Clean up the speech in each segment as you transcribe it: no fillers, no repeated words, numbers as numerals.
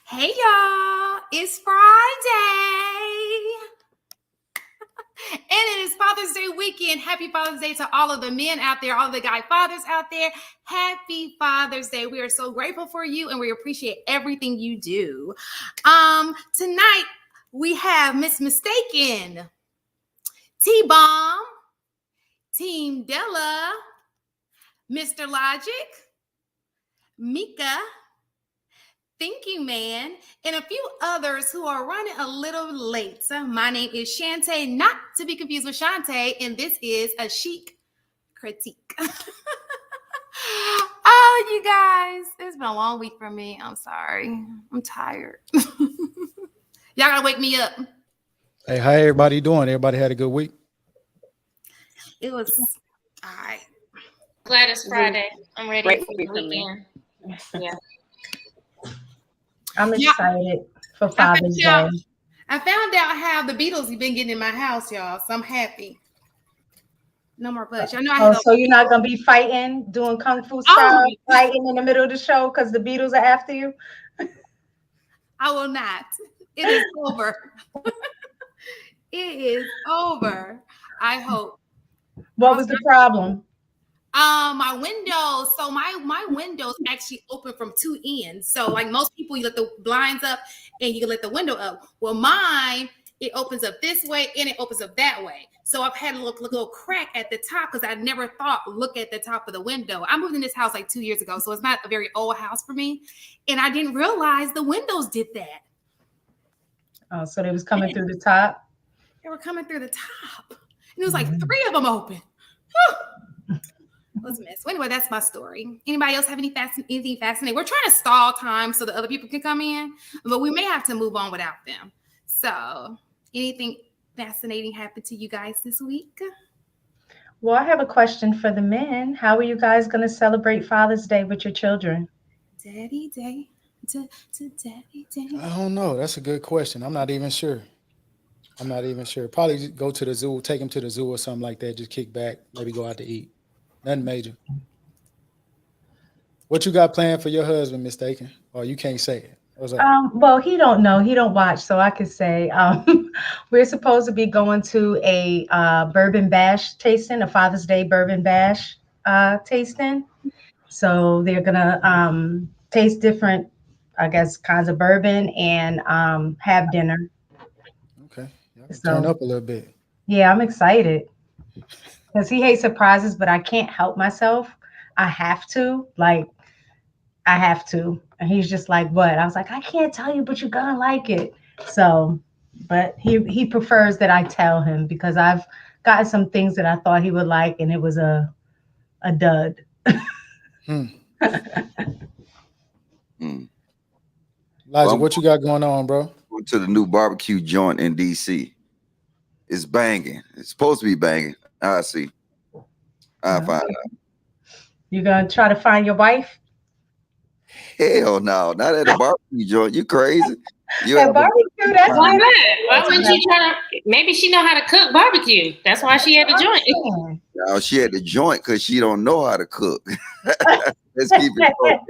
Hey y'all, it's Friday. And it is Father's Day weekend. Happy Father's Day to all of the men out there, all of the guy fathers out there. Happy Father's Day. We are so grateful for you and we appreciate everything you do. Tonight we have Miss Mistaken, T-Bomb, Team Della, Mr. Logic, Mika, Thinking Man, and a few others who are running a little late. My name is Shantae, not to be confused with Shantae, and this is a Chic Critique. Oh, you guys, it's been a long week for me. I'm sorry. I'm tired. Y'all gotta wake me up. Hey, how everybody doing? Everybody had a good week? It was all right. Glad it's Friday. I'm ready for the weekend. Yeah. I'm excited for Father's Day. I found out how the Beatles have been getting in my house, y'all. So I'm happy. No more bush. I know. So you're not gonna be fighting, doing kung fu style, fighting in the middle of the show because the Beatles are after you? I will not. It is over. It is over. I hope. What was the problem? My windows. So my windows actually open from two ends. So like most people, you let the blinds up and you can let the window up. Well, mine, it opens up this way and it opens up that way. So I've had a little crack at the top because I never thought look at the top of the window. I moved in this house like 2 years ago, so it's not a very old house for me. And I didn't realize the windows did that. Oh, so they was coming through the top? They were coming through the top. And it was like 3 of them open. Let's miss. Well, anyway, that's my story. Anybody else have anything fascinating? We're trying to stall time so the other people can come in, but we may have to move on without them. So anything fascinating happened to you guys this week? Well, I have a question for the men. How are you guys going to celebrate Father's Day with your children? Daddy Day. Daddy Day. I don't know. That's a good question. I'm not even sure. Probably just go to the zoo, take them to the zoo or something like that. Just kick back, maybe go out to eat. Nothing major. What you got planned for your husband, Mistaken? Or you can't say it. What's up? Well, he don't know. He don't watch, so I could say we're supposed to be going to a bourbon bash tasting, a Father's Day bourbon bash tasting. So they're gonna taste different, I guess, kinds of bourbon and have dinner. Okay, turn up a little bit. Yeah, I'm excited. Because he hates surprises, but I can't help myself. I have to. And he's just like, what? I was like, I can't tell you, but you're going to like it. So, but he prefers that I tell him because I've gotten some things that I thought he would like, and it was a dud. Logic, what you got going on, bro? Went to the new barbecue joint in D.C. It's banging. It's supposed to be banging. I see. I'll find out. You gonna try to find your wife? Hell no, not at a barbecue joint. You crazy? At barbecue, that's why not? Why wouldn't you try to? Maybe she know how to cook barbecue. That's why she had the joint. No, she had the joint because she don't know how to cook. Let's keep it going.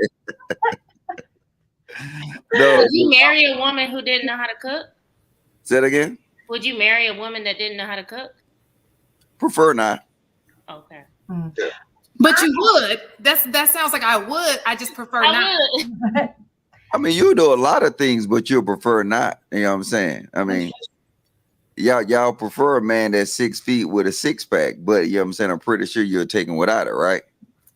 No, would you marry a woman who didn't know how to cook? Say it again. Would you marry a woman that didn't know how to cook? Prefer not. Okay. Yeah. But you would. That sounds like I would. I just prefer not. Would. I mean, you do a lot of things, but you'll prefer not. You know what I'm saying? I mean, y'all prefer a man that's 6 feet with a 6-pack, but you know what I'm saying? I'm pretty sure you're taking without it, right?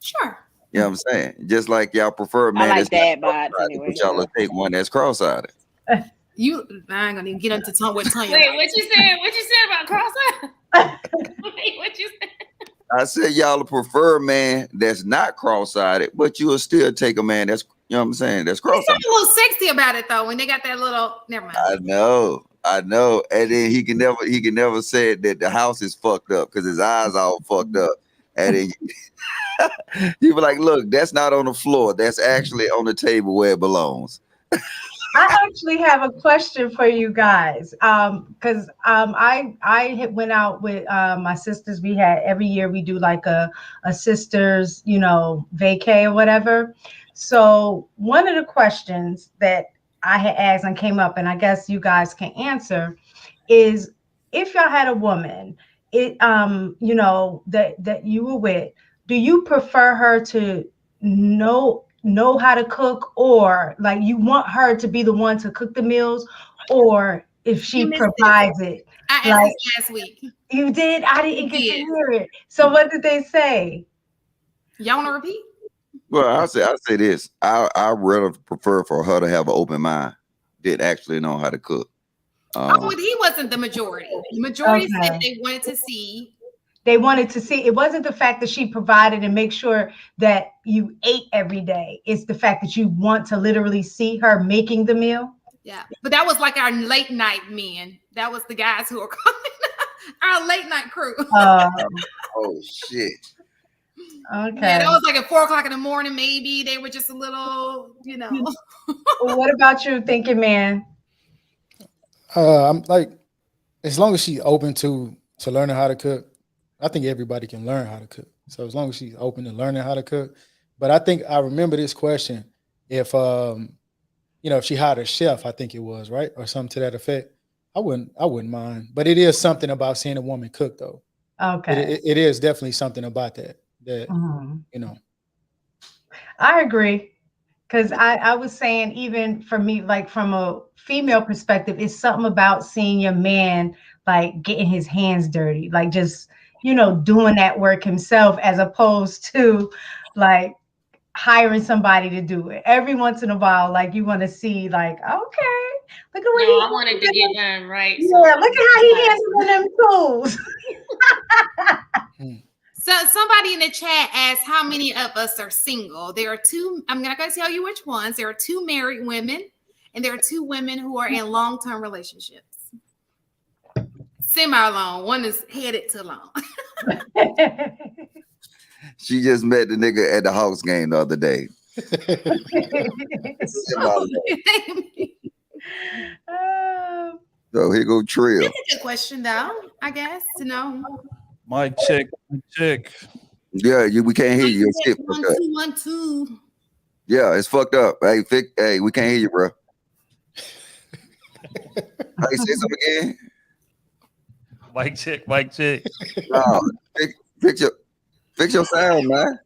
Sure. You know what I'm saying? Just like y'all prefer a man I like that's that bod anyway. but y'all will take one that's cross-eyed. I ain't gonna even get into what tongue. Wait, what you said? What you said about cross-eyed? Wait, what you said? I said y'all prefer a man that's not cross-eyed, but you will still take a man that's, you know what I'm saying, that's cross-eyed. It's a little sexy about it though when they got that little. Never mind. I know, and then he can never say that the house is fucked up because his eyes all fucked up, and then you be like, look, that's not on the floor, that's actually on the table where it belongs. I actually have a question for you guys. Because I went out with my sisters. We had every year we do like a sisters, vacay or whatever. So one of the questions that I had asked and came up, and I guess you guys can answer, is if y'all had a woman, you know, that you were with, do you prefer her to know how to cook, or like you want her to be the one to cook the meals, or if she provides it? I asked Like, this last week. You did? I didn't get to hear it. So what did they say? Y'all want to repeat? Well, I say this. I rather prefer for her to have an open mind than actually know how to cook. But he wasn't the majority. The majority said they wanted to see. They wanted to see. It wasn't the fact that she provided and make sure that you ate every day. It's the fact that you want to literally see her making the meal. Yeah, but that was like our late night men. That was the guys who were coming. Our late night crew. Oh shit. Okay. Yeah, that was like at 4 o'clock in the morning. Maybe they were just a little, you know. Well, what about you, thinking man? I'm like, as long as she's open to learning how to cook, I think everybody can learn how to cook. So as long as she's open to learning how to cook, but I think I remember this question. If you know, if she hired a chef, I think it was, right, or something to that effect, I wouldn't mind. But it is something about seeing a woman cook, though. Okay. It is definitely something about that you know. I agree. Because I was saying, even for me, like from a female perspective, it's something about seeing your man like getting his hands dirty, like just, you know, doing that work himself, as opposed to like hiring somebody to do it. Every once in a while, like you want to see, like, okay, look at what I wanted to get done right. Yeah, look at how he handling them tools. So somebody in the chat asked how many of us are single. There are two. I'm not going to tell you which ones. There are 2 married women, and there are 2 women who are in long-term relationships. Semi-long. One is headed to long. She just met the nigga at the Hawks game the other day. So here go Trill. That's a good question, though, I guess, to know. Mic check. Yeah, we can't hear you. Your shit fucked up. 1 2 1 2. Yeah, it's fucked up. Hey, we can't hear you, bro. Hey, say something again. Mic check. No, fix your sound, man.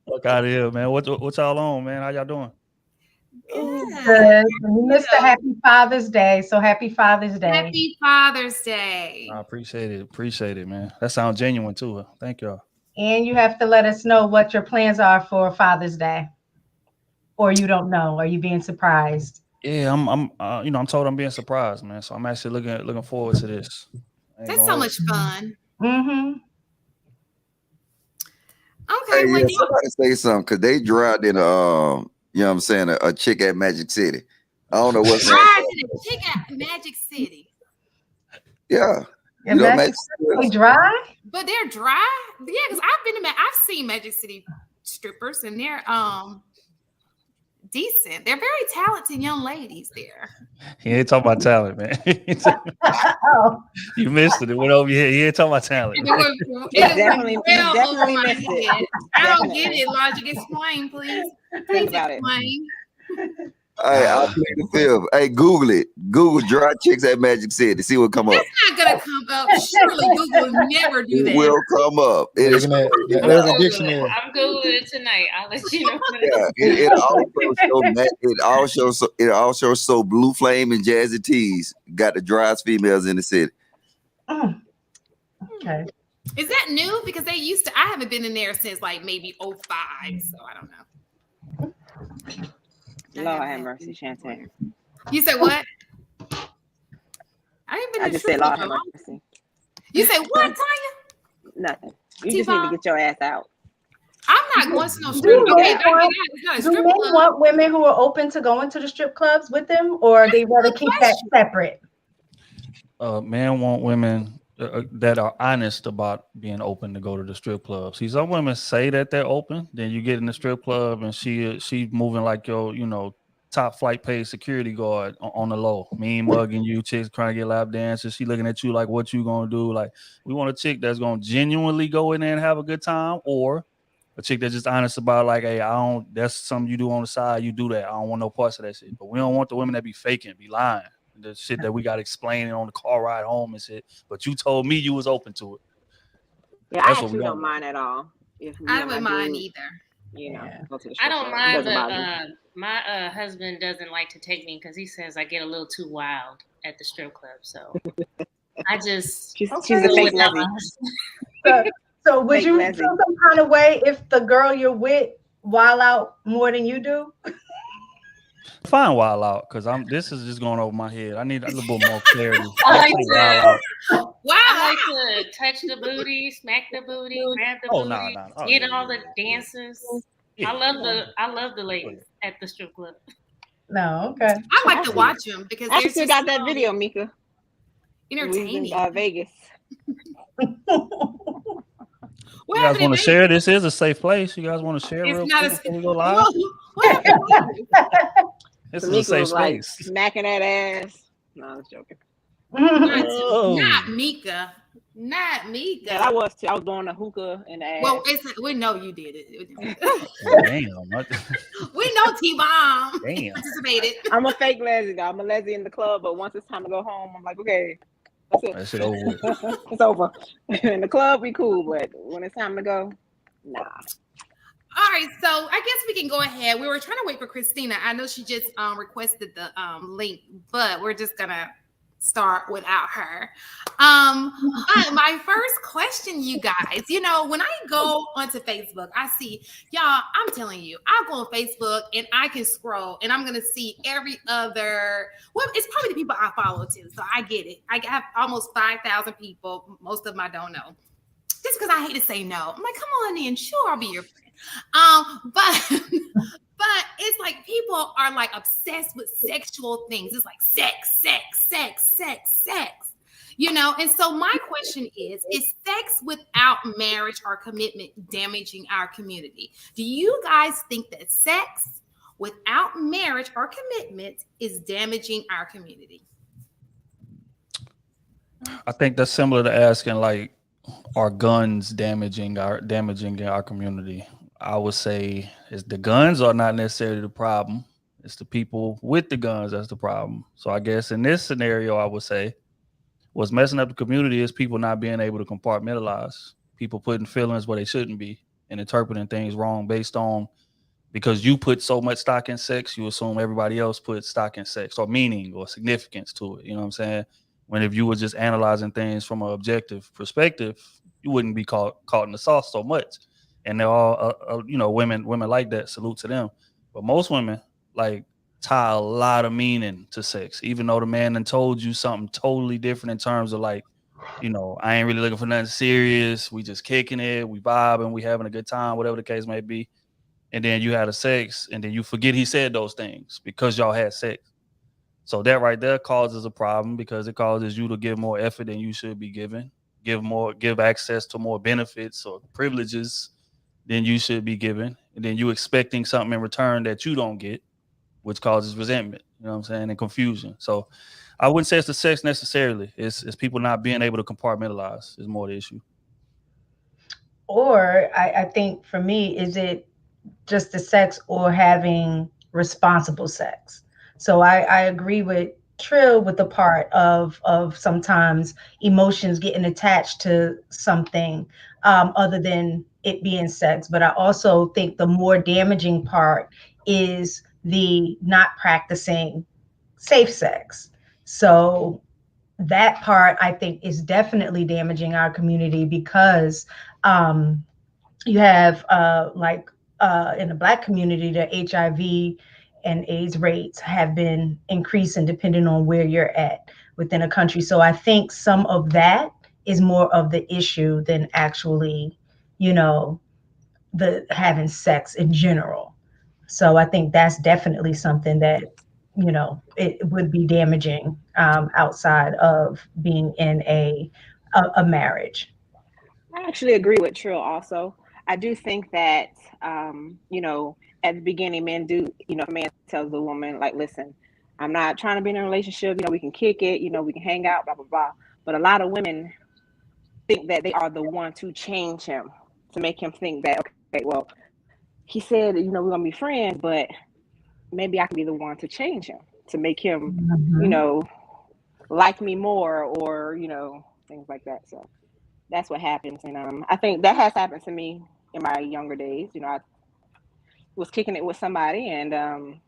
Fuck out of here, man. What y'all on, man? How y'all doing? Good. We missed the Happy Father's Day, so Happy Father's Day. Happy Father's Day. I appreciate it, man. That sounds genuine too. Thank y'all. And you have to let us know what your plans are for Father's Day, or you don't know. Are you being surprised? Yeah, I'm told I'm being surprised, man. So I'm actually looking forward to this. That's so much fun. Mm-hmm. Okay, Hey, yeah, somebody say something, because they dropped in you know what I'm saying, a chick at Magic City. I don't know what's a chick at Magic City. Yeah. You know, Magic City dry? But they're dry? Yeah, because I've seen Magic City strippers, and they're decent. They're very talented young ladies there. He ain't talking about talent, man. You missed it. It went over your head. He ain't talking about talent. Definitely missed it. I don't get it. Logic, explain, please. Think about it. Hey, I'll play the film. Hey, Google it. Google dry chicks at Magic City. See what come up. It's not gonna come up. Surely Google will never do that. It will come up. It is. Urban Dictionary. I'm Googling it tonight. I'll let you know. Yeah, it also shows Blue Flame and Jazzy Tees got the driest females in the city. Okay. Is that new? Because they used to. I haven't been in there since like maybe 05, so I don't know. Lord have mercy, Shantae. You said what? I just said Lord have mercy. You said what, Tanya? Nothing. You just need to get your ass out. I'm not going to no strip. Okay, do men want women who are open to going to the strip clubs with them, or they rather keep that separate? Men want women that are honest about being open to go to the strip club. See, some women say that they're open, then you get in the strip club and she's moving like your, top flight paid security guard on the low, mean mugging you, chicks trying to get lap dances. She looking at you like, what you gonna do? Like, we want a chick that's gonna genuinely go in there and have a good time, or A chick that's just honest about like, hey, I don't. That's something you do on the side. You do that. I don't want no parts of that shit. But we don't want the women that be faking, be lying, the shit that we got explaining on the car ride home and shit. But you told me you was open to it. Yeah, That's I what we actually don't don't mind at all. If me I and my wouldn't mind dude, either. you know, Yeah. go to the I strip don't club. It mind, doesn't but bother me. my husband doesn't like to take me because he says I get a little too wild at the strip club. So I just She's Okay. a go fake without lesbian. my husband. So would Fake you lesbian. feel some kind of way if the girl you're with wild out more than you do? Fine wild out because this is just going over my head. I need a little bit more clarity. I like Let's say to- wild out. Wow. I like to touch the booty, smack the booty, grab the Oh, booty, nah. Oh, get yeah, all the yeah. dances. Yeah. I love the ladies at the strip club. No, okay. I like to watch them because I they're still just got that video, Mika. We was entertaining. in Vegas. What You guys happened in want to Vegas? share? This is a safe place. You guys want to share It's real not quick a. before we go live? Well, what happened in Vegas? This is a Tamika safe was like space. smacking that ass. No, I was joking. Not Mika. Not Mika. Yeah, I was too. I was blowing a hookah in the ass. Well, we know you did it. Damn. We know T-Bomb Damn. participated. I'm a fake lesbian, though. I'm a lesbian in the club, but once it's time to go home, I'm like, okay, that's it. That shit over with. It's over. In the club, we cool, but when it's time to go, nah. All right, so I guess we can go ahead. We were trying to wait for Christina. I know she just requested the link, but we're just gonna start without her. But my first question, you guys, when I go onto Facebook, I see y'all. I'm telling you, I'll go on Facebook and I can scroll, and I'm gonna see every other. Well, it's probably the people I follow too, so I get it. I have almost 5,000 people. Most of them I don't know. Just because I hate to say no, I'm like, come on in, sure, I'll be your friend. But it's like people are like obsessed with sexual things. It's like sex. And so my question is sex without marriage or commitment damaging our community? Do you guys think that sex without marriage or commitment is damaging our community? I think that's similar to asking like, are guns damaging our community? I would say the guns are not necessarily the problem. It's the people with the guns that's the problem. So I guess in this scenario, I would say what's messing up the community is people not being able to compartmentalize, people putting feelings where they shouldn't be and interpreting things wrong based on because you put so much stock in sex, you assume everybody else puts stock in sex or meaning or significance to it. You know what I'm saying? When if you were just analyzing things from an objective perspective, you wouldn't be caught in the sauce so much. And they're all, women like that. Salute to them. But most women like tie a lot of meaning to sex, even though the man done told you something totally different in terms of like, I ain't really looking for nothing serious. We just kicking it, we vibing, we having a good time, whatever the case may be. And then you had a sex, and then you forget he said those things because y'all had sex. So that right there causes a problem because it causes you to give more effort than you should be giving, give access to more benefits or privileges than you should be given. And then you expecting something in return that you don't get, which causes resentment, you know what I'm saying, and confusion. So I wouldn't say it's the sex necessarily. It's people not being able to compartmentalize is more the issue. Or I think for me, is it just the sex or having responsible sex? So I agree with Trill with the part of sometimes emotions getting attached to something other than it being sex. But I also think the more damaging part is the not practicing safe sex. So that part I think is definitely damaging our community because you have in the Black community, the HIV and AIDS rates have been increasing depending on where you're at within a country. So I think some of that is more of the issue than actually, the having sex in general. So I think that's definitely something that, it would be damaging outside of being in a marriage. I actually agree with Trill also. I do think that, at the beginning, men do, if a man tells the woman, like, listen, I'm not trying to be in a relationship, we can kick it, we can hang out, blah, blah, blah. But a lot of women think that they are the one to change him, to make him think that, well, he said, we're going to be friends, but maybe I can be the one to change him, to make him, like me more, or, things like that. So that's what happens. And I think that has happened to me in my younger days. I was kicking it with somebody, and, I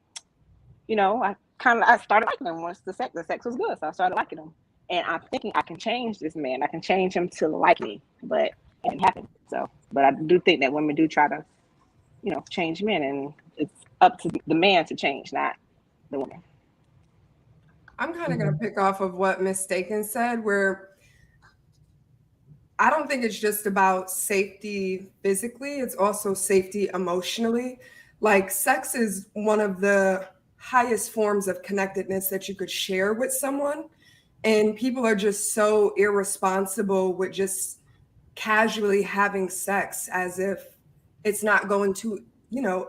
started liking them once the sex was good. So I started liking them. And I'm thinking I can change this man. I can change him to like me, but it didn't happen. So, but I do think that women do try to, change men, and it's up to the man to change, not the woman. I'm kind of going to pick off of what Miss Staken said, where I don't think it's just about safety physically, it's also safety emotionally. Like, sex is one of the highest forms of connectedness that you could share with someone. And people are just so irresponsible with just casually having sex as if it's not going to,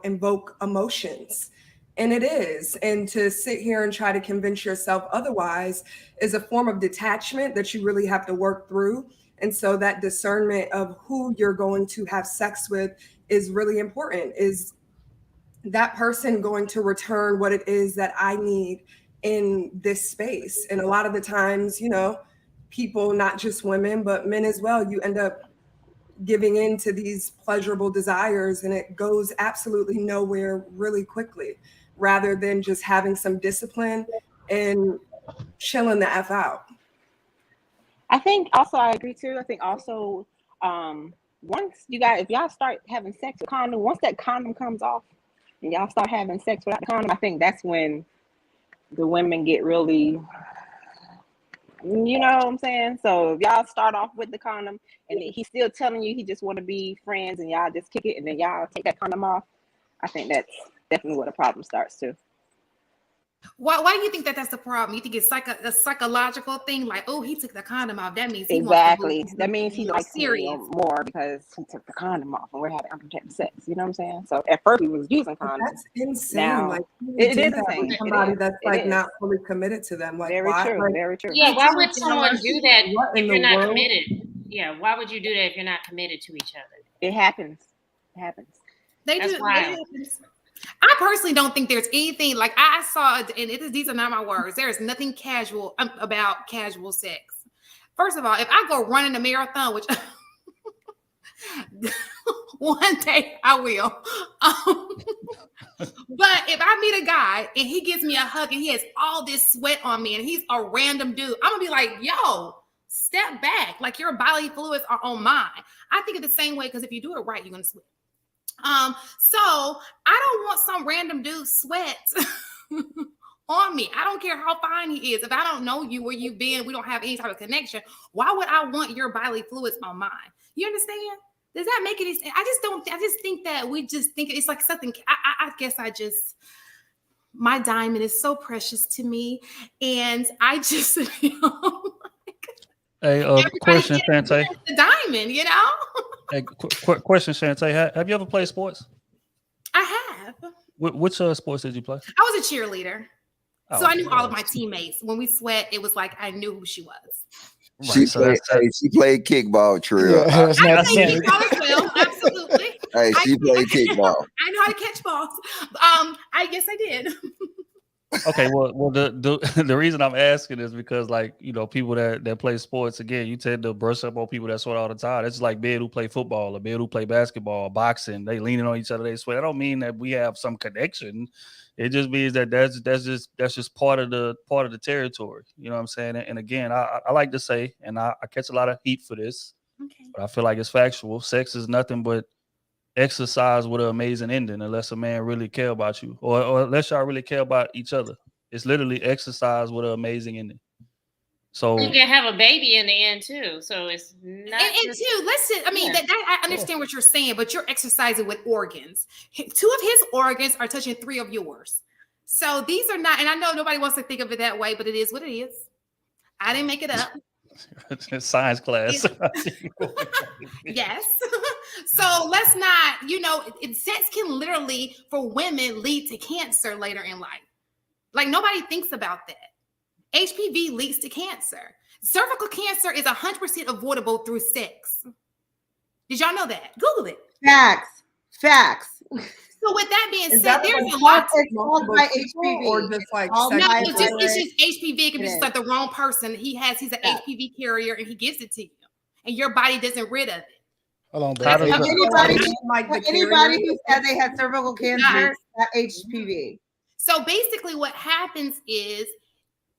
invoke emotions. And it is. And to sit here and try to convince yourself otherwise is a form of detachment that you really have to work through. And so that discernment of who you're going to have sex with is really important. Is that person going to return what it is that I need in this space? And a lot of the times, people, not just women, but men as well, you end up giving in to these pleasurable desires, and it goes absolutely nowhere really quickly, rather than just having some discipline and chilling the F out. I think also, I agree too. I think also, once if y'all start having sex with condom, once that condom comes off and y'all start having sex without the condom, I think that's when the women get really, you know what I'm saying? So if y'all start off with the condom and he's still telling you he just want to be friends, and y'all just kick it, and then y'all take that condom off, I think that's definitely where the problem starts too. Why do you think that's the problem? You think it's like a psychological thing? Like, oh, he took the condom off. That means he exactly. Wants to that means he likes me serious more because he took the condom off and we're having unprotected sex. You know what I'm saying? So at first he was using condoms. That's insane. Now, like it is insane. Somebody that's like not fully committed to them. Like, very why? true. Like, very true. Yeah, why would someone do that if you're not world? committed? Yeah, why would you do that if you're not committed to each other? It happens. It happens. That's wild. I personally don't think there's anything like I saw, and these are not my words. There is nothing casual about casual sex. First of all, if I go running a marathon, which one day I will, but if I meet a guy and he gives me a hug and he has all this sweat on me and he's a random dude, I'm gonna be like, yo, step back. Like, your bodily fluids are on mine. I think of the same way, because if you do it right, you're gonna sweat. So I don't want some random dude sweat on me. I don't care how fine he is. If I don't know you, where you've been, we don't have any type of connection, why would I want your bodily fluids on mine? You understand? Does that make any sense? I just think that we just think it's like something. I guess my diamond is so precious to me. And I just, Hey, question, Shantae. The diamond, Hey, question, Shantae. Have you ever played sports? I have. Which sports did you play? I was a cheerleader. Oh, so I knew all of my teammates. When we sweat, it was like I knew who she was. She played kickball, Trill. Yeah, that's not I the same. played kickball as well, absolutely. Hey, she played kickball. I know how to catch balls. I guess I did. Okay, well, the reason I'm asking is because, like, people that play sports, again, you tend to brush up on people that sweat all the time. It's like men who play football or men who play basketball or boxing. They leaning on each other, they sweat. I don't mean that we have some connection. It just means that that's just part of the territory. You know what I'm saying? And again, I like to say, and I catch a lot of heat for this, but I feel like it's factual. Sex is nothing but exercise with an amazing ending, unless a man really care about you, or unless y'all really care about each other. It's literally exercise with an amazing ending. So you can have a baby in the end too. So it's not. And too, listen. I mean, that I understand what you're saying, but you're exercising with organs. 2 of his organs are touching 3 of yours. So these are not. And I know nobody wants to think of it that way, but it is what it is. I didn't make it up. Science class. Yes. So let's not, sex can literally, for women, lead to cancer later in life. Like, nobody thinks about that. HPV leads to cancer. Cervical cancer is 100% avoidable through sex. Did y'all know that? Google it. Facts. Facts. So with that being Is said, that there's like a lot. It's caused by people HPV. or just like All No, sexual it's just violence? HPV. It can be It just like the wrong person. He's an Yeah. HPV carrier and he gives it to you, and your body doesn't rid of it. Hold on, How but does Anybody who said they had cervical cancer got HPV. So basically, what happens is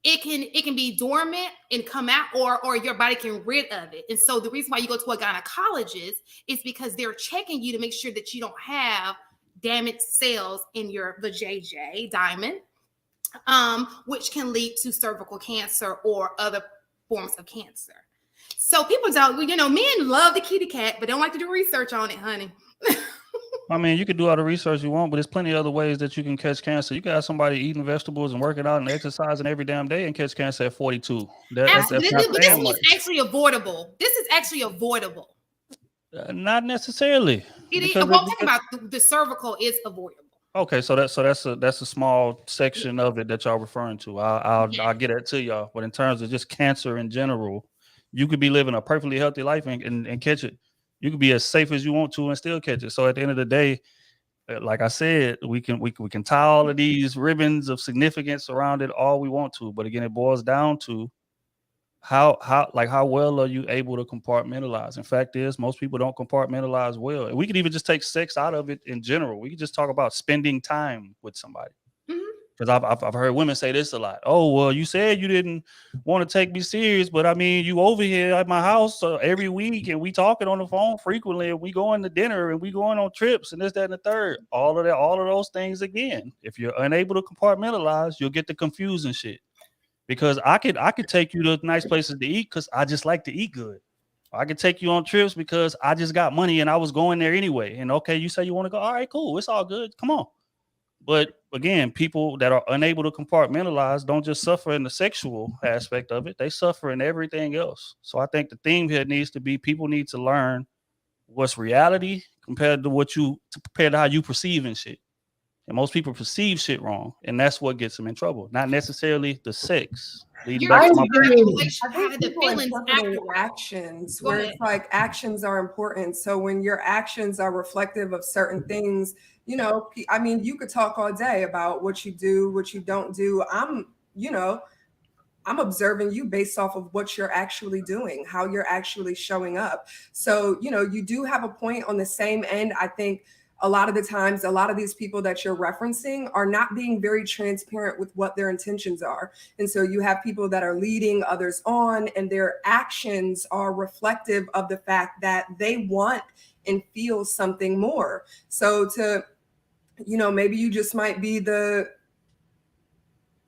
it can be dormant and come out, or your body can rid of it. And so the reason why you go to a gynecologist is because they're checking you to make sure that you don't have damaged cells in your vajayjay diamond, which can lead to cervical cancer or other forms of cancer. So people don't, men love the kitty cat, but don't like to do research on it, honey. I mean, you can do all the research you want, but there's plenty of other ways that you can catch cancer. You got somebody eating vegetables and working out and exercising every damn day and catch cancer at 42. That's But not this saying is much. actually avoidable. This is actually avoidable. Not necessarily. Well, I'm talking about the cervical is avoidable. Okay, so that's a small section of it that y'all referring to. I'll get it to y'all. But in terms of just cancer in general, you could be living a perfectly healthy life and catch it. You could be as safe as you want to and still catch it. So at the end of the day, like I said, we can tie all of these ribbons of significance around it all we want to. But again, it boils down to how well are you able to compartmentalize? In fact, most people don't compartmentalize well. And we could even just take sex out of it in general. We could just talk about spending time with somebody. Because I've heard women say this a lot. Oh, well, you said you didn't want to take me serious, but I mean, you over here at my house every week, and we talking on the phone frequently, and we going to dinner, and we going on trips, and this, that, and the third. All of those things again. If you're unable to compartmentalize, you'll get the confusing shit. Because I could take you to nice places to eat because I just like to eat good. I could take you on trips because I just got money and I was going there anyway. And okay, you say you want to go. All right, cool. It's all good. Come on. But again, people that are unable to compartmentalize don't just suffer in the sexual aspect of it. They suffer in everything else. So I think the theme here needs to be people need to learn what's reality compared to how you perceiving shit. And most people perceive shit wrong, and that's what gets them in trouble. Not necessarily the sex. Leading back to my I think people interpreting actions where it's like actions are important. So when your actions are reflective of certain things, I mean, you could talk all day about what you do, what you don't do. I'm observing you based off of what you're actually doing, how you're actually showing up. So, you do have a point on the same end. I think a lot of the times, a lot of these people that you're referencing are not being very transparent with what their intentions are. And so you have people that are leading others on, and their actions are reflective of the fact that they want and feel something more. So maybe you just might be the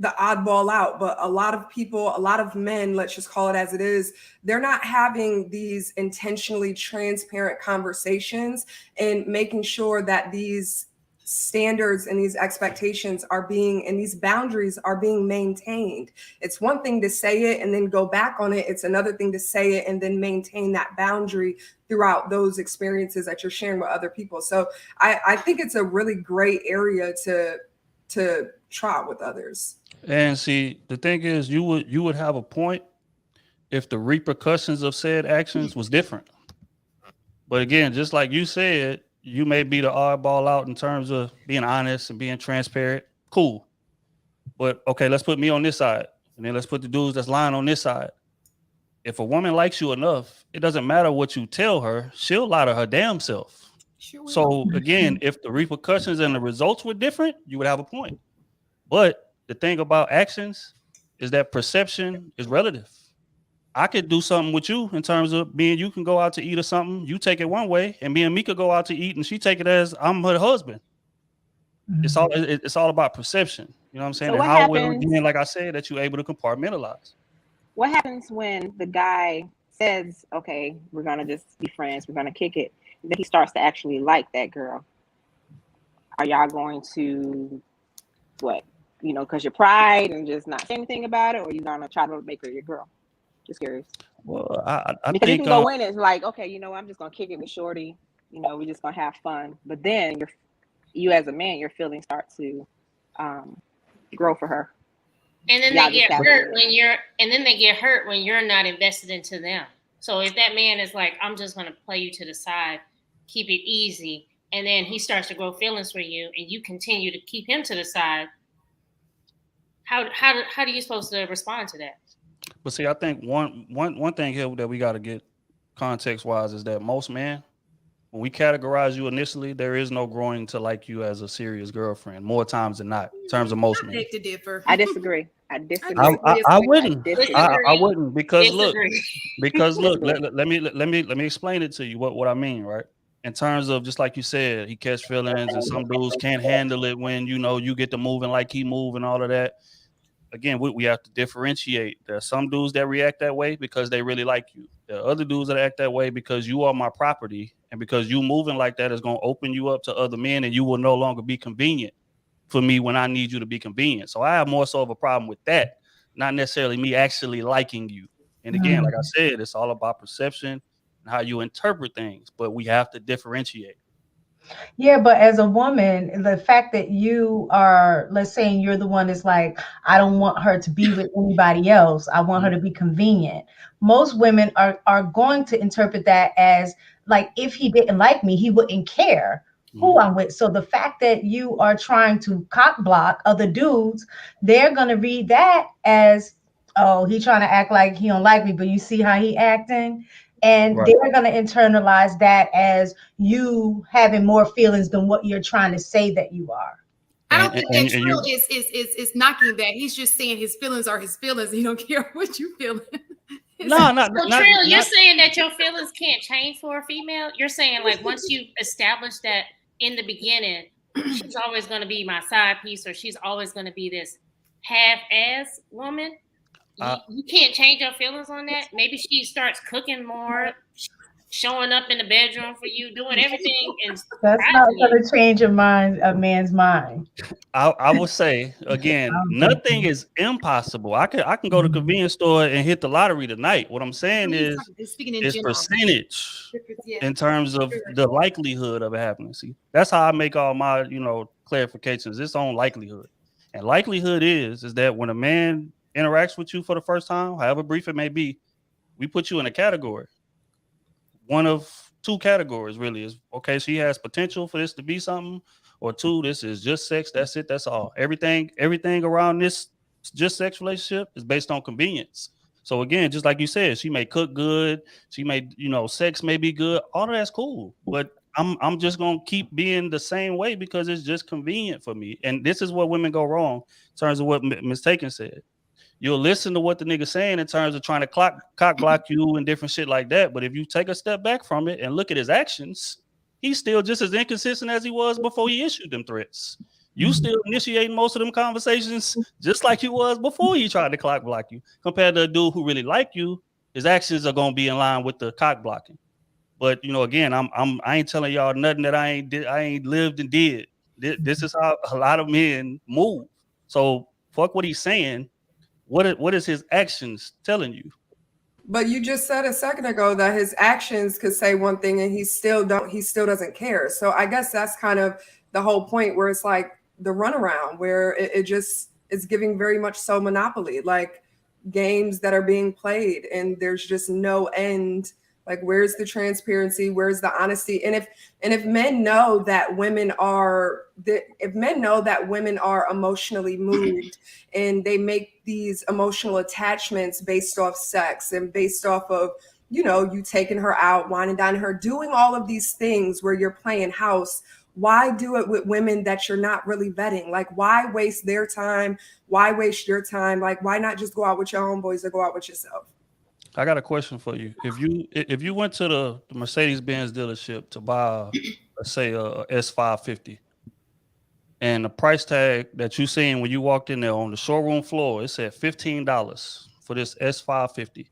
oddball out, but a lot of men, let's just call it as it is, they're not having these intentionally transparent conversations and making sure that these standards and these expectations and these boundaries are being maintained. It's one thing to say it and then go back on it. It's another thing to say it and then maintain that boundary throughout those experiences that you're sharing with other people. So I think it's a really great area to try with others. And see, the thing is, you would have a point if the repercussions of said actions was different. But again, just like you said, you may be the oddball out in terms of being honest and being transparent. Cool. But okay, let's put me on this side, and then let's put the dudes that's lying on this side. If a woman likes you enough, it doesn't matter what you tell her, she'll lie to her damn self. Sure. So again, if the repercussions and the results were different, you would have a point. But the thing about actions is that perception is relative. I could do something with you in terms of me and you can go out to eat or something. You take it one way, and me and Mika go out to eat, and she take it as I'm her husband. Mm-hmm. It's all about perception. You know what I'm saying? So and how well, again, like I said, that you're able to compartmentalize. What happens when the guy says, "Okay, we're gonna just be friends. We're gonna kick it," and then he starts to actually like that girl? Are y'all going to what? Because your pride and just not say anything about it, or you gonna try to make her your girl? Just curious. Well, I because think you can go in and it's like, okay, I'm just gonna kick it with Shorty. We're just gonna have fun. But then you as a man, your feelings start to grow for her. And then they get hurt when you're not invested into them. So if that man is like, I'm just gonna play you to the side, keep it easy, and then he starts to grow feelings for you, and you continue to keep him to the side, how do you supposed to respond to that? But see, I think one thing here that we got to get context wise is that most men, when we categorize you initially, there is no growing to like you as a serious girlfriend more times than not, in terms of most men. beg to differ. I disagree. I disagree. I wouldn't. Disagree. I wouldn't because Disagree. look, let me explain it to you what I mean, right? In terms of just like you said, he catch feelings, and some dudes can't handle it when you get to moving like he move and all of that. Again, we have to differentiate. There are some dudes that react that way because they really like you. There are other dudes that act that way because you are my property, and because you moving like that is going to open you up to other men, and you will no longer be convenient for me when I need you to be convenient. So I have more so of a problem with that, not necessarily me actually liking you. And again, like I said, it's all about perception and how you interpret things, but we have to differentiate. Yeah, but as a woman, the fact that you are, let's say you're the one that's like, I don't want her to be with anybody else. I want her to be convenient. Most women are going to interpret that as like, if he didn't like me, he wouldn't care who I'm with. So the fact that you are trying to cock block other dudes, they're going to read that as, oh, he trying to act like he don't like me, but you see how he acting. And they're going to internalize that as you having more feelings than what you're trying to say that you are. I don't think that Trill is knocking that. He's just saying his feelings are his feelings. He don't care what you feeling. Trill, you're saying that your feelings can't change for a female? You're saying like once you establish that in the beginning, she's always going to be my side piece, or she's always going to be this half-ass woman? You can't change your feelings on that. Maybe she starts cooking more, showing up in the bedroom for you, doing everything. And that's not going to change a man's mind. I will say again, nothing is impossible. I can go to the convenience store and hit the lottery tonight. What I'm saying is percentage in terms of the likelihood of it happening. See, that's how I make all my clarifications. It's on likelihood, and likelihood is that when a man interacts with you for the first time, however brief it may be, we put you in a category. One of two categories really is, okay, she has potential for this to be something, or two, this is just sex, that's it, that's all. Everything around this just sex relationship is based on convenience. So again, just like you said, she may cook good, she may, sex may be good, all of that's cool, but I'm just gonna keep being the same way because it's just convenient for me. And this is what women go wrong in terms of what Ms. Taken said. You'll listen to what the nigga saying in terms of trying to cock block you and different shit like that. But if you take a step back from it and look at his actions, he's still just as inconsistent as he was before he issued them threats. You still initiating most of them conversations just like you was before he tried to cock block you. Compared to a dude who really like you, his actions are gonna be in line with the cock blocking. But again, I ain't telling y'all nothing that I ain't lived and did. This is how a lot of men move. So fuck what he's saying. What is his actions telling you? But you just said a second ago that his actions could say one thing and he still doesn't care. So I guess that's kind of the whole point, where it's like the runaround, where it's giving very much so Monopoly, like games that are being played and there's just no end. Like, where's the transparency? Where's the honesty? And if men know that women are emotionally moved and they make these emotional attachments based off sex and based off of, you taking her out, whining down her, doing all of these things where you're playing house, why do it with women that you're not really vetting? Like, why waste their time? Why waste your time? Like, why not just go out with your homeboys or go out with yourself? I got a question for you. If you went to the Mercedes-Benz dealership to buy, let's say, a S550, and the price tag that you seen when you walked in there on the showroom floor, it said $15 for this S550.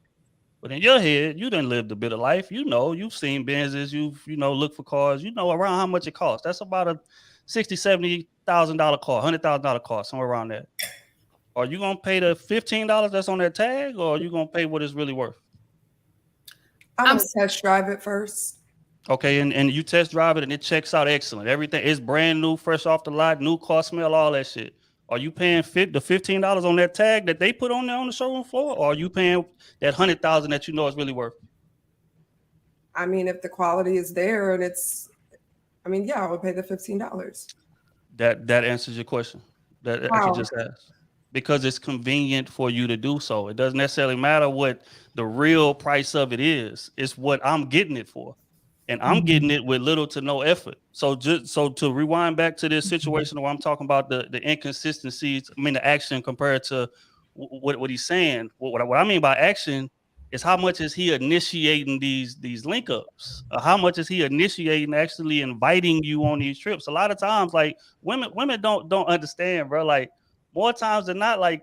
But in your head, you done lived a bit of life. You've seen Benzes, you've looked for cars, around how much it costs. That's about a $60,000, $70,000 car, $100,000 car, somewhere around that. Are you gonna pay the $15 that's on that tag, or are you gonna pay what it's really worth? I'm gonna test drive it first. Okay, and you test drive it and it checks out excellent. Everything is brand new, fresh off the lot, new car smell, all that shit. Are you paying the $15 on that tag that they put on there on the showroom floor, or are you paying that $100,000 that it's really worth? I mean, if the quality is there and it's I mean, yeah, I would pay the $15. That answers your question. That you just asked. Because it's convenient for you to do so. It doesn't necessarily matter what the real price of it is. It's what I'm getting it for. And I'm getting it with little to no effort. So to rewind back to this situation where I'm talking about the inconsistencies, I mean the action compared to what he's saying. What I mean by action is how much is he initiating these link ups? How much is he initiating actually inviting you on these trips? A lot of times, like women don't understand, bro. Like more times than not, like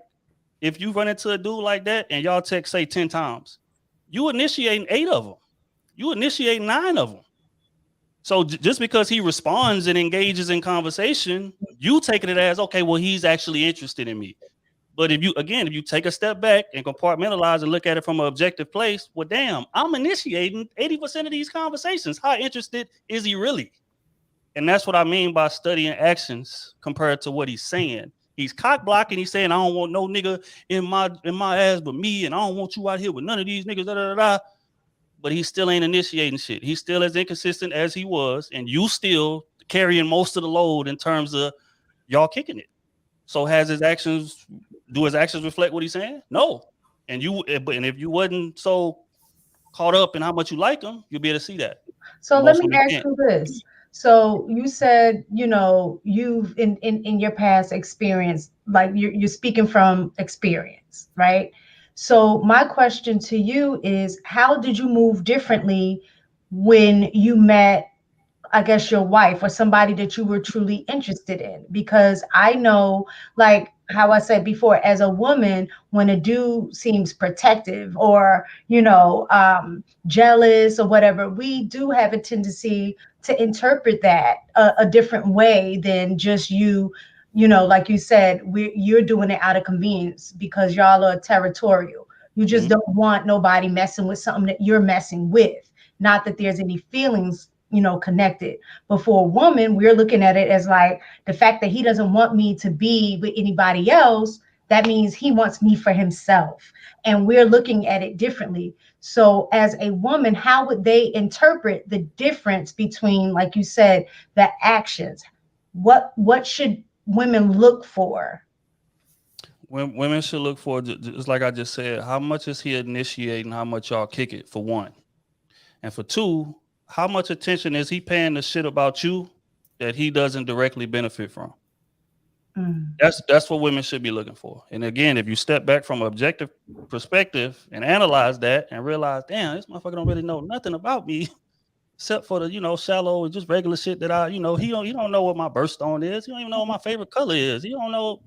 if you run into a dude like that and y'all text say 10 times, you initiating 8 of them. You initiate 9 of them. So just because he responds and engages in conversation, you taking it as, okay, well, he's actually interested in me. But if you take a step back and compartmentalize and look at it from an objective place, well, damn, I'm initiating 80% of these conversations. How interested is he really? And that's what I mean by studying actions compared to what he's saying. He's cock blocking. He's saying, I don't want no nigga in my ass but me, and I don't want you out here with none of these niggas, da, da, da, da. But he still ain't initiating shit. He's still as inconsistent as he was, and you still carrying most of the load in terms of y'all kicking it. So do his actions reflect what he's saying? No. And if you wasn't so caught up in how much you like him, you'll be able to see that. So let me ask you this. So you said, you've in your past experience, like you're speaking from experience, right? So my question to you is, how did you move differently when you met, I guess, your wife or somebody that you were truly interested in? Because I know, like how I said before, as a woman, when a dude seems protective or, jealous or whatever, we do have a tendency to interpret that a different way than just like you said, you're doing it out of convenience because y'all are territorial. You just don't want nobody messing with something that you're messing with. Not that there's any feelings, connected. But for a woman, we're looking at it as like the fact that he doesn't want me to be with anybody else. That means he wants me for himself. And we're looking at it differently. So as a woman, how would they interpret the difference between, like you said, the actions? What should women look for? When women should look for, just like I just said, how much is he initiating, how much y'all kick it, for one. And for two, how much attention is he paying to shit about you that he doesn't directly benefit from? That's what women should be looking for. And again, if you step back from an objective perspective and analyze that and realize, damn, this motherfucker don't really know nothing about me except for the shallow and just regular shit that he don't know what my birthstone is. He don't even know what my favorite color is. He don't know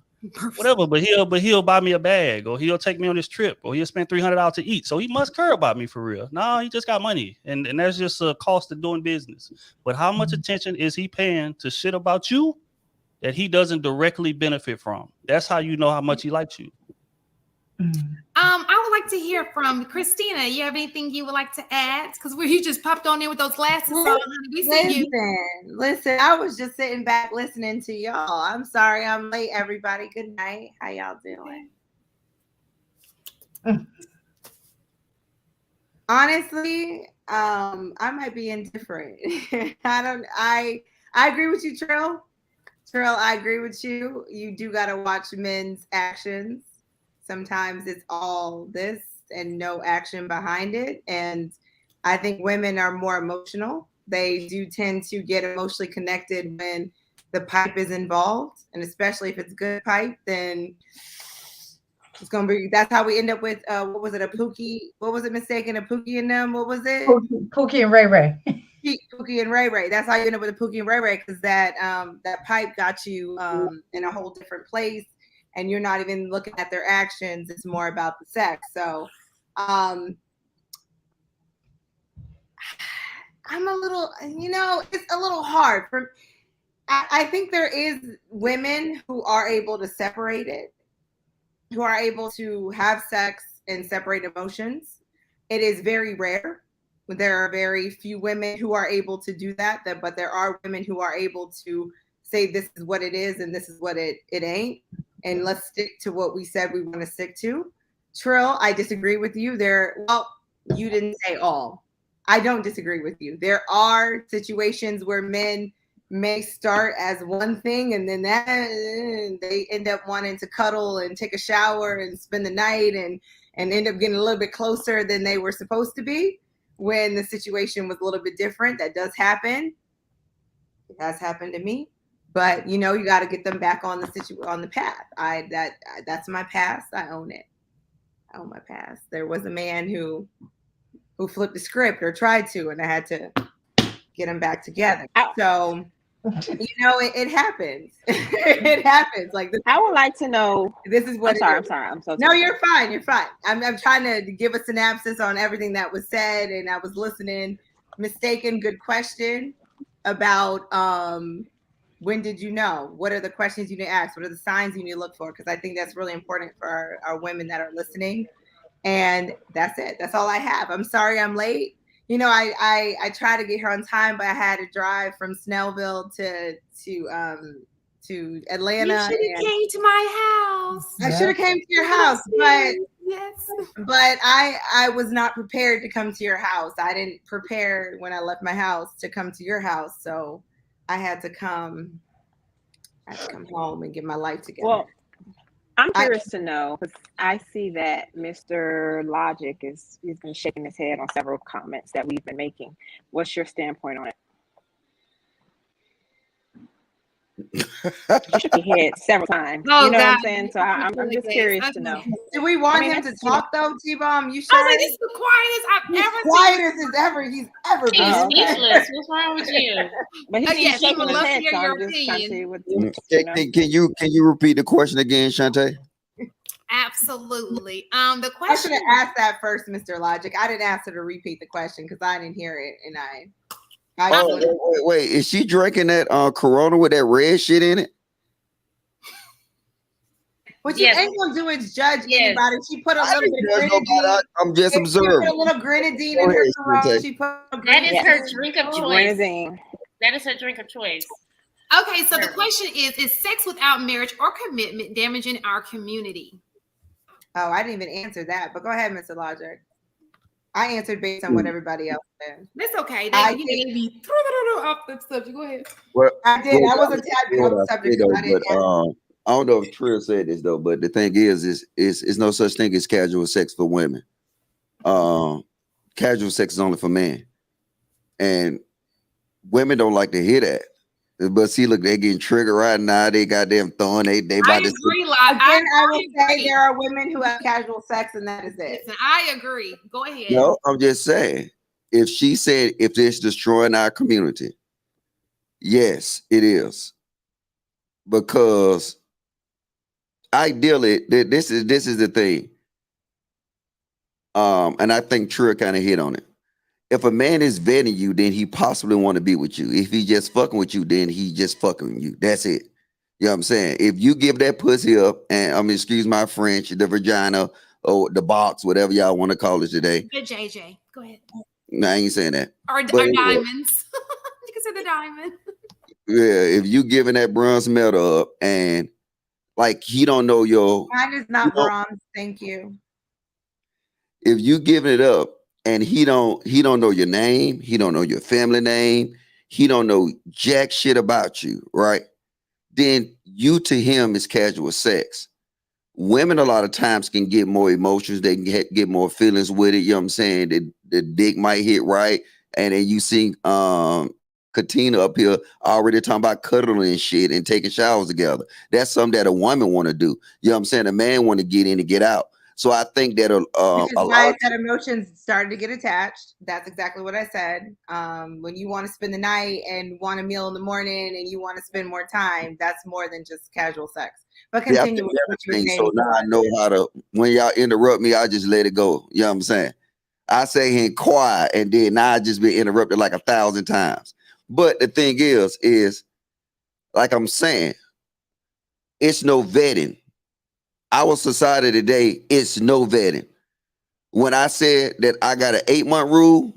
whatever, but he'll buy me a bag, or he'll take me on this trip, or he'll spend $300 to eat. So he must care about me for real. No, he just got money, and that's just a cost of doing business. But how much attention is he paying to shit about you that he doesn't directly benefit from? That's how you know how much he likes you. I would like to hear from Christina. You have anything you would like to add? Because you just popped on in with those glasses on. We see you. Listen, I was just sitting back listening to y'all. I'm sorry I'm late, everybody. Good night. How y'all doing? Honestly, I might be indifferent. I agree with you, Trill. I agree with you. You do got to watch men's actions. Sometimes it's all this and no action behind it. And I think women are more emotional. They do tend to get emotionally connected when the pipe is involved. And especially if it's good pipe, then it's going to be, that's how we end up with, what was it, a Pookie? What was it mistaken? A Pookie and them? What was it? Pookie and Ray Ray. Pookie and Ray Ray. That's how you end up with a Pookie and Ray Ray, because that pipe got you in a whole different place. And you're not even looking at their actions. It's more about the sex. So I'm a little, it's a little hard. I think there is women who are able to separate it, who are able to have sex and separate emotions. It is very rare. There are very few women who are able to do that, but there are women who are able to say this is what it is and this is what it ain't. And let's stick to what we said we want to stick to. Trill, I disagree with you. You didn't say all. I don't disagree with you. There are situations where men may start as one thing, and then that they end up wanting to cuddle and take a shower and spend the night and end up getting a little bit closer than they were supposed to be when the situation was a little bit different. That does happen. It has happened to me. But you got to get them back on the path. That's my past. I own it. I own my past. There was a man who flipped the script or tried to, and I had to get them back together. So, it happens. It happens. Like this, I would like to know. This is what. I'm sorry. I'm so sorry. No, you're fine. You're fine. I'm trying to give a synopsis on everything that was said, and I was listening. Mistaken. Good question about when did you know? What are the questions you need to ask? What are the signs you need to look for? Because I think that's really important for our women that are listening. And that's it. That's all I have. I'm sorry I'm late. I tried to get here on time, but I had to drive from Snellville to Atlanta. You should have came to my house. I should have came to your house, but yes. But I was not prepared to come to your house. I didn't prepare when I left my house to come to your house, so I had to come home and get my life together. Well, I'm curious to know, because I see that Mr. Logic he's been shaking his head on several comments that we've been making. What's your standpoint on it? You shook your head several times. Oh, you know God. what I'm saying? So I'm just curious to know. Do we want him to talk though, T-Bomb? You sure? I was like, this is the quietest I've ever seen. Quietest as he's ever been. He's speechless. What's wrong with you? But he's Yes, he shaking would his love to head, hear so your I'm just trying to see opinion. Can you repeat the question again, Shantae? Absolutely. The I should question. have asked that first, Mr. Logic. I didn't ask her to repeat the question because I didn't hear it, and wait, is she drinking that Corona with that red shit in it? What you ain't gonna do is judge anybody. She put a little bit of grenadine. I'm just observing. She put a little grenadine in her Corona. She put That is her drink of choice. Grenadine. That is her drink of choice. Okay, so the question is sex without marriage or commitment damaging our community? Oh, I didn't even answer that, but go ahead, Mr. Logic. I answered based on what everybody else said. That's okay. I You made me off the subject. Go ahead. Well, I did. I wasn't tapping on the subject. I don't know if Trill said this though, but the thing is no such thing as casual sex for women. Casual sex is only for men, and women don't like to hear that. But see, look, they're getting triggered right now. They goddamn throwing. They about to. I will say there are women who have casual sex, and that is it. Listen, I agree. Go ahead. No, I'm just saying. If she said if it's destroying our community, yes, it is. Because ideally, this is the thing. And I think Trill kind of hit on it. If a man is vetting you, then he possibly want to be with you. If he just fucking with you, then he just fucking with you. That's it. You know what I'm saying? If you give that pussy up, and excuse my French, the vagina or the box, whatever y'all want to call it today. Good JJ. Go ahead. No, I ain't saying that. Or diamonds. You can say the diamond. Yeah, if you giving that bronze medal up and like he don't know your mine is not bronze, thank you. If you giving it up and he don't know your name, he don't know your family name, he don't know jack shit about you, right? Then you to him is casual sex. Women a lot of times can get more emotions, they can get more feelings with it, you know what I'm saying? The dick might hit right, and then you see Katina up here already talking about cuddling and shit and taking showers together. That's something that a woman want to do. You know what I'm saying? A man want to get in and get out. So I think that which is why I said emotions started to get attached. That's exactly what I said. When you want to spend the night and want a meal in the morning and you want to spend more time, that's more than just casual sex. But continue with what you were saying. So now I know how to, when y'all interrupt me, I just let it go. You know what I'm saying? I say here quiet, and then now I just been interrupted like 1,000 times. But the thing is like I'm saying, it's no vetting. Our society today, it's no vetting. When I said that I got an 8-month rule,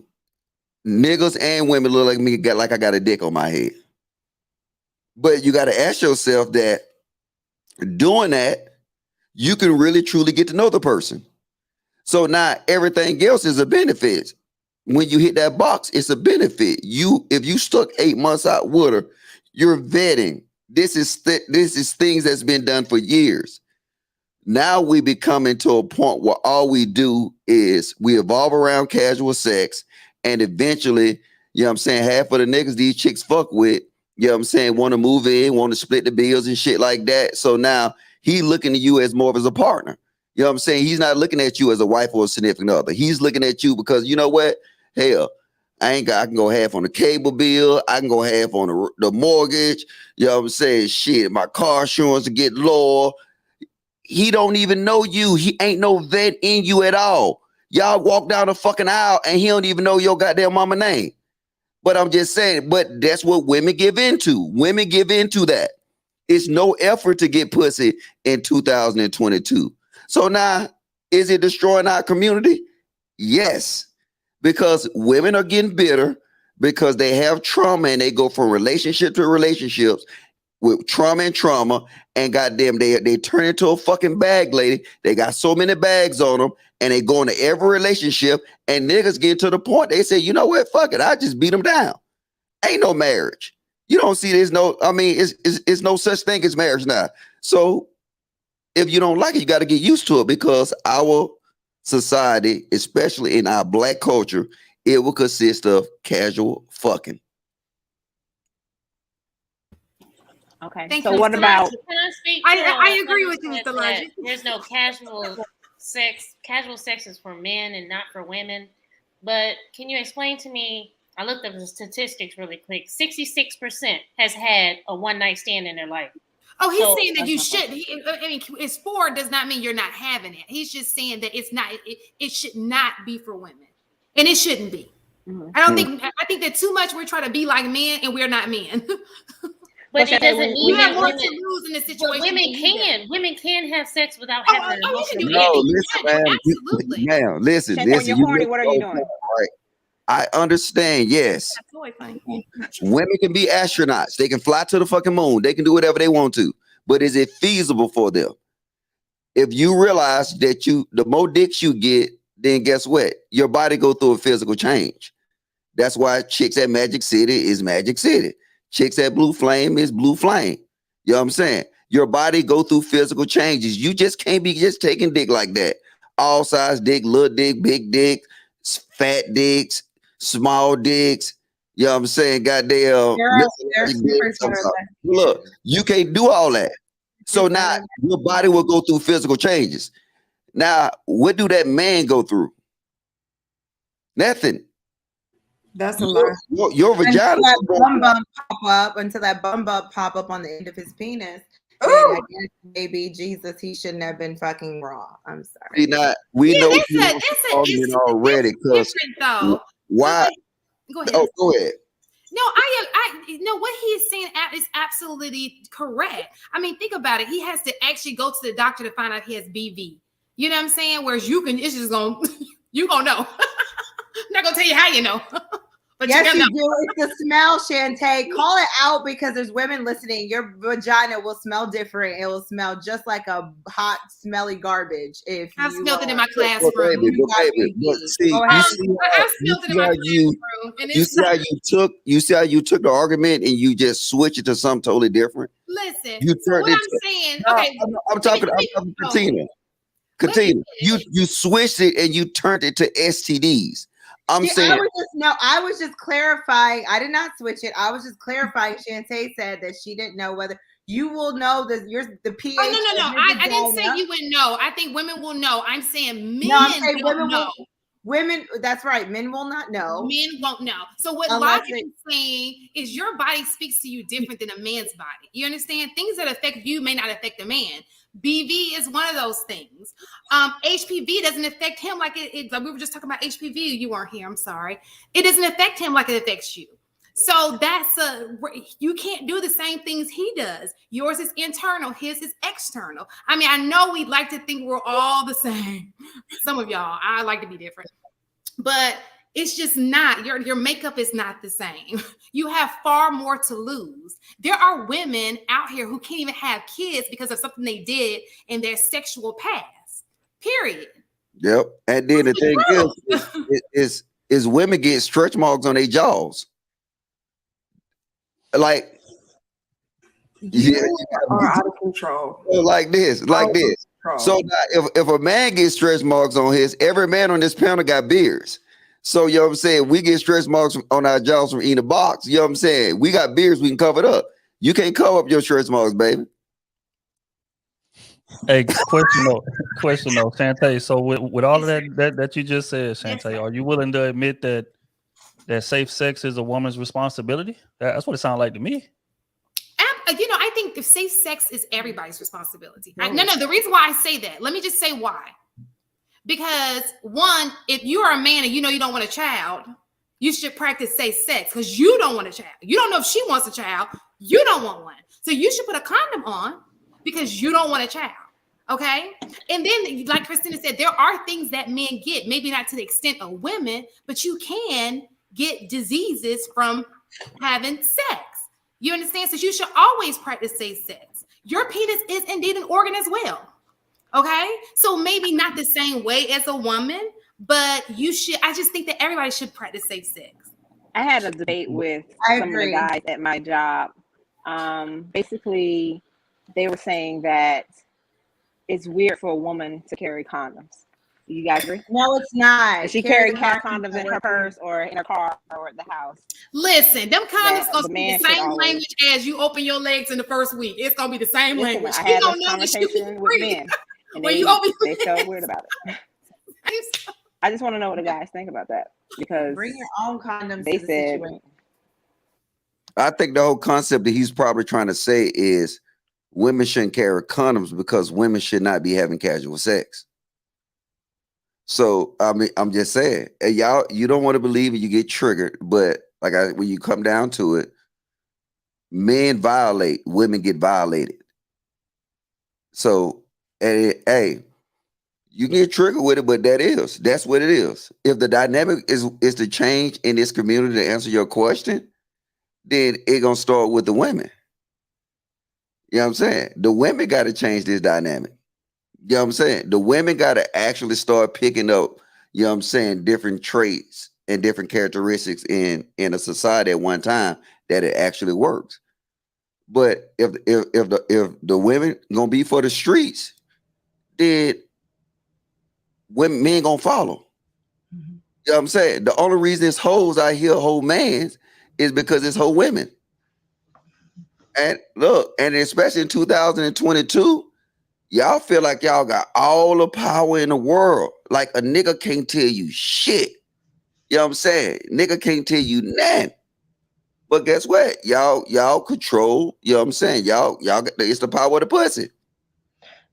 niggas and women look like me, like I got a dick on my head. But you got to ask yourself that doing that, you can really truly get to know the person. So now everything else is a benefit. When you hit that box, it's a benefit. If you stuck 8 months out with her, You're vetting. This is things that's been done for years. Now we be coming to a point where all we do is we evolve around casual sex, and eventually, you know what I'm saying, half of the niggas these chicks fuck with, you know what I'm saying, want to move in, want to split the bills and shit like that. So now he looking at you as more of as a partner. You know what I'm saying? He's not looking at you as a wife or a significant other. He's looking at you because, you know what? Hell, I can go half on the cable bill. I can go half on the mortgage. You know what I'm saying? Shit, my car insurance to get lower. He don't even know you. He ain't no vet in you at all. Y'all walk down the fucking aisle and he don't even know your goddamn mama name. But I'm just saying, but that's what women give into. Women give into that. It's no effort to get pussy in 2022. So now, is it destroying our community? Yes. Because women are getting bitter because they have trauma and they go from relationship to relationships with trauma, and goddamn, they turn into a fucking bag lady. They got so many bags on them, and they go into every relationship, and niggas get to the point they say, you know what, fuck it, I just beat them down. Ain't no marriage. You don't see there's no, I mean, it's no such thing as marriage now. So if you don't like it, you got to get used to it, because our society, especially in our Black culture, it will consist of casual fucking. Okay. Thank so you. what about? Can I speak? I agree with you, Mr. Logic. There's no casual sex. Casual sex is for men and not for women. But can you explain to me? I looked up the statistics really quick. 66% has had a one night stand in their life. Oh, he's saying that you should. I mean, it's for does not mean you're not having it. He's just saying that it's not. It should not be for women, and it shouldn't be. Mm-hmm. I think that too much we're trying to be like men, and we're not men. But it doesn't mean you have that more to lose in this situation. Women can have sex without having. You can do no, listen, man. Absolutely. Ma'am, listen. When you're horny, what are you doing? Right. I understand. Yes, women can be astronauts. They can fly to the fucking moon. They can do whatever they want to. But is it feasible for them? If you realize that the more dicks you get, then guess what? Your body go through a physical change. That's why chicks at Magic City is Magic City. Chicks at Blue Flame is Blue Flame. You know what I'm saying? Your body go through physical changes. You just can't be just taking dick like that. All size dick, little dick, big dick, fat dicks, small dicks. You know what I'm saying? Goddamn. Look, you can't do all that. So now your body will go through physical changes. Now, what do that man go through? Nothing. That's a lot. Your vagina. Until that bum bump pop up on the end of his penis. I guess maybe Jesus, he shouldn't have been fucking raw. I'm sorry. We know it's already. Because why? Go ahead. Oh, go ahead. No, I know what he is saying is absolutely correct. I mean, think about it. He has to actually go to the doctor to find out he has BV. You know what I'm saying? Whereas it's just you gonna know. I'm not gonna tell you how you know. But yes, you do. It's the smell, Shantae. Call it out, because there's women listening. Your vagina will smell different. It will smell just like a hot, smelly garbage. If I've smelled it in my classroom. You see how you took the argument and you just switched it to something totally different. Listen, I'm saying. I'm talking Katina. Katina, you switched it and you turned it to STDs. I was just clarifying. I did not switch it. I was just clarifying. Shantae said that she didn't know whether you will know that the pH. Oh, no. I didn't say you would know. I think women will know. I'm saying men don't know. Women, that's right. Men will not know. Men won't know. So what Logic is saying is your body speaks to you different than a man's body. You understand? Things that affect you may not affect a man. BV is one of those things. HPV doesn't affect him like it like we were just talking about HPV. You weren't here. I'm sorry. It doesn't affect him like it affects you. So you can't do the same things he does. Yours is internal. His is external. I mean, I know we'd like to think we're all the same. Some of y'all, I like to be different, but it's just not. Your makeup is not the same. You have far more to lose. There are women out here who can't even have kids because of something they did in their sexual past. Period. Yep. And then the thing is women get stretch marks on their jaws. Like You are out of control. Like this. So now if a man gets stretch marks on his, every man on this panel got beards. So you know what I'm saying? We get stretch marks on our jaws from eating a box. You know what I'm saying? We got beards, we can cover it up. You can't cover up your stretch marks, baby. Hey, question though, Shantae. So with all of that you just said, Shantae, are you willing to admit that safe sex is a woman's responsibility? That's what it sounds like to me. You know, I think the safe sex is everybody's responsibility. No, the reason why I say that, let me just say why. Because one, if you are a man and you know you don't want a child, you should practice safe sex because you don't want a child. You don't know if she wants a child. You don't want one. So you should put a condom on because you don't want a child. Okay. And then, like Christina said, there are things that men get, maybe not to the extent of women, but you can get diseases from having sex. You understand? So you should always practice safe sex. Your penis is indeed an organ as well. Okay. So maybe not the same way as a woman, but I just think that everybody should practice safe sex. I had a debate with some of the guys at my job. Basically, they were saying that it's weird for a woman to carry condoms. You guys agree? No, it's not. Does she carry condoms in her purse or in her car or at the house? Listen, them condoms gonna be the same language as you open your legs in the first week. It's gonna be the same language. I had this conversation with men, and they felt weird about it. I just want to know what the guys think about that, because bring your own condoms. They said, I think the whole concept that he's probably trying to say is women shouldn't carry condoms because women should not be having casual sex. So I mean, I'm just saying, y'all, you don't want to believe it, you get triggered, but when you come down to it, men violate, women get violated. So, hey, you get triggered with it, but that's what it is. If the dynamic is to change in this community to answer your question, then it's gonna start with the women. You know what I'm saying? The women got to change this dynamic. You know what I'm saying? The women got to actually start picking up, you know what I'm saying, different traits and different characteristics in a society at one time that it actually works. But if the women gonna be for the streets, then men gonna follow. Mm-hmm. You know what I'm saying? The only reason it's hoes out here, whole mans, is because it's whole women. And look, and especially in 2022, y'all feel like y'all got all the power in the world. Like a nigga can't tell you shit. You know what I'm saying? Nigga can't tell you nothing. But guess what? Y'all control, you know what I'm saying? Y'all it's the power of the pussy.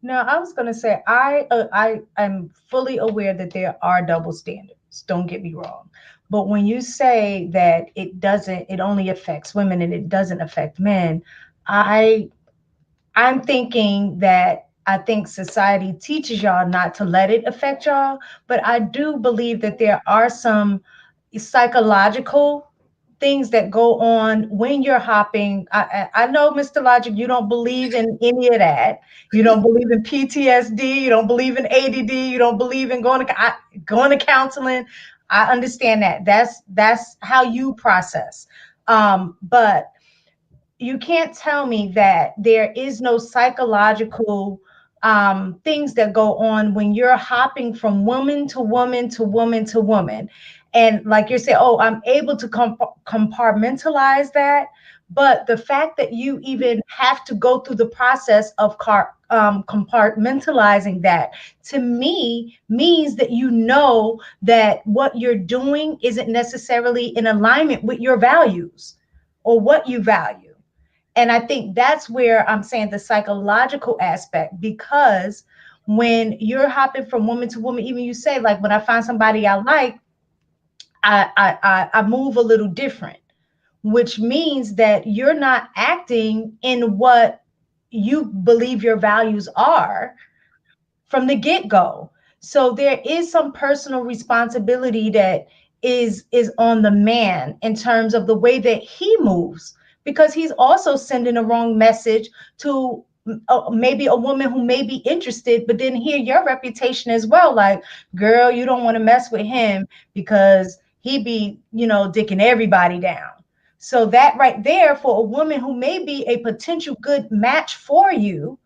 No, I was gonna say I am fully aware that there are double standards. Don't get me wrong. But when you say that it only affects women and it doesn't affect men, I'm thinking that I think society teaches y'all not to let it affect y'all. But I do believe that there are some psychological things that go on when you're hopping. I know, Mr. Logic, you don't believe in any of that. You don't believe in PTSD. You don't believe in ADD. You don't believe in going to counseling. I understand that. That's how you process. But you can't tell me that there is no psychological things that go on when you're hopping from woman to woman to woman to woman. And like you're saying, oh, I'm able to compartmentalize that. But the fact that you even have to go through the process of compartmentalizing that, to me, means that you know that what you're doing isn't necessarily in alignment with your values or what you value. And I think that's where I'm saying the psychological aspect, because when you're hopping from woman to woman, even you say, like, when I find somebody I like, I move a little different, which means that you're not acting in what you believe your values are from the get-go. So there is some personal responsibility that is on the man in terms of the way that he moves, because he's also sending a wrong message to maybe a woman who may be interested, but then hear your reputation as well. Like, girl, you don't want to mess with him because he be, dicking everybody down. So that right there, for a woman who may be a potential good match for you,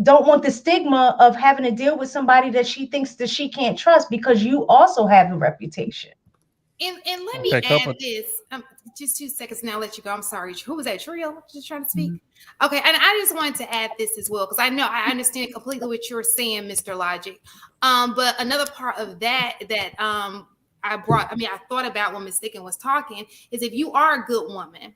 don't want the stigma of having to deal with somebody that she thinks that she can't trust, because you also have a reputation. And let me add this. Just 2 seconds and I'll let you go. I'm sorry. Who was that? Trill? Just trying to speak. Okay. And I just wanted to add this as well, because I know I understand completely what you're saying, Mr. Logic. But another part of that I thought about when Miss Thicken was talking is, if you are a good woman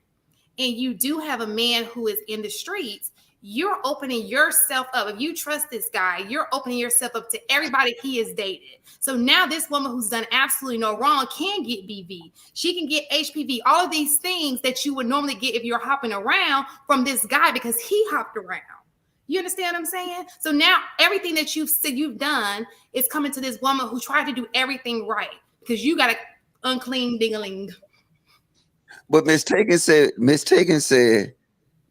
and you do have a man who is in the streets, you're opening yourself up. If you trust this guy, you're opening yourself up to everybody he has dated. So now this woman who's done absolutely no wrong can get BV. She can get HPV, all of these things that you would normally get if you're hopping around from this guy, because he hopped around. You understand what I'm saying? So now everything that you've said you've done is coming to this woman who tried to do everything right, because you got an unclean ding-a-ling. But Miss Taken said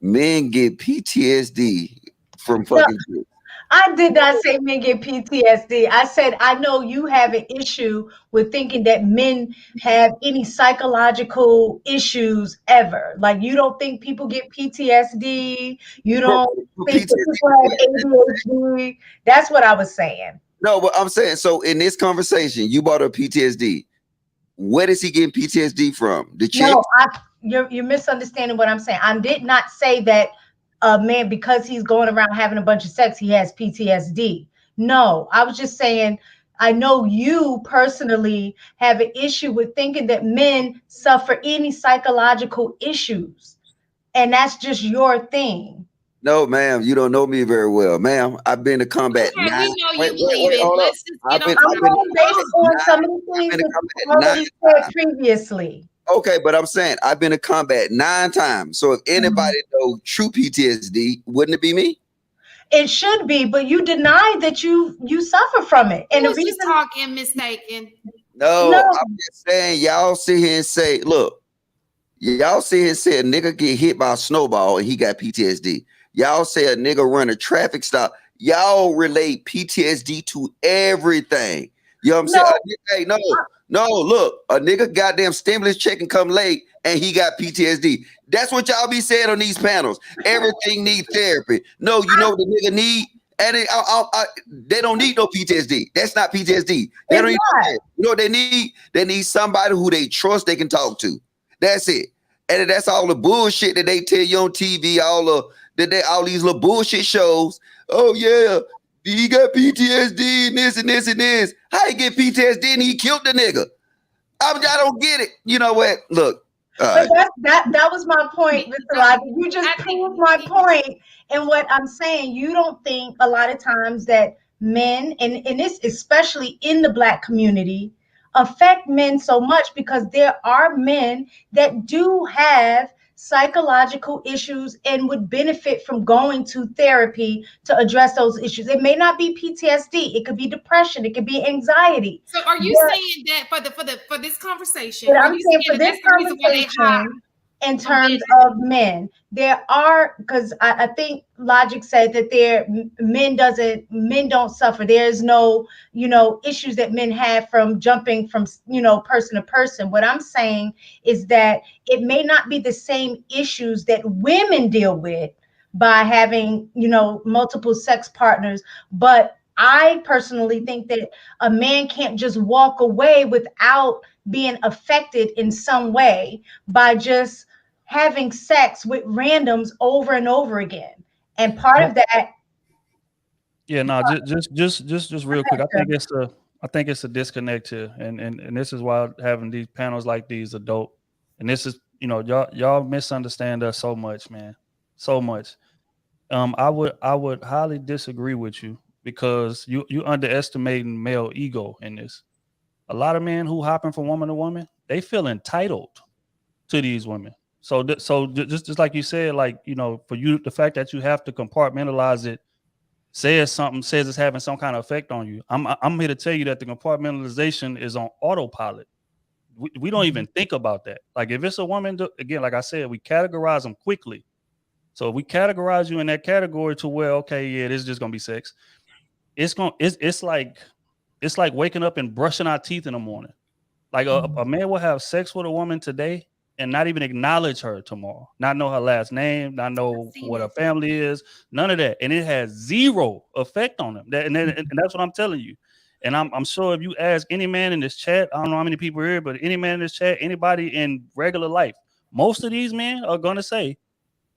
men get PTSD from fucking chicks. I did not say men get PTSD. I said, I know you have an issue with thinking that men have any psychological issues ever. Like, you don't think people get PTSD. You don't think that people have ADHD. That's what I was saying. No, but I'm saying, so in this conversation, you brought up PTSD. Where is he getting PTSD from? The chick? No, you're misunderstanding what I'm saying. I did not say that a man, because he's going around having a bunch of sex, he has PTSD. No, I was just saying, I know you personally have an issue with thinking that men suffer any psychological issues, and that's just your thing. No, ma'am, you don't know me very well, ma'am. I've been to combat. Okay, we know you believe it. Let's just get I'm going based on some of the things that you said previously. Okay, but I'm saying I've been to combat 9 times. So if anybody know true PTSD, wouldn't it be me? It should be, but you deny that you suffer from it. And the reason talking mistaken. No, I'm just saying, y'all sit here and say, look, y'all sit here and say a nigga get hit by a snowball and he got PTSD. Y'all say a nigga run a traffic stop. Y'all relate PTSD to everything. You know what I'm saying? Hey, no, look, a nigga goddamn stimulus check and come late and he got PTSD. That's what y'all be saying on these panels. Everything need therapy. No, you know what the nigga need? And they don't need no PTSD. That's not PTSD. They don't need that. You know what they need? They need somebody who they trust they can talk to. That's it. And that's all the bullshit that they tell you on TV, all these little bullshit shows. Oh yeah, he got PTSD and this and this and this. How he get PTSD and he killed the nigga? I don't get it. You know what? Look. But that was my point, Mr. Logic. You just proved my point. And what I'm saying, you don't think a lot of times that men, and this especially in the Black community, affect men so much, because there are men that do have psychological issues and would benefit from going to therapy to address those issues. It may not be PTSD, it could be depression, it could be anxiety. So are you saying that for this conversation? But I'm saying for this conversation, in terms of men, there are, because I think Logic said that men don't suffer. There's no, issues that men have from jumping from, person to person. What I'm saying is that it may not be the same issues that women deal with by having, multiple sex partners, but I personally think that a man can't just walk away without being affected in some way by just having sex with randoms over and over again. And part of that. Yeah, no, just real quick. I think it's a disconnect here. And this is why having these panels like these are dope. And this is, y'all misunderstand us so much, man. So much. I would highly disagree with you, because you underestimating male ego in this. A lot of men who hopping from woman to woman, they feel entitled to these women. So just like you said, like, for you, the fact that you have to compartmentalize it says it's having some kind of effect on you. I'm here to tell you that the compartmentalization is on autopilot. We don't even think about that. Like, if it's a woman, again, like I said, we categorize them quickly. So if we categorize you in that category to where, okay, yeah, this is just gonna be sex. It's like waking up and brushing our teeth in the morning. Like a man will have sex with a woman today, and not even acknowledge her tomorrow, not know her last name, not know what her family is, none of that. And it has zero effect on them. And that's what I'm telling you. And I'm sure if you ask any man in this chat, I don't know how many people are here, but any man in this chat, anybody in regular life, most of these men are going to say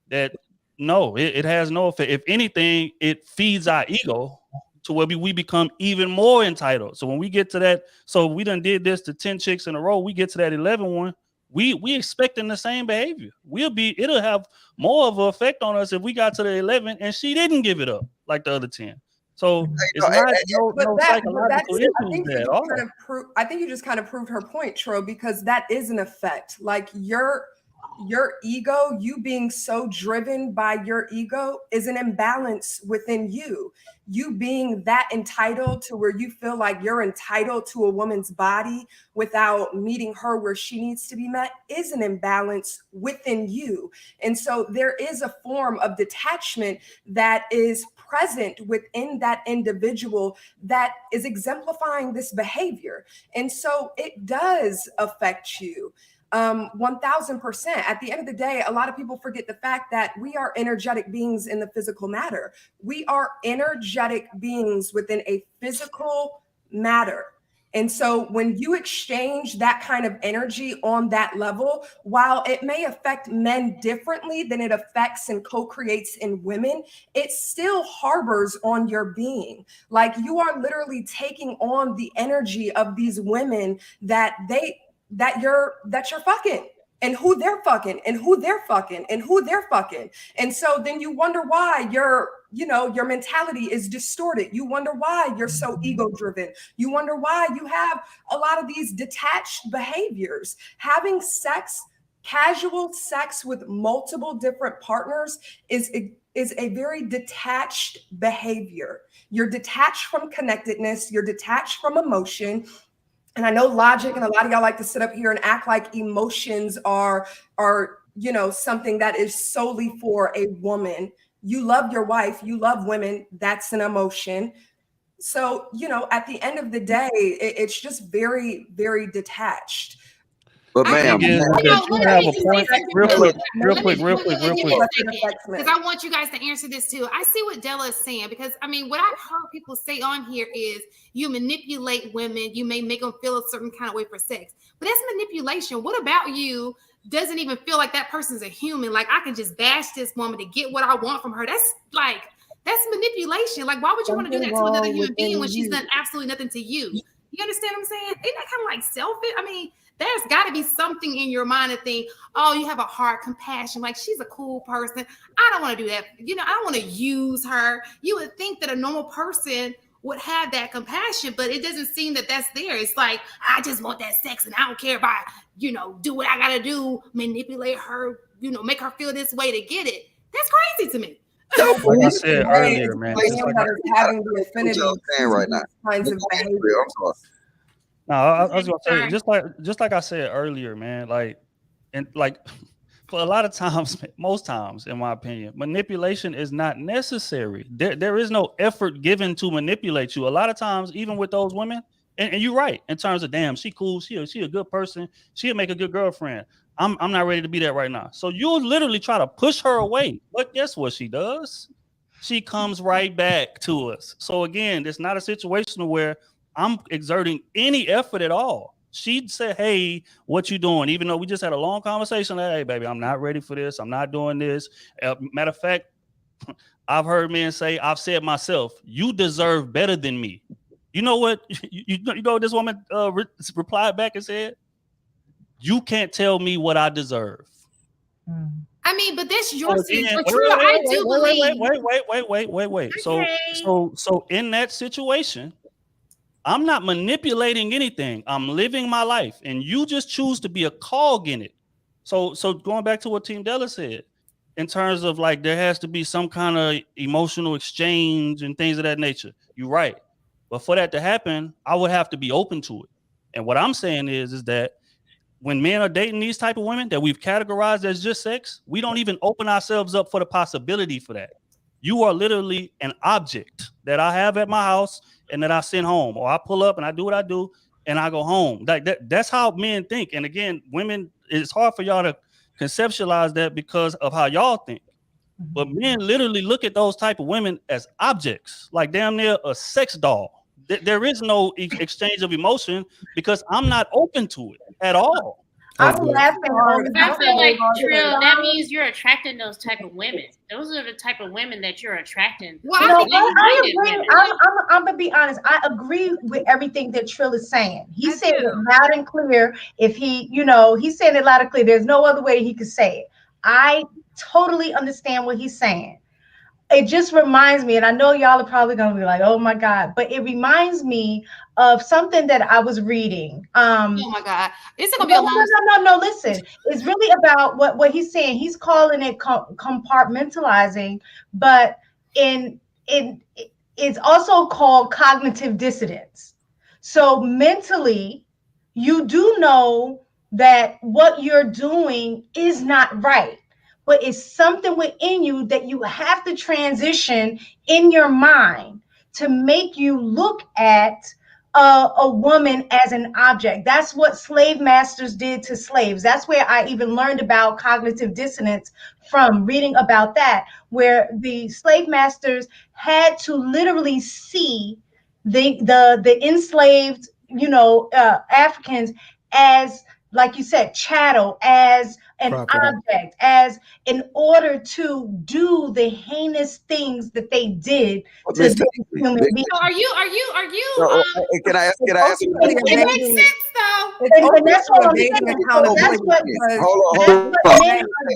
that no, it has no effect. If anything, it feeds our ego to where we become even more entitled. So when we get to that, so we done did this to 10 chicks in a row, we get to that 11 one, we expecting the same behavior. It'll have more of an effect on us if we got to the 11 and she didn't give it up like the other 10. So it's no psychological issues there at all. I think you just kind of proved her point, Tro, because that is an effect. Like your ego, you being so driven by your ego, is an imbalance within you. You being that entitled to where you feel like you're entitled to a woman's body without meeting her where she needs to be met is an imbalance within you. And so there is a form of detachment that is present within that individual that is exemplifying this behavior. And so it does affect you. 1000%. At the end of the day, a lot of people forget the fact that we are energetic beings in the physical matter. We are energetic beings within a physical matter. And so when you exchange that kind of energy on that level, while it may affect men differently than it affects and co-creates in women, it still harbors on your being. Like you are literally taking on the energy of these women that you're fucking, and who they're fucking, and who they're fucking, and who they're fucking. And so then you wonder why your mentality is distorted. You wonder why you're so ego driven. You wonder why you have a lot of these detached behaviors. Having sex, casual sex with multiple different partners is a very detached behavior. You're detached from connectedness. You're detached from emotion. And I know logic and a lot of y'all like to sit up here and act like emotions are something that is solely for a woman. You love your wife, you love women, that's an emotion. So, at the end of the day, it's just very, very detached. But ma'am, real quick. Because I want you guys to answer this too. I see what Della is saying, because what I've heard people say on here is you manipulate women, you may make them feel a certain kind of way for sex, but that's manipulation. What about you doesn't even feel like that person's a human? Like, I can just bash this woman to get what I want from her. That's manipulation. Like, why would you want to do that to another human being when she's done absolutely nothing to you? You understand what I'm saying? Isn't that kind of like selfish? There's got to be something in your mind to think, oh, you have a heart, compassion, like she's a cool person. I don't want to do that. I don't want to use her. You would think that a normal person would have that compassion, but it doesn't seem that that's there. It's like, I just want that sex and I don't care if I, do what I got to do, manipulate her, make her feel this way to get it. That's crazy to me. Like I said earlier, man. Having the affinity right now. Kinds of behavior. I'm sorry. No, I was gonna say, just like I said earlier, man, for a lot of times, most times, in my opinion, manipulation is not necessary. There is no effort given to manipulate you. A lot of times, even with those women, and you're right, in terms of, damn, she cool, she a good person, she'll make a good girlfriend. I'm not ready to be that right now. So you'll literally try to push her away. But guess what she does? She comes right back to us. So again, it's not a situation where I'm exerting any effort at all. She'd say, hey, what you doing? Even though we just had a long conversation, like, hey, baby, I'm not ready for this. I'm not doing this. Matter of fact, I've heard men say, I've said myself, you deserve better than me. You know what? You know what this woman replied back and said? You can't tell me what I deserve. But that's your situation. I do believe. Wait. Okay. So in that situation, I'm not manipulating anything. I'm living my life, and you just choose to be a cog in it. So going back to what Team Della said, in terms of like there has to be some kind of emotional exchange and things of that nature. You're right, but for that to happen, I would have to be open to it. And what I'm saying is that when men are dating these type of women that we've categorized as just sex, we don't even open ourselves up for the possibility for that. You are literally an object that I have at my house and that I send home, or I pull up and I do what I do. and I go home. Like that's how men think. And again, women, it's hard for y'all to conceptualize that because of how y'all think. But men literally look at those type of women as objects, like damn near a sex doll. There is no exchange of emotion because I'm not open to it at all. I'm laughing. I feel like, Trill, that means you're attracting those type of women. Those are the type of women that you're attracting. Well, I agree. I'm gonna be honest. I agree with everything that Trill is saying. He said it loud and clear. If he, he's saying it loud and clear. There's no other way he could say it. I totally understand what he's saying. It just reminds me, and I know y'all are probably gonna be like, "Oh my God," but it reminds me of something that I was reading. Oh my God, is it gonna be a long? No. Listen, it's really about what he's saying. He's calling it compartmentalizing, but it's also called cognitive dissonance. So mentally, you do know that what you're doing is not right. But it's something within you that you have to transition in your mind to make you look at a woman as an object. That's what slave masters did to slaves. That's where I even learned about cognitive dissonance from reading about that, where the slave masters had to literally see the enslaved, Africans as, like you said, chattel, as an object, as in order to do the heinous things that they did to human beings. So are you? Can I ask you? It makes sense though. And that's what I'm saying. That's what men are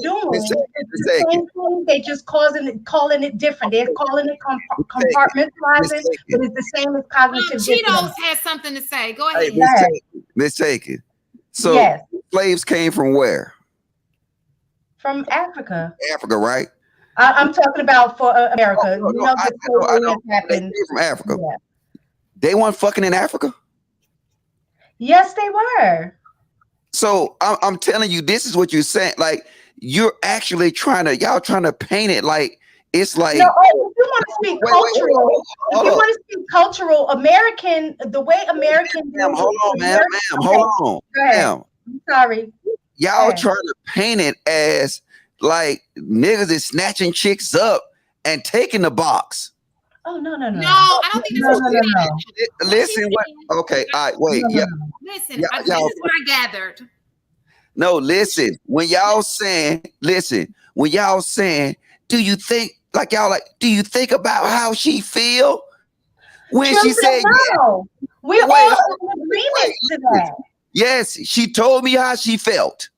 doing. The same thing. They just calling it different. They're calling it compartmentalizing, but it's the same as cognitive dissonance. Cheetos has something to say. Go ahead. Let's take it. So slaves came from where? From Africa. Africa, right? I'm talking about for America. I know. They came from Africa. Yeah. They weren't fucking in Africa? Yes, they were. So I'm telling you, this is what you're saying. Like, you're actually trying to paint it like it's like. No, if you want to speak cultural, if you want to speak cultural, American, the way American. Hold on, ma'am. Hold on. Go ahead. I'm sorry. Y'all trying to paint it as like niggas is snatching chicks up and taking the box. Oh no! No, I don't think that's no. Listen, okay, all right, wait. Listen, this is what I gathered. No, listen. When y'all saying, do you think do you think about how she feel when she said no? We're all in agreement to that. Yes, she told me how she felt.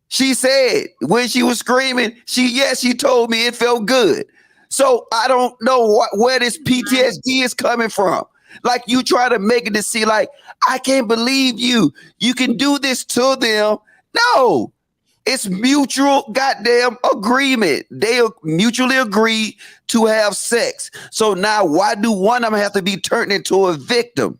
She said when she was screaming, she told me it felt good. So I don't know where this PTSD is coming from. Like, you try to make it to see like, I can't believe you can do this to them. No, it's mutual goddamn agreement. They mutually agree to have sex. So now why do one of them have to be turned into a victim?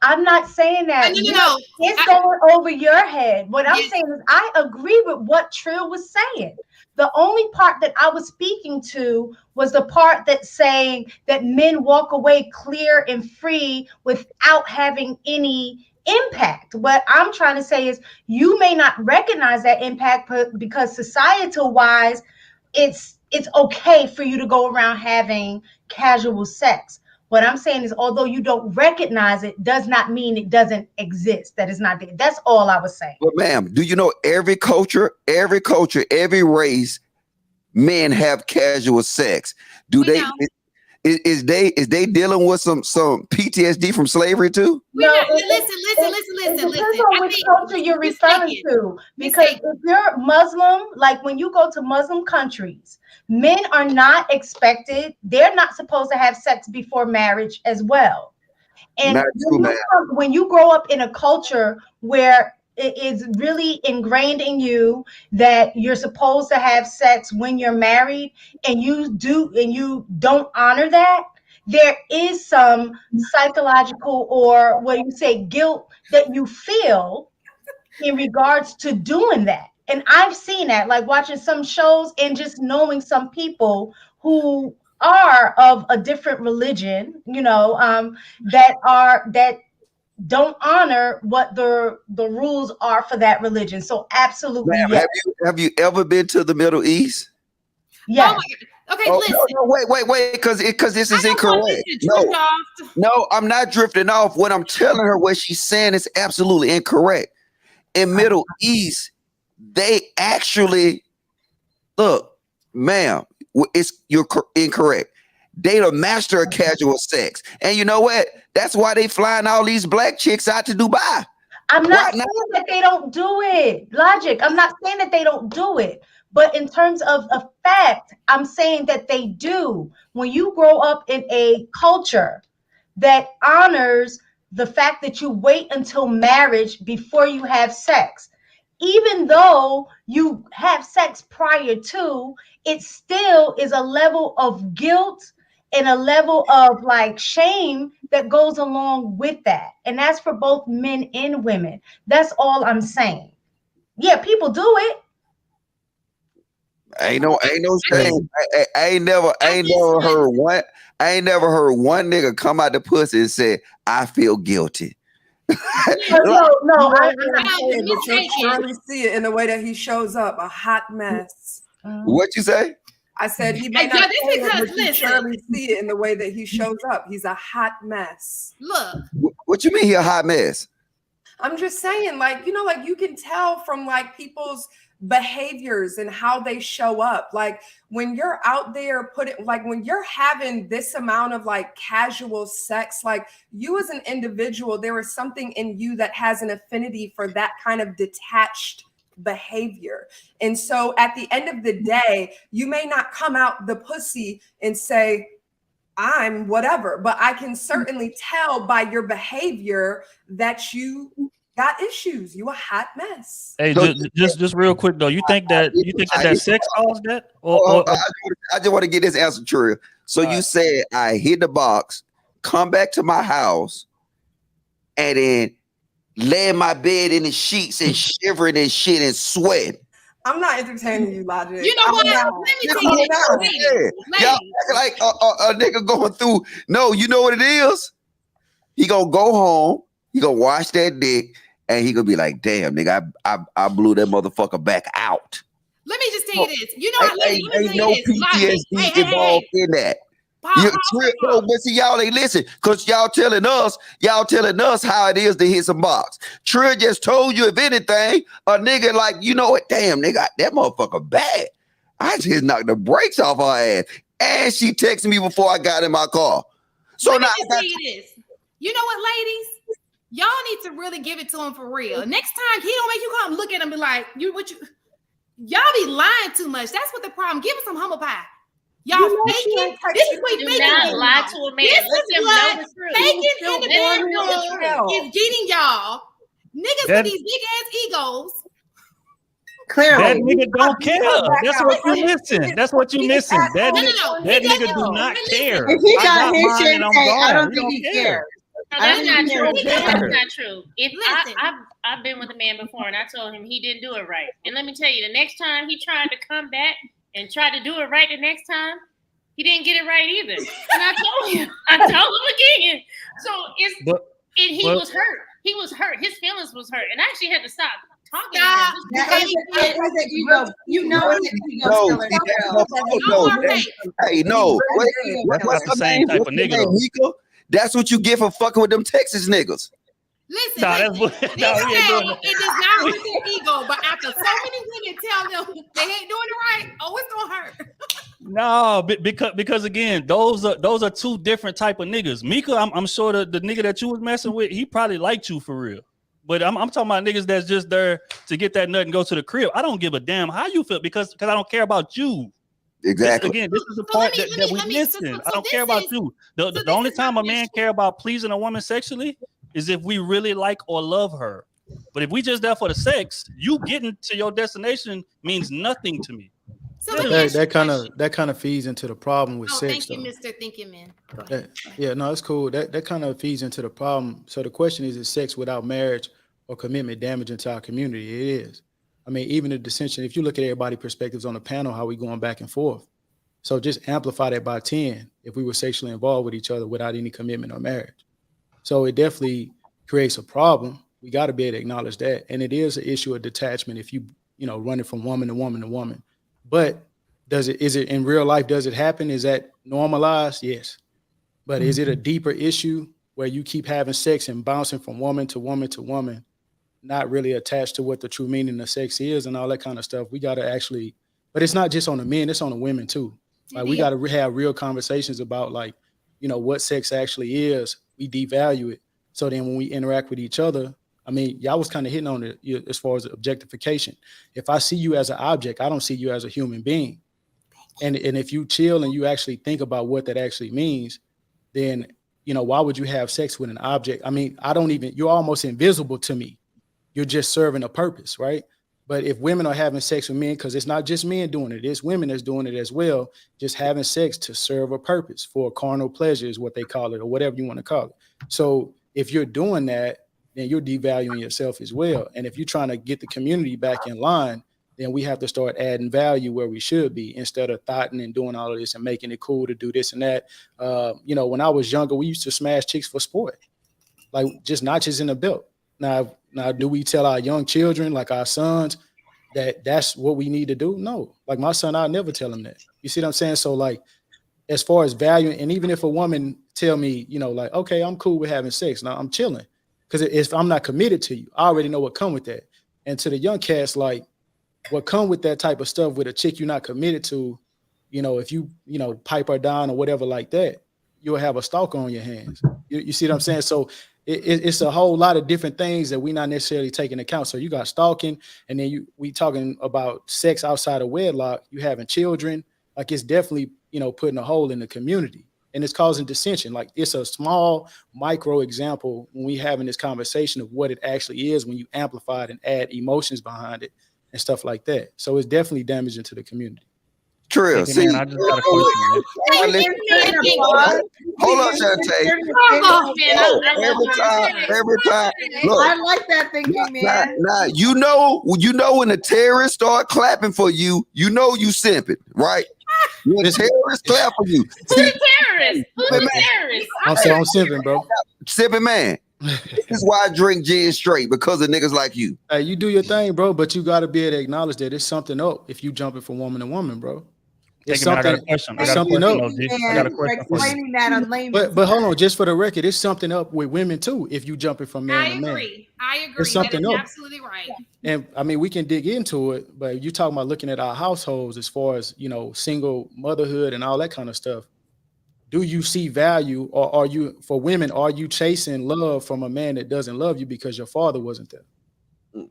I'm not saying that. No. It's going over your head. What I'm saying is I agree with what Trill was saying. The only part that I was speaking to was the part that's saying that men walk away clear and free without having any impact. What I'm trying to say is you may not recognize that impact because societal wise, it's okay for you to go around having casual sex. What I'm saying is, although you don't recognize it, does not mean it doesn't exist. That is not there. That's all I was saying. But ma'am, do you know every culture, every race, men have casual sex? Do they? Is they dealing with some PTSD from slavery too? No, listen. Depends on which culture you're referring to. Because if you're Muslim, like when you go to Muslim countries, men are not expected. They're not supposed to have sex before marriage as well. And when you grow up in a culture where it is really ingrained in you that you're supposed to have sex when you're married, and you don't honor that, there is some psychological or guilt that you feel in regards to doing that. And I've seen that, like watching some shows and just knowing some people who are of a different religion, that don't honor what the rules are for that religion. So absolutely, Ma'am, yes. have you ever been to the Middle East? Yes. Oh my God. Okay, Oh, listen. no, wait, because this is I don't want incorrect. this to drift off. No, I'm not drifting off. What I'm telling her, what she's saying is absolutely incorrect. In Middle East, they actually look, ma'am, you're incorrect. They the master of casual sex, and you know what? That's why they flying all these black chicks out to Dubai. I'm not saying that they don't do it. Logic. I'm not saying that they don't do it. But in terms of a fact, I'm saying that they do. When you grow up in a culture that honors the fact that you wait until marriage before you have sex, even though you have sex prior to, it still is a level of guilt and a level of like shame that goes along with that. And that's for both men and women. That's all I'm saying. Yeah, people do it. Ain't no shame. I ain't never heard one nigga come out the pussy and say, I feel guilty. No, you surely see it in the way that he shows up, a hot mess. What you say? I said he may not say it, but you surely see it in the way that he shows up. He's a hot mess. Look. What you mean he a hot mess? I'm just saying, like, you can tell from like people's behaviors and how they show up. Like when you're out there when you're having this amount of like casual sex, like you as an individual, there is something in you that has an affinity for that kind of detached behavior. And so at the end of the day, you may not come out the pussy and say, I'm whatever, but I can certainly tell by your behavior that you got issues. You a hot mess. Hey, just real quick though, you think that sex caused that? I just want to get this answer true. So you said I hit the box, come back to my house, and then lay in my bed in the sheets and shivering and shit and sweat. I'm not entertaining you, Logic. You know what? Let me tell you this. Y'all act like a nigga going through. No, you know what it is? He gonna go home, he gonna wash that dick, and he gonna be like, damn, nigga, I blew that motherfucker back out. Let me just tell you this. You know, ain't no PTSD involved in that. But see, y'all ain't listen, because y'all telling us how it is to hit some box. Trill just told you, if anything, a nigga like, you know what, damn, nigga, that motherfucker bad. I just knocked the brakes off her ass. And she texted me before I got in my car. So let now me just tell you this. You know what, ladies? Y'all need to really give it to him for real. Next time he don't make you come look at him and be like, y'all be lying too much. That's what the problem. Give him some humble pie. Y'all faking. This is what do not lie to a man. Faking in the bedroom is getting y'all. Niggas with these big ass egos. Clearly, that nigga don't care. That's what you missing. That's what you missing. That nigga do not care. If he got his shit, I don't think he cares. No, that's not true. That's not true. If I've been with a man before and I told him he didn't do it right. And let me tell you, the next time he tried to come back and tried to do it right the next time, he didn't get it right either. And I told him again. So he was hurt. He was hurt. His feelings was hurt. And I actually had to stop talking to him. You know it's an ego killer. Hey, no. What's the same type of nigga? Mika? That's what you get for fucking with them Texas niggas. Listen, it does not hurt their ego, but after so many women tell them they ain't doing it right, it's gonna hurt. No, because again, those are two different type of niggas. Mika, I'm sure the nigga that you was messing with, he probably liked you for real. But I'm talking about niggas that's just there to get that nut and go to the crib. I don't give a damn how you feel because I don't care about you. Exactly. This is the part that we missing. I don't care about you. The only time a man care about pleasing a woman sexually is if we really like or love her. But if we just there for the sex, you getting to your destination means nothing to me. So that kind of feeds into the problem with sex. Thank you, Mr. Thinking Man. Yeah, no, it's cool. That kind of feeds into the problem. So the question is sex without marriage or commitment damaging to our community? It is. I mean, even the dissension, if you look at everybody's perspectives on the panel, how we going back and forth. So just amplify that by 10 if we were sexually involved with each other without any commitment or marriage. So it definitely creates a problem, we got to be able to acknowledge that. And it is an issue of detachment if you running from woman to woman to woman. But is it in real life? Does it happen? Is that normalized? Yes. But is it a deeper issue where you keep having sex and bouncing from woman to woman to woman, not really attached to what the true meaning of sex is and all that kind of stuff? We got to actually, but it's not just on the men, it's on the women too. Like we got to have real conversations about like, what sex actually is. We devalue it. So then when we interact with each other, I mean, y'all was kind of hitting on it as far as objectification. If I see you as an object, I don't see you as a human being. And if you chill and you actually think about what that actually means, then, why would you have sex with an object? I mean, you're almost invisible to me. You're just serving a purpose, right? But if women are having sex with men, because it's not just men doing it, it's women that's doing it as well, just having sex to serve a purpose for carnal pleasure is what they call it, or whatever you want to call it. So if you're doing that, then you're devaluing yourself as well. And if you're trying to get the community back in line, then we have to start adding value where we should be instead of thoughting and doing all of this and making it cool to do this and that. When I was younger, we used to smash chicks for sport, like just notches in the belt. Now, do we tell our young children, like our sons, that that's what we need to do? No. Like my son, I'll never tell him that. You see what I'm saying? So like, as far as value, and even if a woman tell me, like, okay, I'm cool with having sex. Now I'm chilling. Because if I'm not committed to you, I already know what come with that. And to the young cats, like what come with that type of stuff with a chick you're not committed to, if you, pipe her down or whatever like that, you'll have a stalker on your hands. You see what I'm saying? So it's a whole lot of different things that we're not necessarily taking into account. So you got stalking, and then we talking about sex outside of wedlock, you having children. Like it's definitely, putting a hole in the community, and it's causing dissension. Like it's a small micro example when we having this conversation of what it actually is when you amplify it and add emotions behind it and stuff like that. So it's definitely damaging to the community. Trill, Hey, man, I just got a question, man. Hold on, Shantae. Every time. Look, I like that thinking, man. Now, you know when the terrorists start clapping for you, you simping, right? When the terrorists clap for you. Who the terrorists? Who the terrorists? I'm simping, bro. Simping, man. This is why I drink gin straight, because of niggas like you. Hey, you do your thing, bro, but you got to be able to acknowledge that it's something up if you jumping from woman to woman, bro. It's something. I got a question. It's something up. I got a question. Explaining that on layman's but hold on, just for the record, it's something up with women too. If you jumping from man to man, I agree. It's something that is up. absolutely right. And I mean, we can dig into it, but you talking about looking at our households as far as single motherhood and all that kind of stuff. Do you see value, or are you chasing love from a man that doesn't love you because your father wasn't there?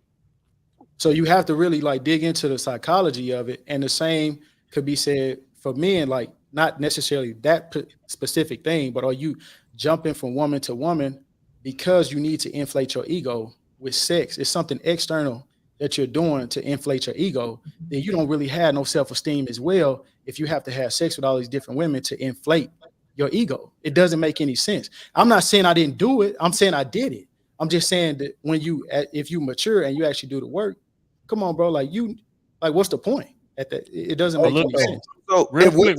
So you have to really like dig into the psychology of it. And the same could be said for men, like not necessarily that specific thing, but are you jumping from woman to woman because you need to inflate your ego with sex? It's something external that you're doing to inflate your ego. Then you don't really have no self-esteem as well if you have to have sex with all these different women to inflate your ego. It doesn't make any sense. I'm not saying I didn't do it. I'm saying I did it. I'm just saying that if you mature and you actually do the work, come on, bro. Like what's the point at that? It doesn't make any sense. So real quick.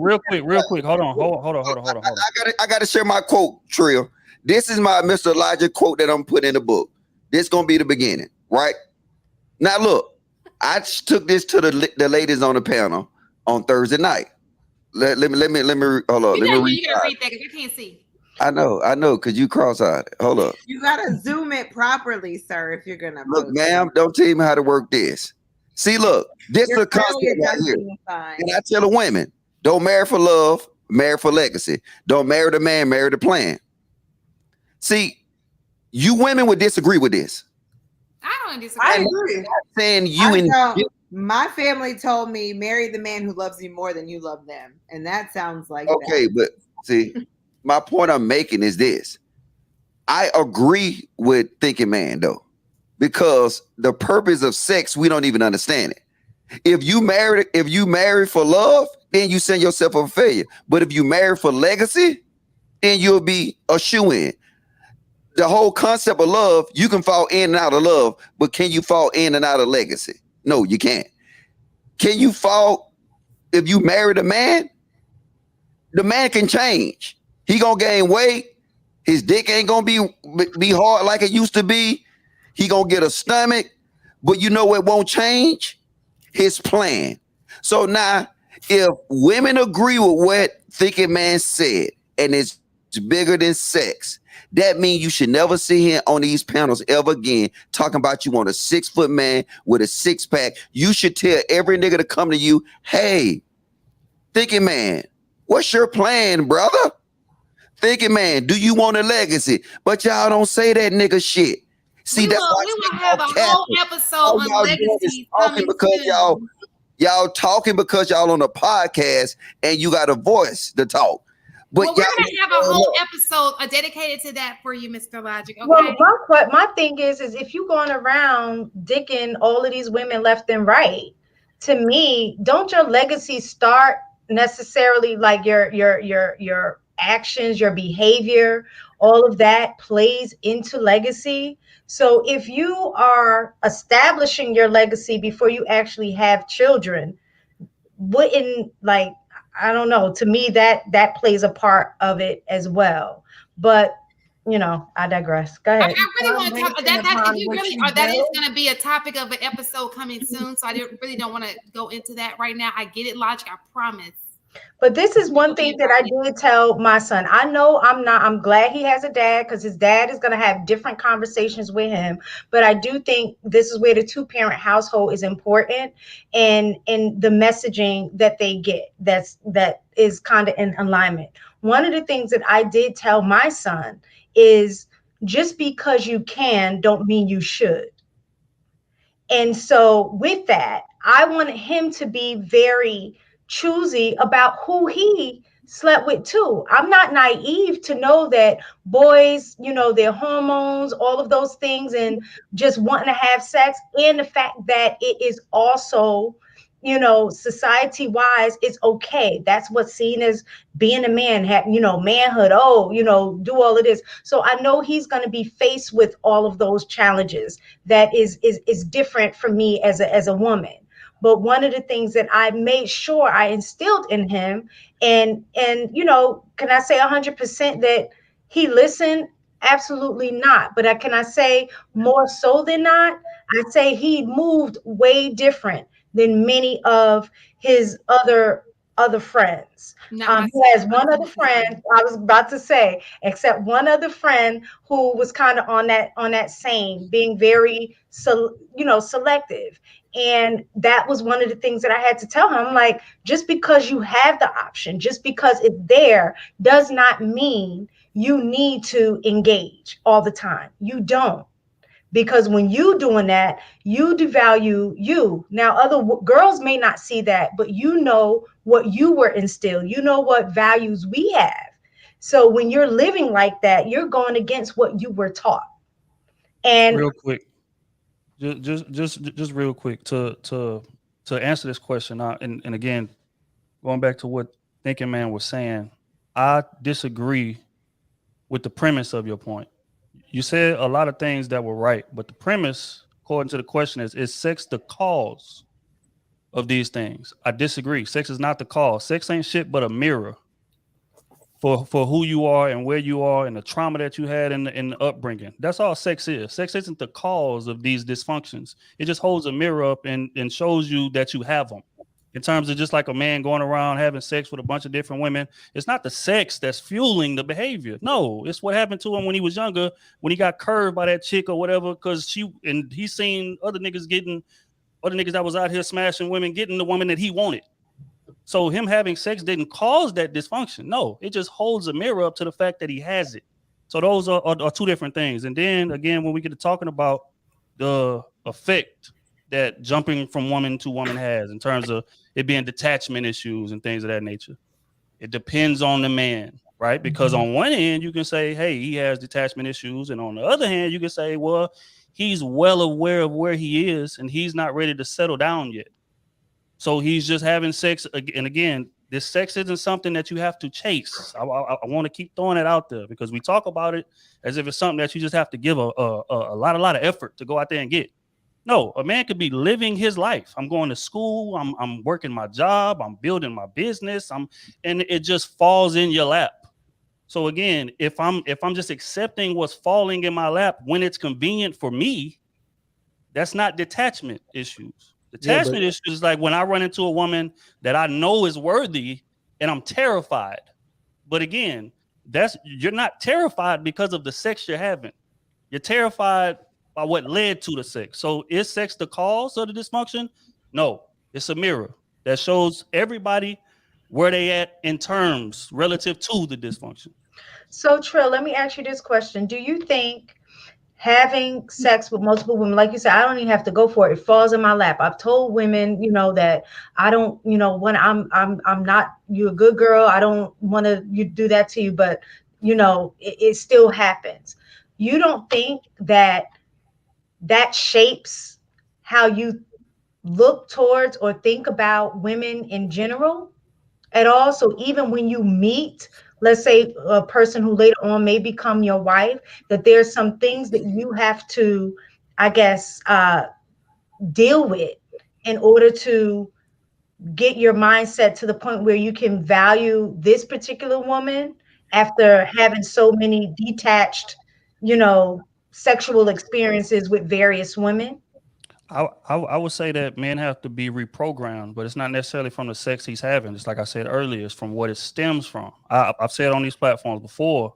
Hold on. I gotta share my quote, Trill. This is my Mr. Elijah quote that I'm putting in the book. This gonna be the beginning, right? Now look, I took this to the ladies on the panel on Thursday night. Let me hold on. Let me read that because I can't see. I know, because you cross-eyed. Hold up. You gotta zoom it properly, sir, if you're gonna look, ma'am. Don't tell me how to work this. See, look, this is a concept right here. And I tell the women, don't marry for love, marry for legacy. Don't marry the man, marry the plan. See, you women would disagree with this. I don't disagree. I agree. I'm not saying you my family told me marry the man who loves you more than you love them. And that sounds like okay, but see, my point I'm making is this. I agree with thinking man though, because the purpose of sex, we don't even understand it. If you marry for love, then you send yourself a failure. But if you marry for legacy, then you'll be a shoo-in. The whole concept of love, you can fall in and out of love, but can you fall in and out of legacy? No, you can't. Can you fall if you marry a man? The man can change. He gonna gain weight. His dick ain't gonna be hard like it used to be. He gonna get a stomach, but you know what won't change? His plan. So now, if women agree with what Thinking Man said, and it's bigger than sex, that means you should never see him on these panels ever again talking about you want a 6-foot man with a 6-pack. You should tell every nigga to come to you, hey, Thinking Man, what's your plan, brother? Thinking Man, do you want a legacy? But y'all don't say that nigga shit. See, we will have a whole episode on legacies coming because soon. y'all talking because y'all on a podcast and you got a voice to talk. But we're gonna have a whole episode dedicated to that for you, Mr. Logic. Okay. Well, my thing is if you going around dicking all of these women left and right, to me, don't your legacy start necessarily like your actions, your behavior, all of that plays into legacy. So if you are establishing your legacy before you actually have children, wouldn't like, I don't know, to me that plays a part of it as well. But you know, I digress. Go ahead. I really want to talk that if you really are, that is going to be a topic of an episode coming soon. So I really don't want to go into that right now. I get it, Logic, I promise. But this is one thing that I did tell my son. I know I'm glad he has a dad because his dad is going to have different conversations with him. But I do think this is where the 2-parent household is important, and the messaging that they get that is kind of in alignment. One of the things that I did tell my son is just because you can don't mean you should. And so with that, I wanted him to be very choosy about who he slept with too. I'm not naive to know that boys, you know, their hormones, all of those things, and just wanting to have sex, and the fact that it is also, you know, society wise, it's okay. That's what's seen as being a man, you know, manhood. Oh, you know, do all of this. So I know he's going to be faced with all of those challenges. That is different for me as a woman. But one of the things that I made sure I instilled in him, and you know, can I say 100% that he listened? Absolutely not. But can I say more so than not? I'd say he moved way different than many of his other friends. He has one other friend, I was about to say, except one other friend who was kind of on that same, being very selective. And that was one of the things that I had to tell him, like, just because you have the option, just because it's there, does not mean you need to engage all the time. You don't. Because when you doing that, you devalue you. Now, other girls may not see that, but you know what you were instilled. You know what values we have. So when you're living like that, you're going against what you were taught. And real quick, just real quick to answer this question now, and again, going back to what Thinking Man was saying, I disagree with the premise of your point. You said a lot of things that were right, but the premise, according to the question, is sex the cause of these things? I disagree. Sex is not the cause. Sex ain't shit but a mirror for who you are and where you are and the trauma that you had in the upbringing. That's all sex is. Sex isn't the cause of these dysfunctions. It just holds a mirror up and shows you that you have them. In terms of just like a man going around having sex with a bunch of different women, it's not the sex that's fueling the behavior. No, it's what happened to him when he was younger, when he got curved by that chick or whatever, because he seen other niggas that was out here smashing women, getting the woman that he wanted. So him having sex didn't cause that dysfunction. No, it just holds a mirror up to the fact that he has it. So those are two different things. And then again, when we get to talking about the effect that jumping from woman to woman has in terms of it being detachment issues and things of that nature, it depends on the man, right? Because on one hand, you can say, hey, he has detachment issues. And on the other hand, you can say, well, he's well aware of where he is and he's not ready to settle down yet. So he's just having sex. And again, this sex isn't something that you have to chase. I want to keep throwing it out there because we talk about it as if it's something that you just have to give a lot of effort to go out there and get. No, a man could be living his life. I'm going to school. I'm working my job. I'm building my business. And it just falls in your lap. So again, if I'm just accepting what's falling in my lap when it's convenient for me, that's not detachment issues. Detachment issues is like when I run into a woman that I know is worthy and I'm terrified. But again, you're not terrified because of the sex you're having. You're terrified by what led to the sex. So is sex the cause of the dysfunction? No, it's a mirror that shows everybody where they at in terms relative to the dysfunction. So Trill, let me ask you this question. Do you think having sex with multiple women, like you said, I don't even have to go for it. It falls in my lap. I've told women, that I don't, when I'm not, you're a good girl. I don't want to you do that to you, but it still happens. You don't think that shapes how you look towards or think about women in general at all? So even when you meet, let's say, a person who later on may become your wife, that there's some things that you have to, I guess, deal with in order to get your mindset to the point where you can value this particular woman after having so many detached, sexual experiences with various women? I would say that men have to be reprogrammed, but it's not necessarily from the sex he's having. Just like I said earlier, it's from what it stems from. I've said on these platforms before,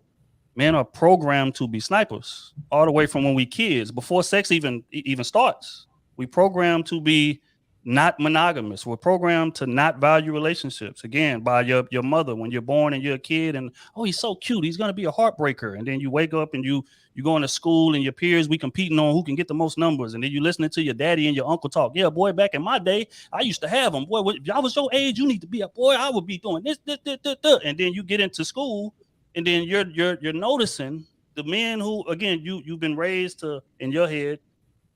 men are programmed to be snipers all the way from when we kids, before sex even starts. We programmed to be not monogamous. We're programmed to not value relationships, again, by your mother when you're born and you're a kid, and oh, he's so cute, he's going to be a heartbreaker. And then you wake up and you going to school and your peers, we competing on who can get the most numbers. And then you listening to your daddy and your uncle talk. Yeah, boy, back in my day, I used to have them. Boy, if I was your age, you need to be a boy. I would be doing this. And then you get into school, and then you're noticing the men who, again, you've been raised to, in your head,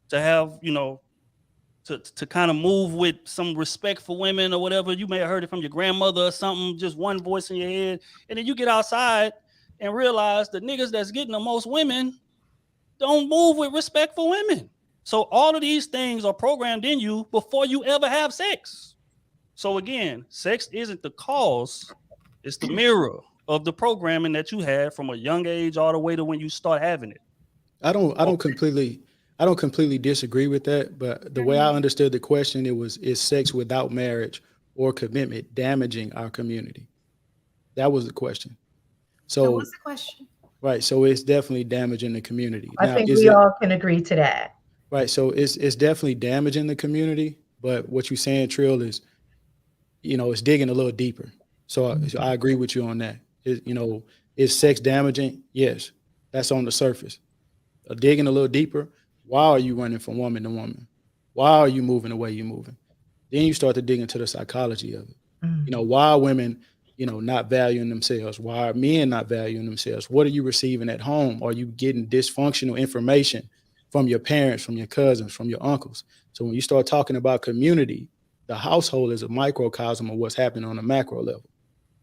to have, to kind of move with some respect for women or whatever. You may have heard it from your grandmother or something, just one voice in your head. And then you get outside and realize the niggas that's getting the most women don't move with respect for women. So all of these things are programmed in you before you ever have sex. So again, sex isn't the cause, it's the mirror of the programming that you had from a young age all the way to when you start having it. I don't completely disagree with that, but the way I understood the question, is sex without marriage or commitment damaging our community? That was the question. So what's the question? Right. So it's definitely damaging the community. I think we all can agree to that. Right. So it's definitely damaging the community. But what you're saying, Trill, is, it's digging a little deeper. So I agree with you on that. Is sex damaging? Yes. That's on the surface. Digging a little deeper. Why are you running from woman to woman? Why are you moving the way you're moving? Then you start to dig into the psychology of it. Why are women, not valuing themselves? Why are men not valuing themselves? What are you receiving at home? Are you getting dysfunctional information from your parents, from your cousins, from your uncles? So when you start talking about community, the household is a microcosm of what's happening on a macro level.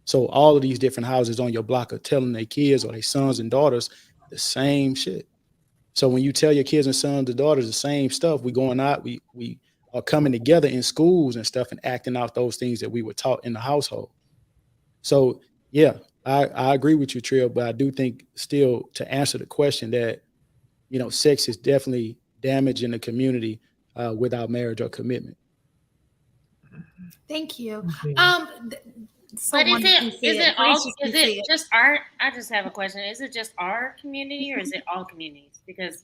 So all of these different houses on your block are telling their kids or their sons and daughters the same shit. So when you tell your kids and sons and daughters the same stuff, we going out, we are coming together in schools and stuff and acting out those things that we were taught in the household. So yeah, I agree with you, Trill, but I do think still, to answer the question, that sex is definitely damaging the community without marriage or commitment. Thank you. But is it just our? I just have a question. Is it just our community, or is it all communities? Because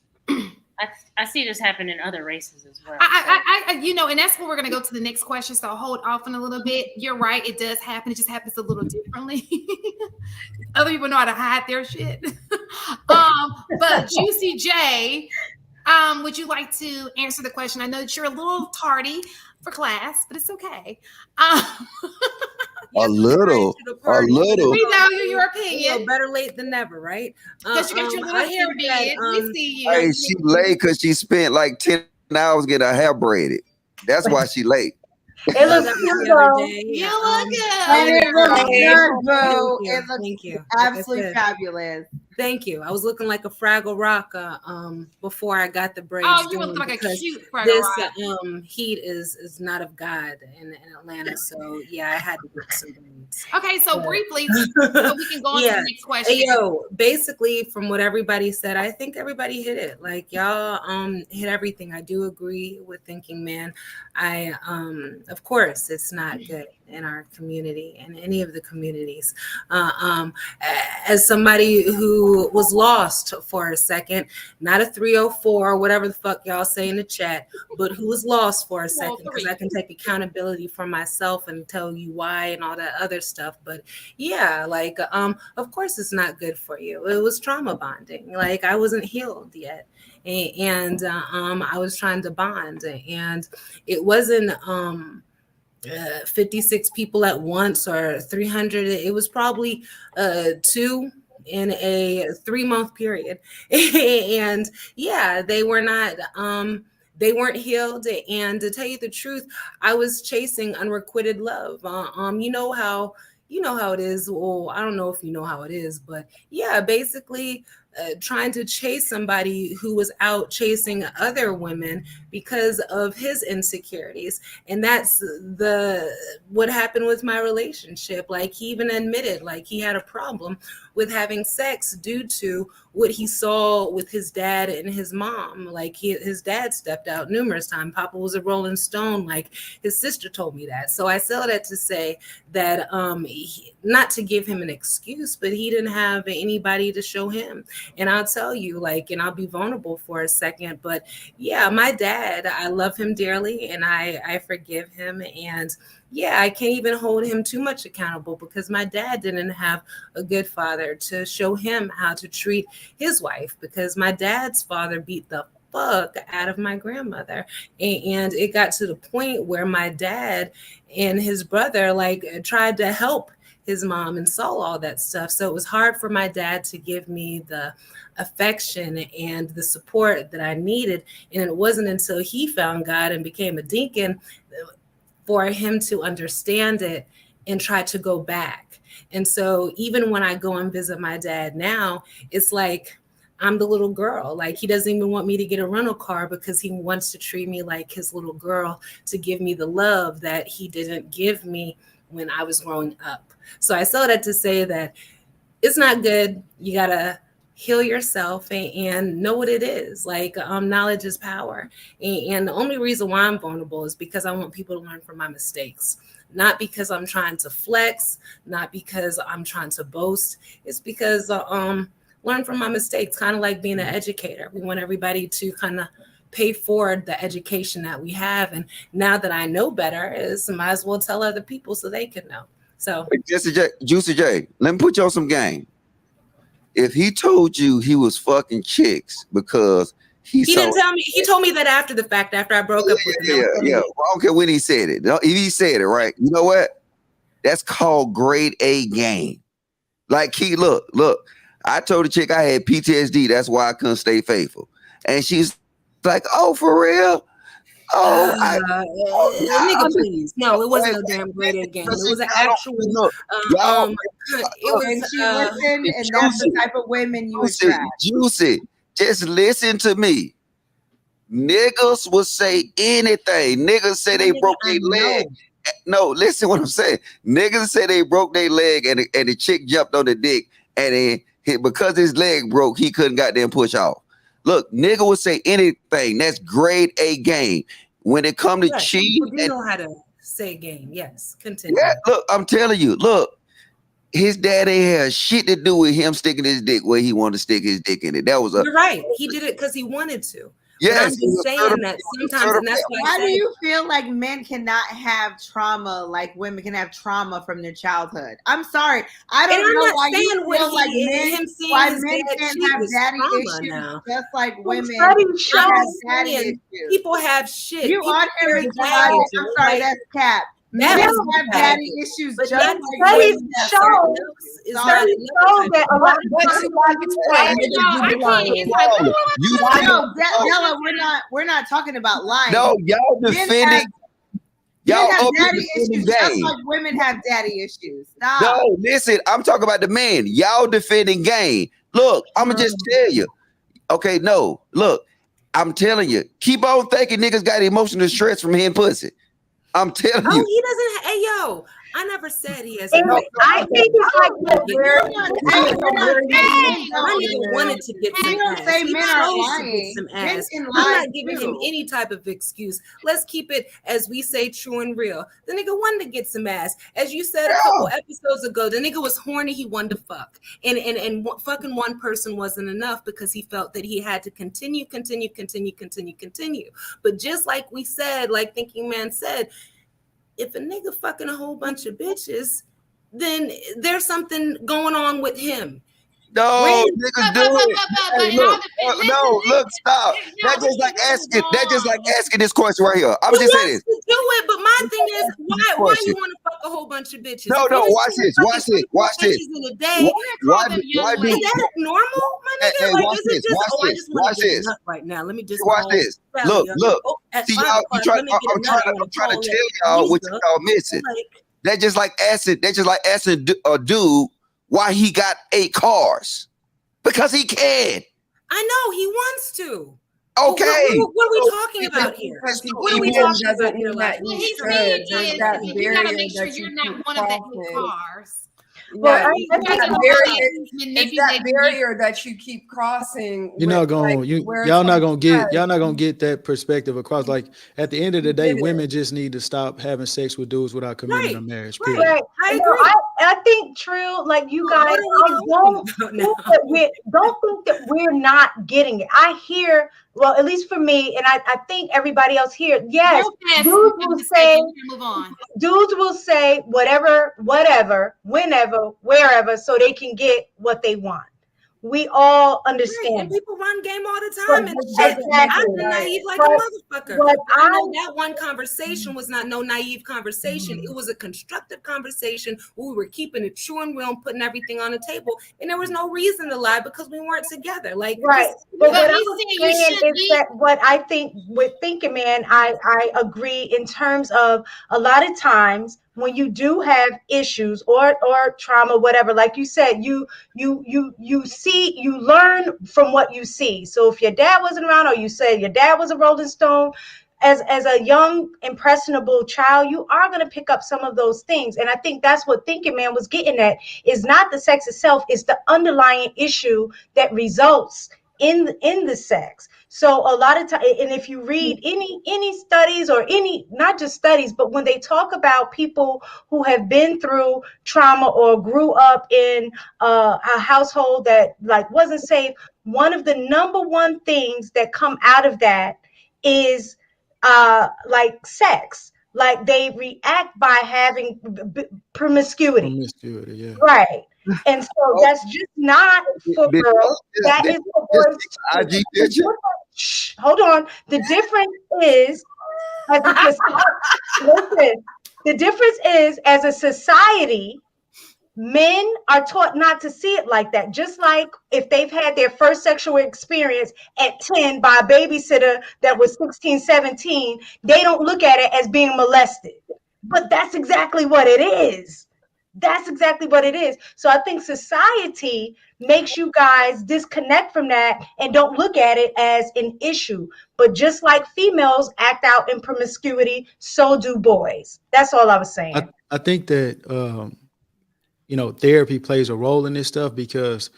I see this happen in other races as well. And that's where we're going to go to the next question. So hold off in a little bit. You're right. It does happen. It just happens a little differently. Other people know how to hide their shit. But Juicy J, would you like to answer the question? I know that you're a little tardy for class, but it's okay. A little. We value your opinion. Better late than never, right? Because you got your little hair bid. We see you. Hey, she late because she spent like 10 hours getting her hair braided. That's why she late. It looks beautiful. You look good. And it looks good, bro. Thank you. Absolutely fabulous. Thank you. I was looking like a Fraggle Rock before I got the braids. Oh, you were looking like a cute Fraggle this Rock. Heat is not of God in Atlanta. So yeah, I had to get some braids. Okay, so briefly, so we can go on to the next question. Basically, from what everybody said, I think everybody hit it. Like y'all hit everything. I do agree with thinking, man. I of course it's not good in our community and any of the communities. As somebody who was lost for a second, not a 304, whatever the fuck y'all say in the chat, but who was lost for a second, because I can take accountability for myself and tell you why and all that other stuff. But yeah, like of course it's not good for you. It was trauma bonding. Like I wasn't healed yet. And I was trying to bond, and it wasn't 56 people at once or 300. It was probably 2 in a 3-month period. And yeah, they were not they weren't healed. And to tell you the truth, I was chasing unrequited love. You know how it is. Well, I don't know if you know how it is, but yeah, basically trying to chase somebody who was out chasing other women because of his insecurities. And that's what happened with my relationship. Like he even admitted like he had a problem with having sex due to what he saw with his dad and his mom. Like his dad stepped out numerous times. Papa was a Rolling Stone. Like his sister told me that. So I say that to say that not to give him an excuse, but he didn't have anybody to show him. And I'll tell you, like, and I'll be vulnerable for a second, but yeah, my dad, I love him dearly and I forgive him. And yeah, I can't even hold him too much accountable because my dad didn't have a good father to show him how to treat his wife, because my dad's father beat the fuck out of my grandmother. And it got to the point where my dad and his brother like tried to help his mom and saw all that stuff. So it was hard for my dad to give me the affection and the support that I needed. And it wasn't until he found God and became a deacon for him to understand it and try to go back. And so even when I go and visit my dad now, it's like I'm the little girl. Like he doesn't even want me to get a rental car because he wants to treat me like his little girl, to give me the love that he didn't give me when I was growing up. So I saw that to say that it's not good. You gotta heal yourself and know what it is. Like knowledge is power. And the only reason why I'm vulnerable is because I want people to learn from my mistakes. Not because I'm trying to flex, not because I'm trying to boast. It's because learn from my mistakes, kind of like being an educator. We want everybody to kind of pay forward the education that we have. And now that I know better, might as well tell other people so they can know. So Juicy J, let me put you on some game. If he told you he was fucking chicks because he didn't tell me. He told me that after the fact, after I broke up with him. Yeah. Well, I don't care when he said it. If he said it, right? You know what? That's called grade A game. Like look. I told the chick I had PTSD. That's why I couldn't stay faithful. And she's like, "Oh, for real? Nigga, please. No, it wasn't no damn grade A game. It was an actual. And she listened, and that's the type of women you attract. Juicy, just listen to me. Niggas will say anything. Niggas say they broke their leg. No, listen what I'm saying. Niggas say they broke their leg, and the chick jumped on the dick, and because his leg broke, he couldn't goddamn push off. Look, nigga will say anything. That's grade A game. When it come to cheat, you know how to say game. Yes, continue. Yeah, look, I'm telling you. Look, his dad ain't had shit to do with him sticking his dick where he wanted to stick his dick in it. That was You're right. He did it because he wanted to. Yes, I'm just saying that sometimes, and that's why do you feel like men cannot have trauma like women can have trauma from their childhood? I'm sorry, I don't know why you feel like men can't have daddy issues now. Just like women have daddy issues. People have shit. You on here is I'm sorry, that's cap. Men have daddy issues, just like women have. Della, we're not talking about lying. No, y'all defending. Y'all have daddy issues just like women have daddy issues. Stop. No, listen, I'm talking about the men. Y'all defending game. Look, I'm gonna just tell you. Okay, no, look, I'm telling you, keep on thinking niggas got emotional stress from hitting pussy. I'm telling you. He doesn't. Hey, yo, I never said he has. I think it's like my nigga wanted to get some ass. Say He men are chose to lying. get some Men ass. can I'm lie not giving him too. any type of excuse. Let's keep it, as we say, true and real. The nigga wanted to get some ass. As you said a couple episodes ago, the nigga was horny. He wanted to fuck. And fucking one person wasn't enough because he felt that he had to continue. But just like we said, like Thinking Man said, if a nigga fucking a whole bunch of bitches, then there's something going on with him. No, niggas do it. Hey, look, no, look, stop. That's just like asking. That's just like asking this question right here. I'm just saying this. Do it, but my thing is, why you want to fuck a whole bunch of bitches? No, watch this. Watch this. In a day, why is that normal, my nigga? Hey, like, watch is it this. just? Watch I this. just want Watch to get a this. nut right now. Let me just watch this. Look. At See, 5 y'all. o'clock, I'm trying to tell y'all what y'all missing. That just like asking. That just like asking a dude why he got 8 cars. Because he can. I know he wants to. Okay. What are we talking about here? What are we talking about here? That What you he's should. saying There's is that you gotta barrier make sure that you're you not keep one of the crossing. cars. Yeah, You it's guys that are barrier that you keep crossing. You're not gonna y'all not gonna get that perspective across. Like at the end of the day, women just need to stop having sex with dudes without committing a marriage. Period. Right. I agree. I think Trill, like you guys, don't think that we're not getting it. I hear, well, at least for me, and I think everybody else here, yes, dudes will say whatever, whenever, wherever, so they can get what they want. We all understand. Right. And people run game all the time. And Exactly. I've been naive like a motherfucker. But I know that one conversation was not no naive conversation. It was a constructive conversation where we were keeping it true and real and putting everything on the table. And there was no reason to lie because we weren't together. Like, right. But what I'm saying is that what I think with Thinking Man, I agree in terms of a lot of times when you do have issues or trauma, whatever, like you said, you learn from what you see. So if your dad wasn't around, or you said your dad was a Rolling Stone, as a young impressionable child, you are going to pick up some of those things. And I think that's what Thinking Man was getting at, is not the sex itself, it's the underlying issue that results in the sex. So a lot of time, and if you read any studies or not just studies, but when they talk about people who have been through trauma or grew up in a household that like wasn't safe, one of the number one things that come out of that is like sex. Like they react by having promiscuity. Promiscuity, yeah. Right. And so that's just not for girls. That is for boys too. Hold on. The difference is, the difference is, as a society, men are taught not to see it like that. Just like if they've had their first sexual experience at 10 by a babysitter that was 16, 17, they don't look at it as being molested. But that's exactly what it is. That's exactly what it is. So I think society makes you guys disconnect from that and don't look at it as an issue. But just like females act out in promiscuity, so do boys. That's all I was saying. I think that therapy plays a role in this stuff, because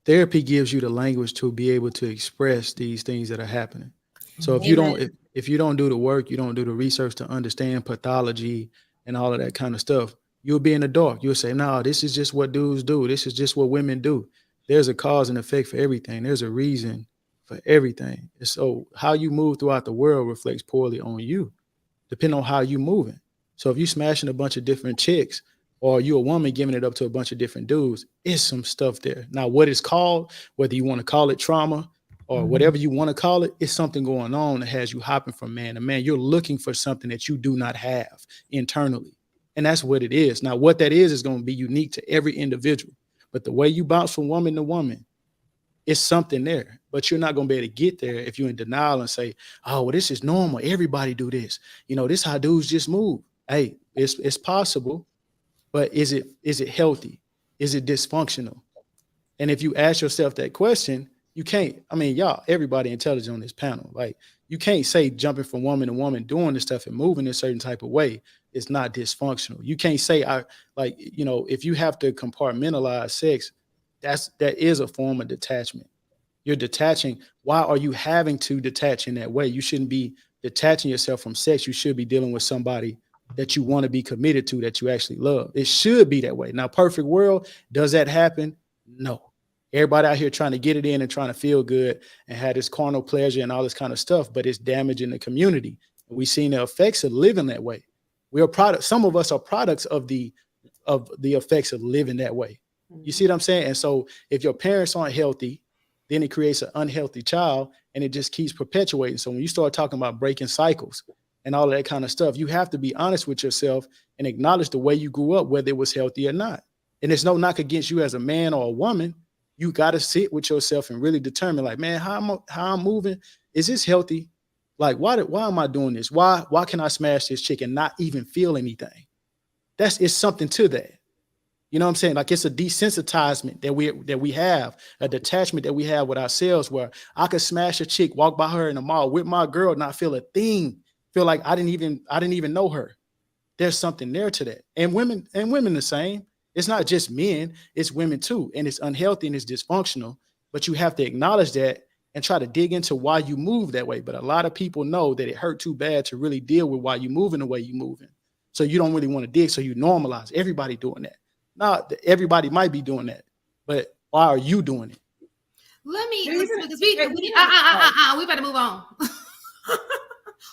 therapy gives you the language to be able to express these things that are happening. So if you don't do the work, you don't do the research to understand pathology and all of that kind of stuff, you'll be in the dark. You'll say, no, this is just what dudes do. This is just what women do. There's a cause and effect for everything. There's a reason for everything. And so how you move throughout the world reflects poorly on you, depending on how you moving. So if you smashing a bunch of different chicks, or you a woman giving it up to a bunch of different dudes, it's some stuff there. Now, what it's called, whether you want to call it trauma or whatever you want to call it, it's something going on that has you hopping from man to man. You're looking for something that you do not have internally. And that's what it is. Now, what that is going to be unique to every individual. But the way you bounce from woman to woman, it's something there. But you're not going to be able to get there if you're in denial and say, oh, well, this is normal. Everybody do this. This is how dudes just move. Hey, it's possible. But is it healthy? Is it dysfunctional? And if you ask yourself that question, you can't, I mean, y'all, everybody intelligent on this panel, like you can't say jumping from woman to woman, doing this stuff and moving a certain type of way is not dysfunctional. You can't say if you have to compartmentalize sex, that is a form of detachment. You're detaching. Why are you having to detach in that way? You shouldn't be detaching yourself from sex. You should be dealing with somebody that you want to be committed to, that you actually love. It should be that way. Now, perfect world, does that happen? No. Everybody out here trying to get it in and trying to feel good and have this carnal pleasure and all this kind of stuff, but it's damaging the community. We've seen the effects of living that way. We are products. Some of us are products of the effects of living that way. You see what I'm saying? And so if your parents aren't healthy, then it creates an unhealthy child and it just keeps perpetuating. So when you start talking about breaking cycles and all of that kind of stuff, you have to be honest with yourself and acknowledge the way you grew up, whether it was healthy or not. And there's no knock against you as a man or a woman. You got to sit with yourself and really determine, like, man, how I'm moving, is this healthy? Like, why am I doing this? Why can I smash this chick and not even feel anything? It's something to that. You know what I'm saying? Like, it's a desensitizement that we have, a detachment that we have with ourselves, where I could smash a chick, walk by her in the mall with my girl, not feel a thing, feel like I didn't even know her. There's something there to that. And women the same. It's not just men, it's women too. And it's unhealthy and it's dysfunctional, but you have to acknowledge that and try to dig into why you move that way. But a lot of people know that it hurt too bad to really deal with why you're moving the way you're moving. So you don't really want to dig. So you normalize everybody doing that. Not everybody might be doing that, but why are you doing it? Let me, because we better move on.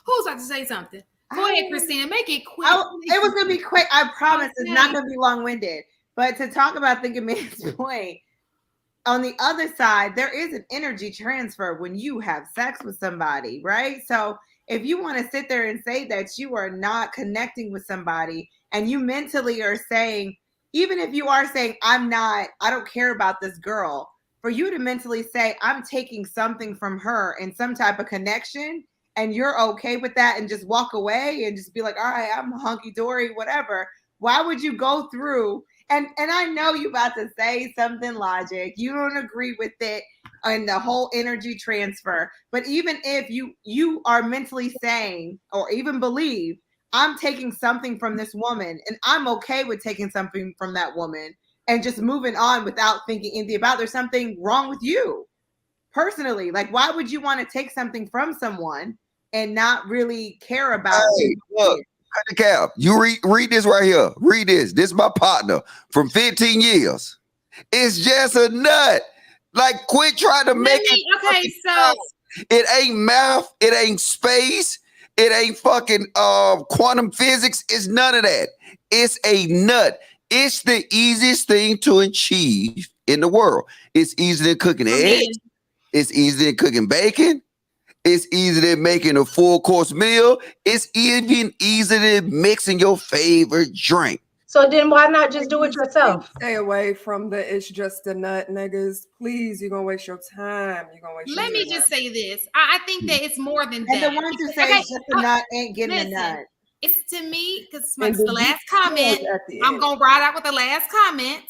Who's about to say something? Go ahead, Christina. Make it quick. It was gonna be quick. I promise. It's not gonna be long-winded. But to talk about thinking man's point, on the other side, there is an energy transfer when you have sex with somebody, right? So if you want to sit there and say that you are not connecting with somebody, and you mentally are saying, even if you are saying, I don't care about this girl, for you to mentally say, I'm taking something from her in some type of connection, and you're okay with that and just walk away and just be like, all right, I'm hunky-dory, whatever. Why would you go through? And I know you about to say something logic. You don't agree with it and the whole energy transfer. But even if you are mentally saying or even believe, I'm taking something from this woman and I'm okay with taking something from that woman and just moving on without thinking anything about, there's something wrong with you personally. Like, why would you want to take something from someone and not really care about? Hey, look, cut the cap. You read this right here. Read this. This is my partner from 15 years. It's just a nut. Like, quit trying to make it. Okay, so it ain't math. It ain't space. It ain't fucking quantum physics. It's none of that. It's a nut. It's the easiest thing to achieve in the world. It's easier than cooking eggs. It's easier than cooking bacon. It's easier than making a full course meal. It's even easier than mixing your favorite drink. So then why not just do it yourself? Stay away from the it's just a nut niggas. Please, you're gonna waste your time. You're gonna waste Let me just say this. I think that it's more than that. And the ones who say it's just a nut ain't getting a nut. It's to me, because it's the last comment. I'm gonna ride out with the last comment.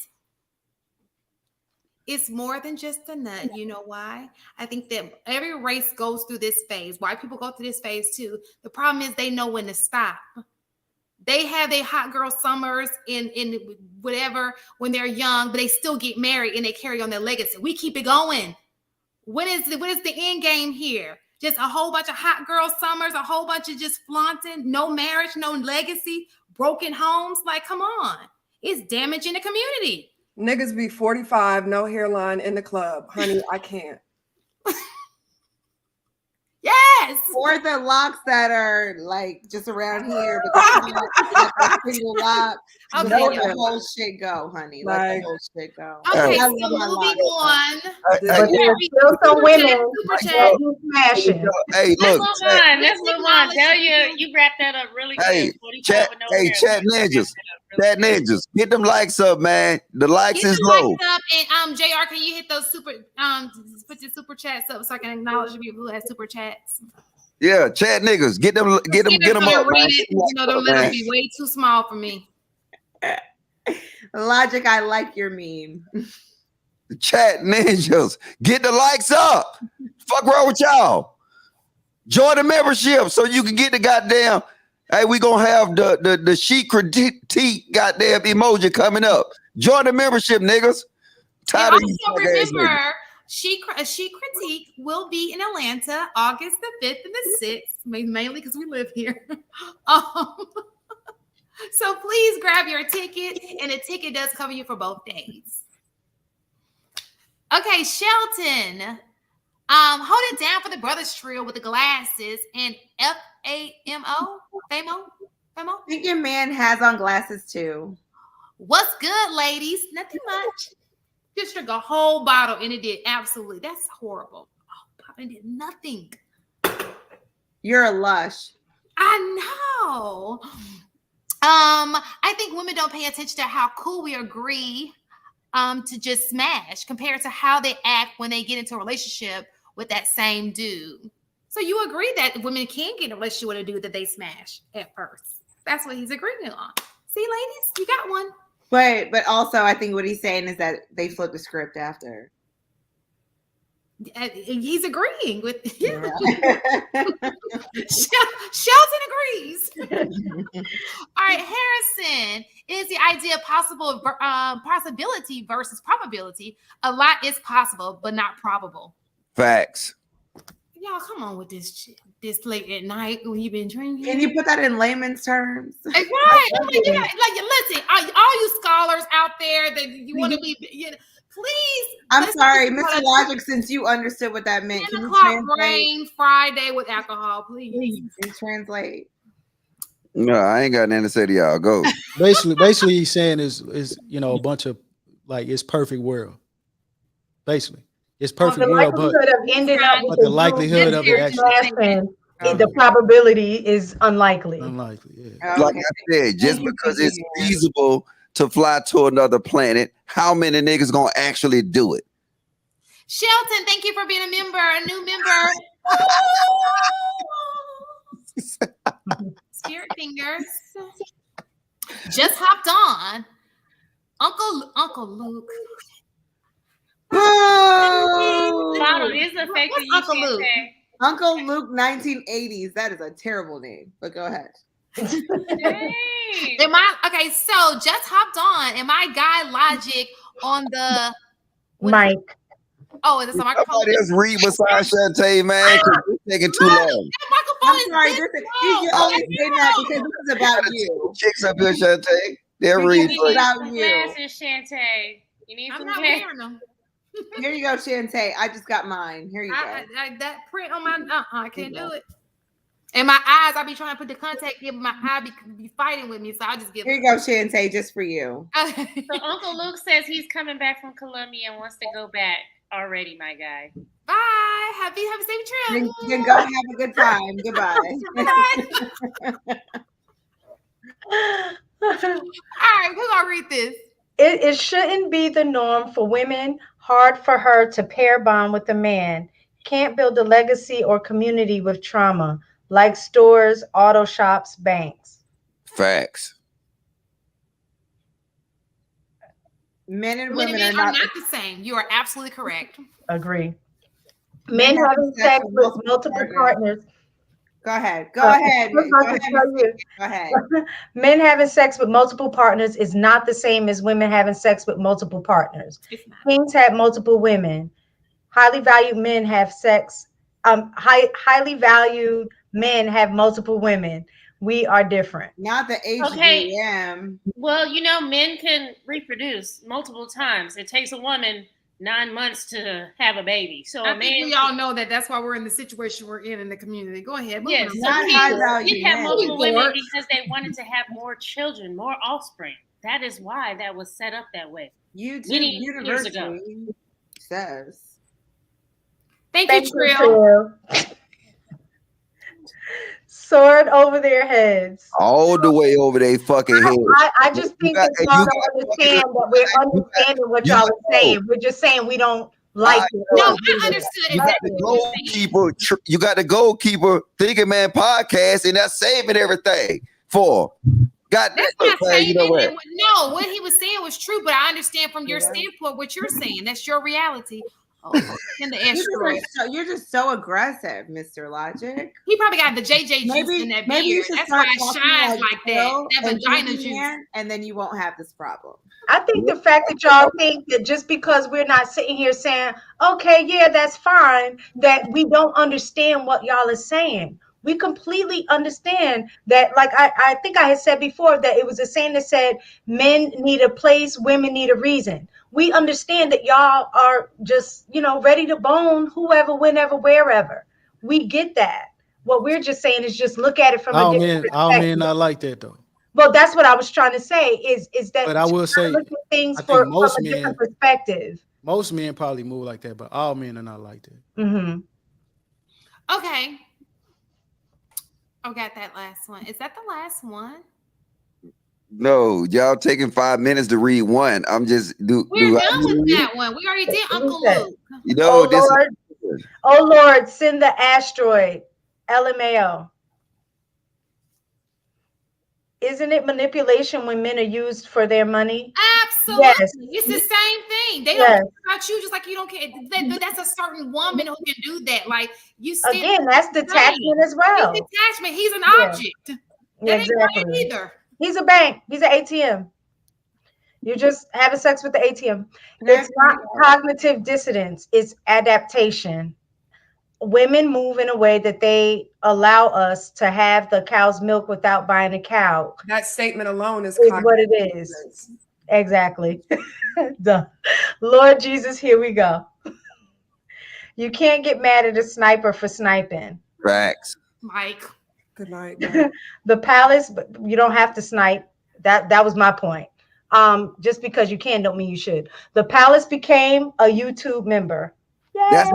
It's more than just a nut. You know why? I think that every race goes through this phase. White people go through this phase too. The problem is they know when to stop. They have their hot girl summers in whatever when they're young, but they still get married and they carry on their legacy. We keep it going. What is the end game here? Just a whole bunch of hot girl summers, a whole bunch of just flaunting, no marriage, no legacy, broken homes. Like, come on. It's damaging the community. Niggas be 45, no hairline in the club. Honey, I can't. Yes. Or the locks that are like just around here, but like single lock. Okay, let the whole shit go, honey. Let the whole shit go. Okay, so moving on. But there's still some women that you smashing. Hey, look. Let's move on. Tell you wrapped that up really good. Chat ninjas. Chat ninjas. Get them likes up, man. The likes is low. Likes up and JR, can you hit those put your super chats up so I can acknowledge the people who have super chats? Yeah, chat niggas. Get them up. Read it. You know, the letters be way too small for me. Logic, I like your meme. The chat ninjas, get the likes up. Fuck wrong with y'all. Join the membership so you can get the goddamn. Hey, we gonna have the Chic Critique goddamn emoji coming up. Join the membership, niggas. And also remember, Chic Critique will be in Atlanta August the 5th and the 6th, mainly because we live here. So please grab your ticket, and the ticket does cover you for both days. Okay, Shelton. Hold it down for the brothers trio with the glasses and FAMO. I think your man has on glasses too. What's good, ladies? Nothing much. Just drank a whole bottle and it did absolutely. That's horrible. Oh, it did nothing. You're a lush. I know. I think women don't pay attention to how cool we agree to just smash compared to how they act when they get into a relationship with that same dude. So you agree that women can get in a relationship with a dude that they smash at first. That's what he's agreeing on. See, ladies, you got one. But also, I think what he's saying is that they flip the script after. He's agreeing with him. Yeah. Shelton agrees. All right, Harrison, is the idea possible possibility versus probability? A lot is possible, but not probable. Facts. Y'all, come on with this shit. This late at night when you've been drinking. Can you put that in layman's terms? Right. Listen, all you scholars out there that you want to be, please. I'm sorry, Mr. Logic, since you understood what that meant. 10 o'clock brain Friday with alcohol, please. Translate. No, I ain't got nothing to say to y'all. Go. Basically, he's saying is a bunch of it's perfect world. Basically, it's perfect world, but the likelihood of it actually. The probability is unlikely. Yeah. Like I said, just because it's feasible to fly to another planet, how many niggas gonna actually do it? Shelton, thank you for being a new member. Spirit fingers. Just hopped on. Uncle Luke. Bottle is affecting you, Uncle Luke. Uncle Luke 1980s. That is a terrible name, but go ahead. Okay, so just hopped on. Am I guy logic on the mic? Oh, is this a microphone? Somebody else read beside Shantae, man. It's taking too long. I'm sorry. You always say that because this is about you. Chicks up here, Shantae. They're reading about you. Glasses, Shantae. You need some wearing them. Here you go, Shantae. I just got mine. Here you go. That print on my I can't do it. And my eyes, I be trying to put the contact in, but my eye be fighting with me, so I just give. Here you go, Shantae, just for you. So Uncle Luke says he's coming back from Colombia and wants to go back already, my guy. Bye. Have a safe trip. Then go have a good time. Goodbye. All right, who's gonna read this? It shouldn't be the norm for women. Hard for her to pair bond with a man. Can't build a legacy or community with trauma, like stores, auto shops, banks. Facts. Men and women are not the same. You are absolutely correct. Agree. Men having sex with multiple partners. Go ahead. Go ahead. Men having sex with multiple partners is not the same as women having sex with multiple partners. Kings have multiple women. Highly valued men have sex. Highly valued men have multiple women. We are different. Not the HVM. Well, men can reproduce multiple times. It takes a woman 9 months to have a baby. So I think we all know that's why we're in the situation we're in the community. Go ahead. Yes, you have multiple women because they wanted to have more children, more offspring. That is why that was set up that way. Many years ago. Says. Thank you, Trill. Sword over their heads. All the way over their fucking heads. I just think that y'all don't understand that we're understanding what y'all are saying. We're just saying we don't like it. No, I understood exactly. You got the goalkeeper Thinking Man podcast, and that's saving everything for. God, That's look, not man, saying you know that. what? No, what he was saying was true, but I understand from your standpoint what you're saying. That's your reality. Oh, in the asteroid. You're just so aggressive, Mr. Logic. He probably got the JJ juice in that maybe beard. you should That's start why it shines like that. That vagina juice. And then you won't have this problem. I think the fact that y'all think that just because we're not sitting here saying, okay, yeah, that's fine, that we don't understand what y'all are saying. We completely understand that. Like I think I had said before that it was a saying that said men need a place, women need a reason. We understand that y'all are just, ready to bone whoever, whenever, wherever. We get that. What we're just saying is just look at it from a different perspective. All men not like that though. Well, that's what I was trying to say is that. But I will say, look at things I think from a different perspective. Most men probably move like that, but all men are not like that. Mm-hmm. Okay. I got that last one. Is that the last one? No, y'all taking 5 minutes to read one. I'm just We're done with that one. We already did Uncle Luke. You know, Oh Lord, send the asteroid. LMAO. Isn't it manipulation when men are used for their money? Absolutely. Yes. It's the same thing. They don't care about you just like you don't care. That's a certain woman who can do that. Like you still again, that's detachment as well. He's detachment. He's an object. Yeah, exactly. Ain't right either. He's a bank. He's an ATM. You're just having sex with the ATM. It's not cognitive dissonance. It's adaptation. Women move in a way that they allow us to have the cow's milk without buying a cow. That statement alone is what it is. Exactly. Duh. Lord Jesus, here we go. You can't get mad at a sniper for sniping. Facts. Mike. Good night. The palace, but you don't have to snipe. That was my point. Just because you can don't mean you should. The palace became a YouTube member. Yay! That's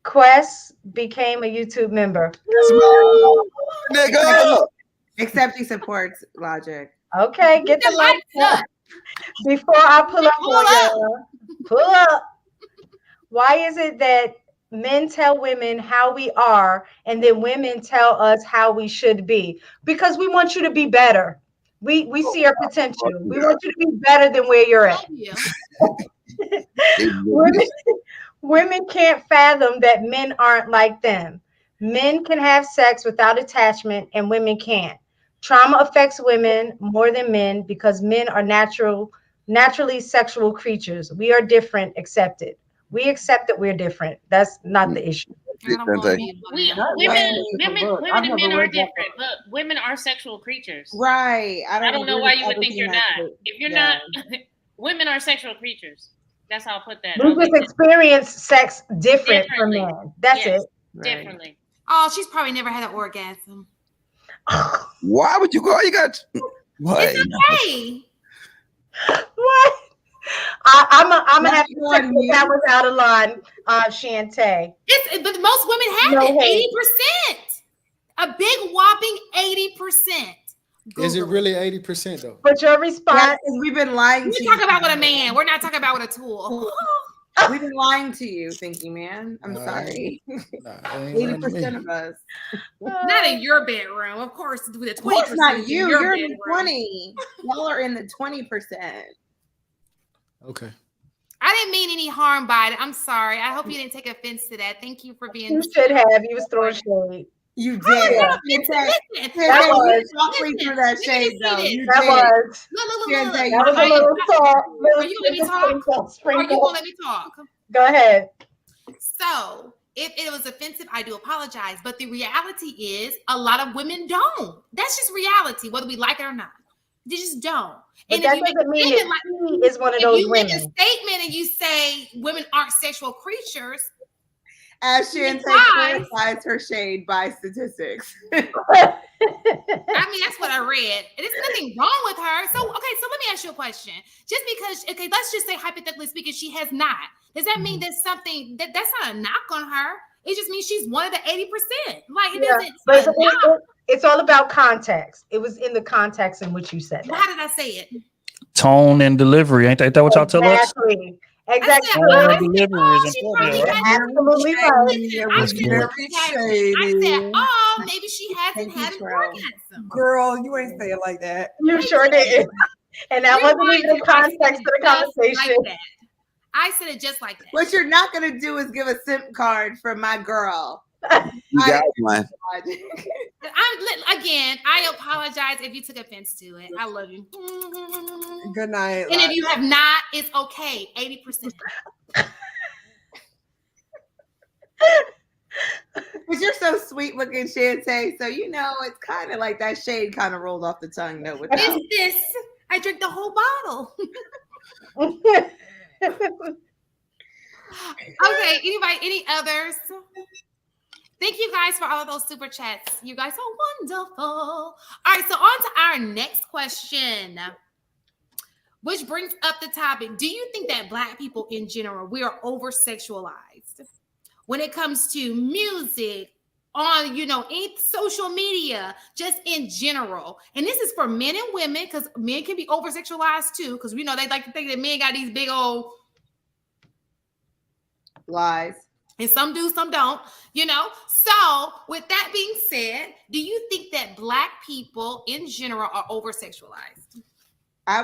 Quest became a YouTube member. Nigga. Except he supports Logic. Okay, get the lights up. Before I pull up on y'all, pull up. Why is it that men tell women how we are and then women tell us how we should be? Because we want you to be better. We see our potential. We want you to be better than where you're at. Women can't fathom that men aren't like them. Men can have sex without attachment and women can't. Trauma affects women more than men because men are naturally sexual creatures. We are different, accepted. We accept that we're different. That's not the issue. Women and men are different, but women are sexual creatures. Right. I don't know why you would think you're not. If you're not, women are sexual creatures. That's how I'll put that. We just experience sex different from men. That's it. Differently. Oh, she's probably never had an orgasm. Why would you go? You got what? It's okay. What? I'm gonna have to check that was out of line, Shantae. But most women have it. 80%. A big whopping 80%. Is it really 80% though? But your response is we've been lying to you. We're talking about with a man. We're not talking about with a tool. We've been lying to you, thinking, man. I'm sorry. 80% of us. Not in your bedroom, of course. The 20%. Of course not you. You're in the bedroom. 20. Y'all are in the 20%. Okay. I didn't mean any harm by it. I'm sorry. I hope you didn't take offense to that. Thank you for being. You should have. You was throwing shade. You did. That shade, though. That was. Look. That was a little talk. Are you going to let me talk? Are you going to let me talk? Go ahead. So, if it was offensive, I do apologize. But the reality is, a lot of women don't. That's just reality, whether we like it or not. They just don't. But and that if you doesn't mean that he is one of those women. If you make a statement and you say women aren't sexual creatures, as Shantae clarifies her shade by statistics. I mean, that's what I read. There's nothing wrong with her. So, let me ask you a question. Just because, let's just say hypothetically speaking, she has not. Does that mean there's something that's not a knock on her? It just means she's one of the 80%. Like it doesn't. But it's all about context. It was in the context in which you said that. How did I say it? Tone and delivery. Ain't that what y'all tell us? Exactly. Delivery is important, right? Absolutely right. It was very shady. I said, oh, maybe she hasn't had an orgasm. Girl, you ain't say it like that. You sure did. And that wasn't even the context of the conversation. Like I said it just like that. What you're not gonna do is give a SIM card for my girl. You got one. I apologize if you took offense to it. I love you. Good night. And if you have not, it's okay. 80%. But you're so sweet looking, Shantae. So you know it's kind of like that shade kind of rolled off the tongue though. It's this. I drank the whole bottle. Okay, anybody, any others? Thank you guys for all of those super chats. You guys are wonderful. All right, so on to our next question, which brings up the topic. Do you think that Black people in general, we are over-sexualized when it comes to music, on, in social media, just in general? And this is for men and women, because men can be over-sexualized too, because we know they like to think that men got these big old lies. And some do, some don't, So with that being said, do you think that Black people in general are over-sexualized? I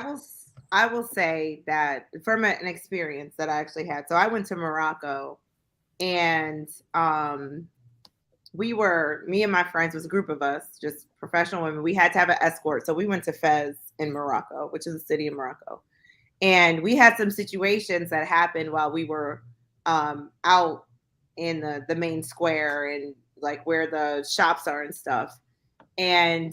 will say that from an experience that I actually had. So I went to Morocco, and me and my friends, was a group of us, just professional women. We had to have an escort. So we went to Fez in Morocco, which is a city in Morocco. And we had some situations that happened while we were out in the main square and like where the shops are and stuff. And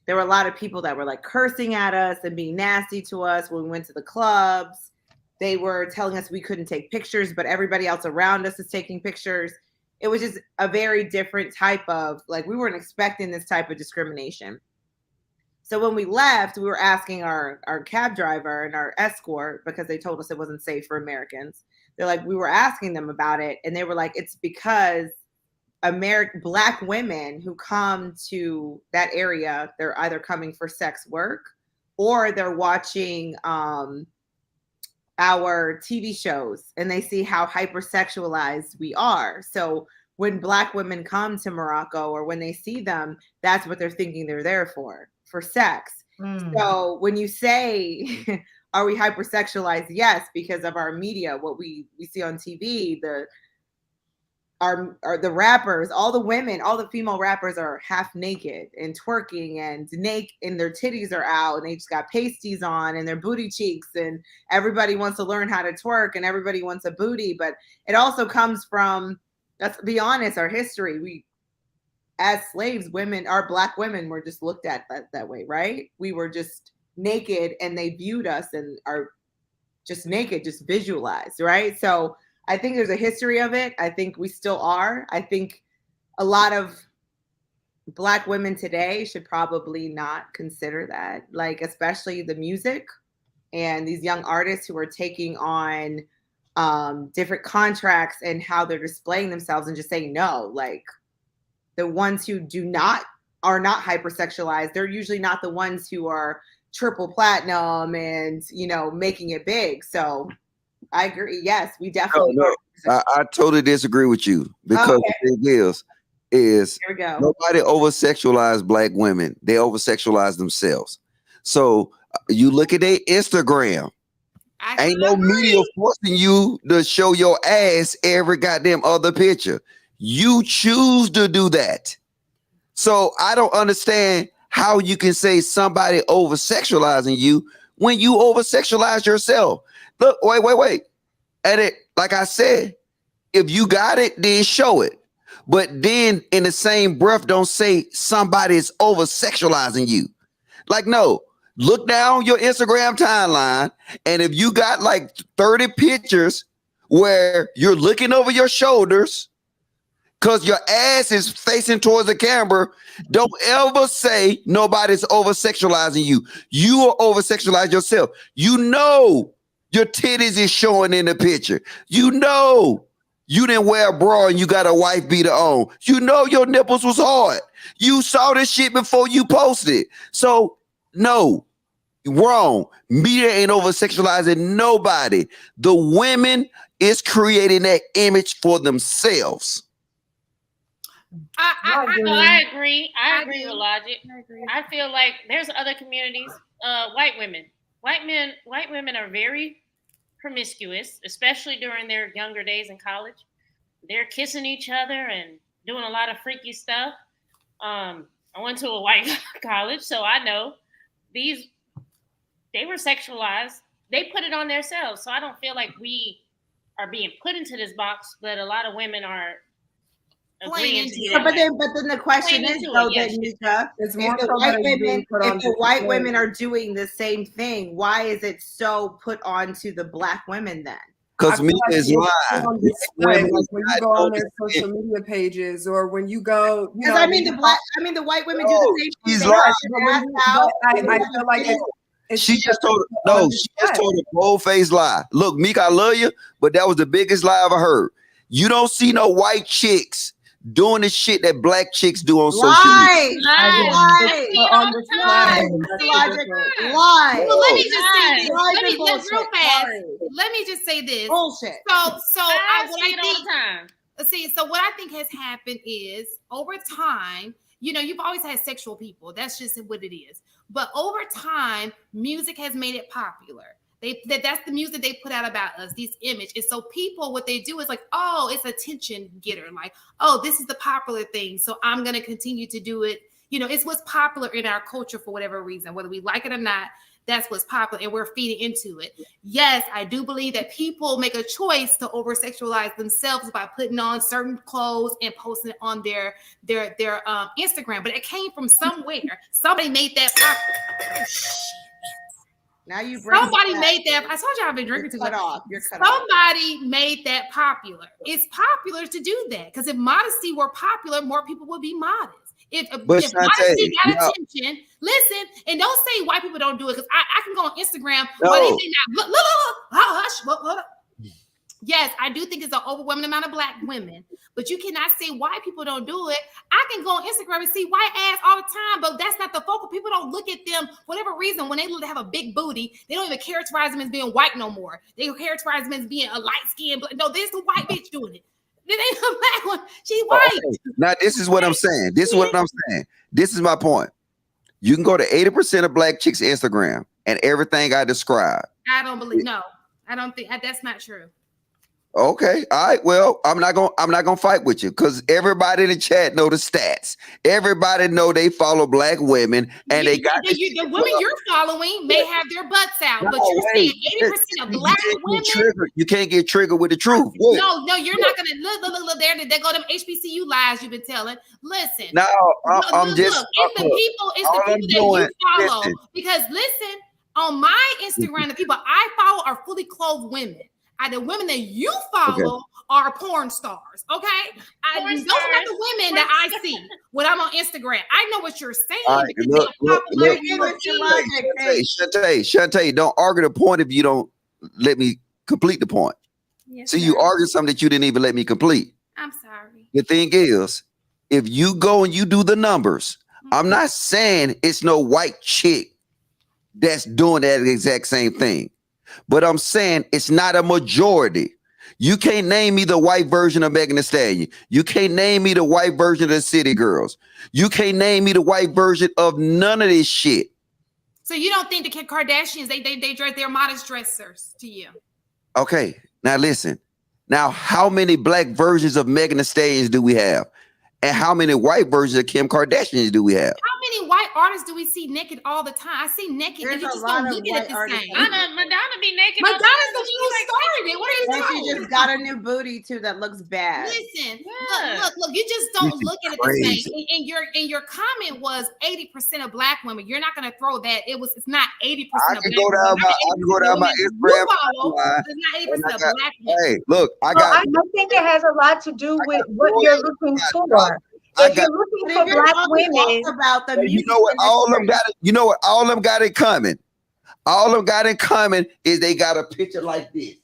there were a lot of people that were like cursing at us and being nasty to us when we went to the clubs. They were telling us we couldn't take pictures, but everybody else around us is taking pictures. It was just a very different type of, like, we weren't expecting this type of discrimination. So when we left, we were asking our cab driver and our escort, because they told us it wasn't safe for Americans. They're like, we were asking them about it, and they were like, it's because Black women who come to that area, they're either coming for sex work or they're watching our TV shows, and they see how hyper-sexualized we are. So when Black women come to Morocco, or when they see them, that's what they're thinking they're there for sex. So when you say, are we hypersexualized? Yes, because of our media, what we see on TV, the rappers, all the women, all the female rappers are half naked and twerking and their titties are out, and they just got pasties on and their booty cheeks, and everybody wants to learn how to twerk and everybody wants a booty. But it also comes from, let's be honest, our history. We, as slaves, women, our Black women were just looked at that way, right? We were just naked and they viewed us and are just naked, just visualized, right? So I think there's a history of it. I think we still are. I think a lot of Black women today should probably not consider that, like, especially the music and these young artists who are taking on different contracts and how they're displaying themselves and just saying no. Like, the ones who are not hypersexualized, they're usually not the ones who are triple platinum and, making it big. So I agree. Yes, we definitely. No. I totally disagree with you, because the thing is here we go. Nobody over-sexualize Black women. They over-sexualize themselves. So you look at their Instagram. Ain't no media forcing you to show your ass every goddamn other picture. You choose to do that. So I don't understand how you can say somebody over-sexualizing you when you over-sexualize yourself. Look, wait. And it, like I said, if you got it, then show it. But then in the same breath, don't say somebody's over-sexualizing you. Like, no, look down your Instagram timeline, and if you got like 30 pictures where you're looking over your shoulders because your ass is facing towards the camera, don't ever say nobody's over-sexualizing you. You are over-sexualized yourself. You know your titties is showing in the picture. You know you didn't wear a bra and you got a wife beater on. You know your nipples was hard. You saw this shit before you posted. So no, Wrong. Media ain't over-sexualizing nobody. The women is creating that image for themselves. I agree. I agree with Logic. I feel like there's other communities. White women. White women are very promiscuous, especially during their younger days in college. They're kissing each other and doing a lot of freaky stuff. I went to a white college, so I know they were sexualized. They put it on themselves. So I don't feel like we are being put into this box, but a lot of women are agreeing to it. But then the question is, though, that Nisha, if the white women are doing the same thing, why is it so put onto the black women then? Because media is lying. When you go on their social media pages, or when you go, because I mean the white women do the same thing. She's lying. I feel like she just told a bold-faced lie. Look, Meek, I love you, but that was the biggest lie I ever heard. You don't see no white chicks doing the shit that black chicks do on social media. Lie. Well, let me just say this. Let me just say this. Bullshit. So what I think has happened is over time, you've always had sexual people. That's just what it is. But over time, music has made it popular. That's the music they put out about us, these images. And so people, what they do is like, oh, it's attention getter. Like, oh, this is the popular thing, so I'm going to continue to do it. It's what's popular in our culture for whatever reason, whether we like it or not. That's what's popular, and we're feeding into it. Yes, I do believe that people make a choice to over-sexualize themselves by putting on certain clothes and posting it on their Instagram. But it came from somewhere. Somebody made that popular. Now somebody made that. I told you I've been drinking too much. Somebody made that popular. It's popular to do that because if modesty were popular, more people would be modest. If modesty got attention, listen, and don't say white people don't do it because I can go on Instagram. Look. Yes, I do think it's an overwhelming amount of black women, but you cannot say white people don't do it. I can go on Instagram and see white ass all the time, but that's not the focal. People don't look at them for whatever reason. When they have a big booty, they don't even characterize them as being white no more. They characterize them as being a light skin. No, there's the white bitch doing it. It ain't a black one. She's white. Okay. Now, this is what I'm saying. This is my point. You can go to 80% of black chicks' Instagram and everything I described. I don't believe. No, I don't think that's not true. Okay, all right. Well, I'm not gonna fight with you because everybody in the chat know the stats. Everybody know they follow black women, and they got the women you're following may have their butts out, but you're saying 80% of black women. You can't get triggered with the truth. No, you're not gonna look there. They go them HBCU lies you've been telling. Listen, no, I'm just. It's the people that you follow. Listen. Because listen, on my Instagram, the people I follow are fully clothed women. The women that you follow are porn stars, okay? Those are not the women that I see when I'm on Instagram. I know what you're saying. Right, Shantae, don't argue the point if you don't let me complete the point. Yes, you argue something that you didn't even let me complete. I'm sorry. The thing is, if you go and you do the numbers, I'm not saying it's no white chick that's doing that exact same thing. But I'm saying it's not a majority. You can't name me the white version of Megan Thee Stallion. You can't name me the white version of the City Girls. You can't name me the white version of none of this shit. So you don't think the Kardashians, they dress, they're modest dressers to you? Okay, now listen. Now, how many black versions of Megan Thee Stallion do we have? And how many white versions of Kim Kardashian do we have? How many white artists do we see naked all the time? I see naked and you just don't look at it the same. Madonna be naked. Madonna's the one who started it. What are you talking? She just got a new booty too that looks bad. Listen, look, you just don't look at it the same. And your comment was 80% of black women. You're not gonna throw that. It's not 80% of black women. I can go down my Instagram. It's not 80% of black women. Hey, look, I think it has a lot to do with what you're looking for. If you're looking for black women, about the you know what all of them got. You know what all of them got in common. All of them got in common is they got a picture like this.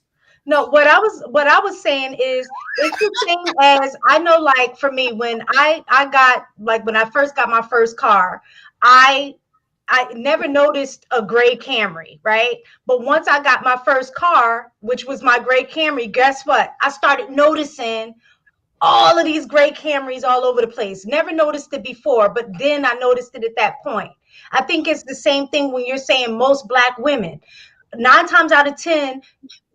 No, what I was saying is it's the same as I know. Like for me, when I got when I first got my first car, I I never noticed a gray Camry, right? But once I got my first car, which was my gray Camry, guess what? I started noticing all of these gray Camrys all over the place. Never noticed it before, but then I noticed it at that point. I think it's the same thing when you're saying most Black women. 9 times out of 10,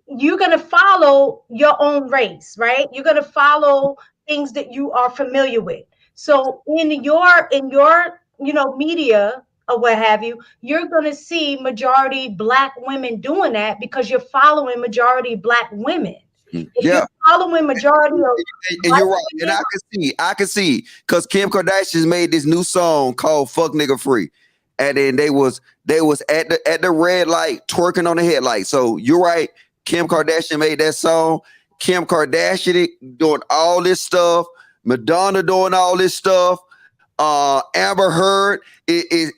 you're going to follow your own race, right? You're going to follow things that you are familiar with. So in your media or what have you, you're going to see majority Black women doing that because you're following majority Black women. If you're following majority of and you're right, and I can see because Kim Kardashian made this new song called "Fuck Nigga Free," and then they was at the red light twerking on the headlight. So you're right, Kim Kardashian made that song. Kim Kardashian doing all this stuff. Madonna doing all this stuff. Amber Heard is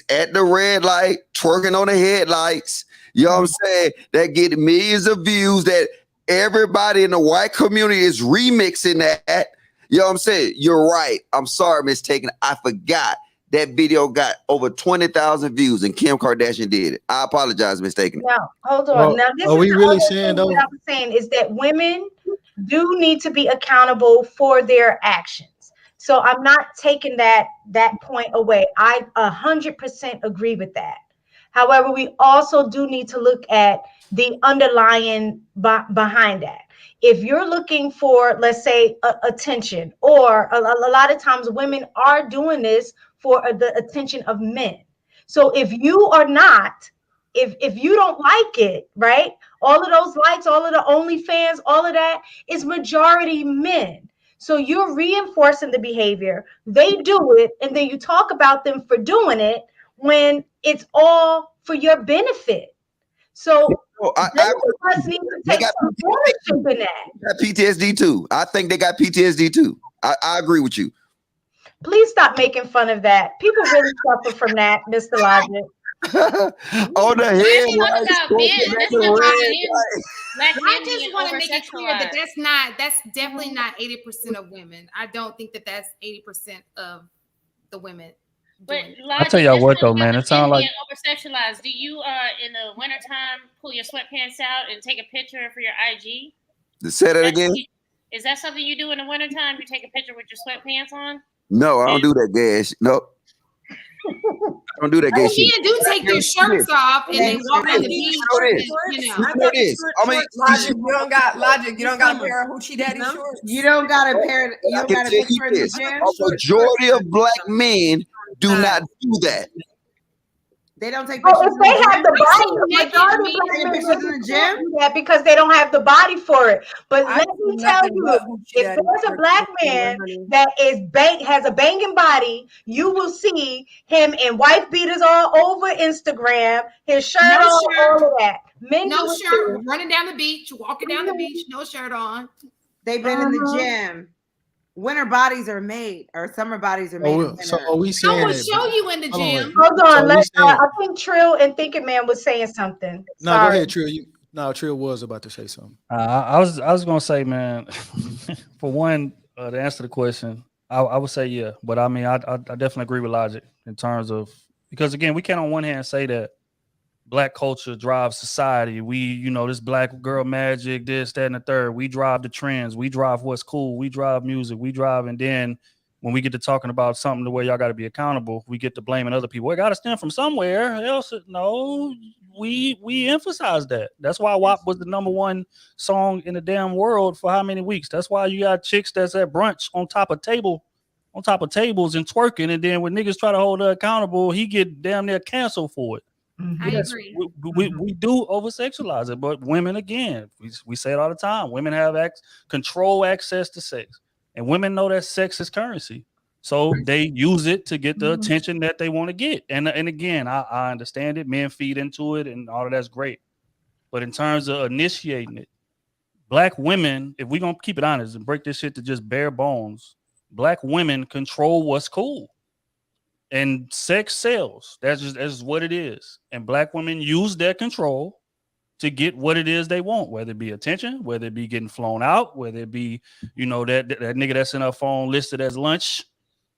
at the red light twerking on the headlights. You know what I'm saying? That get millions of views. That everybody in the white community is remixing that. You know what I'm saying? You're right. I'm sorry, Miss Taken. I forgot that video got over 20,000 views and Kim Kardashian did it. I apologize, Miss Taken. Now, hold on. Now, this are is we the really other saying thing though? that I'm saying is that women do need to be accountable for their actions. So I'm not taking that point away. I 100% agree with that. However, we also do need to look at the underlying behind that. If you're looking for, let's say, attention, or a lot of times women are doing this for the attention of men. So if you are not, if you don't like it, right? All of those likes, all of the OnlyFans, all of that is majority men. So you're reinforcing the behavior. They do it, and then you talk about them for doing it when it's all for your benefit. So they need to take some ownership in that. Got PTSD too. I think they got PTSD too. I agree with you. Please stop making fun of that. People really suffer from that, Mr. Logic. On the head. I just want to make it clear that that's definitely not 80% of women. I don't think that that's 80% of the women. But I tell y'all what though, man, it sounds like over-sexualized. Do you in the wintertime pull your sweatpants out and take a picture for your IG? Say that again. Is that something you do in the wintertime? You take a picture with your sweatpants on? No, I don't do that, gas. No. I don't do that, gas. Men do take their shirts off and they walk on the beach. Logic, you don't got a pair of hoochie daddy shorts. You don't got a pair. You don't got a picture in the gym. A majority of Black men do not do that. They don't take pictures. If they have the body, pictures in the gym. Yeah, because they don't have the body for it. But let me tell you, if there's a Black man that has a banging body, you will see him in wife beaters all over Instagram, his shirt on, all of that. Men no shirt, running down the beach, walking down the beach, no shirt on. They've been in the gym. Winter bodies are made, or summer bodies are made. So are we saying I will show you in the gym. Hold on, I think Trill and Thinking Man was saying something. No, go ahead, Trill. Trill was about to say something. I was gonna say, man, for one, to answer the question, I would say yeah, but I mean, I definitely agree with Logic in terms of, because again, we can't on one hand say that Black culture drives society. We, this Black girl magic, this, that, and the third. We drive the trends. We drive what's cool. We drive music. We drive, and then when we get to talking about something the way y'all got to be accountable, we get to blaming other people. We got to stem from somewhere else. No, we emphasize that. That's why WAP was the #1 song in the damn world for how many weeks? That's why you got chicks that's at brunch on top of tables and twerking, and then when niggas try to hold her accountable, he get damn near canceled for it. I agree. We do over-sexualize it, but women, again, we say it all the time. Women have control access to sex, and women know that sex is currency, so they use it to get the attention that they want to get. And again, I understand it. Men feed into it, and all of that's great. But in terms of initiating it, Black women, if we're gonna keep it honest and break this shit to just bare bones, Black women control what's cool. And sex sells. That's what it is. And Black women use their control to get what it is they want, whether it be attention, whether it be getting flown out, whether it be, that nigga that's in her phone listed as lunch,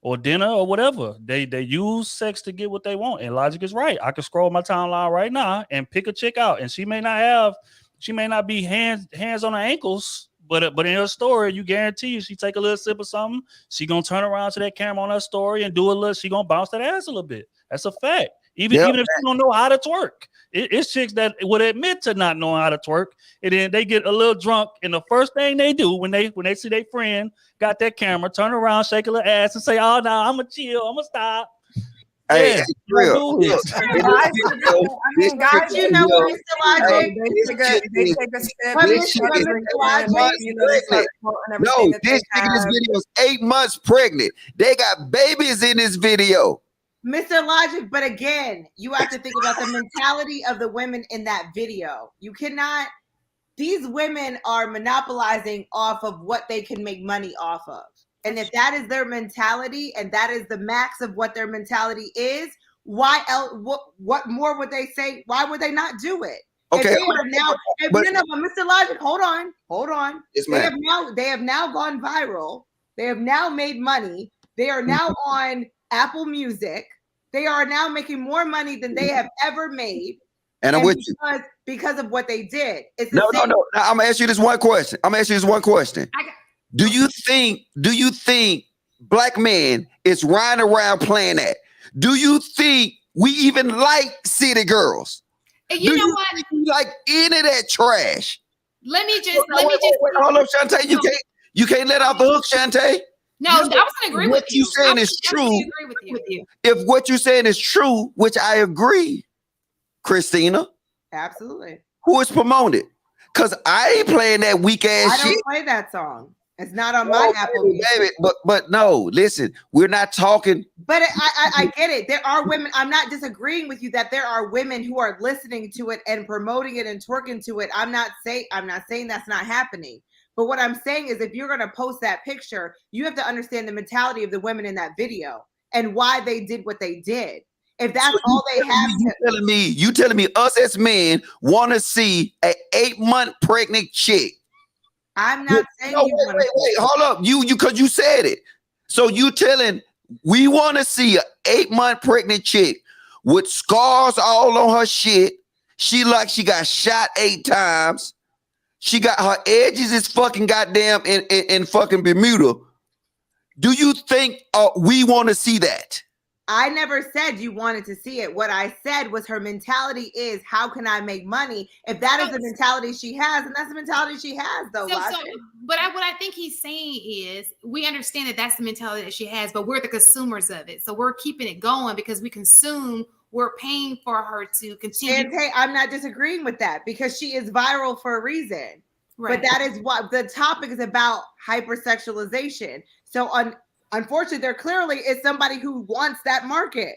or dinner or whatever. They use sex to get what they want. And Logic is right. I can scroll my timeline right now and pick a chick out, and she may not be hands on her ankles, but in her story, you guarantee she take a little sip of something, she gonna turn around to that camera on her story and do a little. She gonna bounce that ass a little bit. That's a fact. Even if she don't know how to twerk, it's chicks that would admit to not knowing how to twerk, and then they get a little drunk, and the first thing they do when they see their friend got that camera, turn around, shake a little ass, and say, "Oh no, I'm gonna chill, I'm gonna stop." Hey, Yeah, real. I mean, guys, you know what, Mr. Logic? They take a step. This chick is 8 months pregnant. No, this chick in this video is 8 months pregnant. They got babies in this video. Mr. Logic, but again, you have to think about the mentality of the women in that video. You cannot, these women are monopolizing off of what they can make money off of. And if that is their mentality and that is the max of what their mentality is, why else? What more would they say? Why would they not do it? Okay. But Mr. Logic, hold on. Yes, they have now gone viral. They have now made money. They are now on Apple Music. They are now making more money than they have ever made. And I'm with you. Because of what they did. No. I'm gonna ask you this one question. Do you think black men is riding around playing that? Do you think we even like city girls? And you know what? You like any of that trash? Let me just hold up, Shantae. You can't let out the hook, Shantae. No, I was gonna agree with you. What you saying is true. Agree with you. If what you're saying is true, which I agree, Christina. Absolutely. Who is promoted? Because I ain't playing that weak ass shit. I don't play that song. It's not on my Apple Music. Baby, but no, listen, we're not talking. But I get it. There are women. I'm not disagreeing with you that there are women who are listening to it and promoting it and twerking to it. I'm not saying that's not happening. But what I'm saying is, if you're going to post that picture, you have to understand the mentality of the women in that video and why they did what they did. If that's all they have, you telling me us as men want to see an 8-month pregnant chick. I'm not saying wait, hold up. You because you said it. So you telling we want to see an 8-month pregnant chick with scars all on her shit. She got shot 8 times. She got her edges is fucking goddamn in fucking Bermuda. Do you think we want to see that? I never said you wanted to see it. What I said was her mentality is, how can I make money? If that is the mentality she has, and that's the mentality she has, though. But what I think he's saying is, we understand that that's the mentality that she has, but we're the consumers of it. So we're keeping it going because we consume. We're paying for her to continue. And hey, I'm not disagreeing with that because she is viral for a reason. Right. But that is what the topic is about: hyper-sexualization. So unfortunately, there clearly is somebody who wants that market.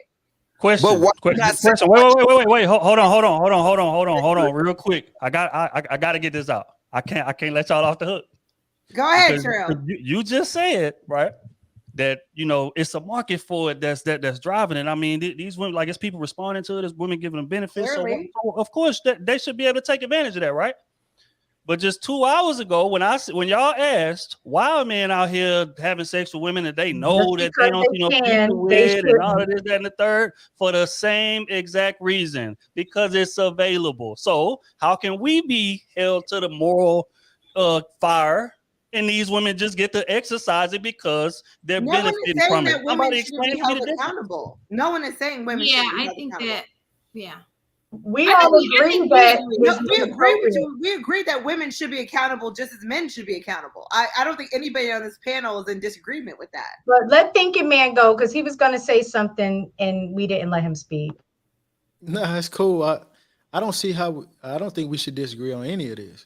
Question. Wait. Hold on, real quick. I got to get this out. I can't let y'all off the hook. Go ahead, Trill. You just said right that it's a market for it that's driving it. I mean, these women, like, it's people responding to it, it's women giving them benefits. So of course they should be able to take advantage of that, right? But just 2 hours ago, when y'all asked why are men out here having sex with women that they know that they don't see no people with, and all of this, that, and the third, for the same exact reason, because it's available. So how can we be held to the moral fire, and these women just get to exercise it because they're benefiting from it? Somebody explain to me the difference. No one is saying women. Yeah, I think that. Yeah. We all agree that we agree with you. We agree that women should be accountable just as men should be accountable. I don't think anybody on this panel is in disagreement with that. But let Thinking Man go, because he was going to say something and we didn't let him speak. No, that's cool. I don't see how. I don't think we should disagree on any of this.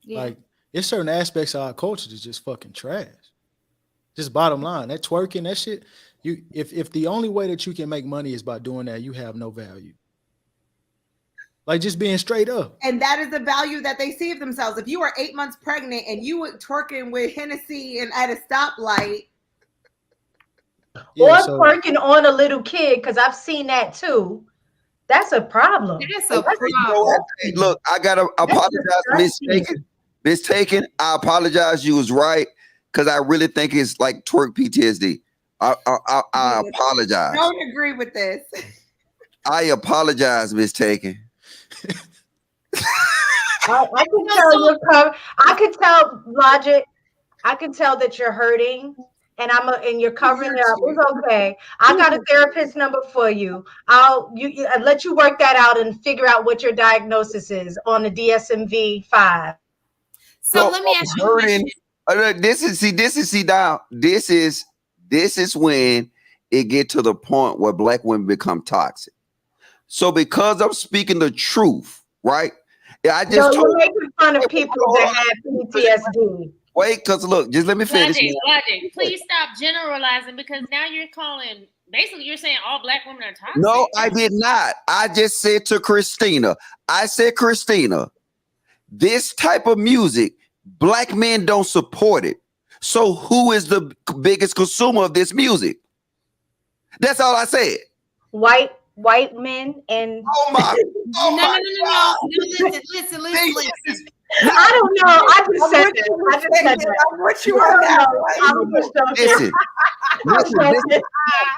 Yeah. Like, there's certain aspects of our culture that's just fucking trash. Just bottom line, that twerking, that shit. If the only way that you can make money is by doing that, you have no value. Like, just being straight up. And that is the value that they see of themselves. If you are 8 months pregnant and you were twerking with Hennessy and at a stoplight. Or twerking on a little kid, because I've seen that too. That's a problem. That's a problem. Look, I got to apologize, Miss Taken. I apologize. You was right, because I really think it's like twerk PTSD. I apologize. Don't agree with this. I apologize, Miss Taken. I can tell you're I can tell, Logic. I can tell that you're hurting, and you're covering it up. It's okay. I got a therapist number for you. I'll let you work that out and figure out what your diagnosis is on the DSM-5. So let me ask you a question. This is when it get to the point where Black women become toxic. So because I'm speaking the truth, right? I just you're making fun of people that have PTSD. Wait, because look, just let me finish. Logic. Please stop generalizing, because now you're calling, basically you're saying all Black women are toxic. No, I did not. I just said to Christina, Christina, this type of music, Black men don't support it. So who is the biggest consumer of this music? That's all I said. White men and no. Listen. I don't know. I just said that. What you are now? Listen.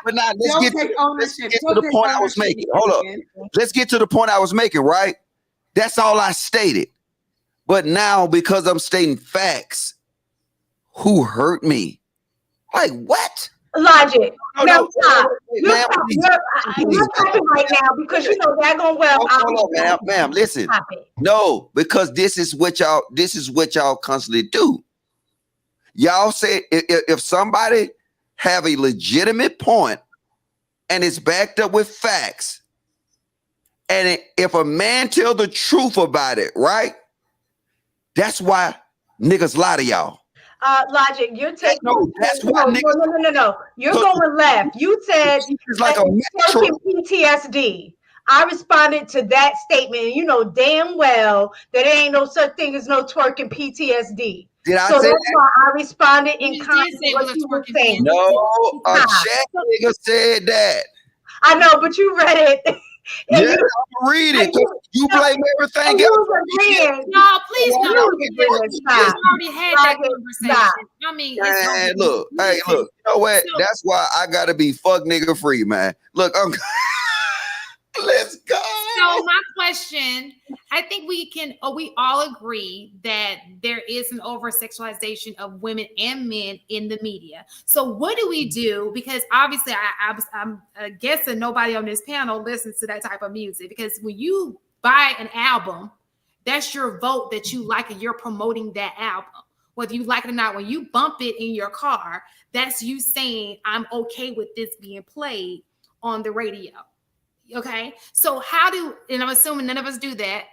But now let's get to the point I was making. Hold up. Let's get to the point I was making, right? That's all I stated. But now, because I'm stating facts, who hurt me? Like what? Logic. No, stop. You're talking right now because you know that going well. Hold on, ma'am. Listen. No, because this is what y'all constantly do. Y'all say if somebody have a legitimate point and it's backed up with facts, and if a man tell the truth about it, right? That's why niggas lie to y'all. Logic, you're taking no. You're going left. You said it's like PTSD. I responded to that statement, and you know damn well that there ain't no such thing as no twerking PTSD. Did I so say that's that? why I responded in kind of what you were saying. No, a chat nigga said that. I know, but you read it. Yeah, I'm reading. You blame everything else. No, please no. We already had that conversation. I mean, look. You know what? That's why I gotta be fuck nigga free, man. Look, let's go. So my question, I think we all agree that there is an over-sexualization of women and men in the media. So what do we do? Because obviously I'm guessing nobody on this panel listens to that type of music, because when you buy an album, that's your vote that you like and you're promoting that album. Whether you like it or not, when you bump it in your car, that's you saying, I'm okay with this being played on the radio. Okay, so and I'm assuming none of us do that.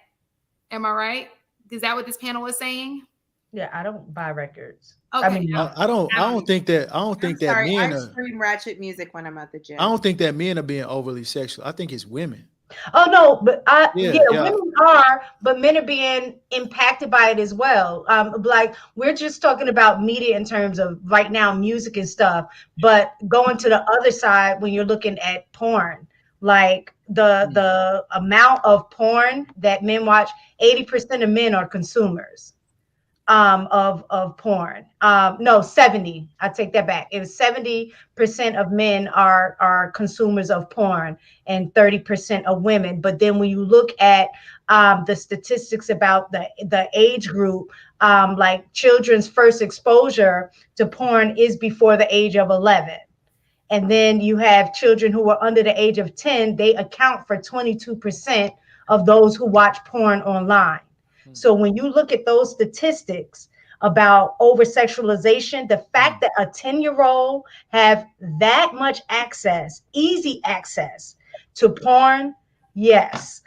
Am I right? Is that what this panel is saying? Yeah, I don't buy records. Okay. I mean, I don't think that men I stream ratchet music when I'm at the gym. I don't think that men are being overly sexual. I think it's women. Oh no, but women are, but men are being impacted by it as well. Like we're just talking about media in terms of right now music and stuff, but going to the other side when you're looking at porn. Like the amount of porn that men watch, 80% of men are consumers of porn. No, 70. I take that back. It was 70% of men are consumers of porn and 30% of women. But then when you look at the statistics about the age group, like children's first exposure to porn is before the age of 11. And then you have children who are under the age of 10, they account for 22% of those who watch porn online. So when you look at those statistics about over-sexualization, the fact that a 10-year-old have that much access, easy access to porn, yes.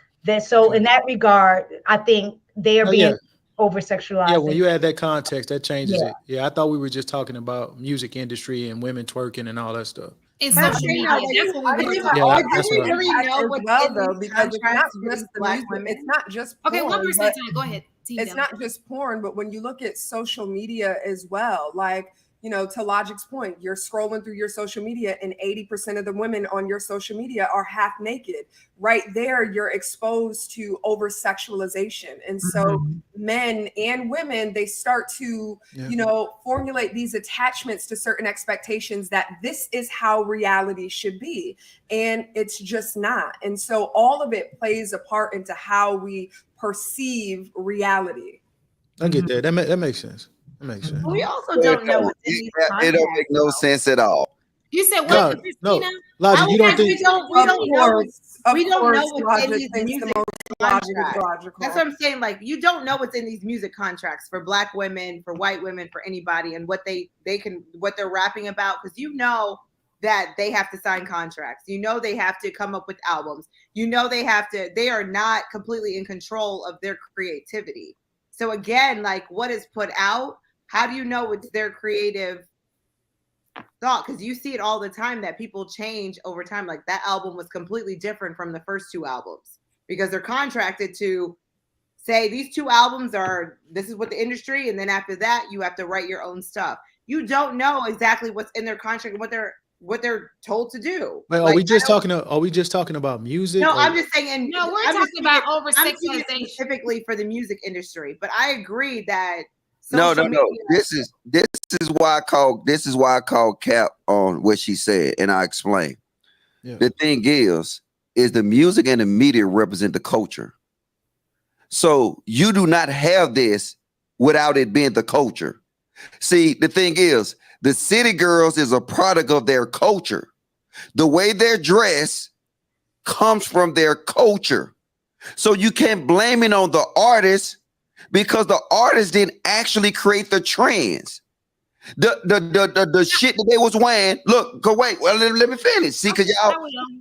So in that regard, I think they are being over-sexualized. Yeah, when you add that context, that changes it. Yeah, I thought we were just talking about music industry and women twerking and all that stuff. It's social media. That's what we were I really know what though, because it's not just the music. It's not just porn. Okay, 1% time. Go ahead. It's not just porn, but when you look at social media as well, like, you know, to Logic's point, you're scrolling through your social media and 80% of the women on your social media are half naked. Right there, you're exposed to over-sexualization. And so men and women, they start to, you know, formulate these attachments to certain expectations that this is how reality should be. And it's just not. And so all of it plays a part into how we perceive reality. I get that. That makes sense. That makes sense. We also don't know what's in these It don't make no sense at all. You said what, Christina? Logic, you don't think we don't know what's in these music contracts. That's what I'm saying. Like, you don't know what's in these music contracts for Black women, for white women, for anybody, and what what they're rapping about, because you know that they have to sign contracts. You know they have to come up with albums. You know they are not completely in control of their creativity. So again, like, what is put out, how do you know it's their creative thought? Because you see it all the time that people change over time. Like, that album was completely different from the first 2 albums because they're contracted to say these 2 albums this is what the industry, and then after that you have to write your own stuff. You don't know exactly what's in their contract and what they're told to do. But are we just talking about music? No, I'm just saying. No, we're talking about over-sexualization specifically for the music industry. But I agree that no. This is why I call Cap on what she said, and I explain. Yeah. The thing is the music and the media represent the culture. So you do not have this without it being the culture. See, the thing is, the city girls is a product of their culture. The way they're dressed comes from their culture. So you can't blame it on the artist because the artist didn't actually create the trends. The shit that they was wearing. Look, go wait. Well, let me finish. See, because y'all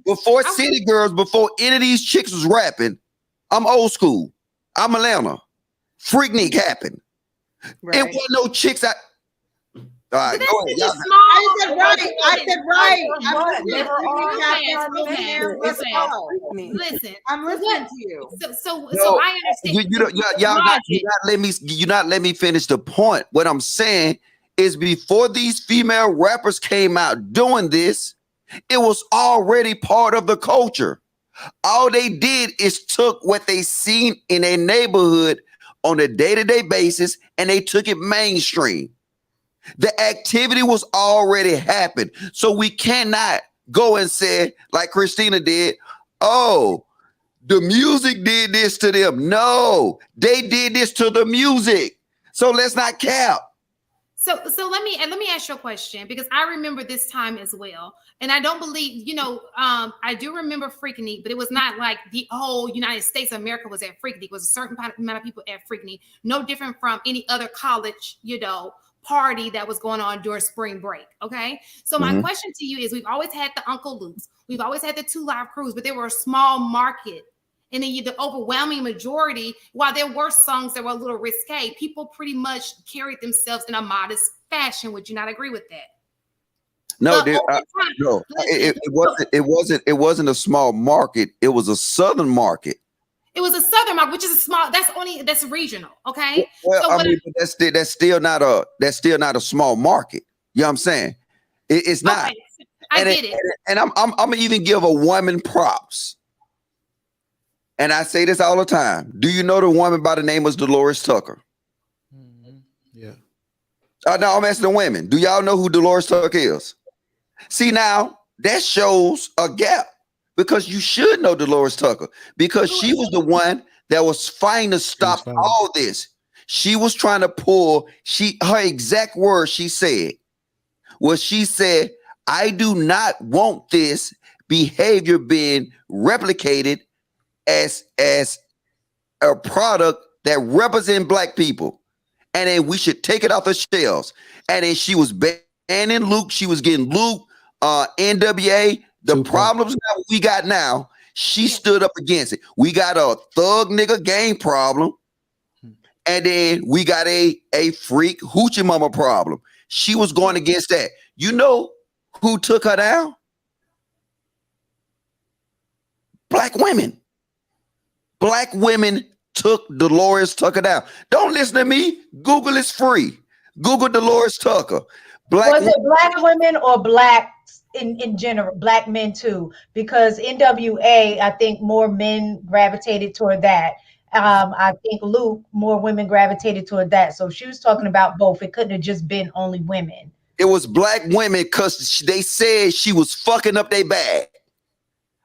before city girls, before any of these chicks was rapping, I'm old school. I'm Atlanta. Freaknik happened. Right. It wasn't no chicks out. All right, go ahead. I said right. Listen, I'm listening to you. So I understand. You're not let me finish the point. What I'm saying is, before these female rappers came out doing this, it was already part of the culture. All they did is took what they seen in their neighborhood on a day-to-day basis, and they took it mainstream. The activity was already happened. So we cannot go and say, like Christina did, oh, the music did this to them. No, they did this to the music. So let's not cap. So let me ask you a question, because I remember this time as well. And I don't believe, I do remember Freaknik, but it was not like the whole United States of America was at Freaknik. It was a certain amount of people at Freaknik, no different from any other college, party that was going on during spring break. Okay. So my question to you is, we've always had the Uncle Luke's, we've always had the 2 Live Crews, but they were a small market. And then the overwhelming majority, while there were songs that were a little risque, people pretty much carried themselves in a modest fashion. Would you not agree with that? No, it wasn't a small market. It was a southern market. It was a southern market, which is a small. That's regional. Okay. Well, so that's still not a small market. You know what I'm saying? It's not. Okay. I get it. And I'm gonna even give a woman props. And I say this all the time. Do you know the woman by the name of Dolores Tucker? Yeah. No, I'm asking the women. Do y'all know who Dolores Tucker is? See, now that shows a gap, because you should know Dolores Tucker, because she was the one that was fighting to stop all this. She was trying to pull, her exact words she said was, she said, I do not want this behavior being replicated as a product that represents Black people. And then we should take it off the shelves. And then she was banning Luke. She was getting Luke, NWA. The problems that we got now, she stood up against it. We got a thug nigga gang problem. And then we got a freak hoochie mama problem. She was going against that. You know who took her down? Black women. Black women took Dolores Tucker down. Don't listen to me. Google is free. Google Dolores Tucker. Black Was it black women or blacks in general, black men too? Because NWA, I think more men gravitated toward that. I think Luke, more women gravitated toward that. So she was talking about both. It couldn't have just been only women. It was black women because they said she was fucking up their bag.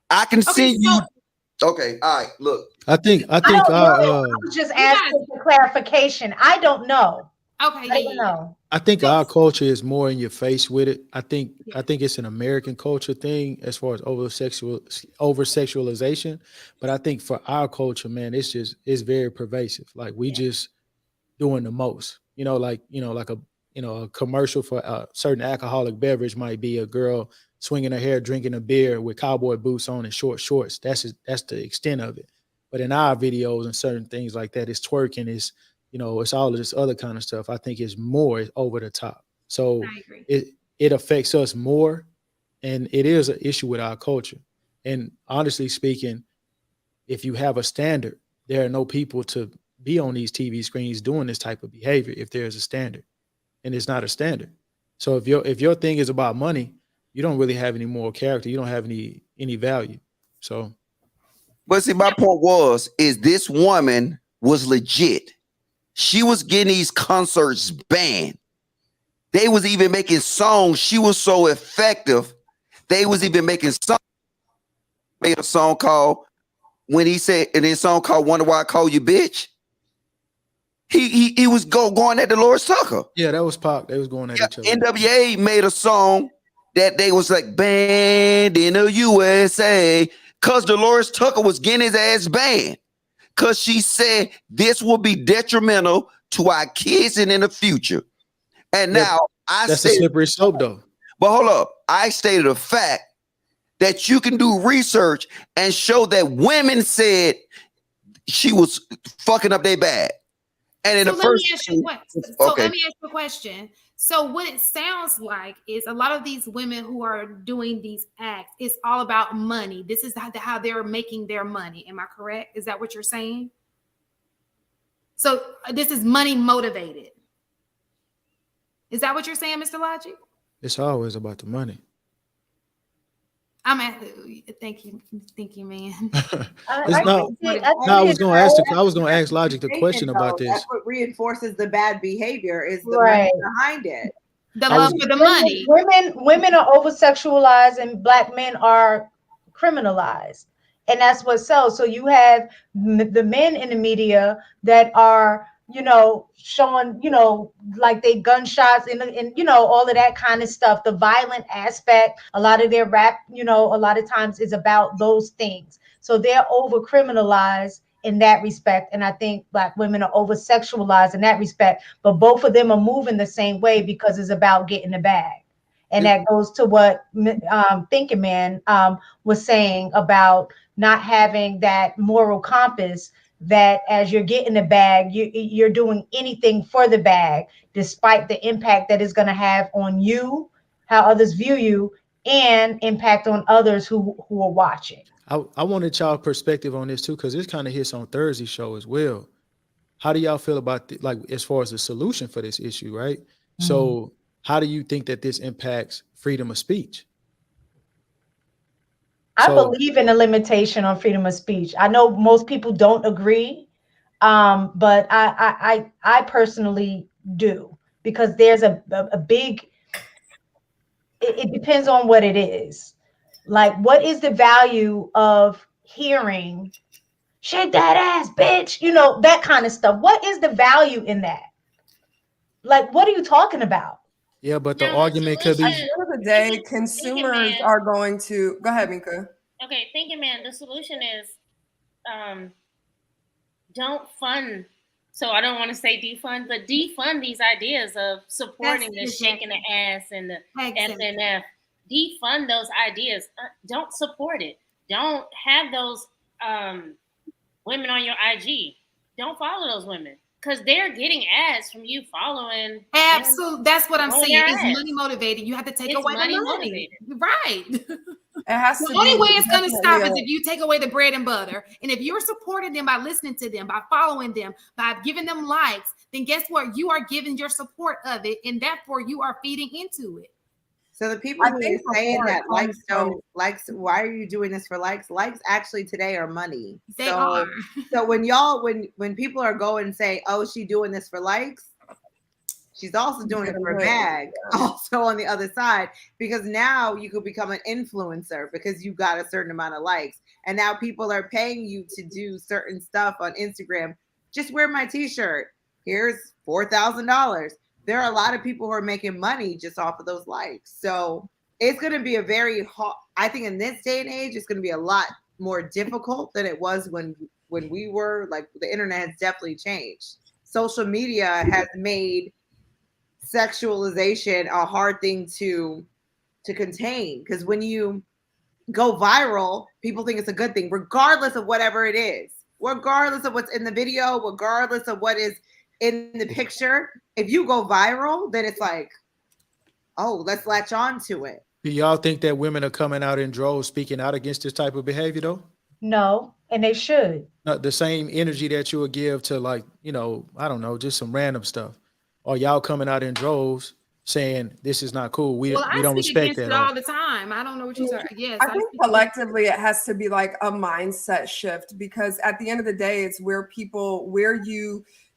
I can see you. Okay, all right. Look, I think I was just asking for clarification. I don't know. Okay, I don't know. I think our culture is more in your face with it. I think it's an American culture thing as far as over-sexualization. But I think for our culture, man, it's very pervasive. Like we just doing the most. Like a commercial for a certain alcoholic beverage might be a girl swinging her hair, drinking a beer with cowboy boots on and short shorts. That's the extent of it. But in our videos and certain things like that, it's twerking, it's all of this other kind of stuff. I think it's more over the top. So it affects us more, and it is an issue with our culture. And honestly speaking, if you have a standard, there are no people to be on these TV screens doing this type of behavior if there is a standard, and it's not a standard. So if your thing is about money, you don't really have any moral character. You don't have any value. So, but see, my point is this woman was legit. She was getting these concerts banned. They was even making songs. She was so effective. They was even making songs. Made a song called when he said in his song called "Wonder Why I Call You Bitch." He was going at Dolores Tucker. Yeah, that was Pac. They was going at each other. NWA made a song that they was like banned in the USA because Dolores Tucker was getting his ass banned. Because she said this will be detrimental to our kids and in the future. And now that's a slippery slope, though. But hold up. I stated a fact that you can do research and show that women said she was fucking up their bag. And in the first let me ask you a question. So what it sounds like is a lot of these women who are doing these acts, it's all about money. This is how they're making their money. Am I correct? Is that what you're saying? So this is money motivated. Is that what you're saying, Mr. Logic? It's always about the money. Thank you, man. I was gonna ask Logic the question about this. That's what reinforces the bad behavior is the money behind it. The love for the money. Women are over-sexualized and black men are criminalized, and that's what sells. So you have the men in the media that are showing, like they gunshots and all of that kind of stuff, the violent aspect. A lot of their rap, a lot of times is about those things. So they're over criminalized in that respect. And I think black women are over sexualized in that respect, but both of them are moving the same way because it's about getting the bag. And that goes to what Thinking Man was saying about not having that moral compass, that as you're getting the bag, you're doing anything for the bag, despite the impact that it's going to have on you, how others view you, and impact on others who are watching. I wanted y'all perspective on this too, because this kind of hits on Thursday's show as well. How do y'all feel about as far as the solution for this issue, right? Mm-hmm. So how do you think that this impacts freedom of speech? I believe in a limitation on freedom of speech. I know most people don't agree, but I personally do, because there's a big, it depends on what it is. Like, what is the value of hearing "shake that ass, bitch"? That kind of stuff. What is the value in that? Like, what are you talking about? Yeah, but the argument could be, at the end of the day, consumers are going to go ahead, Mika. Okay, Thinking Man, the solution is don't fund. So I don't want to say defund, but defund these ideas of supporting the shaking the ass and the SNF. Defund those ideas. Don't support it. Don't have those women on your IG. Don't follow those women, because they're getting ads from you following. Absolutely. That's what I'm saying. It's money motivated. You have to take away the money. Right. It has The to only be way it's going to stop is definitely if you take away the bread and butter. And if you're supporting them by listening to them, by following them, by giving them likes, then guess what? You are giving your support of it, and therefore you are feeding into it. So the people I who think are saying that support likes comes don't likes, why are you doing this for likes? Likes actually today are money. They are. So when people are going and say, oh, she doing this for likes, she's also doing it for a bag, also on the other side, because now you could become an influencer because you got a certain amount of likes. And now people are paying you to do certain stuff on Instagram. Just wear my t-shirt. Here's $4,000. There are a lot of people who are making money just off of those likes. So it's going to be a very hard, I think in this day and age, it's going to be a lot more difficult than it was when we were, like, the internet has definitely changed. Social media has made sexualization a hard thing to contain, because when you go viral, people think it's a good thing, regardless of whatever it is, regardless of what's in the video, regardless of what is in the picture. If you go viral, then it's like, oh, let's latch on to it. Do y'all think that women are coming out in droves speaking out against this type of behavior though? No, and they should. Not the same energy that you would give to, like, you know, I don't know, just some random stuff. Or y'all coming out in droves saying this is not cool. We don't respect that all the time. I don't know what you're talking. Yes, I think collectively it has to be like a mindset shift, because at the end of the day, it's where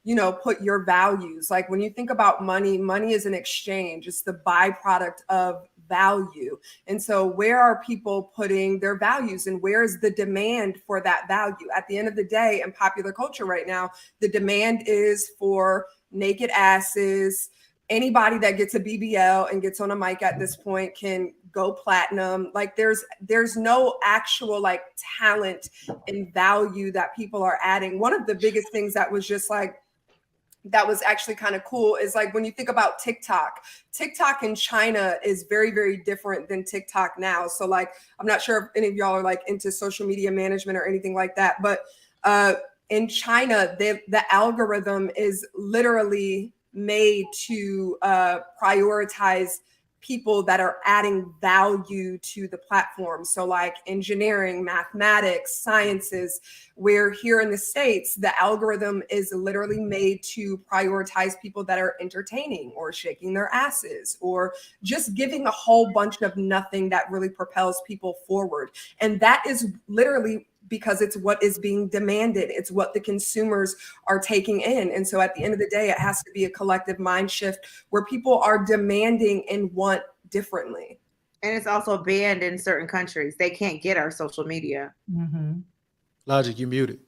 you know, put your values. Like when you think about money, money is an exchange. It's the byproduct of value. And so where are people putting their values, and where is the demand for that value? At the end of the day, in popular culture right now, the demand is for naked asses. Anybody that gets a BBL and gets on a mic at this point can go platinum. Like there's no actual like talent and value that people are adding. One of the biggest things that was just like, that was actually kind of cool is like when you think about TikTok in China is very, very different than TikTok now. So like, I'm not sure if any of y'all are like into social media management or anything like that, but in China, the algorithm is literally made to prioritize people that are adding value to the platform. So like engineering, mathematics, sciences, where here in the States, the algorithm is literally made to prioritize people that are entertaining or shaking their asses or just giving a whole bunch of nothing that really propels people forward. And that is literally because it's what is being demanded. It's what the consumers are taking in. And so at the end of the day, it has to be a collective mind shift where people are demanding and want differently. And it's also banned in certain countries. They can't get our social media. Mm-hmm. Logic, you muted.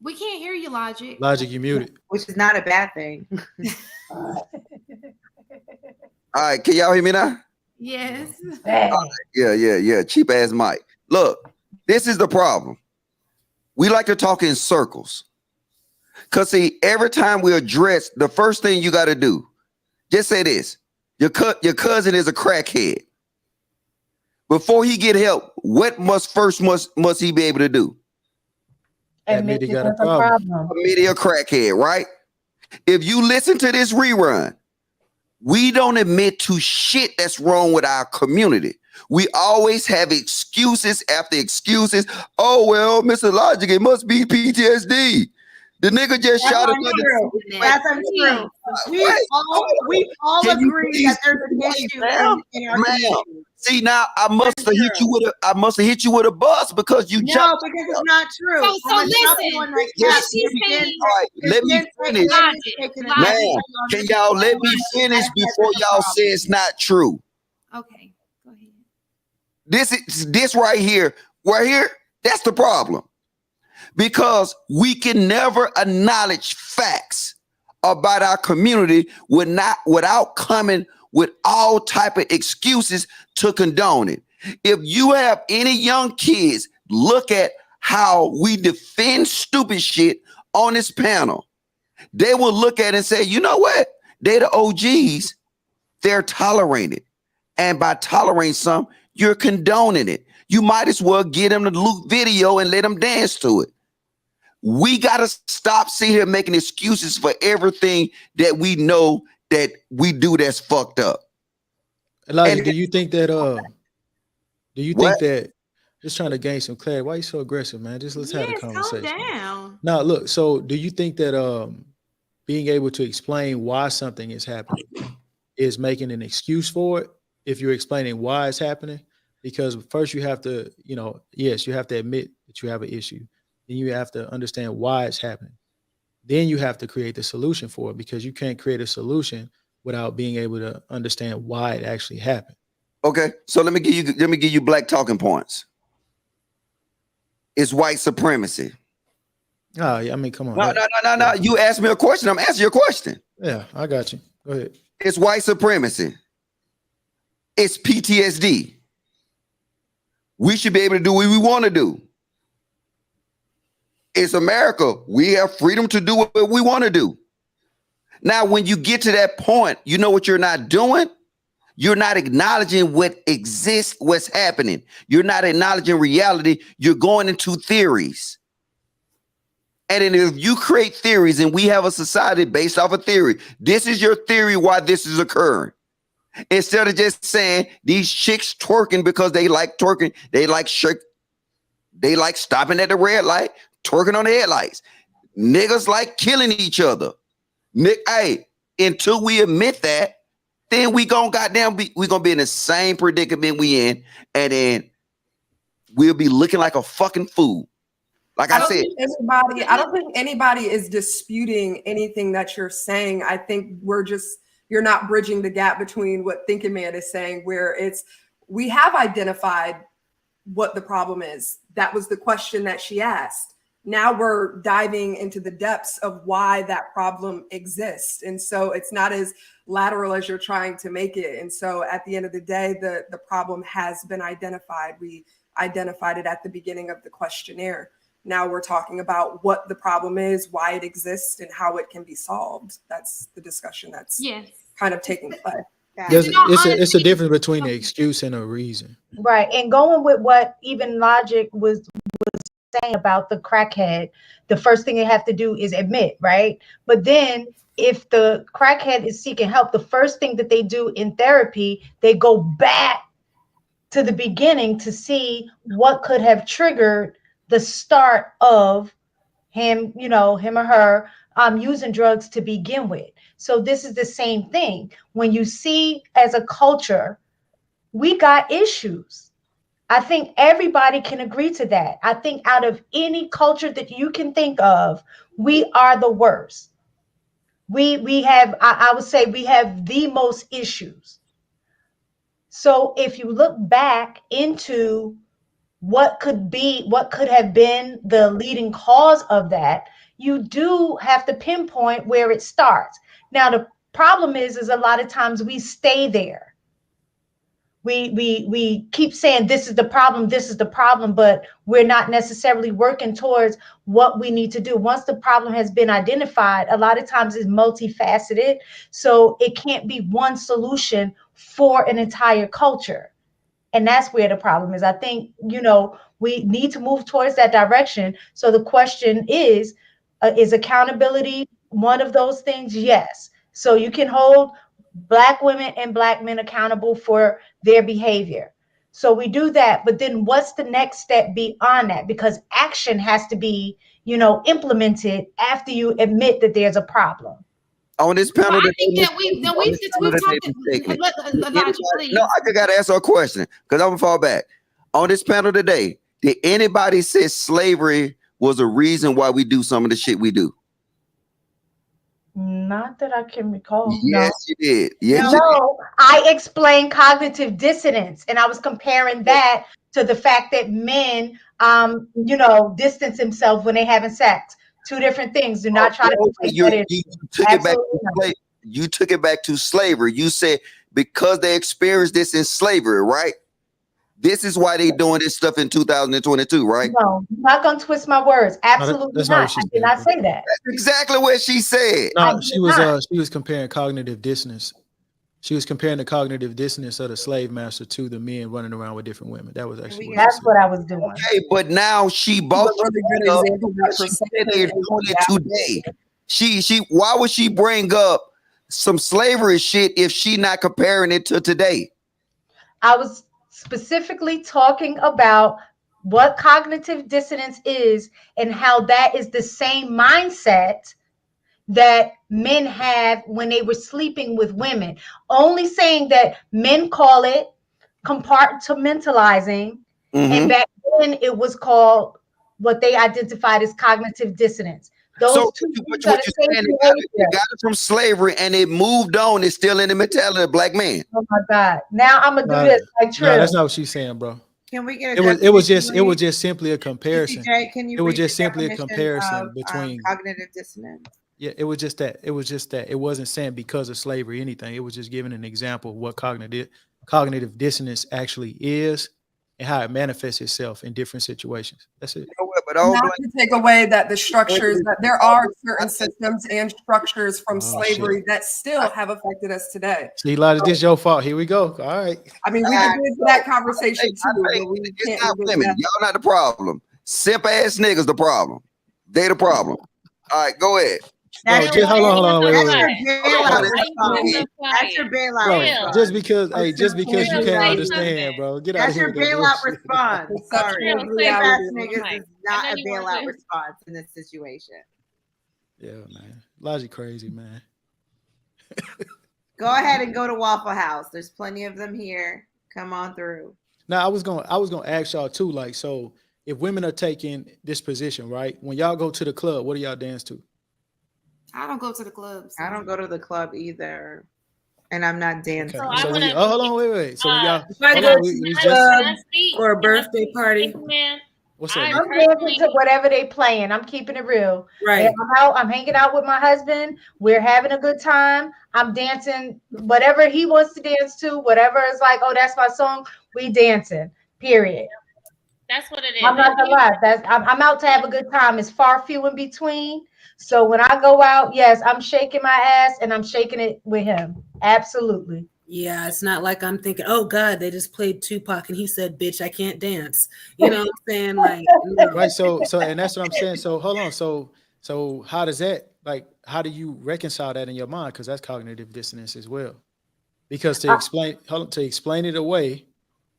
We can't hear you, Logic. Logic, you muted. Which is not a bad thing. All right, can y'all hear me now? Yes. Yeah. Cheap ass mic. Look, this is the problem. We like to talk in circles. Because see, every time we address, the first thing you got to do, just say this. Your cousin is a crackhead. Before he get help, what must he be able to do? Admit he got a problem. Admit he a crackhead, right? If you listen to this rerun, we don't admit to shit that's wrong with our community. We always have excuses after excuses. Oh, well, Mr. Logic, it must be PTSD. The nigga just shot another. That's untrue. We all agree that there's an issue in our community. See, now I must have hit you with a bus because you jumped. No, because it's not true. So listen. All right, let me finish. Man, can y'all let me finish before y'all say it's not true? Okay, go ahead. This right here, that's the problem. Because we can never acknowledge facts about our community without coming with all type of excuses to condone it. If you have any young kids, look at how we defend stupid shit on this panel. They will look at it and say, you know what? They're the OGs. They're tolerated. And by tolerating some, you're condoning it. You might as well get them the loot video and let them dance to it. We got to stop sitting here making excuses for everything that we know that we do that's fucked up. Elijah, do you think that Do you What? think that, just trying to gain some clarity, why are you so aggressive, man? Just let's have a conversation. Calm down. Now, look, so do you think that being able to explain why something is happening is making an excuse for it if you're explaining why it's happening? Because first you have to, yes, you have to admit that you have an issue. Then you have to understand why it's happening. Then you have to create the solution for it, because you can't create a solution without being able to understand why it actually happened. Okay, so let me give you black talking points. It's white supremacy. Oh, yeah, I mean, come on. No. You asked me a question. I'm answering your question. Yeah, I got you. Go ahead. It's white supremacy. It's PTSD. We should be able to do what we want to do. It's America. We have freedom to do what we want to do. Now, when you get to that point, you know what you're not doing? You're not acknowledging what exists, what's happening. You're not acknowledging reality. You're going into theories. And then if you create theories, and we have a society based off a theory, this is your theory why this is occurring. Instead of just saying these chicks twerking because they like twerking, they like stopping at the red light, twerking on the headlights. Niggas like killing each other. Hey, until we admit that, then we gonna be in the same predicament we in, and then we'll be looking like a fucking fool. Like I said, I don't think anybody is disputing anything that you're saying. I think you're not bridging the gap between what Thinking Man is saying, where we have identified what the problem is. That was the question that she asked. Now we're diving into the depths of why that problem exists. And so it's not as lateral as you're trying to make it. And so at the end of the day, the problem has been identified. We identified it at the beginning of the questionnaire. Now we're talking about what the problem is, why it exists, and how it can be solved. That's the discussion that's kind of taking place. It's a difference between an excuse and a reason. Right. And going with what even Logic was saying about the crackhead, the first thing they have to do is admit, right? But then if the crackhead is seeking help, the first thing that they do in therapy, they go back to the beginning to see what could have triggered the start of him or her using drugs to begin with. So this is the same thing. When you see, as a culture, we got issues. I think everybody can agree to that. I think out of any culture that you can think of, we are the worst. We have, I would say we have the most issues. So if you look back into what could have been the leading cause of that, you do have to pinpoint where it starts. Now, the problem is a lot of times we stay there. We keep saying this is the problem, but we're not necessarily working towards what we need to do. Once the problem has been identified, a lot of times it's multifaceted, so it can't be one solution for an entire culture. And that's where the problem is. I think, we need to move towards that direction. So the question is accountability one of those things? Yes. So you can hold Black women and Black men accountable for their behavior. So we do that. But then what's the next step beyond that? Because action has to be, implemented after you admit that there's a problem. On this panel, I think that we've talked. No, I just got to answer a question because I'm gonna fall back. On this panel today, did anybody say slavery was a reason why we do some of the shit we do? Not that I can recall. Yes, you did. Yes, no, I explained cognitive dissonance, and I was comparing that to the fact that men, distance themselves when they're having sex. Two different things. Do not try to you took it back to slavery. You said because they experienced this in slavery, right? This is why they doing this stuff in 2022, right? No, I'm not gonna twist my words. Absolutely not. I did not say that. That's exactly what she said. No, she was comparing cognitive dissonance. She was comparing the cognitive dissonance of the slave master to the men running around with different women. That was actually what I was doing. Okay, but now she both they're doing it today. She why would she bring up some slavery shit if she not comparing it to today? I was specifically talking about what cognitive dissonance is and how that is the same mindset that men have when they were sleeping with women. Only saying that men call it compartmentalizing, and back then it was called what they identified as cognitive dissonance. Those So two what things are you the same saying, behavior. it got it from slavery and it moved on. It's still in the mentality of black men. Oh my God! Now I'm gonna do this like Trill. No, that's not what she's saying, bro. Can we get a It was just simply a comparison. CJ, can you It was read just the simply a definition comparison of, between cognitive dissonance? Yeah, it was just that. It was just that. It wasn't saying because of slavery or anything. It was just giving an example of what cognitive dissonance actually is and how it manifests itself in different situations. That's it. Not to take away that the structures, that there are certain systems and structures from slavery that still have affected us today. See, Elijah, this your fault. Here we go. All right. I mean, we can get into that conversation too. But we It's not women. Y'all not the problem. Simp ass niggas the problem. They the problem. All right, go ahead. That's just hold on, wait. That's your bailout Bro, response. just because you can't understand, bro. Get out of here. That's your bailout response. Sorry. Simp Ass niggas is not a bailout response in this situation. Yeah, man. Logic crazy, man. Go ahead and go to Waffle House. There's plenty of them here. Come on through. Now, I was gonna ask y'all too, like, so if women are taking this position, right? When y'all go to the club, what do y'all dance to? I don't go to the clubs. I don't go to the club either, and I'm not dancing. Okay. So hold on, wait. So when y'all, or a birthday party. What's that? I'm dancing to whatever they playing. I'm keeping it real. Right. If I'm out, I'm hanging out with my husband. We're having a good time. I'm dancing whatever he wants to dance to. Whatever is like, oh, that's my song. We dancing. Period. That's what it is. I'm not gonna lie. I'm out to have a good time. It's far few in between. So when I go out, yes, I'm shaking my ass and I'm shaking it with him. Absolutely. Yeah, it's not like I'm thinking, oh God, they just played Tupac and he said, bitch, I can't dance. You know what I'm saying? Like, no. Right. So and that's what I'm saying. So hold on. So how does that, like, how do you reconcile that in your mind? Because that's cognitive dissonance as well. Because to explain it away,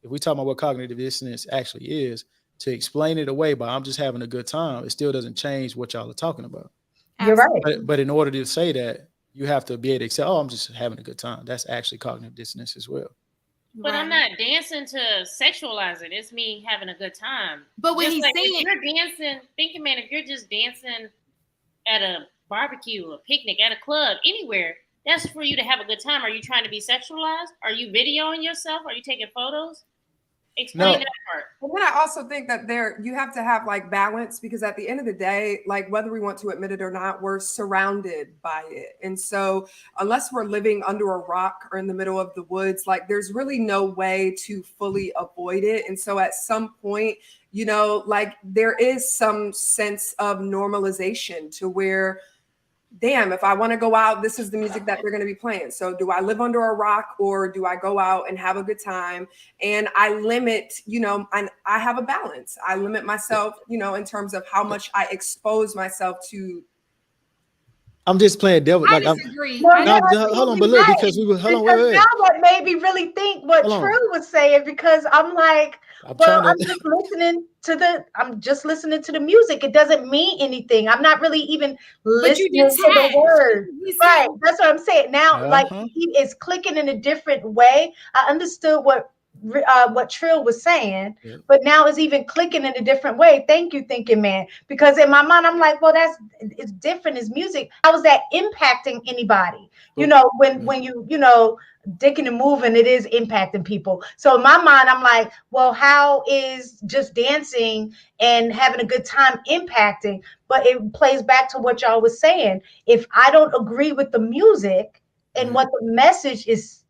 if we talk about what cognitive dissonance actually is, to explain it away by I'm just having a good time, it still doesn't change what y'all are talking about. You're right. But in order to say that, you have to be able to accept, oh, I'm just having a good time. That's actually cognitive dissonance as well. But I'm not dancing to sexualize it. It's me having a good time. But when just he's like saying, if you're dancing, thinking, man, if you're just dancing at a barbecue, a picnic, at a club, anywhere, that's for you to have a good time. Are you trying to be sexualized? Are you videoing yourself? Are you taking photos? Explain that part. But then I also think that you have to have like balance, because at the end of the day, like whether we want to admit it or not, we're surrounded by it. And so unless we're living under a rock or in the middle of the woods, like there's really no way to fully avoid it. And so at some point, you know, like there is some sense of normalization to where, damn, if I want to go out, this is the music that they're going to be playing. So do I live under a rock or do I go out and have a good time? And I limit, you know, I have a balance. I limit myself, you know, in terms of how much I expose myself to. I'm just playing devil. I Like disagree. hold on, but look, because we were wait. Now what made me really think what True was saying, because I'm like, I'm just listening to the music. It doesn't mean anything. I'm not really even listening to the words. Right. That's what I'm saying. Now, like it's clicking in a different way. I understood what Trill was saying, but now it's even clicking in a different way. Thank you, thinking man. Because in my mind, I'm like, well, it's different. It's music. How is that impacting anybody? You know, when you know, dicking and moving, it is impacting people. So in my mind, I'm like, well, how is just dancing and having a good time impacting? But it plays back to what y'all was saying. If I don't agree with the music and what the message is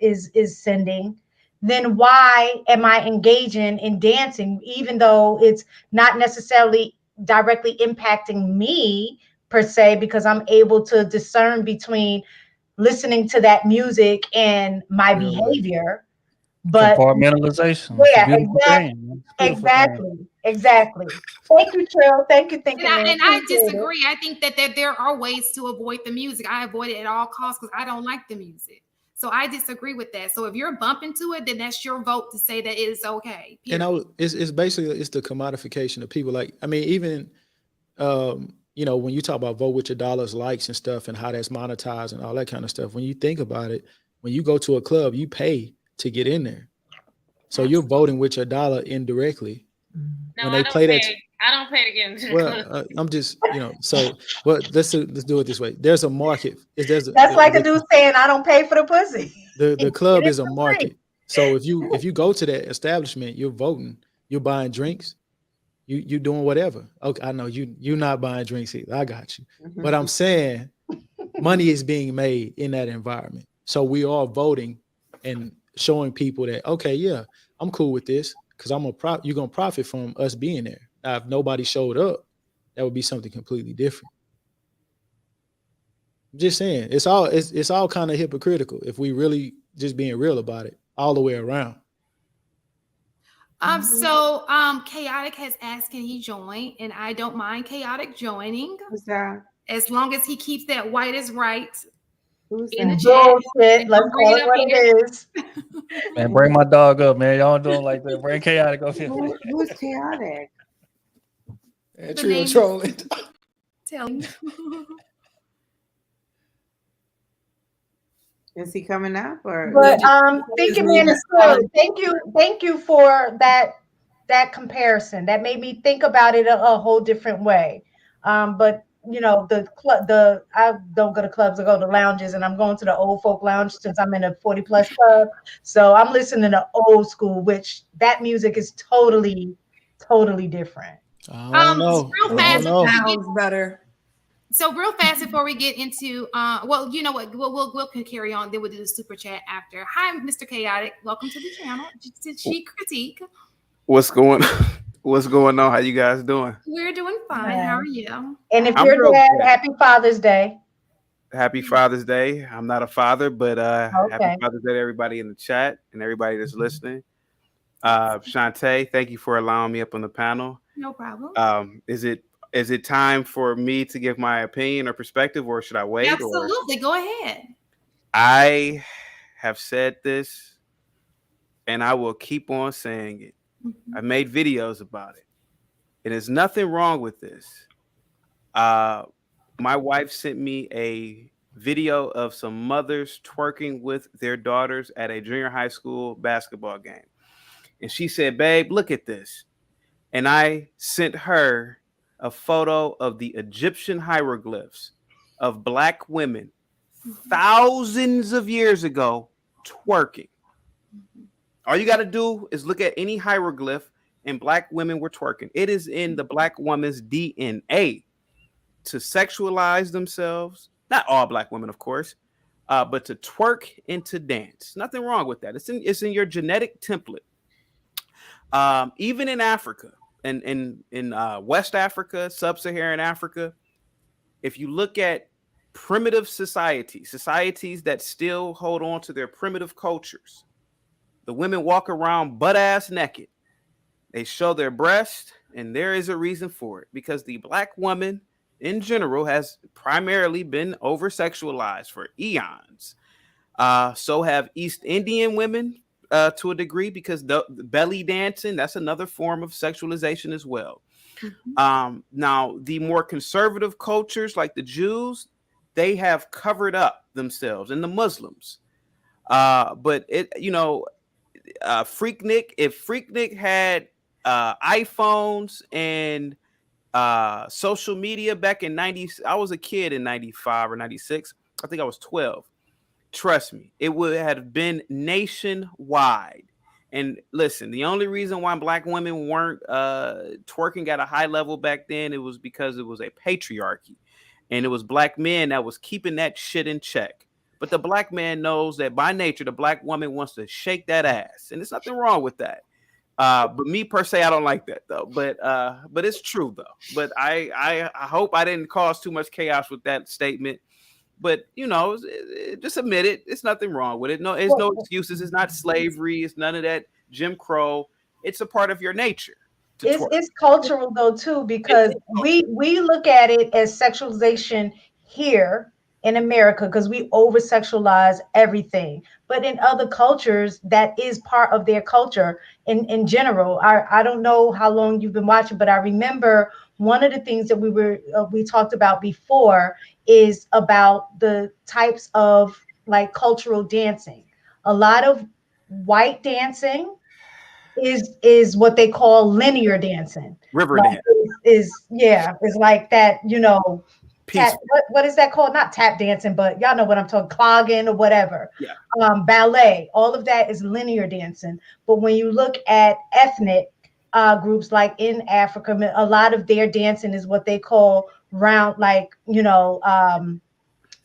sending, then why am I engaging in dancing, even though it's not necessarily directly impacting me per se, because I'm able to discern between listening to that music and my behavior. But compartmentalization. Yeah, exactly. Thank you, Trill. Thank you, thinking man. And I disagree. I think that there are ways to avoid the music. I avoid it at all costs because I don't like the music. So I disagree with that. So if you're bumping to it, then that's your vote to say that it is okay. Period. And it's basically the commodification of people. Like, I mean, even you know, when you talk about vote with your dollars, likes and stuff, and how that's monetized and all that kind of stuff, when you think about it, when you go to a club, you pay to get in there. So you're voting with your dollar indirectly. No, when they play that, I don't pay to get into the club. I'm just, you know, so but let's do it this way. There's a market. That's like a dude saying I don't pay for the pussy. The club is a market. So if you go to that establishment, you're voting, you're buying drinks, you doing whatever. Okay, I know you're not buying drinks either. I got you. But I'm saying money is being made in that environment. So we are voting and showing people that, okay, yeah, I'm cool with this because you're gonna profit from us being there. Now, if nobody showed up, that would be something completely different. I'm just saying, it's all kind of hypocritical if we really just being real about it all the way around. So Chaotic has asked, can he join? And I don't mind Chaotic joining. Who's that? As long as he keeps that white is right in the chat. Let's call it what it is. Man, bring my dog up, man. Y'all doing like that. Bring Chaotic up here. Who's Chaotic? Trio trolling. Tell me. Is he coming up or? But thinking man is good. Thank you for that comparison. That made me think about it a whole different way. But you know, I don't go to clubs, I go to lounges, and I'm going to the old folk lounge since I'm in a 40+ club. So I'm listening to old school, which that music is totally different. I don't know. Real fast, sounds better. So real fast before we get into well, you know what, we'll carry on, then we'll do the super chat after. Hi, Mr. Chaotic. Welcome to the channel. To Chic Critique. What's going on? How you guys doing? We're doing fine. How are you? And if you're dad, happy Father's Day. Happy Father's Day. I'm not a father, but happy Father's Day to everybody in the chat and everybody that's listening. Shantae, thank you for allowing me up on the panel. No problem. Is it time for me to give my opinion or perspective, or should I wait? Absolutely. Go ahead. I have said this, and I will keep on saying it. I made videos about it. And there's nothing wrong with this. My wife sent me a video of some mothers twerking with their daughters at a junior high school basketball game. And she said, babe, look at this. And I sent her a photo of the Egyptian hieroglyphs of Black women thousands of years ago twerking. All you got to do is look at any hieroglyph and Black women were twerking. It is in the Black woman's DNA to sexualize themselves. Not all Black women, of course, but to twerk and to dance. Nothing wrong with that. It's in your genetic template. Even in Africa and in West Africa, Sub-Saharan Africa, if you look at primitive societies that still hold on to their primitive cultures, the women walk around butt-ass naked. They show their breast, and there is a reason for it, because the Black woman in general has primarily been over-sexualized for eons. So have East Indian women to a degree, because the belly dancing, that's another form of sexualization as well. Now, the more conservative cultures like the Jews, they have covered up themselves, and the Muslims. But Freaknik, if Freaknik had iPhones and social media back in 90, I was a kid in 95 or 96. I think I was 12. Trust me, it would have been nationwide. And listen, the only reason why Black women weren't twerking at a high level back then, it was because it was a patriarchy. And it was Black men that was keeping that shit in check. But the Black man knows that by nature, the Black woman wants to shake that ass. And there's nothing wrong with that. But me per se, I don't like that though. But it's true though. But I hope I didn't cause too much chaos with that statement. But just admit it. It's nothing wrong with it. No, it's no excuses. It's not slavery. It's none of that Jim Crow. It's a part of your nature. It's cultural though too, because we look at it as sexualization here, in America because we over-sexualize everything. But in other cultures, that is part of their culture in general. I don't know how long you've been watching, but I remember one of the things that we talked about before is about the types of like cultural dancing. A lot of white dancing is what they call linear dancing. River Like dance. is like that, you know, tap, Peaceful. what is that called? Not tap dancing, but y'all know what I'm talking, clogging or whatever. Yeah. Ballet, all of that is linear dancing. But when you look at ethnic groups like in Africa, a lot of their dancing is what they call round, like,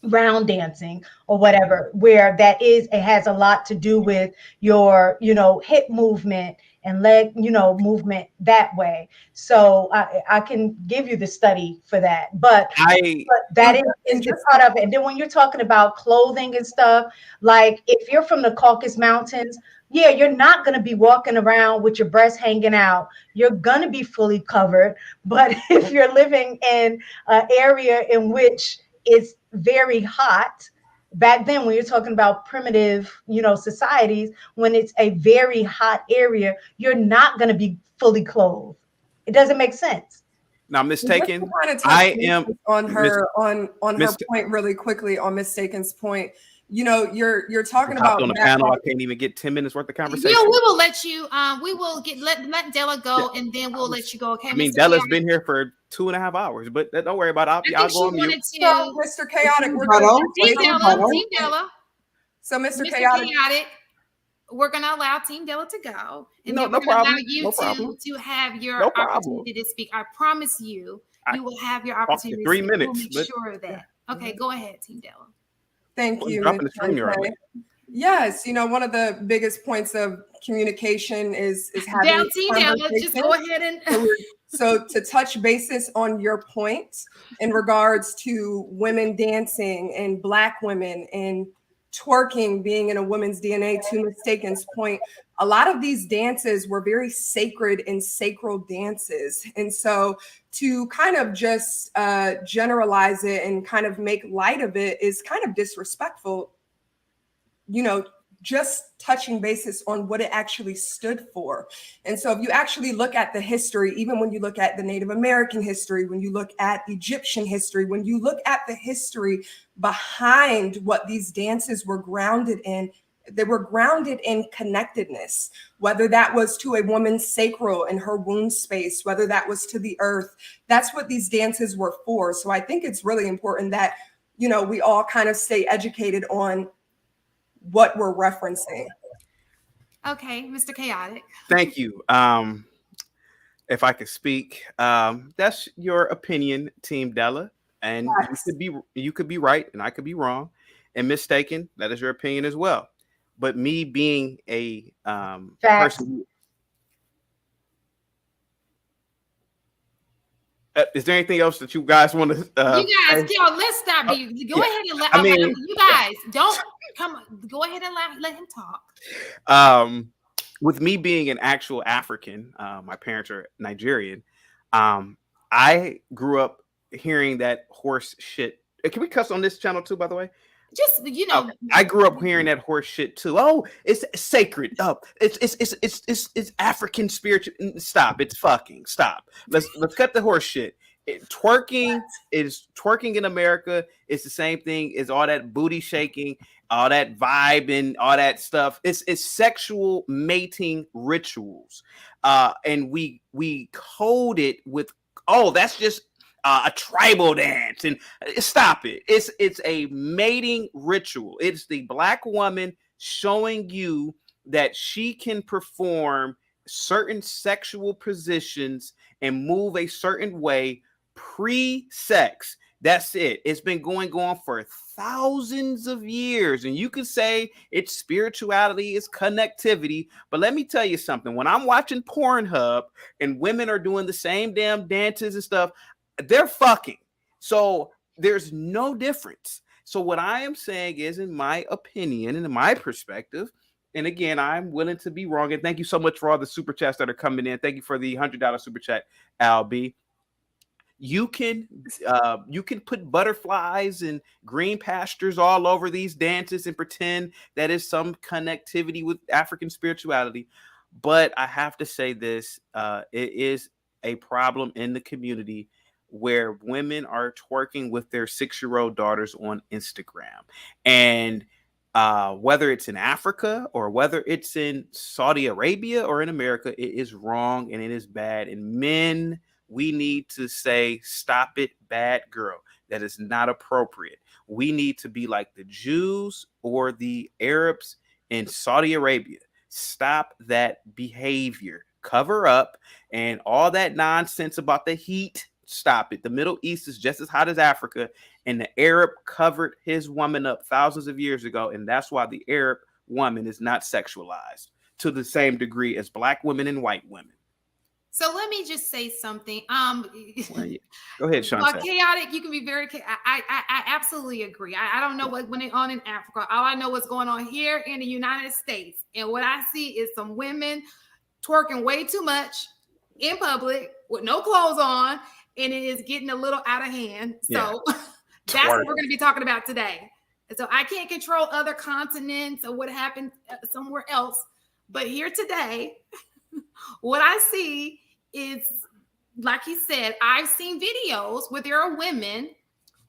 round dancing or whatever, where it has a lot to do with your, hip movement and leg, movement that way. So I can give you the study for that, but that is the part of it. And then when you're talking about clothing and stuff, like if you're from the Caucasus Mountains, yeah, you're not going to be walking around with your breasts hanging out. You're going to be fully covered. But if you're living in an area in which it's very hot, back then when you're talking about primitive, societies, when it's a very hot area, you're not going to be fully clothed. It doesn't make sense. Now, Mistaken, I am on her point really quickly on Mistaken's point. You're talking about on the panel. I can't even get 10 minutes worth of conversation. Yeah, we will let you. We will let Della go, and then we'll let you go. Okay. I mean, Della's been here for 2.5 hours, but don't worry about it. I'll go on mute. So, Mr. Chaotic, we're going to Team Della. So, Mr. Chaotic, we're going to allow Team Della to go, and then no we're going to allow problem. you to have your opportunity to speak. I promise you, you will have your opportunity. 3 minutes. We'll make sure of that. Okay, go ahead, Team Della. Thank you. Yes, one of the biggest points of communication is having just go ahead and so to touch basis on your point in regards to women dancing and Black women and twerking being in a woman's DNA, to Mistaken's point, a lot of these dances were very sacred and sacral dances. And so to kind of just generalize it and kind of make light of it is kind of disrespectful, just touching basis on what it actually stood for. And so if you actually look at the history, even when you look at the Native American history, when you look at Egyptian history, when you look at the history behind what these dances were grounded in, they were grounded in connectedness, whether that was to a woman's sacral and her womb space, whether that was to the earth. That's what these dances were for. So I think it's really important that, we all kind of stay educated on what we're referencing. Okay, Mr. Chaotic. Thank you. If I could speak, that's your opinion, Team Della, and you could be right and I could be wrong and mistaken. That is your opinion as well. But me being a person, is there anything else that you guys want to? You guys, let's stop. Go ahead and let. You guys don't come. Go ahead and let him talk. With me being an actual African, my parents are Nigerian. I grew up hearing that horse shit. Can we cuss on this channel too, by the way? Just I grew up hearing that horse shit too. Oh, it's sacred. Oh, it's African spiritual. Stop. It's fucking stop. Let's cut the horse shit. Twerking in America. It's the same thing as all that booty shaking, all that vibe and all that stuff. It's sexual mating rituals, and we code it with that's just a tribal dance, and stop it. It's a mating ritual. It's the Black woman showing you that she can perform certain sexual positions and move a certain way pre-sex. That's it. It's been going on for thousands of years. And you can say it's spirituality, it's connectivity. But let me tell you something. When I'm watching Pornhub and women are doing the same damn dances and stuff, they're fucking. So there's no difference. So what I am saying is, in my opinion and in my perspective, and again, I'm willing to be wrong. And thank you so much for all the super chats that are coming in. Thank you for the $100 super chat, Al B. You can put butterflies and green pastures all over these dances and pretend that is some connectivity with African spirituality. But I have to say this, it is a problem in the community where women are twerking with their 6-year-old daughters on Instagram. And whether it's in Africa or whether it's in Saudi Arabia or in America, it is wrong and it is bad. And men, we need to say, stop it, bad girl. That is not appropriate. We need to be like the Jews or the Arabs in Saudi Arabia. Stop that behavior. Cover up, and all that nonsense about the heat. Stop it. The Middle East is just as hot as Africa, and the Arab covered his woman up thousands of years ago, and that's why the Arab woman is not sexualized to the same degree as Black women and white women. So let me just say something. Go ahead, Sean. Well, chaotic, you can be very. I absolutely agree. I don't know what went on in Africa. All I know what's going on here in the United States, and what I see is some women twerking way too much in public with no clothes on, and it is getting a little out of hand. So that's what we're going to be talking about today. And so I can't control other continents or what happened somewhere else, but here today, what I see is, like he said, I've seen videos where there are women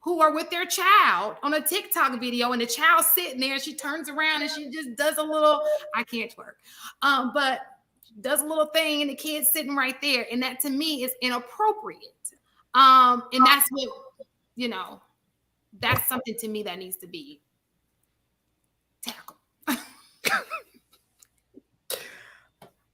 who are with their child on a TikTok video, and the child's sitting there, and she turns around and she just does a little, I can't twerk, but does a little thing, and the kid's sitting right there. And that to me is inappropriate. And that's what, that's something to me that needs to be tackled.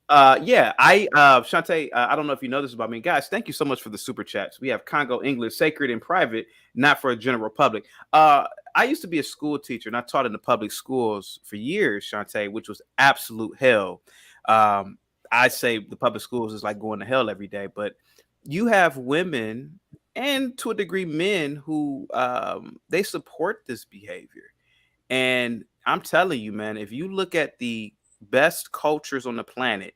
Shantae, I don't know if you know this about me. Guys, thank you so much for the super chats. We have Congo English, sacred and private, not for a general public. I used to be a school teacher, and I taught in the public schools for years, Shantae, which was absolute hell. I say the public schools is like going to hell every day, but you have women and to a degree men who they support this behavior. And I'm telling you, man, if you look at the best cultures on the planet,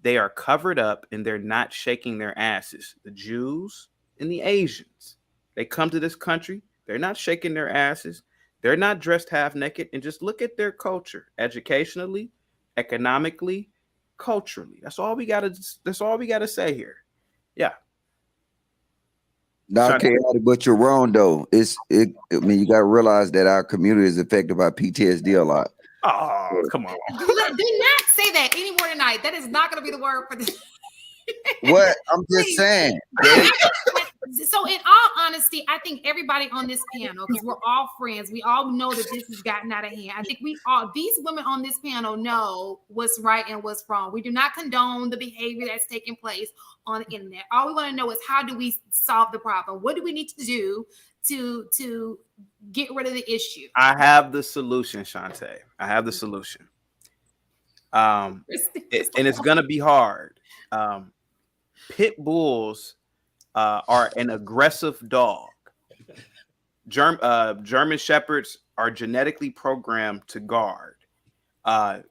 they are covered up and they're not shaking their asses. The Jews and the Asians, they come to this country, they're not shaking their asses, they're not dressed half naked, and just look at their culture educationally, economically, culturally. That's all we gotta say here. Yeah. Not chaotic, but you're wrong though. I mean, you gotta realize that our community is affected by PTSD a lot. Oh, come on. Do not say that any more tonight. That is not going to be the word for this. What? I'm just saying. So in all honesty, I think everybody on this panel, because we're all friends, we all know that this has gotten out of hand. I think these women on this panel know what's right and what's wrong. We do not condone the behavior that's taking place on the internet. All we want to know is, how do we solve the problem? What do we need to do to get rid of the issue? I have the solution, Shantae. I have the solution. And it's gonna be hard. Pit bulls are an aggressive dog. German shepherds are genetically programmed to guard.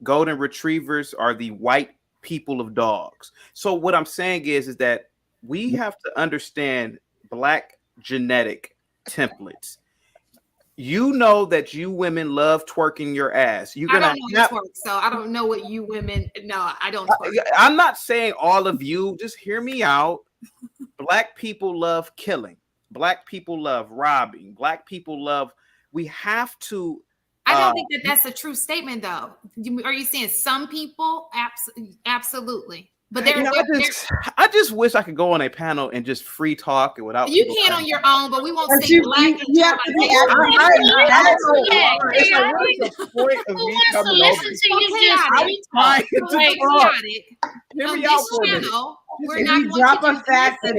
Golden retrievers are the white people of dogs. So what I'm saying is that we have to understand Black genetic templates. You know that you women love twerking your ass. I don't know twerk, so I don't know what you women. No, I don't twerk. I'm not saying all of you. Just hear me out. Black people love killing. Black people love robbing. Black people love. We have to. I don't think that's a true statement, though. Are you saying some people? Absolutely. But I just wish I could go on a panel and just free talk and without. You can on your own, but we won't say Black. You have to be the point of me coming over. Hear me out for a minute. We're not going drop to a fact and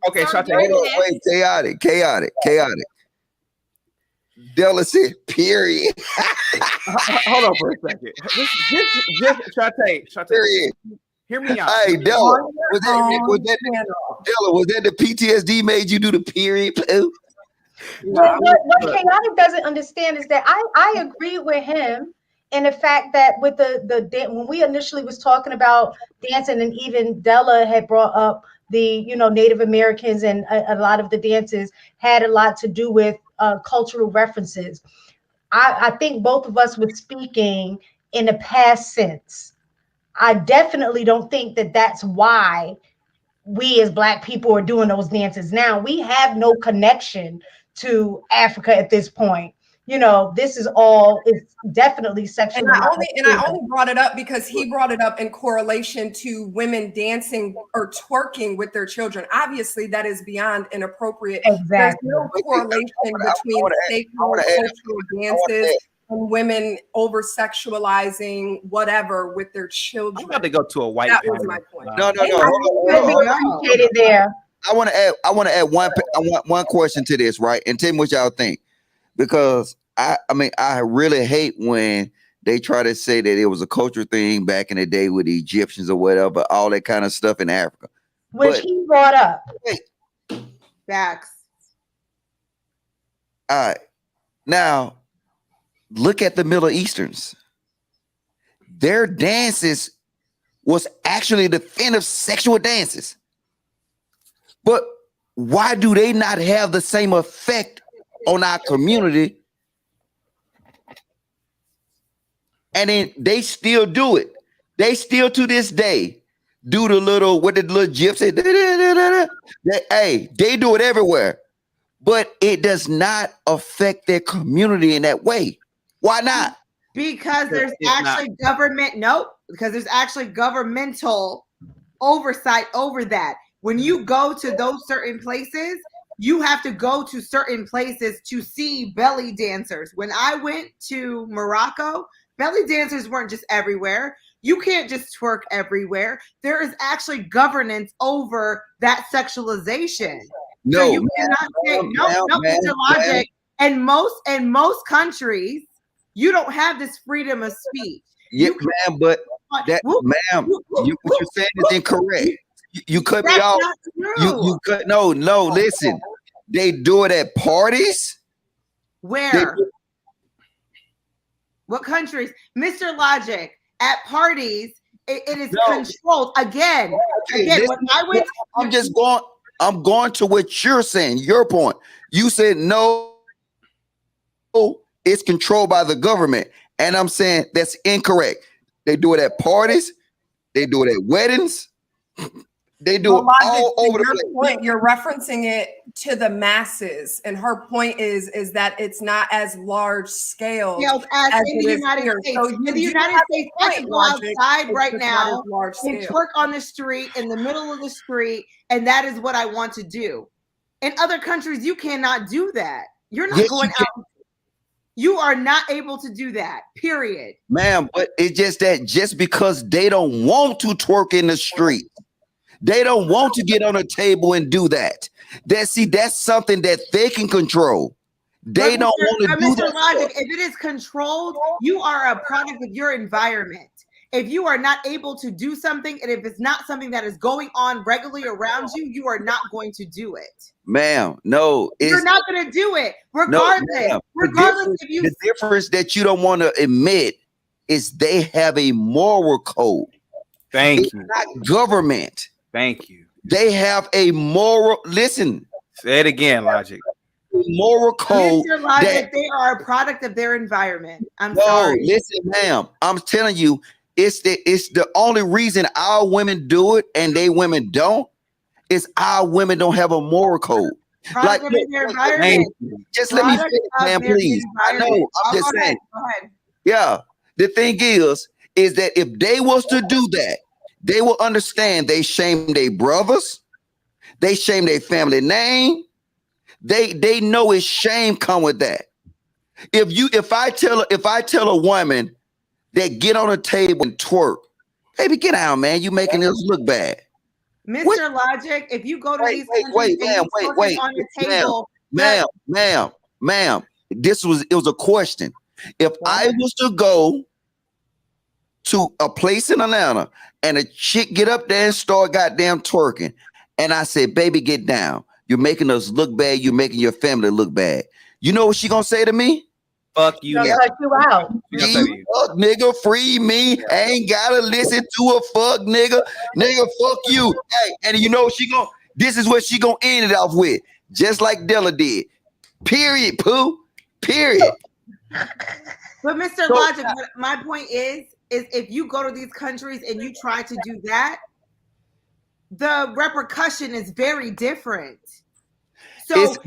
okay, Shantae, hold on, wait, chaotic. Della said, period. Hold on for a second. Just Shantae. Period. Hear me out. Hey, Della, was that the PTSD made you do the period? What chaotic doesn't understand is that I agree with him in the fact that with the when we initially was talking about dancing, and even Della had brought up the Native Americans, and a lot of the dances had a lot to do with cultural references. I think both of us were speaking in the past sense. I definitely don't think that that's why we as Black people are doing those dances now. We have no connection to Africa at this point. This is all, it's definitely sexual. And I only brought it up because he brought it up in correlation to women dancing or twerking with their children. Obviously, that is beyond inappropriate. Exactly. There's no correlation between sacral cultural dances and women over-sexualizing whatever with their children. I'm about to go to a white. That was my point. No. I want to add one question to this, right? And tell me what y'all think, because I mean, I really hate when they try to say that it was a cultural thing back in the day with the Egyptians or whatever, all that kind of stuff in Africa, which he brought up. Facts. All right, now look at the Middle Easterns. Their dances was actually definitive sexual dances. But why do they not have the same effect on our community? And then they still do it. They still to this day do the little, what the little gypsy, they do it everywhere. But it does not affect their community in that way. Why not? Because there's actually because there's actually governmental oversight over that. When you go to those certain places, you have to go to certain places to see belly dancers. When I went to Morocco, belly dancers weren't just everywhere. You can't just twerk everywhere. There is actually governance over that sexualization. No, so you cannot say Mr. Logic. And most countries, you don't have this freedom of speech. Yeah, ma'am, but that, ma'am, what you're saying is incorrect. You cut me off. You cut. No. Listen, they do it at parties. Where? What countries, Mr. Logic? At parties, it is controlled. Again. Listen, when I went, I'm going to what you're saying. Your point. You said no. It's controlled by the government, and I'm saying that's incorrect. They do it at parties. They do it at weddings. They do it all over the place. You're referencing it to the masses, and her point is that it's not as large scale as in the United States. So in the United States, I can go outside right now and twerk on the street in the middle of the street, and that is what I want to do. In other countries, you cannot do that. You're not going out. You are not able to do that, period. Ma'am, but it's just that just because they don't want to twerk in the street, they don't want to get on a table and do that. That's something that they can control. They don't want to do that. Logic, if it is controlled, you are a product of your environment. If you are not able to do something, and if it's not something that is going on regularly around you, you are not going to do it. Ma'am, no. You're not going to do it, regardless. The difference that you don't want to admit is they have a moral code. Thank you. Not government. Thank you. They have a moral. Listen. Say it again, Logic. Moral code. Mr. Logic, they are a product of their environment. I'm sorry. Listen, ma'am. I'm telling you, it's the only reason our women do it and they women don't is our women don't have a moral code. Product of their environment. Just let me finish, man, please. I know. I'm just saying. Go ahead. Yeah. The thing is that if they was to do that, they will understand they shame their brothers, they shame their family name. They know it's shame come with that. If I tell a woman that get on a table and twerk, baby, get out, man. You making us look bad. Mr. Logic, if you go to these countries wait, on the table, ma'am. It was a question. If I was to go to a place in Atlanta and a chick get up there and start goddamn twerking, and I said, baby, get down. You're making us look bad. You're making your family look bad. You know what she gonna say to me? Fuck you. Gonna cut you out. Fuck nigga, free me. I ain't gotta listen to a fuck nigga. Nigga, fuck you. Hey, and you know she gon' this is what she gonna end it off with, just like Della did. Period, poo. Period. But Mr. Logic, my point is if you go to these countries and you try to do that, the repercussion is very different. So if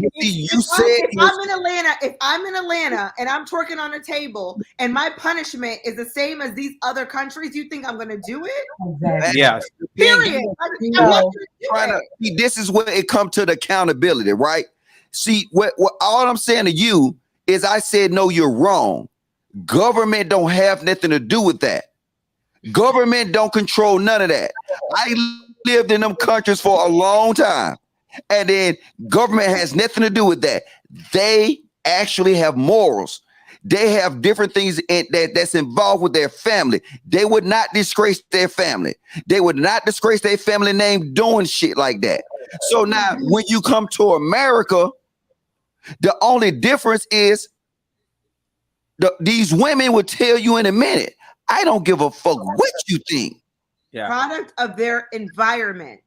I'm in Atlanta and I'm twerking on a table and my punishment is the same as these other countries, you think I'm going to do it? Exactly. Yes. Period. This is where it comes to the accountability, right? See, what all I'm saying to you is I said, no, you're wrong. Government don't have nothing to do with that. Government don't control none of that. I lived in them countries for a long time. And then government has nothing to do with that. They actually have morals. They have different things that's involved with their family. They would not disgrace their family. They would not disgrace their family name doing shit like that. So now when you come to America, the only difference is these women will tell you in a minute, I don't give a fuck what you think. Yeah. Product of their environment.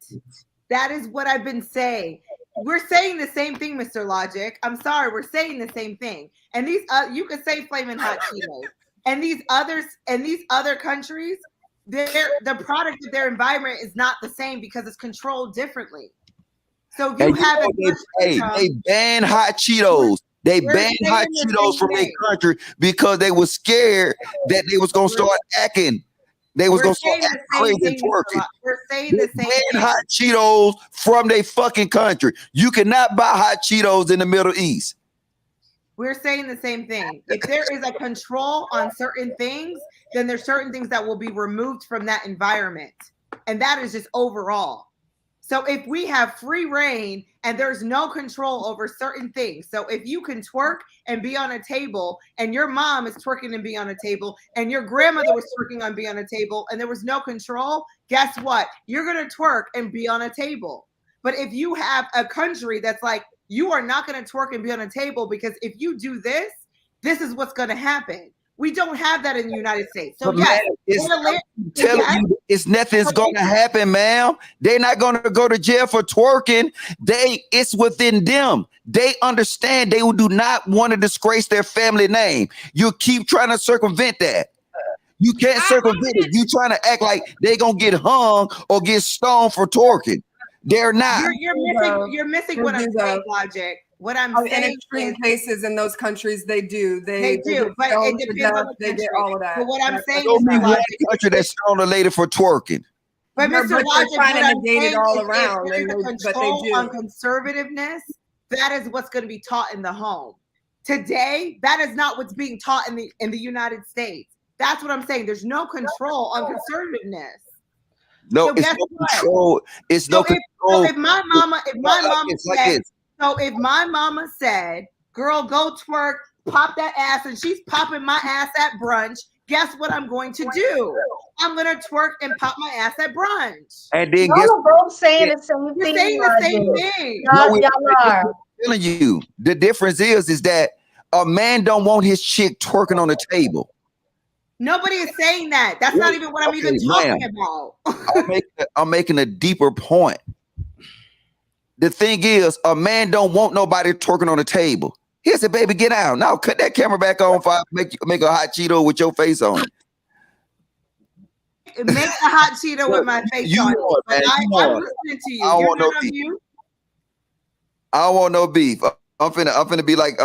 That is what I've been saying. We're saying the same thing, Mr. Logic. I'm sorry, we're saying the same thing. And these you could say flaming hot Cheetos. And these other countries, the product of their environment is not the same because it's controlled differently. So you have they ban hot Cheetos. They banned hot Cheetos from their country because they were scared that they was gonna start acting. They was gonna start acting crazy and twerking. We're saying the same thing. Hot Cheetos from their fucking country. You cannot buy hot Cheetos in the Middle East. We're saying the same thing. If there is a control on certain things, then there's certain things that will be removed from that environment. And that is just overall. So if we have free reign and there's no control over certain things, so if you can twerk and be on a table and your mom is twerking and be on a table and your grandmother was twerking and be on a table and there was no control, guess what? You're going to twerk and be on a table. But if you have a country that's like, you are not going to twerk and be on a table because if you do this, this is what's going to happen. We don't have that in the United States. So yes, it's nothing's gonna happen, ma'am. They're not gonna go to jail for twerking. It's within them. They understand they do not want to disgrace their family name. You keep trying to circumvent that. You can't circumvent it. You trying to act like they gonna get hung or get stoned for twerking. They're not. You're missing what I'm saying, Logic. What I'm saying in extreme cases in those countries, they do. They do, but it depends on the they get all of that. But what I'm saying is one country that stoned a lady for twerking. But Mr. Logic, trying to negate it all around, but they do. On conservativeness, that is what's going to be taught in the home. Today, that is not what's being taught in the United States. That's what I'm saying. There's no control on conservativeness. No, it's no control. It's no control. So if my mama said, girl, go twerk, pop that ass, and she's popping my ass at brunch, guess what I'm going to do? I'm going to twerk and pop my ass at brunch. And then y'all are both saying the same thing. You're saying the same thing. Y'all are. I'm telling you, the difference is that a man don't want his chick twerking on the table. Nobody is saying that. That's not even what I'm even talking about. I'm making a deeper point. The thing is, a man don't want nobody twerking on the table. He said, baby, get out. Now cut that camera back on for make a hot Cheeto with your face on it. Make a hot Cheeto with my face on it. I'm listening to you. I don't want no beef. I don't want no beef. I'm finna be like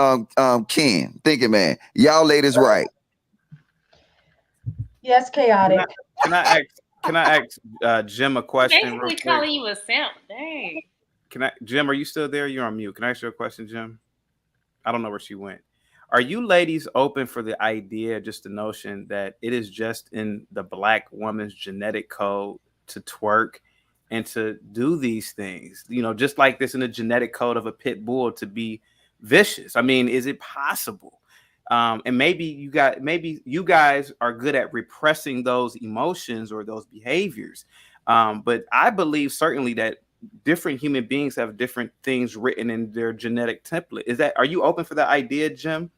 Ken, thinking man. Y'all ladies right. Yes, chaotic. Can I ask Jim a question? Basically calling you a simp. Dang. Jim, are you still there? You're on mute. Can I ask you a question, Jim? I don't know where she went. Are you ladies open for the idea, just the notion that it is just in the Black woman's genetic code to twerk and to do these things? You know, just like this in the genetic code of a pit bull to be vicious. I mean, is it possible? And maybe you guys are good at repressing those emotions or those behaviors. But I believe certainly that different human beings have different things written in their genetic template. Are you open for that idea, Jim?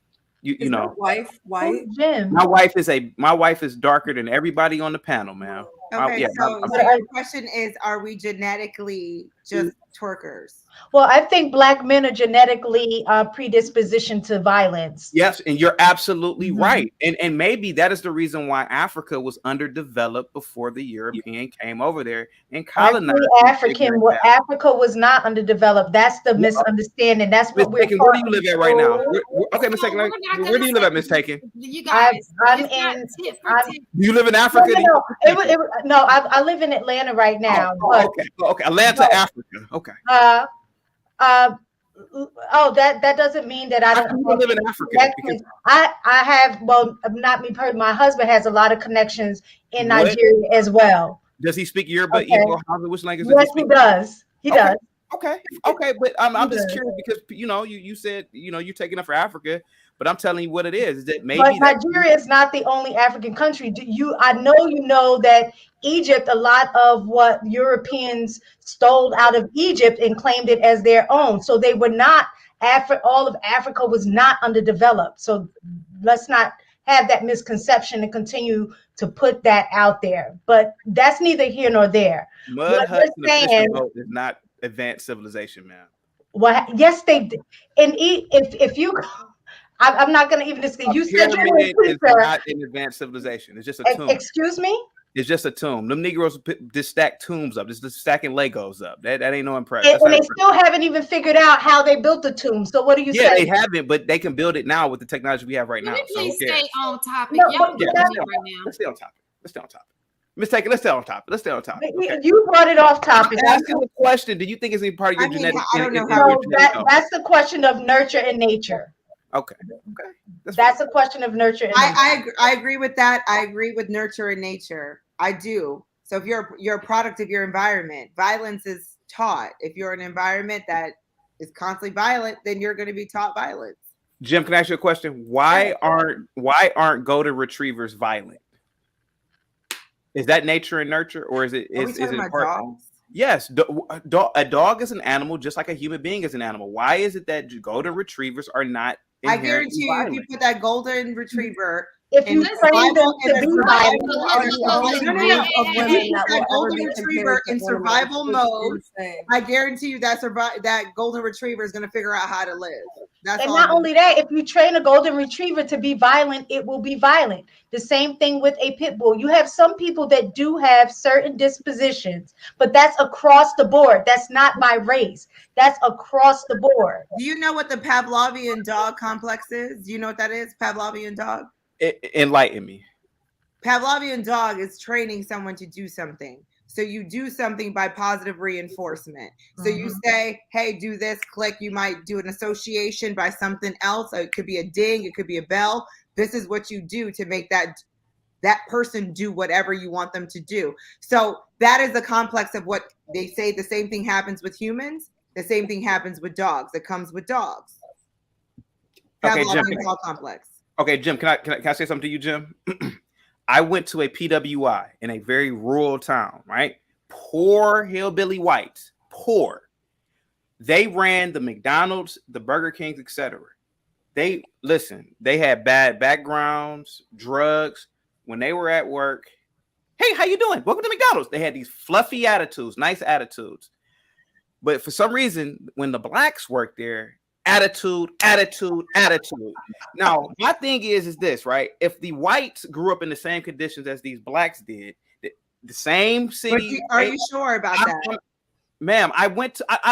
You know, wife white. Jim. my wife is darker than everybody on the panel, man. Okay, so your question is, are we genetically just twerkers? Well, I think Black men are genetically predispositioned to violence. Yes, and you're absolutely right. And maybe that is the reason why Africa was underdeveloped before the European came over there and colonized. Africa was not underdeveloped. That's the misunderstanding. That's what we're. Where do you live at right now? Okay, Miss Taken. Where do you live at, Miss Taken? You guys, do you live in Africa? No, I live in Atlanta right now. Okay, Atlanta, Africa. Okay. That doesn't mean that I don't live in Africa. I have, well, not me personally. My husband has a lot of connections in Nigeria as well. Does he speak Yoruba? Which language? Yes, he does. He does. Okay, but I'm just curious because you said you're taking up for Africa, but I'm telling you what it is that maybe. But Nigeria is not the only African country. I know that Egypt, a lot of what Europeans stole out of Egypt and claimed it as their own. So they were not all of Africa was not underdeveloped. So let's not have that misconception and continue to put that out there. But that's neither here nor there. Mud huts is not advanced civilization, man. Well, yes, they did. And if you, I'm not going to even discuss. You said it's not an advanced civilization. It's just a tomb. Excuse me. It's just a tomb. Them Negroes just stack tombs up. Just stacking Legos up. That ain't no impression. And they still haven't even figured out how they built the tomb. So what do you say? Yeah, they haven't, but they can build it now with the technology we have right now. Please stay on topic. Let's stay on topic. Miss Taken, let's stay on topic. Okay. You brought it off topic. I'm asking the question. Do you think it's any part of your genetic? I don't know that's the question of nurture and nature. Okay. That's a question of nurture and nature. I agree with that. I agree with nurture and nature. I do. So if you're a product of your environment, violence is taught. If you're in an environment that is constantly violent, then you're going to be taught violence. Jim, can I ask you a question? Why aren't golden retrievers violent? Is that nature and nurture, or is it part? Dogs? Yes, a dog is an animal just like a human being is an animal. Why is it that golden retrievers are not? I guarantee you, if you put that golden retriever, if you train them to be violent, golden retriever in survival mode, I guarantee you that golden retriever is going to figure out how to live. And not only that, if you train a golden retriever to be violent, it will be violent. The same thing with a pit bull. You have some people that do have certain dispositions, but that's across the board. That's not by race. That's across the board. Do you know what the Pavlovian dog complex is? Do you know what that is? Pavlovian dog? Enlighten me. Pavlovian dog is training someone to do something. So you do something by positive reinforcement. So you say, hey, do this, click. You might do an association by something else. It could be a ding. It could be a bell. This is what you do to make that person do whatever you want them to do. So that is the complex of what they say. The same thing happens with humans. The same thing happens with dogs. It comes with dogs. Okay, Jim. Dog complex. Okay, Jim, can I say something to you, Jim? I went to a PWI in a very rural town, right? Poor hillbilly whites, poor. They ran the McDonald's, the Burger Kings, etc. They had bad backgrounds, drugs. When they were at work, hey, how you doing? Welcome to McDonald's. They had these fluffy attitudes, nice attitudes. But for some reason, when the blacks worked there, attitude. Now, my thing is this, right? If the whites grew up in the same conditions as these blacks did, the same city. Are you sure about that? Ma'am, I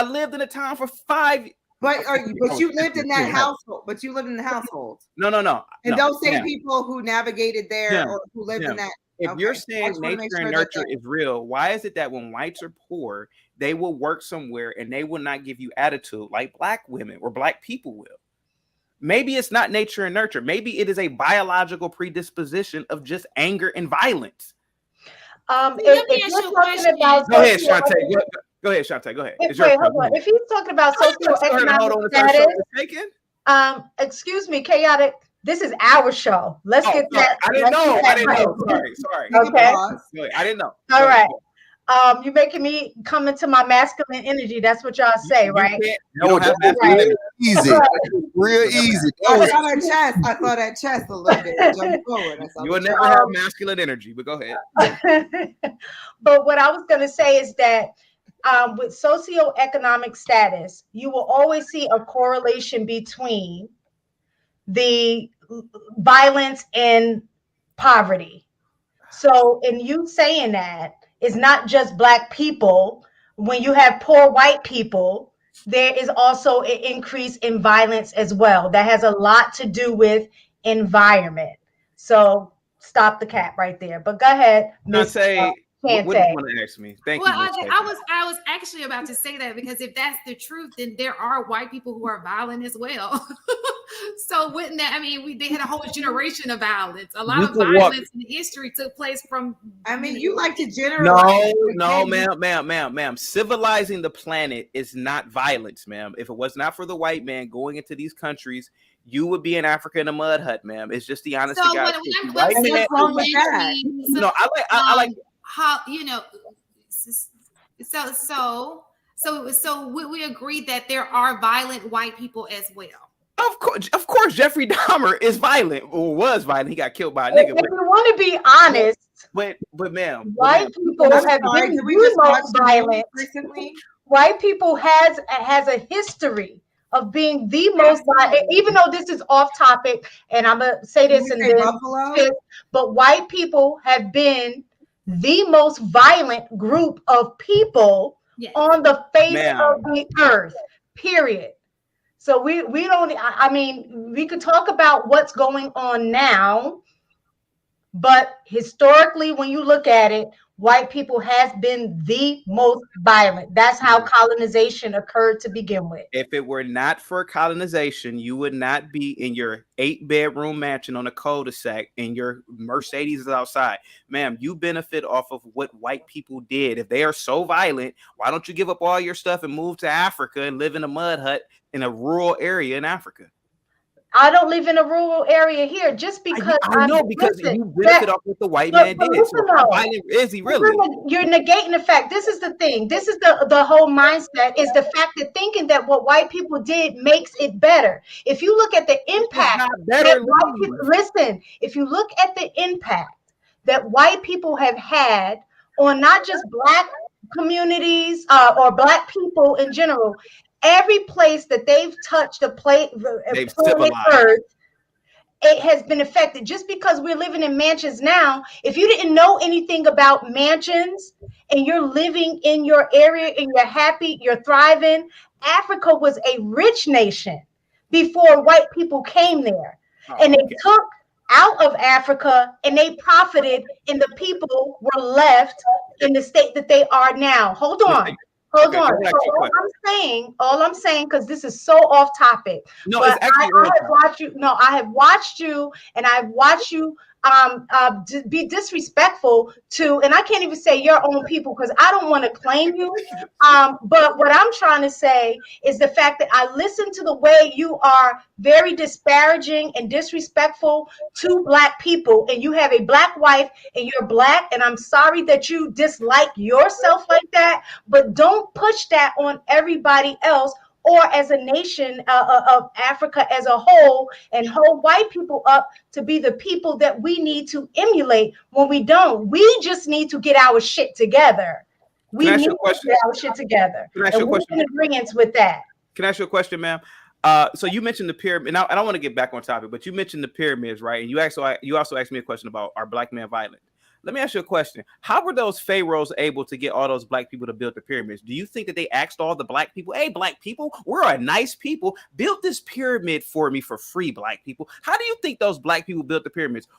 lived in a town for 5 years. But you lived in that household. But you lived in the household. No. And those same people who navigated there or who lived in that. If you're saying nature and nurture is real, why is it that when whites are poor, they will work somewhere and they will not give you attitude like black women or black people will? Maybe it's not nature and nurture. Maybe it is a biological predisposition of just anger and violence. If you're talking about go ahead, Shantae. Go ahead, Shantae. Go ahead. If he's talking about socioeconomic status, excuse me, chaotic. This is our show. Let's get that. I didn't know. Sorry. Okay. I didn't know. All right. You're making me come into my masculine energy. That's what y'all say, right? You don't have that masculine energy. easy, real easy. I saw that chest. I saw that chest a little bit. Jump forward. You will never have masculine energy, but go ahead. But what I was going to say is that with socioeconomic status, you will always see a correlation between the violence and poverty. So in you saying that, it's not just Black people. When you have poor white people, there is also an increase in violence as well. That has a lot to do with environment. So stop the cap right there. But go ahead, Ms. What do you want to ask me? Thank you. I was actually about to say that, because if that's the truth, then there are white people who are violent as well. So wouldn't that? I mean, they had a whole generation of violence. A lot of violence in history took place from. I mean, you like to generalize. No, ma'am. Civilizing the planet is not violence, ma'am. If it was not for the white man going into these countries, you would be in Africa in a mud hut, ma'am. It's just the honest to God. What's wrong with that? No, I like how, you know. So we agree that there are violent white people as well. Of course, Jeffrey Dahmer is violent, or was violent. He got killed by a nigga. If you want to be honest, but ma'am, white people have been the most violent recently. White people has a history of being the most violent, even though this is off topic, and I'm gonna say this in this, but white people have been the most violent group of people on the face of the earth, period. So we don't, I mean, we could talk about what's going on now, but historically, when you look at it, white people has been the most violent. That's how colonization occurred to begin with. If it were not for colonization, you would not be in your 8-bedroom mansion on a cul-de-sac and your Mercedes is outside. Ma'am, you benefit off of what white people did. If they are so violent, why don't you give up all your stuff and move to Africa and live in a mud hut in a rural area in Africa? I don't live in a rural area here just because I know, because you benefit off what the white man did. So how violent is he really? You're negating the fact. This is the thing. This is the whole mindset, is the fact that thinking that what white people did makes it better. If you look at the impact, if you look at the impact that white people have had on not just Black communities or Black people in general, every place that they've touched the planet Earth, it has been affected. Just because we're living in mansions now, if you didn't know anything about mansions and you're living in your area and you're happy, you're thriving, Africa was a rich nation before white people came there. And they took out of Africa and they profited, and the people were left in the state that they are now. Hold on. So all I'm saying, because this is so off topic. No, but I have watched you. No, I have watched you, and I've watched you be disrespectful to, and I can't even say your own people because I don't want to claim you. But what I'm trying to say is the fact that I listen to the way you are very disparaging and disrespectful to Black people, and you have a Black wife and you're Black, and I'm sorry that you dislike yourself like that, but don't push that on everybody else, or as a nation of Africa as a whole, and hold white people up to be the people that we need to emulate when we don't. We just need to get our shit together. We need to get our shit together. Can I ask you a question? We're in agreement with that. Can I ask you a question, ma'am? So you mentioned the pyramid. Now, I don't want to get back on topic, but you mentioned the pyramids, right? And you also asked me a question about, are Black men violent? Let me ask you a question. How were those pharaohs able to get all those Black people to build the pyramids? Do you think that they asked all the Black people, hey, Black people, we're a nice people, build this pyramid for me for free, Black people? How do you think those Black people built the pyramids?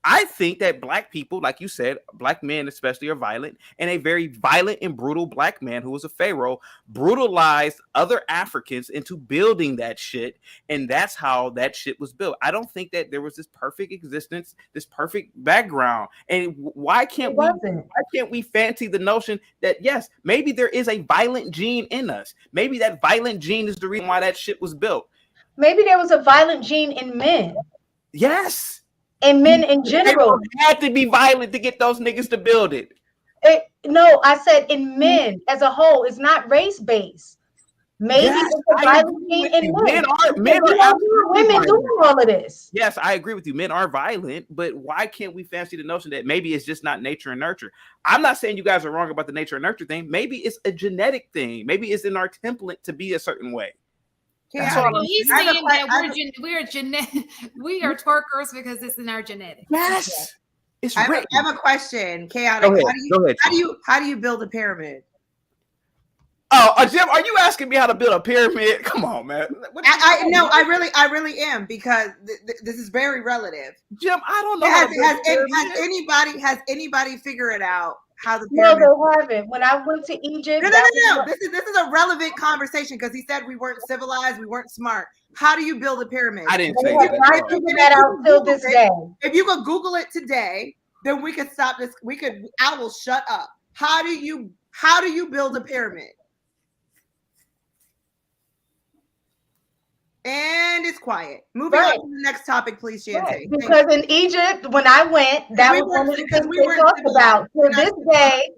I think that Black people, like you said, Black men especially, are violent, and a very violent and brutal Black man who was a pharaoh brutalized other Africans into building that shit, and that's how that shit was built. I don't think that there was this perfect existence, this perfect background. And why can't we fancy the notion that, yes, maybe there is a violent gene in us? Maybe that violent gene is the reason why that shit was built. Maybe there was a violent gene in men. Yes. And men in general had to be violent to get those niggas to build it. No, I said in men as a whole. It's not race based. Maybe Yes, it's a I violent agree thing with in you. men. Men are We don't hear absolutely women violent. doing all of this. Yes, I agree with you. Men are violent, but why can't we fancy the notion that maybe it's just not nature and nurture? I'm not saying you guys are wrong about the nature and nurture thing. Maybe it's a genetic thing. Maybe it's in our template to be a certain way. That's all so he's saying that we are twerkers because it's in our genetics. Yes. It's I have a question. Chaotic. Go ahead. How do you build a pyramid? Oh, Jim, are you asking me how to build a pyramid? Come on, man. I really am, because this is very relative. Jim, I don't know. Has anybody figured it out how the No, pyramid? they haven't. When I went to Egypt, No. This is a relevant conversation, because he said we weren't civilized, we weren't smart. How do you build a pyramid? I didn't say that. I figured that out till this day. If you could Google it today, then we could stop this. I will shut up. How do you build a pyramid? And it's quiet. Moving on to the next topic, please, Shante. Right. Because in Egypt, when I went, that was one of the things we talked about. To this day,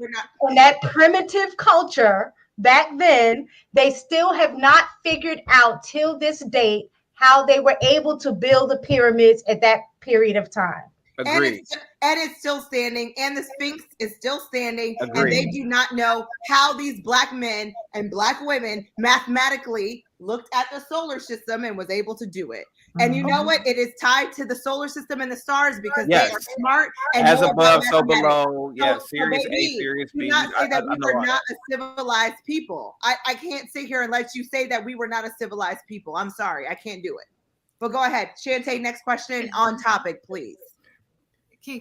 in that primitive culture back then, they still have not figured out till this date how they were able to build the pyramids at that period of time. Agreed. And it's still standing, and the Sphinx is still standing. Agreed. And they do not know how these black men and black women mathematically looked at the solar system and was able to do it. And you know what? It is tied to the solar system and the stars, because they are smart and as know above, about so mathematics. below. Yeah, serious A, serious do B. not say that we were not that. a civilized people. I can't sit here and let you say that we were not a civilized people. I'm sorry, I can't do it. But go ahead, Shante. Next question on topic, please.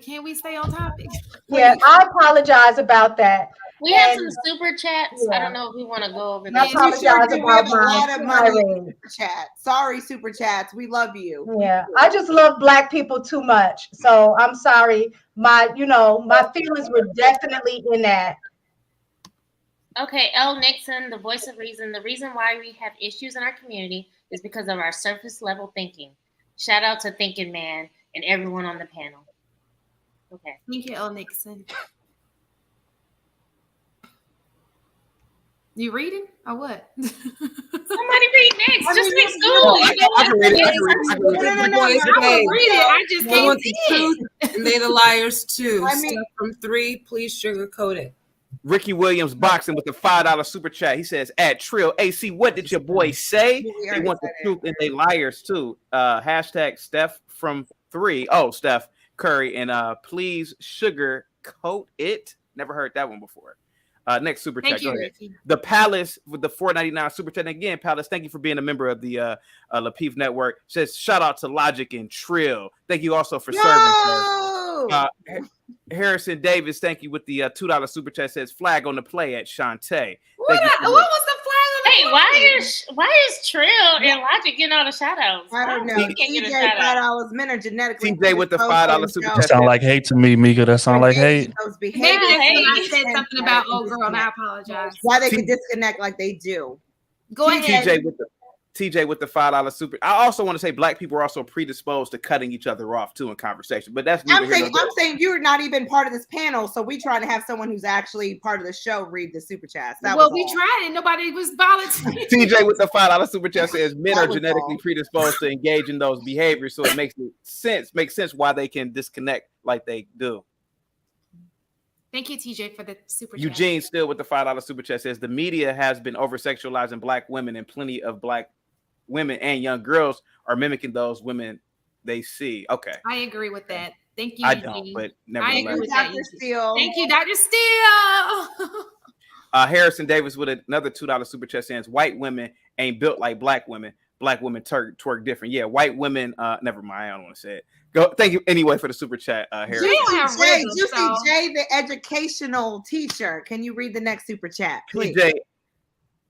Can we stay on topic? Yeah, I apologize about that. We have some super chats. I don't know if we want to go over I that. apologize We have a about lot of my money in tirade. super chat. Sorry, super chats. We love you. Yeah, I just love black people too much. So I'm sorry. My feelings were definitely in that. Okay, L. Nixon, the voice of reason. The reason why we have issues in our community is because of our surface level thinking. Shout out to Thinking Man and everyone on the panel. Okay. Thank you, L. Nixon. You reading or what? Somebody read next. Just make school. I can read it. I just can't see it. And they the liars too. Step from 3, please sugarcoat it. Ricky Williams boxing with the $5 super chat. He says, "At Trill AC, what did your boy say? They want the truth and they liars too." Hashtag Steph from 3. Oh, Steph Curry, and please sugarcoat it. Never heard that one before. Next super chat. Go ahead. Ricky. The Palace with the $4.99 super chat. And again, Palace, thank you for being a member of the Lapeef Network. Says shout out to Logic and Trill. Thank you also for serving. Harrison Davis, thank you with the $2 super chat. Says flag on the play at Shantae. What was the flag on the Hey, play? why is Trill and Logic getting all the shout outs? I don't know. TJ $5 men are genetically. TJ with the $5 super That chat. sound like hate to me, Mika. That sound like hate. Maybe that's when I said something about old girl, and I apologize. Why they could disconnect like they do. Go ahead. TJ with the $5 super. I also want to say black people are also predisposed to cutting each other off too in conversation, but that's I'm saying you're not even part of this panel, so we try to have someone who's actually part of the show read the super chats. Well, we tried and nobody was volunteering. TJ with the $5 super chat says men are genetically predisposed to engage in those behaviors, so it makes sense why they can disconnect like they do. Thank you, TJ, for the super chat. Eugene still with the $5 super chat says the media has been over-sexualizing black women, and plenty of black women and young girls are mimicking those women they see. Okay. I agree with that. Thank you, I Eugene. don't, but I agree nevertheless. with that, Dr. Steele. Thank you, Dr. Steele. Harrison Davis with another $2 super chat saying white women ain't built like black women. Black women twerk different. Yeah, white women. Never mind. I don't want to say it. Go. Thank you anyway for the super chat, Harrison. Juicy J, the educational teacher. Can you read the next super chat, please?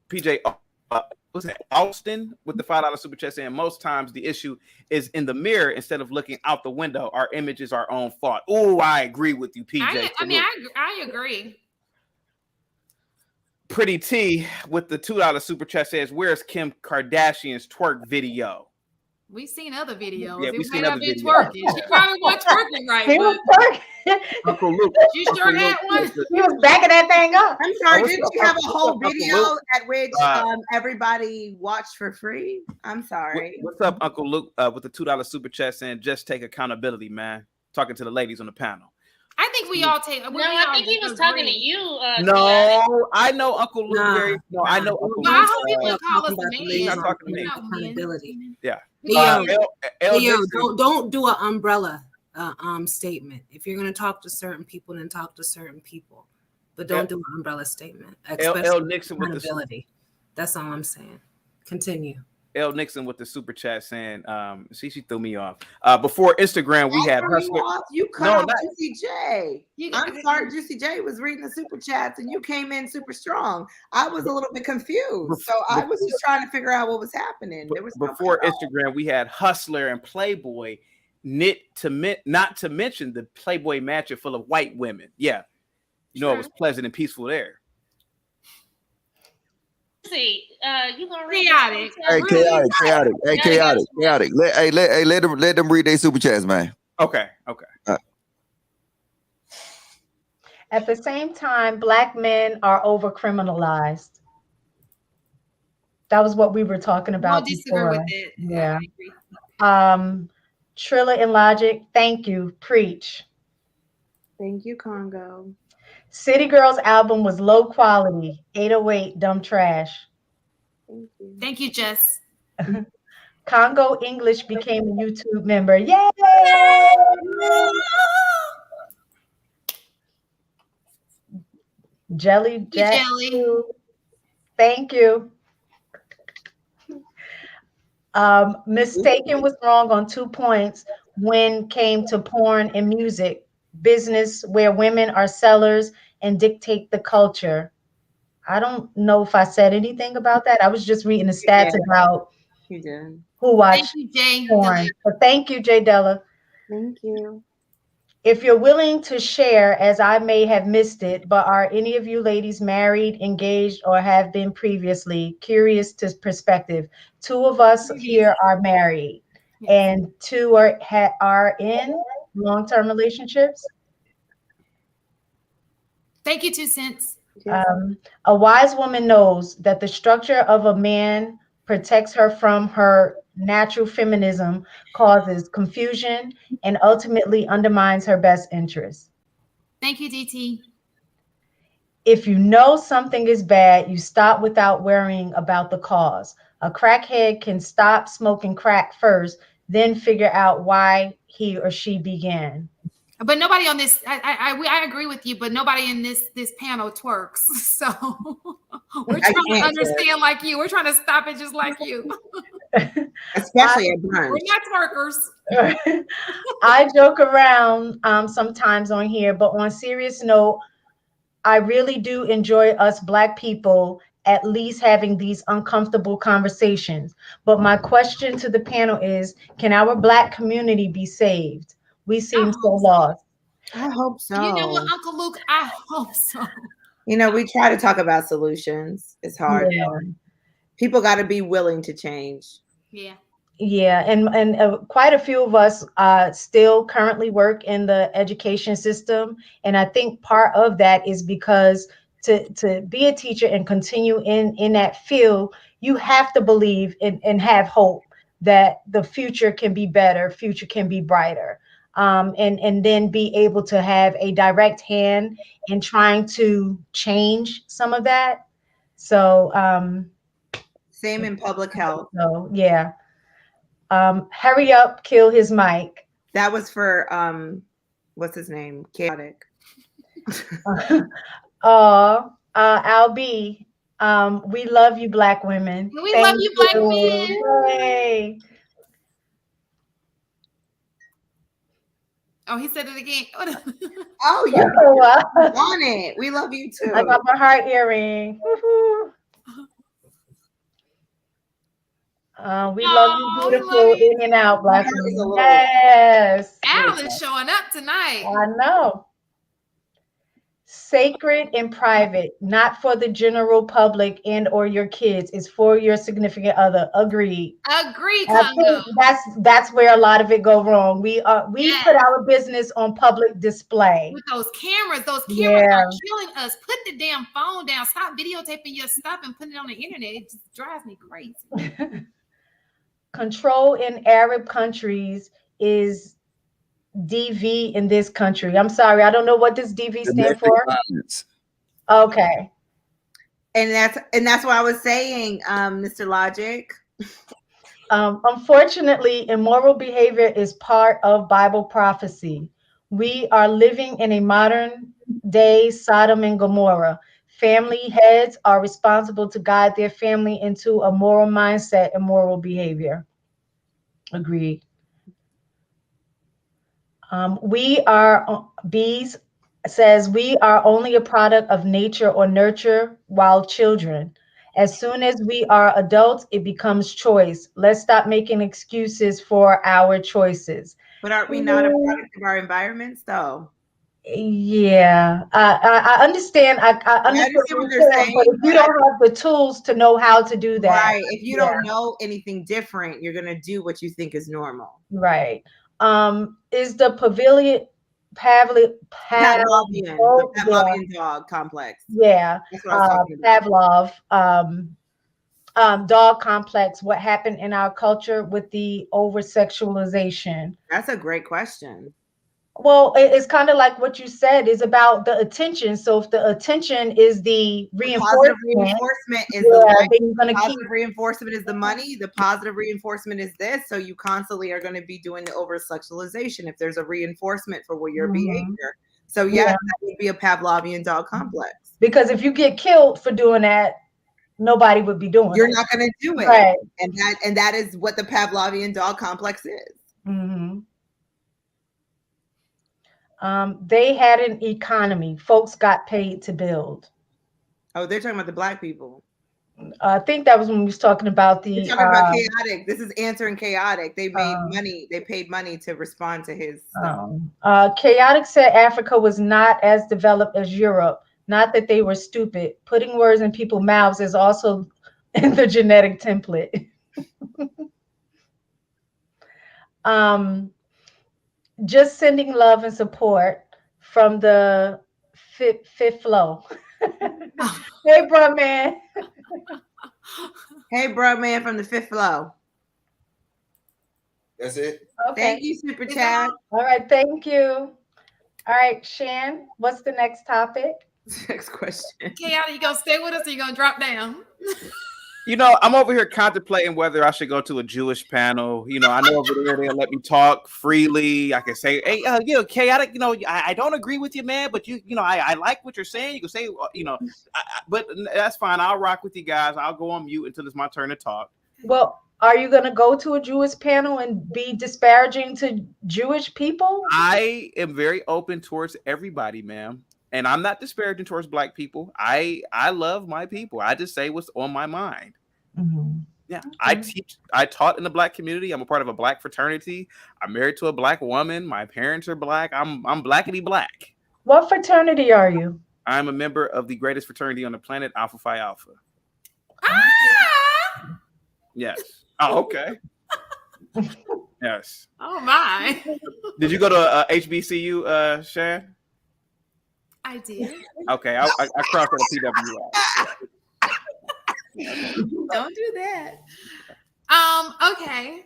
PJ. What's that? Austin with the $5 super chat saying most times the issue is in the mirror instead of looking out the window. Our image is our own fault. Oh, I agree with you, PJ. I agree. Pretty T with the $2 super chat says, "Where's Kim Kardashian's twerk video?" We've seen other videos. Yeah, It we've might seen not other been videos. twerking. She probably wasn't twerking right, He was but twerking. Uncle Luke. you sure had one. He was backing that thing up. I'm sorry, what's didn't up, you have a Uncle- whole what's up, Uncle video Luke? at which everybody watched for free? I'm sorry. What's up, Uncle Luke? With the $2 super chat saying, just take accountability, man. Talking to the ladies on the panel. I think we all take. No, I think he was talking to you. No, I know Uncle Luke very. No, I know Uncle No, Luke. I hope people call us about the the man. ladies not on talking to me. accountability. Yeah. Yo, L yo, Dixon. don't do an umbrella statement. If you're gonna talk to certain people, then talk to certain people. But don't do an umbrella statement, especially L Nixon with the accountability. That's all I'm saying. Continue. L Nixon with the super chat saying, she threw me off. Before Instagram, we had Hustler. You cut No, off not- Juicy J. I'm sorry, Juicy J was reading the super chats and you came in super strong. I was a little bit confused. So I was just trying to figure out what was happening. There was Before Instagram, we had Hustler and Playboy not to mention the Playboy mansion full of white women. Yeah. You know, it was pleasant and peaceful there. See, you gonna read chaotic. Hey, chaotic. Let them read their super chats, man. Okay. At the same time, Black men are over criminalized. That was what we were talking about before. With it. Yeah. Trilla and Logic, thank you. Preach. Thank you, Congo. City Girls album was low quality. 808, dumb trash. Thank you. Thank you, Jess. Congo English became a YouTube member. Yay! Jelly Jack. Jelly. Thank you. Mistaken was wrong on 2 points when came to porn and music business where women are sellers and dictate the culture. I don't know if I said anything about that. I was just reading the stats about who watched porn. But thank you, Jay Della. Thank you. If you're willing to share, as I may have missed it, but are any of you ladies married, engaged, or have been previously? Curious to perspective. 2 of us here are married, and 2 are in long-term relationships. Thank you, 2 cents. A wise woman knows that the structure of a man protects her from her natural feminism, causes confusion, and ultimately undermines her best interests. Thank you, DT. If you know something is bad, you stop without worrying about the cause. A crackhead can stop smoking crack first, then figure out why he or she began. But nobody on this, I agree with you, but nobody in this panel twerks. So we're trying to understand like you. We're trying to stop it just like you. Especially at brunch. We're not twerkers. I joke around sometimes on here, but on a serious note, I really do enjoy us Black people at least having these uncomfortable conversations. But my question to the panel is, can our Black community be saved? We seem so lost. I hope so. You know what, Uncle Luke? I hope so. You know, we try to talk about solutions. It's hard. Yeah. People got to be willing to change. Yeah. Yeah, and quite a few of us still currently work in the education system. And I think part of that is because to be a teacher and continue in that field, you have to believe and have hope that the future can be better, future can be brighter. And then be able to have a direct hand in trying to change some of that. So same in public health. So yeah. Hurry up, kill his mic. That was for what's his name? Chaotic. Al B. We love you, Black women. We love you, Black men. Yay. Oh, he said it again. Oh, you on it. We love you too. I got my heart earring. We love you, beautiful, in and out, Black women. Yes. Al is showing up tonight. I know. Sacred and private, not for the general public and or your kids. It's for your significant other. Agreed. Agree, I Congo. think that's where a lot of it go wrong. We Yes. put our business on public display. With those cameras are killing us. Put the damn phone down. Stop videotaping your stuff and putting it on the internet. It just drives me crazy. Control in Arab countries is DV in this country. I'm sorry, I don't know what this DV stand for. Violence. Okay. And that's what I was saying, Mr. Logic. Unfortunately, immoral behavior is part of Bible prophecy. We are living in a modern day Sodom and Gomorrah. Family heads are responsible to guide their family into a moral mindset and moral behavior. Agreed. Bees says we are only a product of nature or nurture while children. As soon as we are adults, it becomes choice. Let's stop making excuses for our choices. But aren't we not a product of our environments, though? Yeah, I understand. I understand what they're saying, but if you don't have the tools to know how to do that, right? If you don't know anything different, you're gonna do what you think is normal, right? Is the Pavlovian dog complex? Yeah, that's what I was talking about. Pavlov. Dog complex. What happened in our culture with the over-sexualization? That's a great question. Well, it's kind of like what you said is about the attention. So if the attention is the reinforcement, is reinforcement is the money. The positive reinforcement is this. So you constantly are going to be doing the over-sexualization if there's a reinforcement for your behavior. So yes, that would be a Pavlovian dog complex. Because if you get killed for doing that, nobody would be doing it. You're not going to do it. Right. And that is what the Pavlovian dog complex is. Mm-hmm. They had an economy. Folks got paid to build. Oh, they're talking about the Black people. I think that was when we was talking about the. We're talking about chaotic. This is answering chaotic. They made money. They paid money to respond to his stuff. Chaotic said Africa was not as developed as Europe. Not that they were stupid. Putting words in people's mouths is also in the genetic template. Just sending love and support from the fifth flow. Hey, bro, man. Hey, bro, man, from the fifth flow. That's it. Okay. Thank you, Super Chat. All right, thank you. All right, Shan, what's the next topic? Next question. Chaotic, you gonna stay with us or you gonna drop down? You know, I'm over here contemplating whether I should go to a Jewish panel. You know, I know over there they'll let me talk freely. I can say, hey, chaotic, I don't agree with you, man, but I like what you're saying. You can say, but that's fine. I'll rock with you guys. I'll go on mute until it's my turn to talk. Well, are you going to go to a Jewish panel and be disparaging to Jewish people? I am very open towards everybody, ma'am. And I'm not disparaging towards Black people. I love my people. I just say what's on my mind. Mm-hmm. Yeah, I taught in the Black community. I'm a part of a Black fraternity. I'm married to a Black woman. My parents are Black. I'm blackity Black. What fraternity are you? I'm a member of the greatest fraternity on the planet, Alpha Phi Alpha. Ah! Yes. Oh, okay. Yes. Oh my. Did you go to HBCU, Shan? I did. Okay, I crossed out PWI. Don't do that. Okay.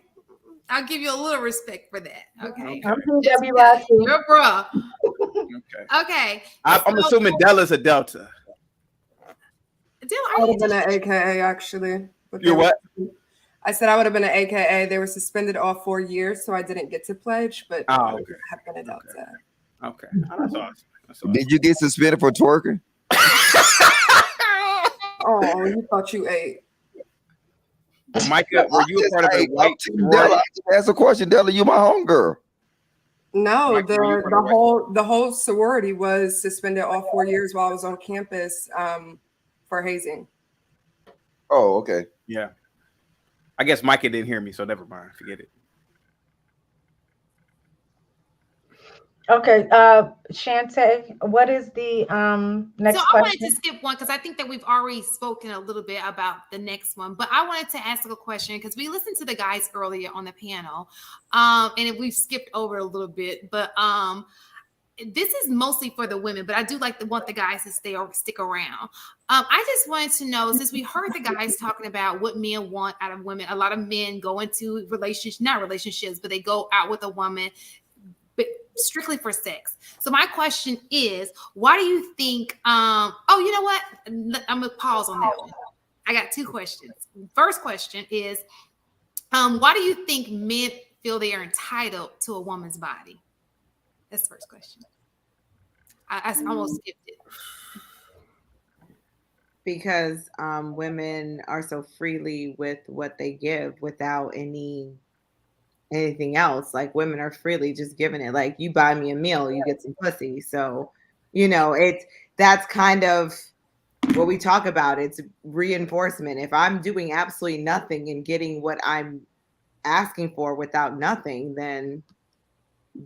I'll give you a little respect for that. Okay. I'm PWI too. You're bruh. Okay. Okay. I'm assuming Della's a Delta. Della, I would have been an AKA actually. You're what? I said I would have been an AKA. They were suspended all 4 years, so I didn't get to pledge, but I would have been a Delta. Okay. Oh, that's awesome. Did you get suspended for twerking? Oh, you thought you ate. Micah, were you a part of a white Della, ask a question, Della. You my homegirl. No, the whole sorority was suspended all 4 years while I was on campus for hazing. Oh, okay. Yeah. I guess Micah didn't hear me, so never mind. Forget it. Okay, Shantae, what is the next So I question? wanted to skip one because I think that we've already spoken a little bit about the next one, but I wanted to ask a question because we listened to the guys earlier on the panel, and we've skipped over a little bit, but this is mostly for the women, but I do want the guys to stay or stick around. I just wanted to know, since we heard the guys talking about what men want out of women, a lot of men go into not relationships, but they go out with a woman but strictly for sex. So my question is, why do you think, you know what? I'm gonna pause on that one. I got two questions. First question is, why do you think men feel they are entitled to a woman's body? That's the first question. I almost skipped it. Because women are so freely with what they give without anything else. Like women are freely just giving it. Like you buy me a meal, you get some pussy. So, that's kind of what we talk about. It's reinforcement. If I'm doing absolutely nothing and getting what I'm asking for without nothing, then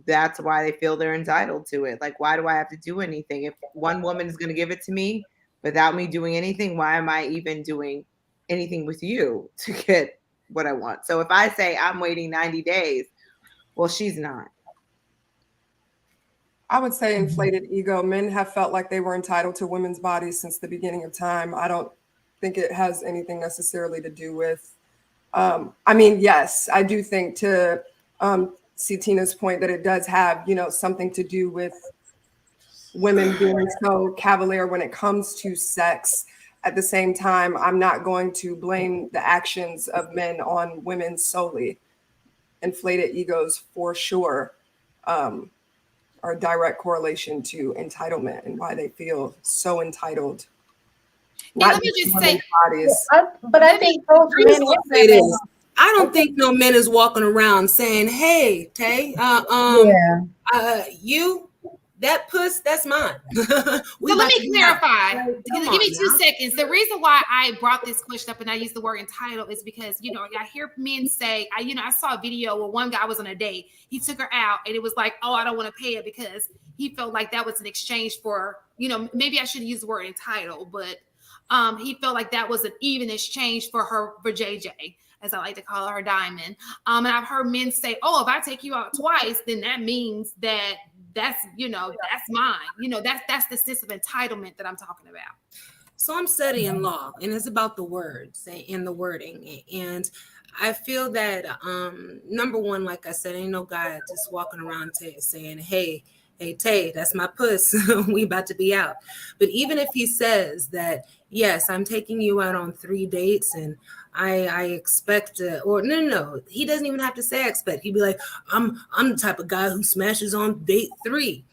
that's why they feel they're entitled to it. Like, why do I have to do anything? If one woman is going to give it to me without me doing anything, why am I even doing anything with you to get what I want? So if I say I'm waiting 90 days, well, she's not. I would say inflated ego. Men have felt like they were entitled to women's bodies since the beginning of time. I don't think it has anything necessarily to do with, yes, I do think to see Tina's point that it does have, something to do with women being so cavalier when it comes to sex. At the same time, I'm not going to blame the actions of men on women solely. Inflated egos for sure are a direct correlation to entitlement and why they feel so entitled. Let me just say, bodies. I think both men it is. I don't think no men is walking around saying, "Hey, Tay, you, that puss, that's mine." Let me clarify. Give me 2 seconds. The reason why I brought this question up and I use the word entitled is because, I hear men say, I saw a video where one guy was on a date. He took her out and it was like, oh, I don't want to pay it because he felt like that was an exchange for, maybe I shouldn't use the word entitled, but he felt like that was an even exchange for JJ, as I like to call her, Diamond. And I've heard men say, oh, if I take you out twice, then that means that's mine. That's the sense of entitlement that I'm talking about. So I'm studying law, and it's about the words and the wording. And I feel that, number one, like I said, ain't no guy just walking around saying, hey, Tay, that's my puss. We about to be out. But even if he says that, yes, I'm taking you out on 3 dates and I expect or no, he doesn't even have to say expect. He'd be like, I'm the type of guy who smashes on date 3.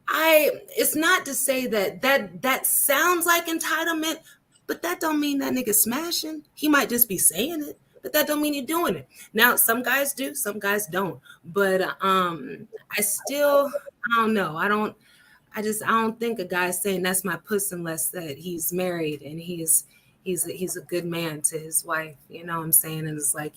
It's not to say that sounds like entitlement, but that don't mean that nigga smashing. He might just be saying it, but that don't mean you're doing it. Now, some guys do, some guys don't. But I don't know. I don't think a guy's saying that's my puss unless that he's married and he's a good man to his wife. You know what I'm saying? And it's like,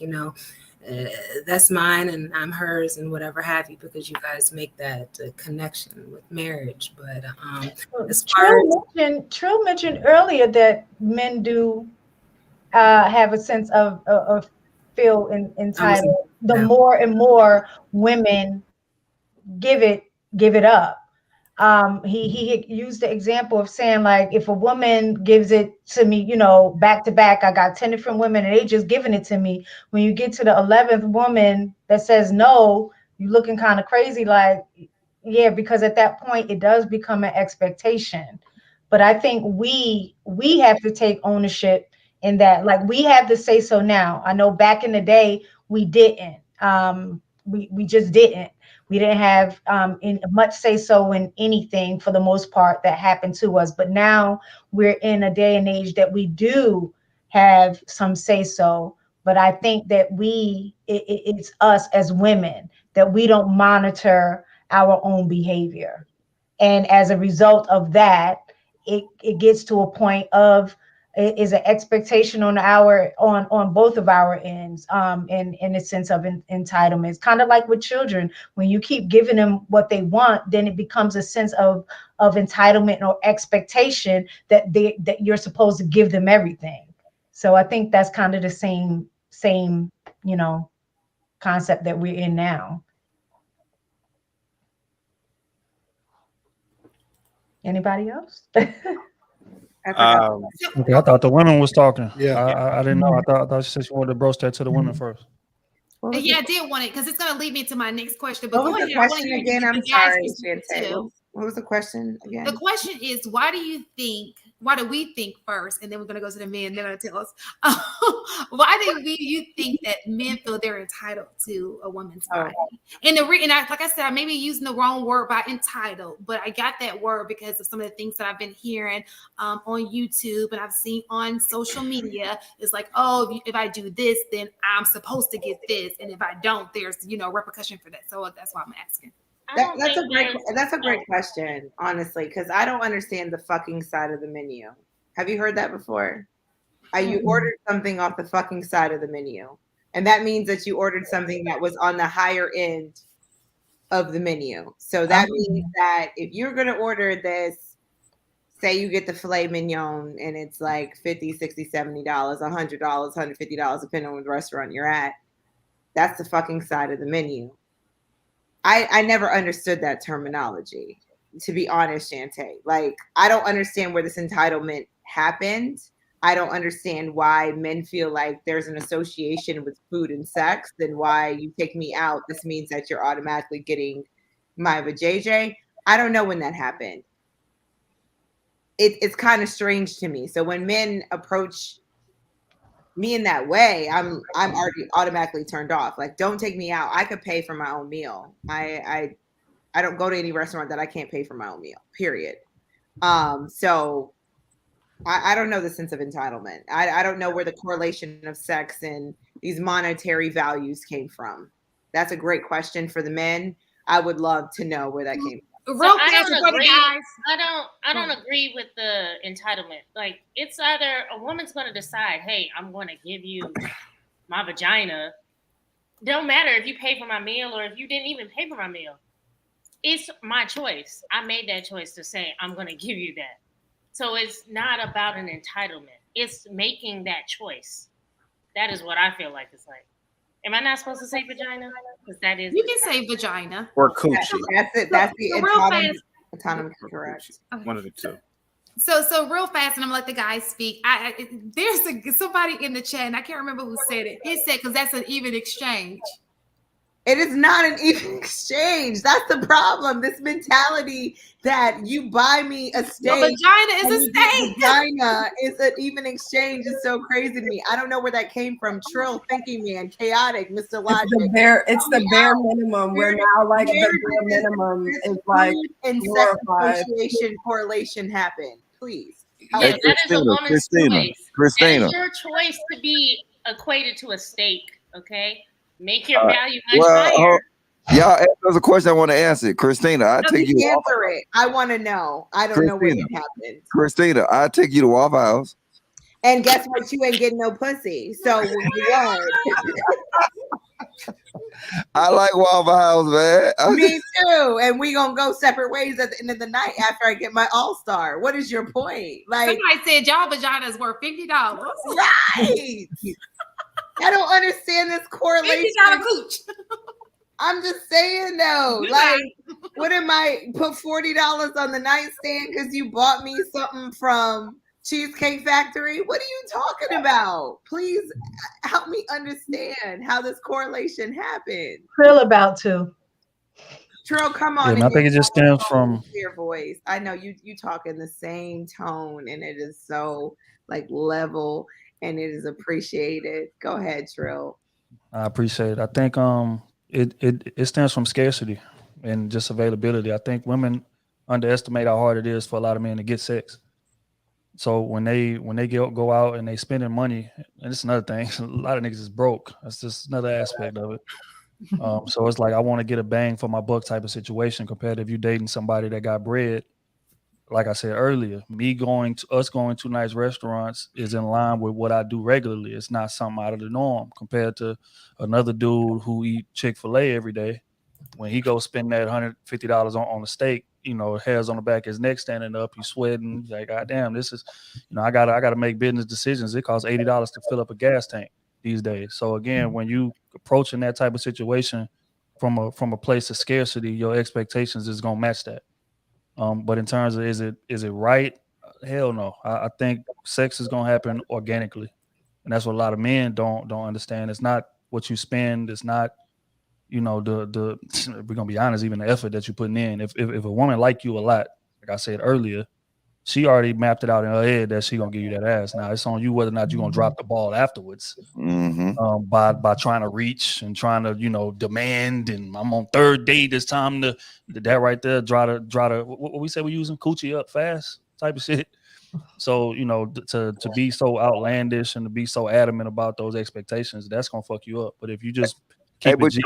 that's mine and I'm hers and whatever have you, because you guys make that connection with marriage. But as far as Trill mentioned earlier that men do have a sense of feel entitled. The more and more women give it up. He used the example of saying, like, if a woman gives it to me, back to back, I got 10 different women and they just giving it to me. When you get to the 11th woman that says no, you're looking kind of crazy, like, yeah, because at that point it does become an expectation. But I think we have to take ownership in that. Like, we have to say so now. I know back in the day we didn't. We just didn't. We didn't have much say so in anything for the most part that happened to us. But now we're in a day and age that we do have some say so. But I think that it's us as women that we don't monitor our own behavior. And as a result of that, it gets to a point of is an expectation on both of our ends, in a sense of entitlement. It's kind of like with children. When you keep giving them what they want, then it becomes a sense of entitlement or expectation that you're supposed to give them everything. So I think that's kind of the same concept that we're in now. Anybody else? Okay, I thought the women was talking. Yeah. I didn't know. I thought she said she wanted to broach that to the women first. Yeah, I did want it because it's going to lead me to my next question. But what was the question again? I'm sorry, Shante. What was the question again? The question is, why do we think first, and then we're going to go to the men, they're going to tell us, why do you think that men feel they're entitled to a woman's body? And like I said, I may be using the wrong word by entitled, but I got that word because of some of the things that I've been hearing on YouTube and I've seen on social media. It's like, oh, if I do this, then I'm supposed to get this. And if I don't, there's, repercussion for that. So that's why I'm asking. That's a great question, honestly, because I don't understand the fucking side of the menu. Have you heard that before? You ordered something off the fucking side of the menu, and that means that you ordered something that was on the higher end of the menu. So that means that if you're going to order this, say you get the filet mignon and it's like $50, $60, $70, $100, $150, depending on what restaurant you're at, that's the fucking side of the menu. I never understood that terminology, to be honest, Shante. Like, I don't understand where this entitlement happened. I don't understand why men feel like there's an association with food and sex. Then why you take me out, this means that you're automatically getting my vajayjay. I don't know when that happened. It's kind of strange to me. So when men approach me in that way, I'm already automatically turned off. Like, don't take me out. I could pay for my own meal. I don't go to any restaurant that I can't pay for my own meal, period. So I don't know the sense of entitlement. I don't know where the correlation of sex and these monetary values came from. That's a great question for the men. I would love to know where that came from. So I don't agree with the entitlement. Like, it's either a woman's going to decide, hey, I'm going to give you my vagina. Don't matter if you pay for my meal or if you didn't even pay for my meal. It's my choice. I made that choice to say, I'm going to give you that. So it's not about an entitlement. It's making that choice. That is what I feel like it's like. Am I not supposed to say vagina? Because that is. You can say vagina. Or coochie. That's it. That's the autonomous correct. Okay. One of the two. So real fast, and I'm gonna let the guys speak. There's somebody in the chat, and I can't remember who said it. He said, because that's an even exchange. It is not an even exchange. That's the problem. This mentality that you buy me a steak. A vagina is a steak. Vagina is an even exchange is so crazy to me. I don't know where that came from. Trill, thinking man, chaotic, Mr. Logic. It's the bare minimum. We're now like the bare minimum is like and sex negotiation correlation happen. Please. Yeah, Hey, that is a woman's choice. Christina. It's your choice to be equated to a steak, okay? Make your value much higher. Y'all, there's a question I want to answer. Christina, I take you. Answer it. I want to know. I don't know what happened. Christina, I take you to Waffle House. And guess what? You ain't getting no pussy. So what? I like Waffle House, man. Me too. And we gonna go separate ways at the end of the night after I get my All-Star. What is your point? Like, somebody said y'all vagina is worth $50. Right. I don't understand this correlation. $50 cooch. I'm just saying though, like, what am I put $40 on the nightstand because you bought me something from Cheesecake Factory? What are you talking about? Please help me understand how this correlation happened. Trill about to. Trill, come on. Yeah, I think it just stems from your voice. I know you talk in the same tone, and it is so like level, and it is appreciated. Go ahead, Trill. I appreciate it. I think it stems from scarcity and just availability. I think women underestimate how hard it is for a lot of men to get sex. So when they go out and they spending money, and it's another thing, a lot of niggas is broke. That's just another aspect of it. So it's like I want to get a bang for my buck type of situation compared to if you dating somebody that got bread. like I said earlier, us going to nice restaurants is in line with what I do regularly. It's not something out of the norm compared to another dude who eat Chick-fil-A every day. When he goes spend that $150 on a steak, hairs on the back of his neck standing up, he's sweating. He's like, God damn, this is, I gotta make business decisions. It costs $80 to fill up a gas tank these days. So again, when you approaching that type of situation from a place of scarcity, your expectations is gonna match that. But in terms of is it right? Hell no. I think sex is gonna happen organically, and that's what a lot of men don't understand. It's not what you spend. It's not the we're gonna be honest, even the effort that you're putting in. If a woman like you a lot, like I said earlier, she already mapped it out in her head that she gonna give you that ass. Now it's on you whether or not you're gonna drop the ball afterwards. By trying to reach and trying to demand, and I'm on third date, it's time to that right there try to what we say we're using coochie up fast type of shit. So to be so outlandish and to be so adamant about those expectations, that's gonna fuck you up. But if you just keep it G,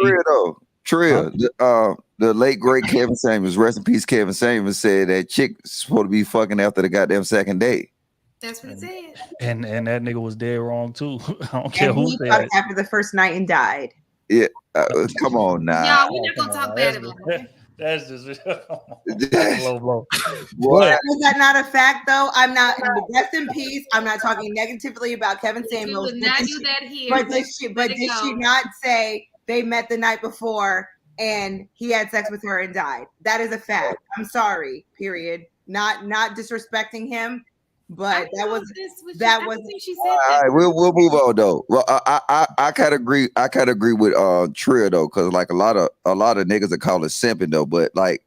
Tria, the late great Kevin Samuels, rest in peace, Kevin Samuels, said that chick supposed to be fucking after the goddamn second date. That's what it said. And that nigga was dead wrong too. I don't care who said it. After the first night and died. Yeah, come on now. Y'all, we're not gonna talk bad about it. That's just low blow. Was that not a fact though? I'm not. Rest in peace. I'm not talking negatively about Kevin Samuels. We would not do that here. But did she not say they met the night before and he had sex with her and died? That is a fact. I'm sorry. Period. Not disrespecting him, but that was. She said all right, we'll move on though. Well, I kind of agree. I kind of agree with Tria though, because like a lot of niggas are call it simping though. But like,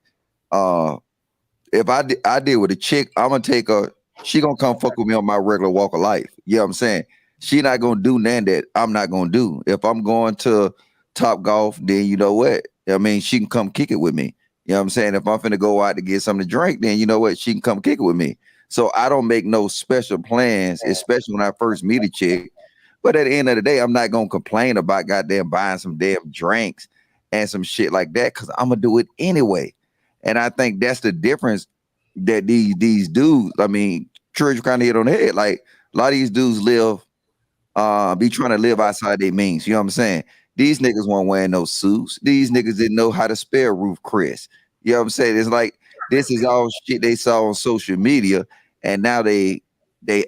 if I deal with a chick, I'm gonna take her. She gonna come fuck with me on my regular walk of life. You know what I'm saying? She not gonna do nothing that I'm not gonna do. If I'm going to Top Golf, then you know what? I mean, she can come kick it with me. You know what I'm saying? If I'm finna go out to get something to drink, then you know what? She can come kick it with me. So I don't make no special plans, especially when I first meet a chick. But at the end of the day, I'm not gonna complain about goddamn buying some damn drinks and some shit like that, because I'm gonna do it anyway. And I think that's the difference that these dudes, I mean, Church kind of hit on the head. Like a lot of these dudes be trying to live outside their means. You know what I'm saying? These niggas weren't wearing no suits. These niggas didn't know how to spell Ruth Chris. You know what I'm saying? It's like this is all shit they saw on social media, and now they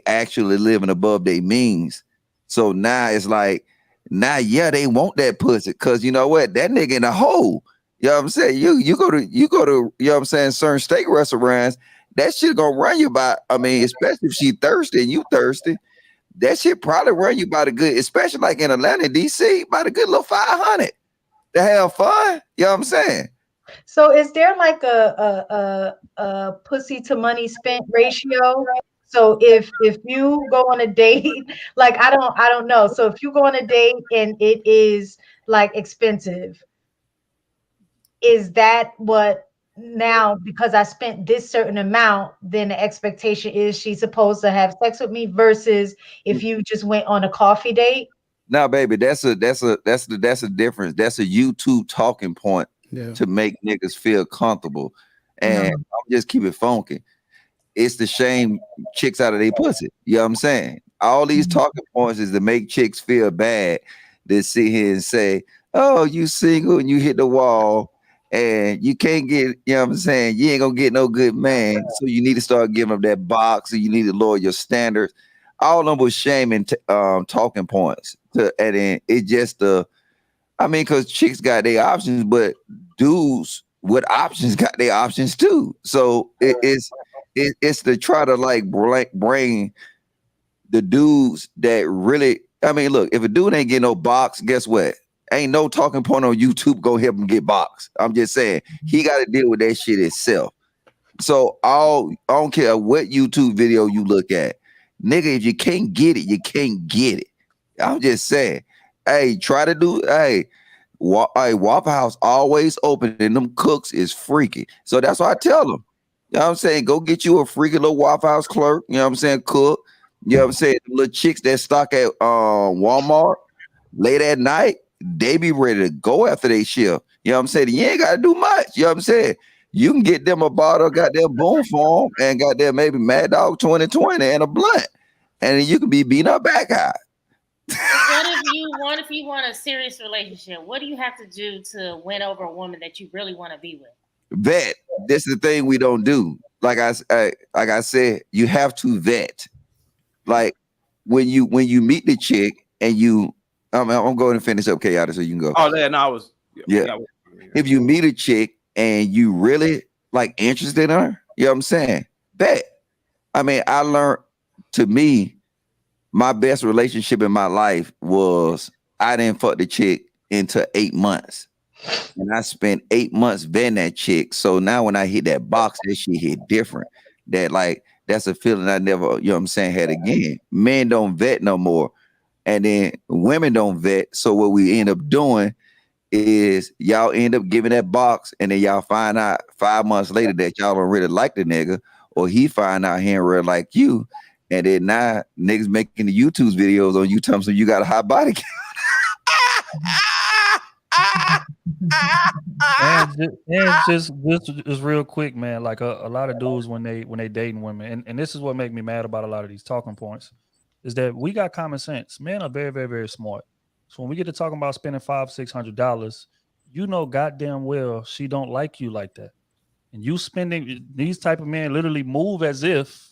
actually living above their means. So now it's like, yeah, they want that pussy, because you know what? That nigga in a hole. You know what I'm saying? You go to, you know what I'm saying, certain steak restaurants, that shit gonna run you by, I mean, especially if she thirsty and you thirsty, that shit probably run you by the good, especially like in Atlanta, DC, by the good little 500 to have fun. You know what I'm saying? So is there like a pussy to money spent ratio? So if you go on a date, like I don't know. So if you go on a date and it is like expensive, is that what now, because I spent this certain amount, then the expectation is she's supposed to have sex with me, versus if you just went on a coffee date? Now, baby, that's a difference. That's a YouTube talking point to make niggas feel comfortable. And I'll just keep it funky. It's to shame chicks out of their pussy. You know what I'm saying? All these talking points is to make chicks feel bad. They sit here and say, oh, you single and you hit the wall and you can't get, you know what I'm saying? You ain't gonna get no good man. So you need to start giving up that box, or you need to lower your standards. All of them was shaming talking points. And then it just I mean, because chicks got their options, but dudes with options got their options too. So it's to try to like bring the dudes that really, I mean, look, if a dude ain't getting no box, guess what? Ain't no talking point on YouTube go help him get box. I'm just saying he got to deal with that shit himself. So I don't care what YouTube video you look at, nigga. If you can't get it, you can't get it. I'm just saying, hey, try to do, Waffle House always open and them cooks is freaky. So that's why I tell them, you know what I'm saying, go get you a freaky little Waffle House clerk, you know what I'm saying, cook. You know what I'm saying, the little chicks that stock at Walmart late at night, they be ready to go after they shift. You know what I'm saying? You ain't got to do much. You know what I'm saying? you can get them a bottle, got their boom form, and got their maybe Mad Dog 2020 and a blunt, and then you can be beating her back out. What if you want a serious relationship? What do you have to do to win over a woman that you really want to be with? Vet. This is the thing we don't do. Like I said, you have to vet. Like when you meet the chick and I'm going to finish up chaotic so you can go. Oh yeah, no, I was If you meet a chick and you really like interested in her, you know what I'm saying? Bet. I mean, I learned, to me, my best relationship in my life was I didn't fuck the chick into 8 months. And I spent 8 months vetting that chick. So now when I hit that box, that shit hit different. That's a feeling I never, you know what I'm saying, had again. Men don't vet no more. And then women don't vet. So what we end up doing is y'all end up giving that box, and then y'all find out 5 months later that y'all don't really like the nigga, or he find out he ain't really like you. And then now niggas making the YouTube videos on you telling them you got a hot body count. and just real quick, man. Like a lot of dudes when they dating women, and this is what make me mad about a lot of these talking points, is that we got common sense. Men are very, very, very smart. So when we get to talking about spending $500-$600, you know goddamn well she don't like you like that. And you spending, these type of men literally move as if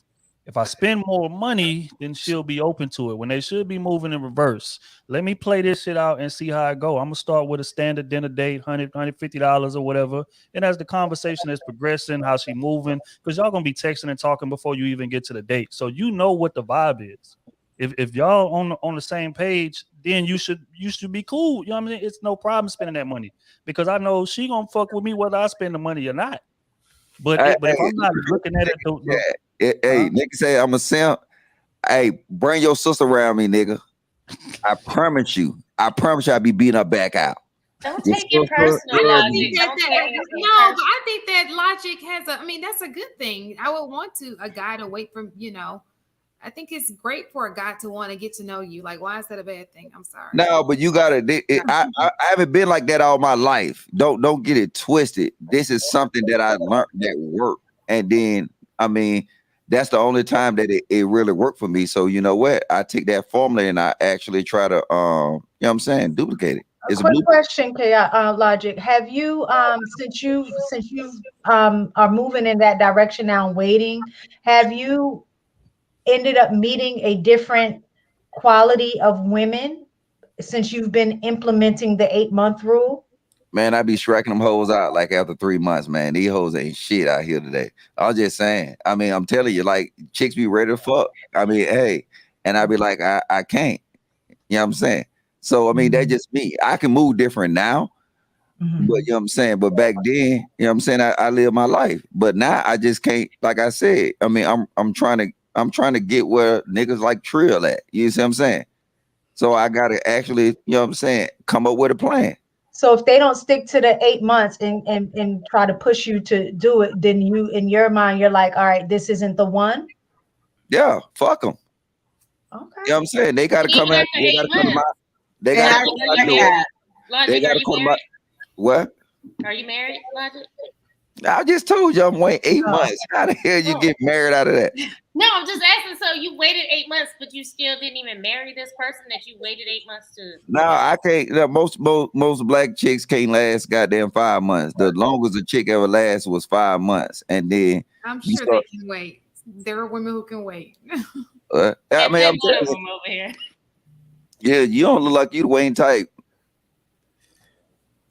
I spend more money, then she'll be open to it, when they should be moving in reverse. Let me play this shit out and see how it go. I'm gonna start with a standard dinner date, $150 or whatever. And as the conversation is progressing, how she moving, because y'all gonna be texting and talking before you even get to the date. So you know what the vibe is. If y'all on the same page, then you should be cool. You know what I mean? It's no problem spending that money, because I know she gonna fuck with me whether I spend the money or not. But if I'm not looking at it, hey, nigga say I'm a simp. Hey, bring your sister around me, nigga. I promise you I'll be beating her back out. Don't take it personal, Logic. But I think that Logic has that's a good thing. I would want a guy to wait for, I think it's great for a guy to want to get to know you. Like, why is that a bad thing? I'm sorry. No, but you gotta. I haven't been like that all my life. Don't get it twisted. This is something that I learned that worked, and then that's the only time that it really worked for me. So you know what? I take that formula and I actually try to you know what I'm saying, duplicate it. It's quick question, Logic. Have you since you are moving in that direction now, waiting, have you ended up meeting a different quality of women since you've been implementing the 8-month rule? Man, I be striking them hoes out like after 3 months, man. These hoes ain't shit out here today. I was just saying. I'm telling you, like, chicks be ready to fuck. Hey, and I be like, I can't. You know what I'm saying? So, that's just me. I can move different now. Mm-hmm. But you know what I'm saying? But back then, you know what I'm saying, I lived my life. But now I just can't, like I said, I'm trying to get where niggas like Trill at. You see what I'm saying? So I gotta actually, you know what I'm saying, come up with a plan. So if they don't stick to the 8 months and try to push you to do it, then you, in your mind, you're like, all right, this isn't the one? Yeah, fuck them. Okay. You know what I'm saying? They gotta come out. They gotta come out. They gotta come out. What? Are you married, Logic? I just told you I'm waiting 8 months. How the hell you get married out of that? No, I'm just asking. So you waited 8 months, but you still didn't even marry this person that you waited 8 months to? No, I can't. Most black chicks can't last goddamn 5 months. The longest a chick ever lasts was 5 months, and then I'm sure they can wait. There are women who can wait. I'm telling you. Over here. Yeah, you don't look like you the Wayne type.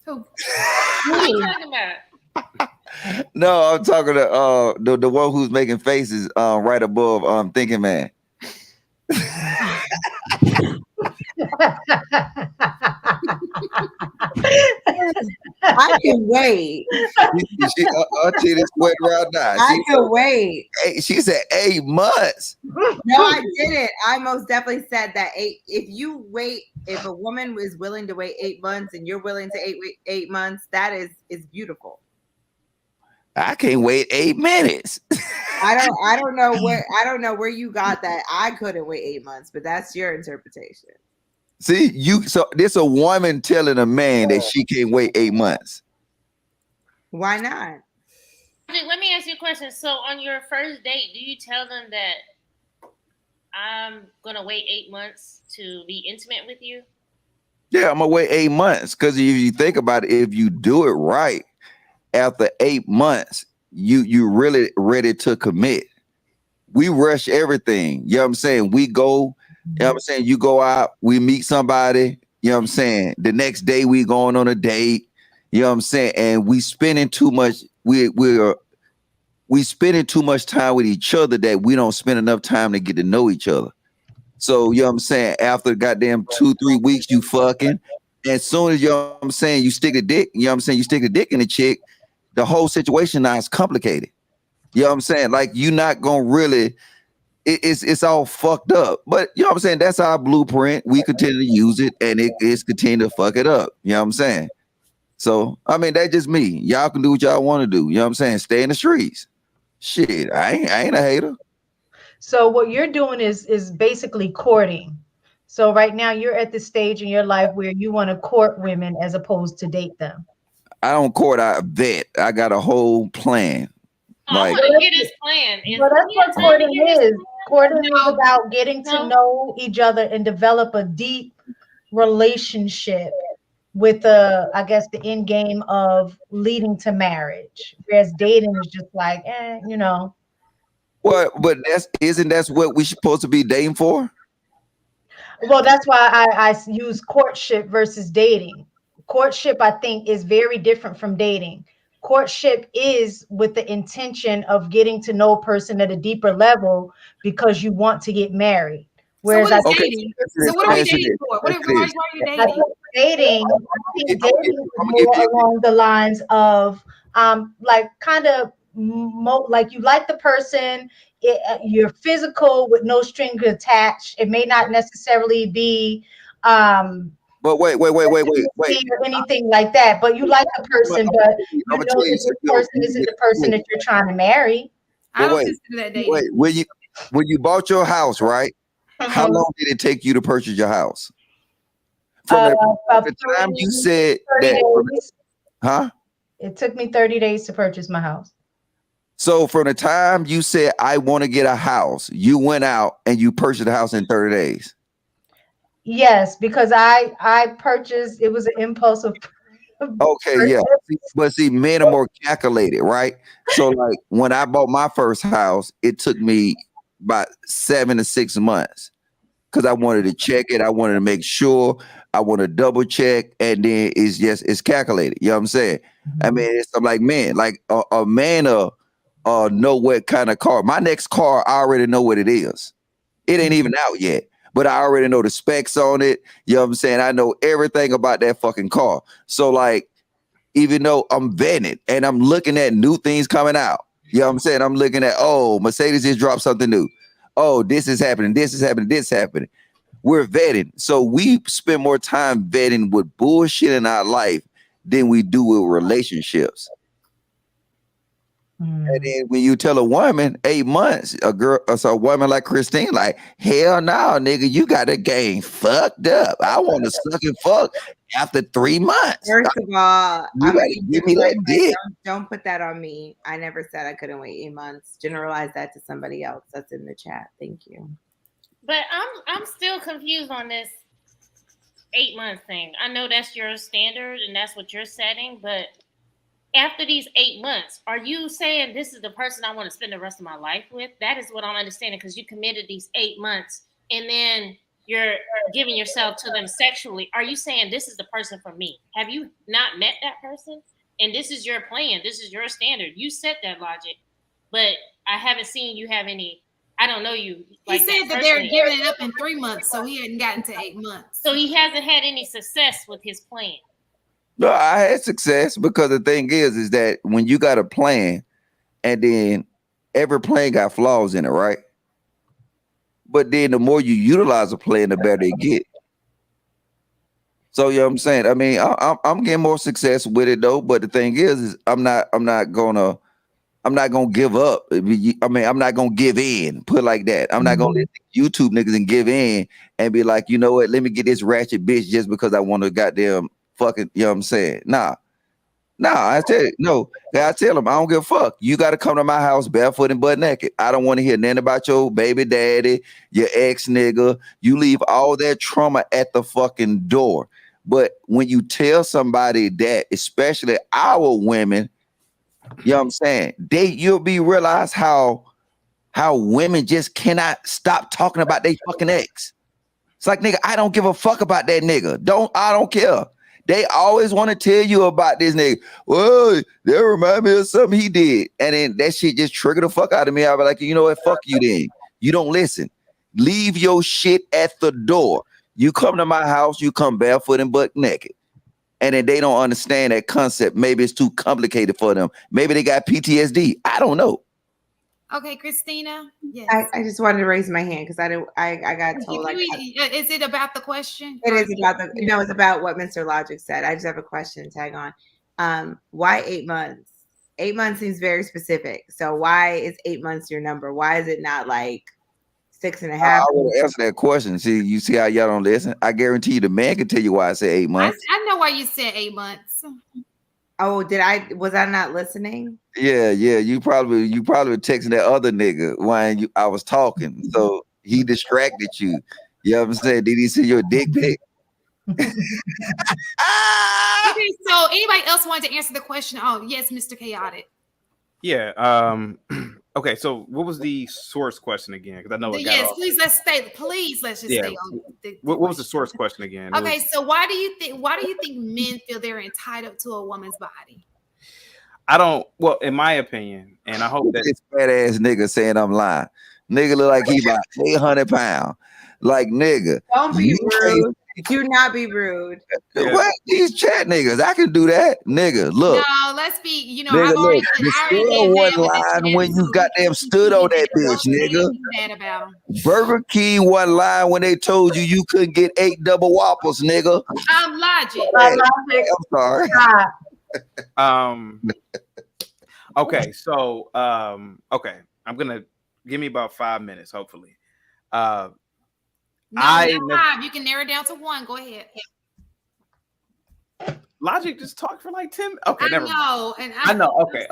Who? What are you talking about? No, I'm talking to the one who's making faces right above Thinking Man. I can wait. Her titties sweat right now. I can wait. She said 8 months. No, I didn't. I most definitely said that if a woman is willing to wait 8 months and you're willing to wait 8 months, that is beautiful. I can't wait 8 minutes. I don't know where you got that. I couldn't wait 8 months, but that's your interpretation. See, so this a woman telling a man that she can't wait 8 months. Why not? Let me ask you a question. So on your first date, do you tell them that I'm gonna wait 8 months to be intimate with you? Yeah, I'm gonna wait 8 months because if you think about it, if you do it right, after 8 months, you really ready to commit. We rush everything. You know what I'm saying? We go, you know what I'm saying? You go out, we meet somebody, you know what I'm saying? The next day we going on a date, you know what I'm saying? And we spending too much, we spending too much time with each other that we don't spend enough time to get to know each other. So, you know what I'm saying? After goddamn 2-3 weeks, you fucking. As soon as, you know what I'm saying, you stick a dick, you know what I'm saying? You stick a dick in the chick, the whole situation now is complicated. You know what I'm saying? Like, you're not going to really, it's all fucked up. But, you know what I'm saying? That's our blueprint. We continue to use it, and it's continue to fuck it up. You know what I'm saying? So, I mean, that's just me. Y'all can do what y'all want to do. You know what I'm saying? Stay in the streets. Shit, I ain't a hater. So what you're doing is basically courting. So right now you're at the stage in your life where you want to court women as opposed to date them. I don't court, I vet. I got a whole plan. I want to hear this plan. Well, that's what courting is. Courting is about getting to know each other and develop a deep relationship with I guess the end game of leading to marriage. Whereas dating is just like, you know. Well, but isn't that what we supposed to be dating for? Well, that's why I use courtship versus dating. Courtship, I think, is very different from dating. Courtship is with the intention of getting to know a person at a deeper level because you want to get married. Whereas so what is dating? So what are we dating for? Why are you dating? Dating, I think dating is more along the lines of like kind of like you like the person, you're physical with no strings attached. It may not necessarily be but wait or anything like that, but you like the person, but you know that this person isn't the person that you're trying to marry. I don't consider that dating. Wait, when you bought your house, right? How long did it take you to purchase your house? From the time you said that, huh? It took me 30 days to purchase my house. So from the time you said, I want to get a house, you went out and you purchased a house in 30 days. Yes, because I purchased, it was an impulsive. Okay, yeah. But see, men are more calculated, right? So like when I bought my first house, it took me about 7 to 6 months because I wanted to check it. I wanted to make sure. I want to double check, and then it's calculated. You know what I'm saying? I mean, I'm like, man, like a man know what kind of car. My next car, I already know what it is. It ain't even out yet, but I already know the specs on it. You know what I'm saying? I know everything about that fucking car. So like, even though I'm vetting and I'm looking at new things coming out, you know what I'm saying? I'm looking at, oh, Mercedes just dropped something new. Oh, this is happening. This is happening. This is happening. We're vetting. So we spend more time vetting with bullshit in our life than we do with relationships. And then when you tell a woman 8 months, a woman like Christine, like, hell no, nigga, you got the game fucked up. I want to suck and fuck after 3 months. First of all, you gotta give me that dick. Don't put that on me. I never said I couldn't wait 8 months. Generalize that to somebody else that's in the chat. Thank you. But I'm still confused on this 8 month thing. I know that's your standard and that's what you're setting, but after these 8 months, are you saying this is the person I want to spend the rest of my life with? That is what I'm understanding, because you committed these 8 months and then you're giving yourself to them sexually. Are you saying this is the person for me? Have you not met that person? And this is your plan. This is your standard. You set that logic, but I haven't seen you have any. I don't know you. He said that they're giving it up in 3 months, so he hadn't gotten to 8 months. So he hasn't had any success with his plan. No, I had success because the thing is that when you got a plan and then every plan got flaws in it, right? But then the more you utilize a plan, the better it get. So you know what I'm saying? I mean, I'm getting more success with it though. But the thing is I'm not gonna give up. I mean, I'm not gonna give in. Put it like that. I'm not gonna let YouTube niggas and give in and be like, you know what? Let me get this ratchet bitch just because I want to goddamn fucking, you know what I'm saying? Nah, No, I tell them I don't give a fuck. You got to come to my house barefoot and butt naked. I don't want to hear nothing about your baby daddy, your ex nigga. You leave all that trauma at the fucking door. But when you tell somebody that, especially our women, you know what I'm saying? You'll be realize how women just cannot stop talking about their fucking ex. It's like, nigga, I don't give a fuck about that nigga. I don't care. They always want to tell you about this nigga. Well, that remind me of something he did. And then that shit just triggered the fuck out of me. I'll be like, you know what? Fuck you then. You don't listen. Leave your shit at the door. You come to my house, you come barefoot and butt naked. And then they don't understand that concept. Maybe it's too complicated for them. Maybe they got PTSD. I don't know. Okay, Christina. Yes. I just wanted to raise my hand because I got told. Is it about the question? It is about no, it's about what Mr. Logic said. I just have a question to tag on. Why 8 months? 8 months seems very specific. So why is 8 months your number? Why is it not like 6.5? I would answer that question. See, you see how y'all don't listen? I guarantee you the man can tell you why I said 8 months. I know why you said 8 months. Oh, was I not listening? Yeah. You probably texting that other nigga when I was talking. So he distracted you. You know what I'm saying? Did he see your dick pic? Okay, so anybody else wanted to answer the question? Oh, yes, Mr. Chaotic. Yeah. Okay, so what was the source question again? Because I know it got off. Please let's just stay on. What was the source question again? Okay, so why do you think men feel they're entitled to a woman's body? I don't. Well, in my opinion, and I hope that this fat ass nigga saying I'm lying. Nigga look like he about 800 pounds. Like, nigga, don't be rude. Do not be rude. What? These chat niggas, I can do that. Nigga, look. No, let's be, nigga, I've already the scale wasn't lying when you goddamn stood on that bitch, nigga. Burger King wasn't lying when they told you couldn't get 8 double whoppers, nigga. I'm Logic. I'm sorry. Okay, so okay, I'm gonna give me about 5 minutes, hopefully. You can narrow it down to 1. Go ahead. Logic just talked for like 10. Okay, never mind. I know. Okay.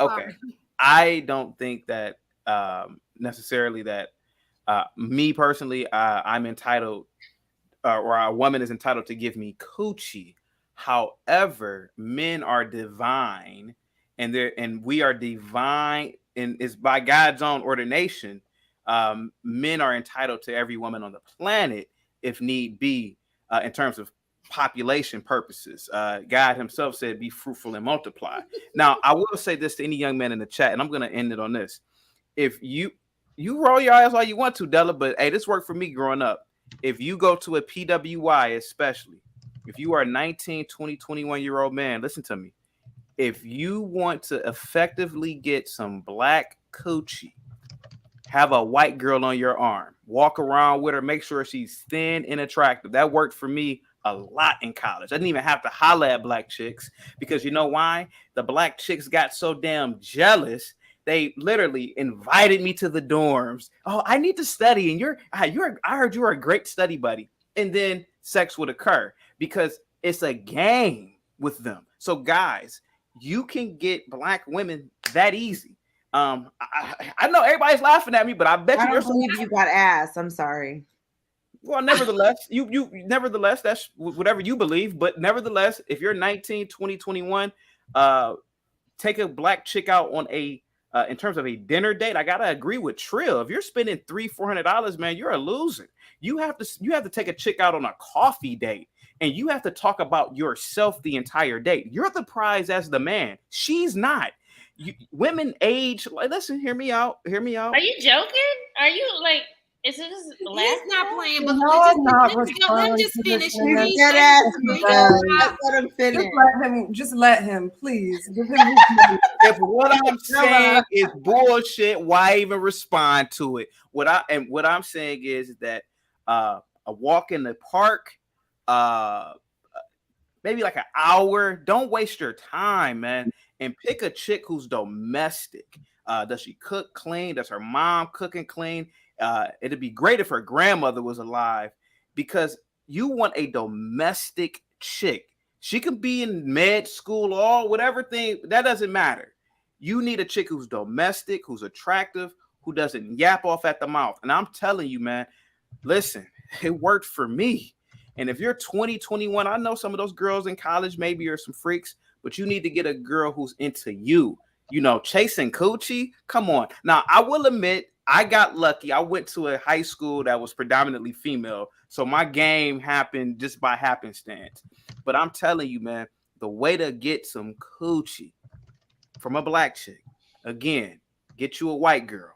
I don't think that necessarily that me personally, I'm entitled, or a woman is entitled to give me coochie. However, men are divine, and we are divine, and it's by God's own ordination. Men are entitled to every woman on the planet if need be, in terms of population purposes. God himself said, be fruitful and multiply. Now, I will say this to any young man in the chat, and I'm going to end it on this. If you roll your eyes all you want to, Della, but hey, this worked for me growing up. If you go to a PWI, especially, if you are a 19, 20, 21-year-old man, listen to me. If you want to effectively get some black coochie, have a white girl on your arm, walk around with her, make sure she's thin and attractive. That worked for me a lot in college. I didn't even have to holler at black chicks, because you know why? The black chicks got so damn jealous. They literally invited me to the dorms. Oh, I need to study. And I heard you were a great study buddy. And then sex would occur because it's a game with them. So guys, you can get black women that easy. I know everybody's laughing at me, but I bet you don't believe you got ass. I'm sorry. Well, nevertheless, nevertheless, that's whatever you believe. But nevertheless, if you're 19, 20, 21, take a black chick out on in terms of a dinner date. I gotta agree with Trill. If you're spending $300-$400, man, you're a loser. You have to take a chick out on a coffee date, and you have to talk about yourself the entire date. You're the prize as the man. She's not. Women age. Listen, hear me out. Are you joking? Are you like? Is it just He's not playing, but let him just finish. Just let him, please. If what I'm saying is bullshit, why even respond to it? What I'm saying is that a walk in the park, maybe like an hour. Don't waste your time, man. And pick a chick who's domestic. Does she cook clean? Does her mom cooking clean? It'd be great if her grandmother was alive, because you want a domestic chick. She can be in med school, all whatever thing. That doesn't matter. You need a chick who's domestic, who's attractive, who doesn't yap off at the mouth. And I'm telling you, man, listen, it worked for me. And if you're 20, 21, I know some of those girls in college maybe are some freaks, but you need to get a girl who's into you. You know, chasing coochie. Come on. Now, I will admit, I got lucky. I went to a high school that was predominantly female. So my game happened just by happenstance. But I'm telling you, man, the way to get some coochie from a black chick, again, get you a white girl.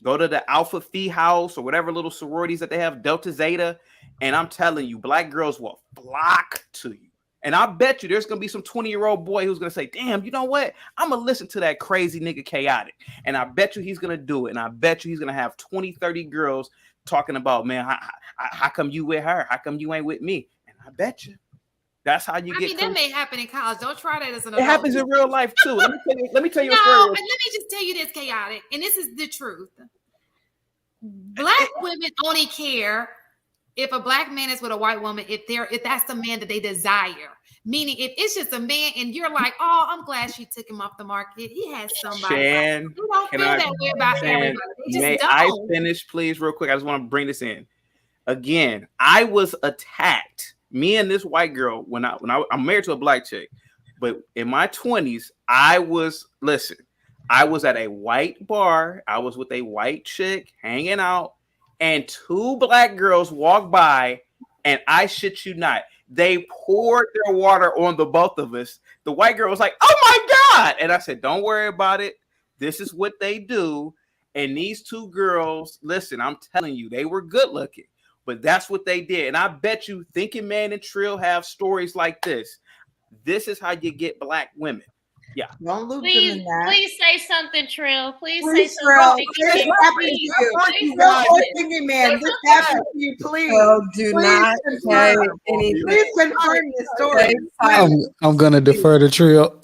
Go to the Alpha Phi house or whatever little sororities that they have, Delta Zeta. And I'm telling you, black girls will flock to you. And I bet you there's going to be some 20-year-old boy who's going to say, damn, you know what? I'm going to listen to that crazy nigga Chaotic. And I bet you he's going to do it. And I bet you he's going to have 20, 30 girls talking about, man, how come you with her? How come you ain't with me? And I bet you that's how you get. I mean, that may happen in college. Don't try that as an adult. It happens in real life, too. Let me tell you a story. No, but let me just tell you this, Chaotic. And this is the truth. Black women only care if a black man is with a white woman, if that's the man that they desire. Meaning, if it's just a man and you're like, oh, I'm glad she took him off the market. He has somebody. Shan, you don't feel that way about everybody. May I finish, please, real quick? I just want to bring this in. Again, I was attacked. Me and this white girl, when I'm married to a black chick, but in my 20s, I was at a white bar. I was with a white chick hanging out, and two black girls walked by, and I shit you not, they poured their water on the both of us. The white girl was like, oh my God. And I said, don't worry about it. This is what they do. And these two girls, listen, I'm telling you, they were good looking, but that's what they did. And I bet you Thinking Man and Trill have stories like this. This is how you get black women. Yeah. Don't loop them in that. Please say something, Trill. Please say something. This happened to you. Thinking Man, this happened to you, please. Well, do not say anything. Please confirm the story. I'm gonna defer to Trill.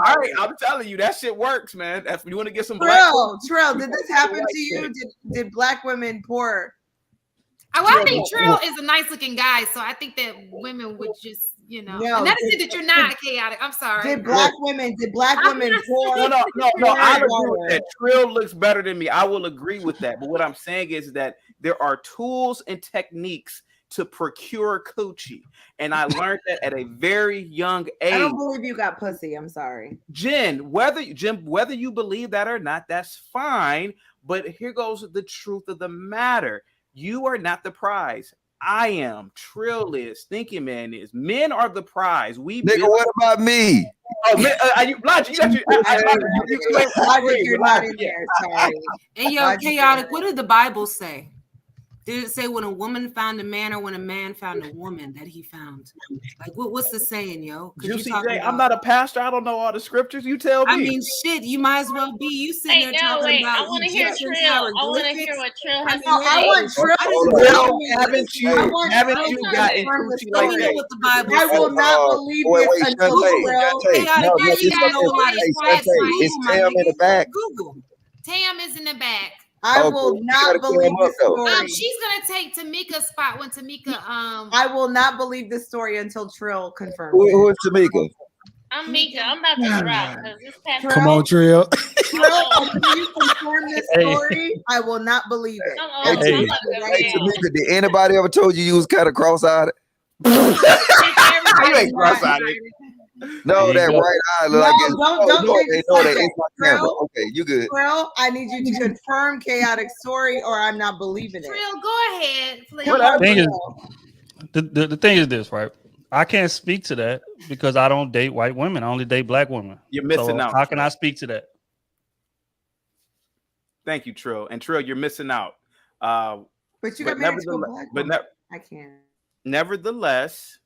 All right, I'm telling you, that shit works, man. That's when you want to get some Trill, did this happen to you? Did black women pour? I think Trill is a nice looking guy, so I think that women would just, and that is it that you're not chaotic. I'm sorry. Did black women pour? No, I agree with that. Trill looks better than me. I will agree with that. But what I'm saying is that there are tools and techniques to procure coochie. And I learned that at a very young age. I don't believe you got pussy. I'm sorry. Jim, whether you believe that or not, that's fine. But here goes the truth of the matter. You are not the prize. I am. Trill is. Thinking Man is. Men are the prize. Nigga, what about me? Oh, man, you got you. You're not in there. Sorry. And yo, Chaotic, what did the Bible say? Did it say when a woman found a man or when a man found a woman that he found? Like, what's the saying, yo? Juicy J, I'm not a pastor. I don't know all the scriptures. You tell me. I mean, shit, you might as well be. You sitting there talking about. I want to hear Trill. I want to hear what Trill has to say. I want Trill. Haven't you got into Let me know what the Bible says. I will not believe this until It's Tam in the back. Google. Tam is in the back. I will not believe this story. She's gonna take Tamika's spot when Tamika. I will not believe this story until Trill confirms. Who is Tamika? I'm Mika. I'm about to drop because this past. Come on, Trill. Trill, until you confirm this story, I will not believe it. Hey, Tamika, did anybody ever told you was kind of cross-eyed? You ain't cross-eyed. No, that right eye look like it's. Don't know that it's my camera. Okay, you good. Trill, I need you to confirm Chaotic story or I'm not believing it. Trill, go ahead, please. The thing is this, right? I can't speak to that because I don't date white women. I only date black women. You're missing out. How can I speak to that? Thank you, Trill. And Trill, you're missing out. But you got married to a black woman. I can't. Nevertheless,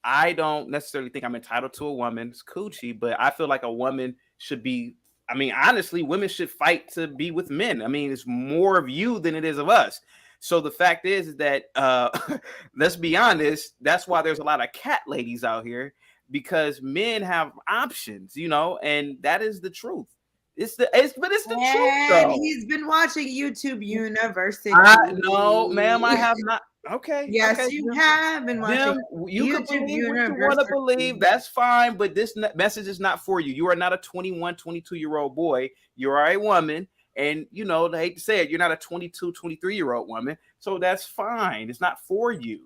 I don't necessarily think I'm entitled to a woman's coochie, but I feel like a woman should be. I mean, honestly, women should fight to be with men. I mean, it's more of you than it is of us. So the fact is that let's be honest, that's why there's a lot of cat ladies out here, because men have options, and that is the truth. It's the truth, though. He's been watching YouTube University. No, ma'am, I have not. Okay. Yes, okay. you have been watching. You can believe what you want to believe. That's fine, but this message is not for you. You are not a 21, 22-year-old boy. You are a woman. And, you know, I hate to say it, you're not a 22, 23-year-old woman. So that's fine. It's not for you.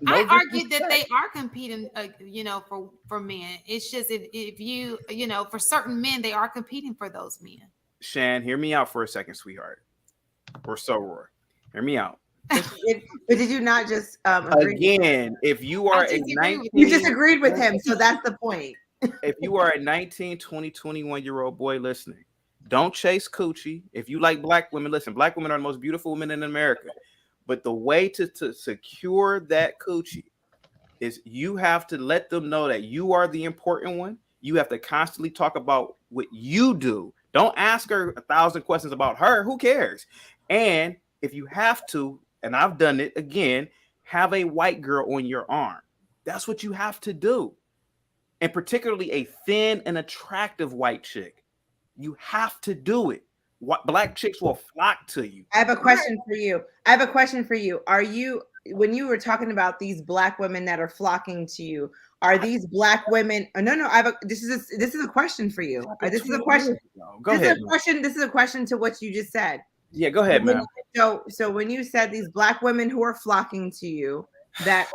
No I argue that they are competing, you know, for men. It's just if you, you know, for certain men, they are competing for those men. Shan, hear me out for a second, sweetheart. Or Soror. Hear me out. But did you not just agree? Again, if you are a 19, you disagreed with him, so that's the point. If you are a 19, 20, 21-year-old boy listening, don't chase coochie. If you like black women, listen, black women are the most beautiful women in America. But the way to secure that coochie is you have to let them know that you are the important one. You have to constantly talk about what you do. Don't ask her 1,000 questions about her. Who cares? And if you have to, and I've done it again, have a white girl on your arm. That's what you have to do. And particularly a thin and attractive white chick. You have to do it. What black chicks will flock to you. I have a question for you. Are you, when you were talking about these black women that are flocking to you, are these black women? No. This is a question for you. This is a question. Go ahead. This is a question to what you just said. Yeah, go ahead, man. So when you said these black women who are flocking to you that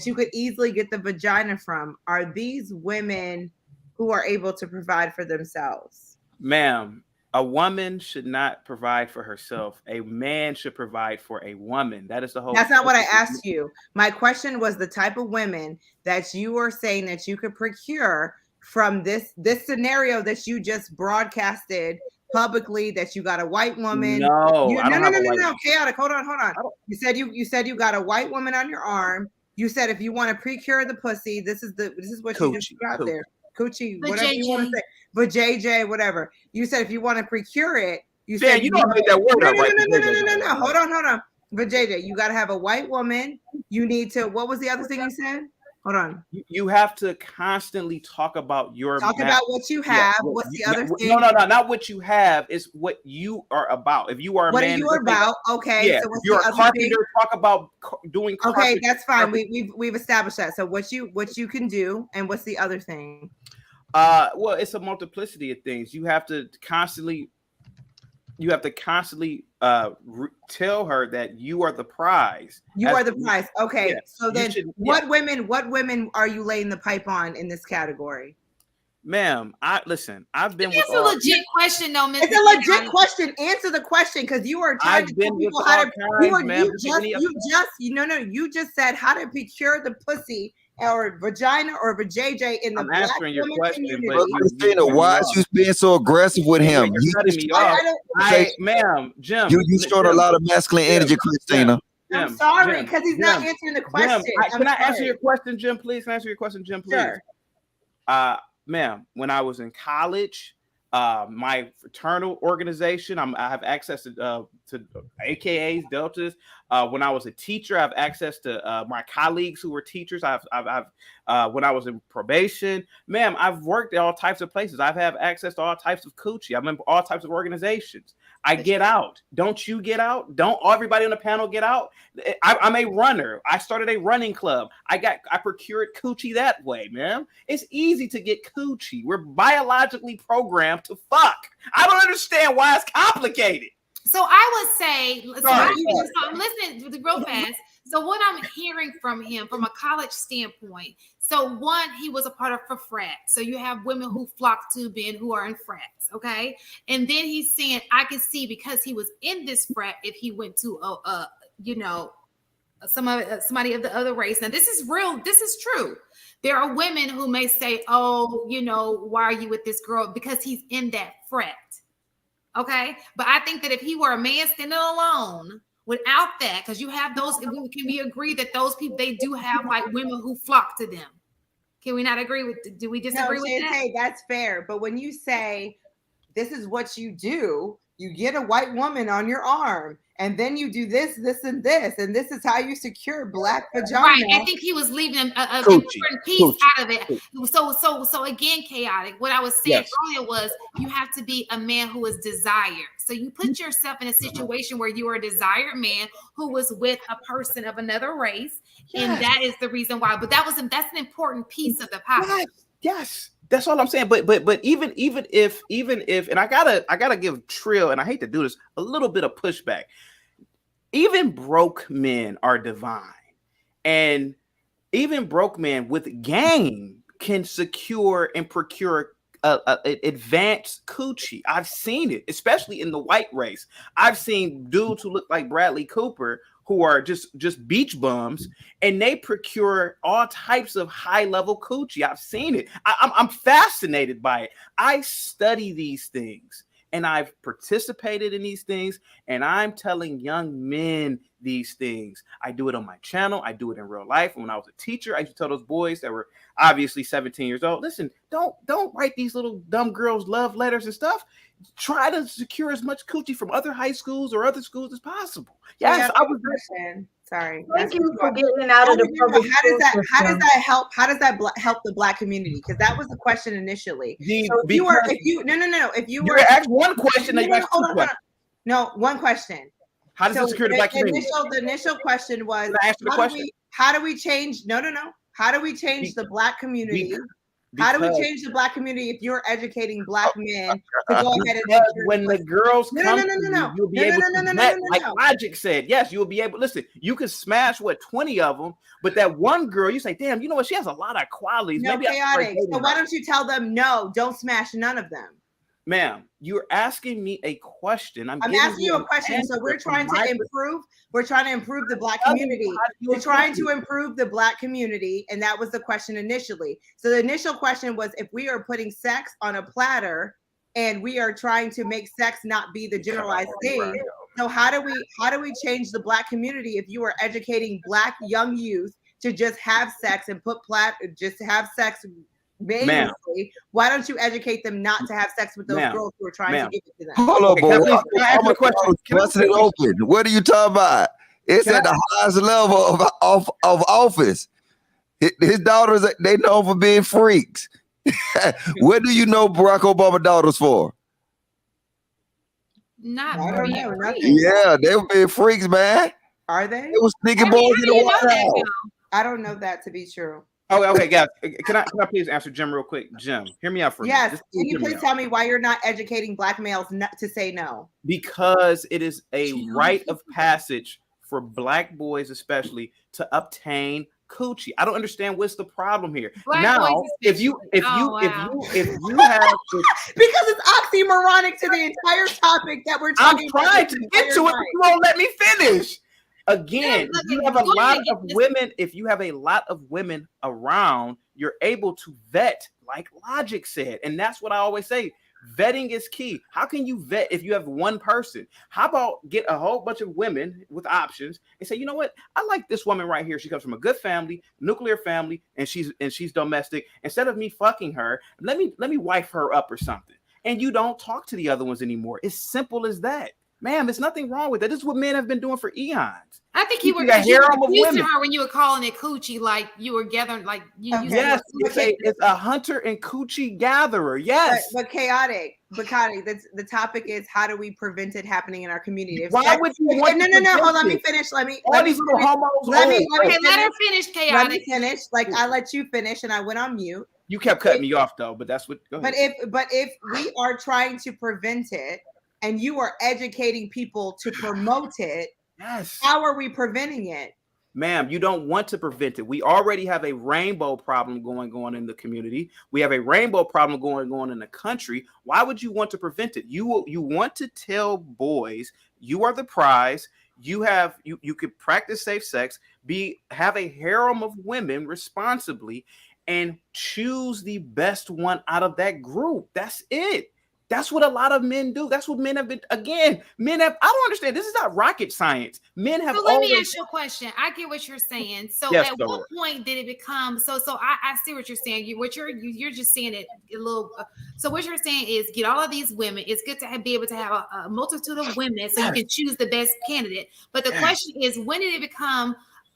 you could easily get the vagina from, are these women who are able to provide for themselves? Ma'am, a woman should not provide for herself. A man should provide for a woman. That is the whole. That's not what I asked you. My question was the type of women that you were saying that you could procure from this scenario that you just broadcasted publicly, that you got a white woman. No, chaotic. Hold on. You said you got a white woman on your arm. You said if you want to procure the pussy, this is what you just got there. Coochie, whatever you want to say. But JJ, whatever. You said if you want to procure it, you said you don't make that word up, right? No. Hold on. But JJ, you got to have a white woman. You need to. What was the other thing you said? Hold on. You have to constantly talk about about what you have. Yeah. What's the other thing? No, not what you have. It's what you are about. If you are a what man, are you about? Okay. Yeah. So what's you're the a carpenter. Talk about doing. Okay, that's fine. We've established that. So what you can do, and what's the other thing? Well, it's a multiplicity of things. You have to constantly tell her that you are the prize. You are the prize. Okay. Yeah, so then what women are you laying the pipe on in this category? Ma'am, I've been It's a legit question, though, Mr. It's a legit question. Answer the question, because you are trying to tell people how to. You just said how to procure the pussy or vagina or vajayjay in the I'm black answering your woman question, community. Christina, why is you being so aggressive with him? Ma'am, Jim. You showed a lot of masculine energy, Christina. I'm sorry, because he's not answering the question. Can I answer your question, Jim, please? Can I answer your question, Jim, please? Sure. Ma'am, when I was in college, my fraternal organization, I have access to AKAs, Deltas. When I was a teacher, I have access to my colleagues who were teachers. When I was in probation, ma'am, I've worked at all types of places. I've had access to all types of coochie. I'm in all types of organizations. I get out. Don't you get out? Don't everybody on the panel get out? I'm a runner. I started a running club. I procured coochie that way, man. It's easy to get coochie. We're biologically programmed to fuck. I don't understand why it's complicated. So I would say, I'm listening real fast. So what I'm hearing from him, from a college standpoint, so one, he was a part of a frat. So you have women who flock to Ben who are in frats, okay? And then he's saying, I can see because he was in this frat, if he went to somebody of the other race. Now this is real. This is true. There are women who may say, oh, why are you with this girl? Because he's in that frat. Okay. But I think that if he were a man standing alone without that, because you have those, can we agree that those people, they do have like women who flock to them? Can we not agree with, do we disagree with that? Hey, that's fair. But when you say this is what you do, You get a white woman on your arm, and then you do this, this, and this, and this is how you secure black vagina. Right. I think he was leaving an important piece out of it. So again, chaotic. What I was saying earlier was you have to be a man who is desired. So you put yourself in a situation where you are a desired man who was with a person of another race, and that is the reason why. But that's an important piece of the pie. Yes. That's all I'm saying. But even if, and I gotta give Trill, and I hate to do this, a little bit of pushback. Even broke men are divine, and even broke men with game can secure and procure advanced coochie. I've seen it, especially in the white race. I've seen dudes who look like Bradley Cooper who are just beach bums, and they procure all types of high-level coochie. I've seen it. I'm fascinated by it. I study these things, and I've participated in these things, and I'm telling young men these things. I do it on my channel. I do it in real life. When I was a teacher, I used to tell those boys that were obviously 17 years old, listen, don't write these little dumb girls love letters and stuff. Try to secure as much coochie from other high schools or other schools as possible. Yes, I was. Sorry. Thank you for getting out of the public. How does that help? How does that help the black community? Because that was the question initially. If you were asked one question, no, one question. How does it secure the black community? The initial question was, how do we change? How do we change the black community? How do we change the black community if you're educating black men to go ahead and when the girls come you'll be able to like Logic said, yes, you'll be able, listen, you can smash 20 of them, but that one girl, you say, damn, you know what, she has a lot of qualities. No, chaotic. So why don't you tell them, no, don't smash none of them? Ma'am, you're asking me a question. I'm asking you a question. So we're trying to improve. We're trying to improve the black community. We're trying to improve the black community. And that was the question initially. So the initial question was, if we are putting sex on a platter and we are trying to make sex not be the generalized thing. So how do we change the black community if you are educating black young youth to just have sex and just have sex mainly? Why don't you educate them not to have sex with those girls who are trying to give it to them? Hold on, boy. I'm a question. Busting it open. What are you talking about? It's at the highest level of office. His daughters, they known for being freaks. What do you know Barack Obama daughters for? Not yeah, they were being freaks, man. Are they? They were sneaking boys in the White House. I don't know that to be true. Okay, guys. Can I please answer Jim real quick? Jim, hear me out for a minute. Yes. Can you please tell me why you're not educating black males not to say no? Because it is a rite of passage for black boys, especially, to obtain coochie. I don't understand what's the problem here. Now, if you have because it's oxymoronic to the entire topic that we're talking about. I'm trying to get to it, but you won't let me finish. Again, if you have a lot of women, if you have a lot of women around, you're able to vet, like Logic said. And that's what I always say. Vetting is key. How can you vet if you have one person? How about get a whole bunch of women with options and say, you know what? I like this woman right here. She comes from a good family, nuclear family, and she's domestic. Instead of me fucking her, let me wife her up or something. And you don't talk to the other ones anymore. It's simple as that. Ma'am, there's nothing wrong with that. This is what men have been doing for eons. I think you were using her when you were calling it coochie, like you were gathering, like you. Yes, it's a hunter and coochie gatherer. Yes, but chaotic. The topic is, how do we prevent it happening in our community? Why would you want no? Hold on, let me finish. Let me finish. Let her finish. Chaotic. Let me finish. Like I let you finish, and I went on mute. You kept cutting me off though, but that's what. Go ahead. But if we are trying to prevent it, and you are educating people to promote it, yes. How are we preventing it? Ma'am, you don't want to prevent it. We already have a rainbow problem going on in the community. We have a rainbow problem going on in the country. Why would you want to prevent it? You want to tell boys you are the prize. You could practice safe sex, have a harem of women responsibly, and choose the best one out of that group. That's it. That's what a lot of men do. That's what men have been. Again, I don't understand. This is not rocket science. Men have. So let me ask you a question. I get what you're saying. So yes, at what point did it become? So I see what you're saying. You're just saying it a little. So what you're saying is get all of these women. It's good to be able to have a multitude of women so you can choose the best candidate. But the question is, when did it become?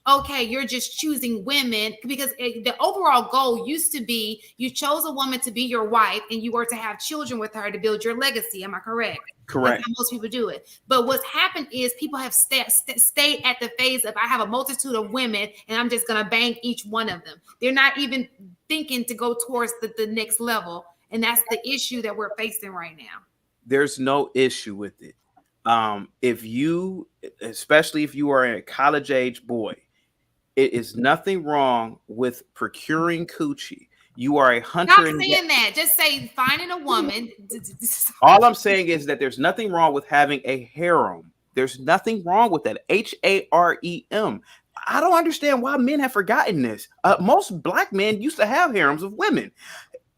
Okay, you're just choosing women, because the overall goal used to be you chose a woman to be your wife and you were to have children with her to build your legacy. Am I correct? Correct. That's how most people do it. But what's happened is people have stayed at the phase of I have a multitude of women and I'm just going to bang each one of them. They're not even thinking to go towards the next level. And that's the issue that we're facing right now. There's no issue with it. Especially if you are a college age boy, it is nothing wrong with procuring coochie. You are a hunter. Stop saying that. Just say finding a woman. All I'm saying is that there's nothing wrong with having a harem. There's nothing wrong with that. HAREM. I don't understand why men have forgotten this. Most black men used to have harems of women.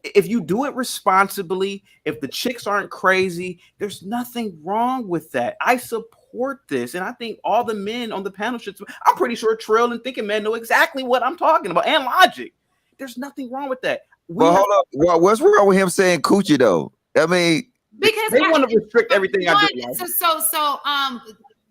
If you do it responsibly, if the chicks aren't crazy, there's nothing wrong with that. I support this. And I think all the men on the panel should. I'm pretty sure Trill and Thinking Man know exactly what I'm talking about, and Logic. There's nothing wrong with that. Well, hold up. What's wrong with him saying coochie though? I mean, because they want to restrict everything I do. Like.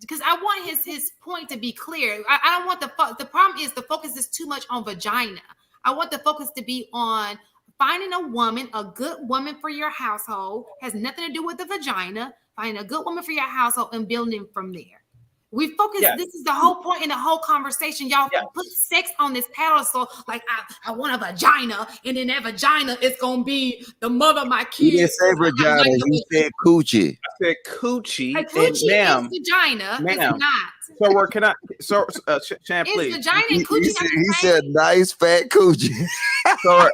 Because I want his point to be clear. I don't want the problem is the focus is too much on vagina. I want the focus to be on finding a woman, a good woman for your household. Has nothing to do with the vagina. Finding a good woman for your household and building from there. We focus. Yes. This is the whole point in the whole conversation. Y'all put sex on this pedestal. Like I want a vagina, and then that vagina is gonna be the mother of my kids. He didn't say vagina. He said coochie. I said coochie. A coochie is vagina. It's not. So can I? Shan, please. It's vagina and coochie. He said nice fat coochie. So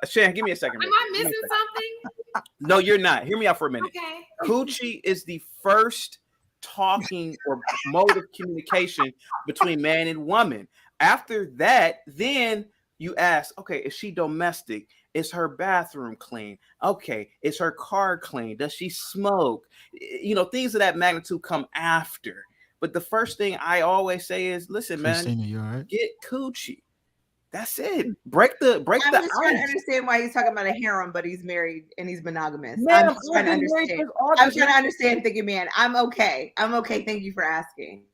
Shan, give me a second. Am I missing something? No, you're not. Hear me out for a minute. Okay. Coochie is the first talking or mode of communication between man and woman. After that, then you ask, okay, is she domestic? Is her bathroom clean? Okay, is her car clean? Does she smoke? You know, things of that magnitude come after. But the first thing I always say is, listen, man, get coochie. That's it. Break the I'm just trying to understand why he's talking about a harem, but he's married and he's monogamous. Man, I'm trying to understand. I'm trying to understand, Thinking Man. I'm okay. Thank you for asking.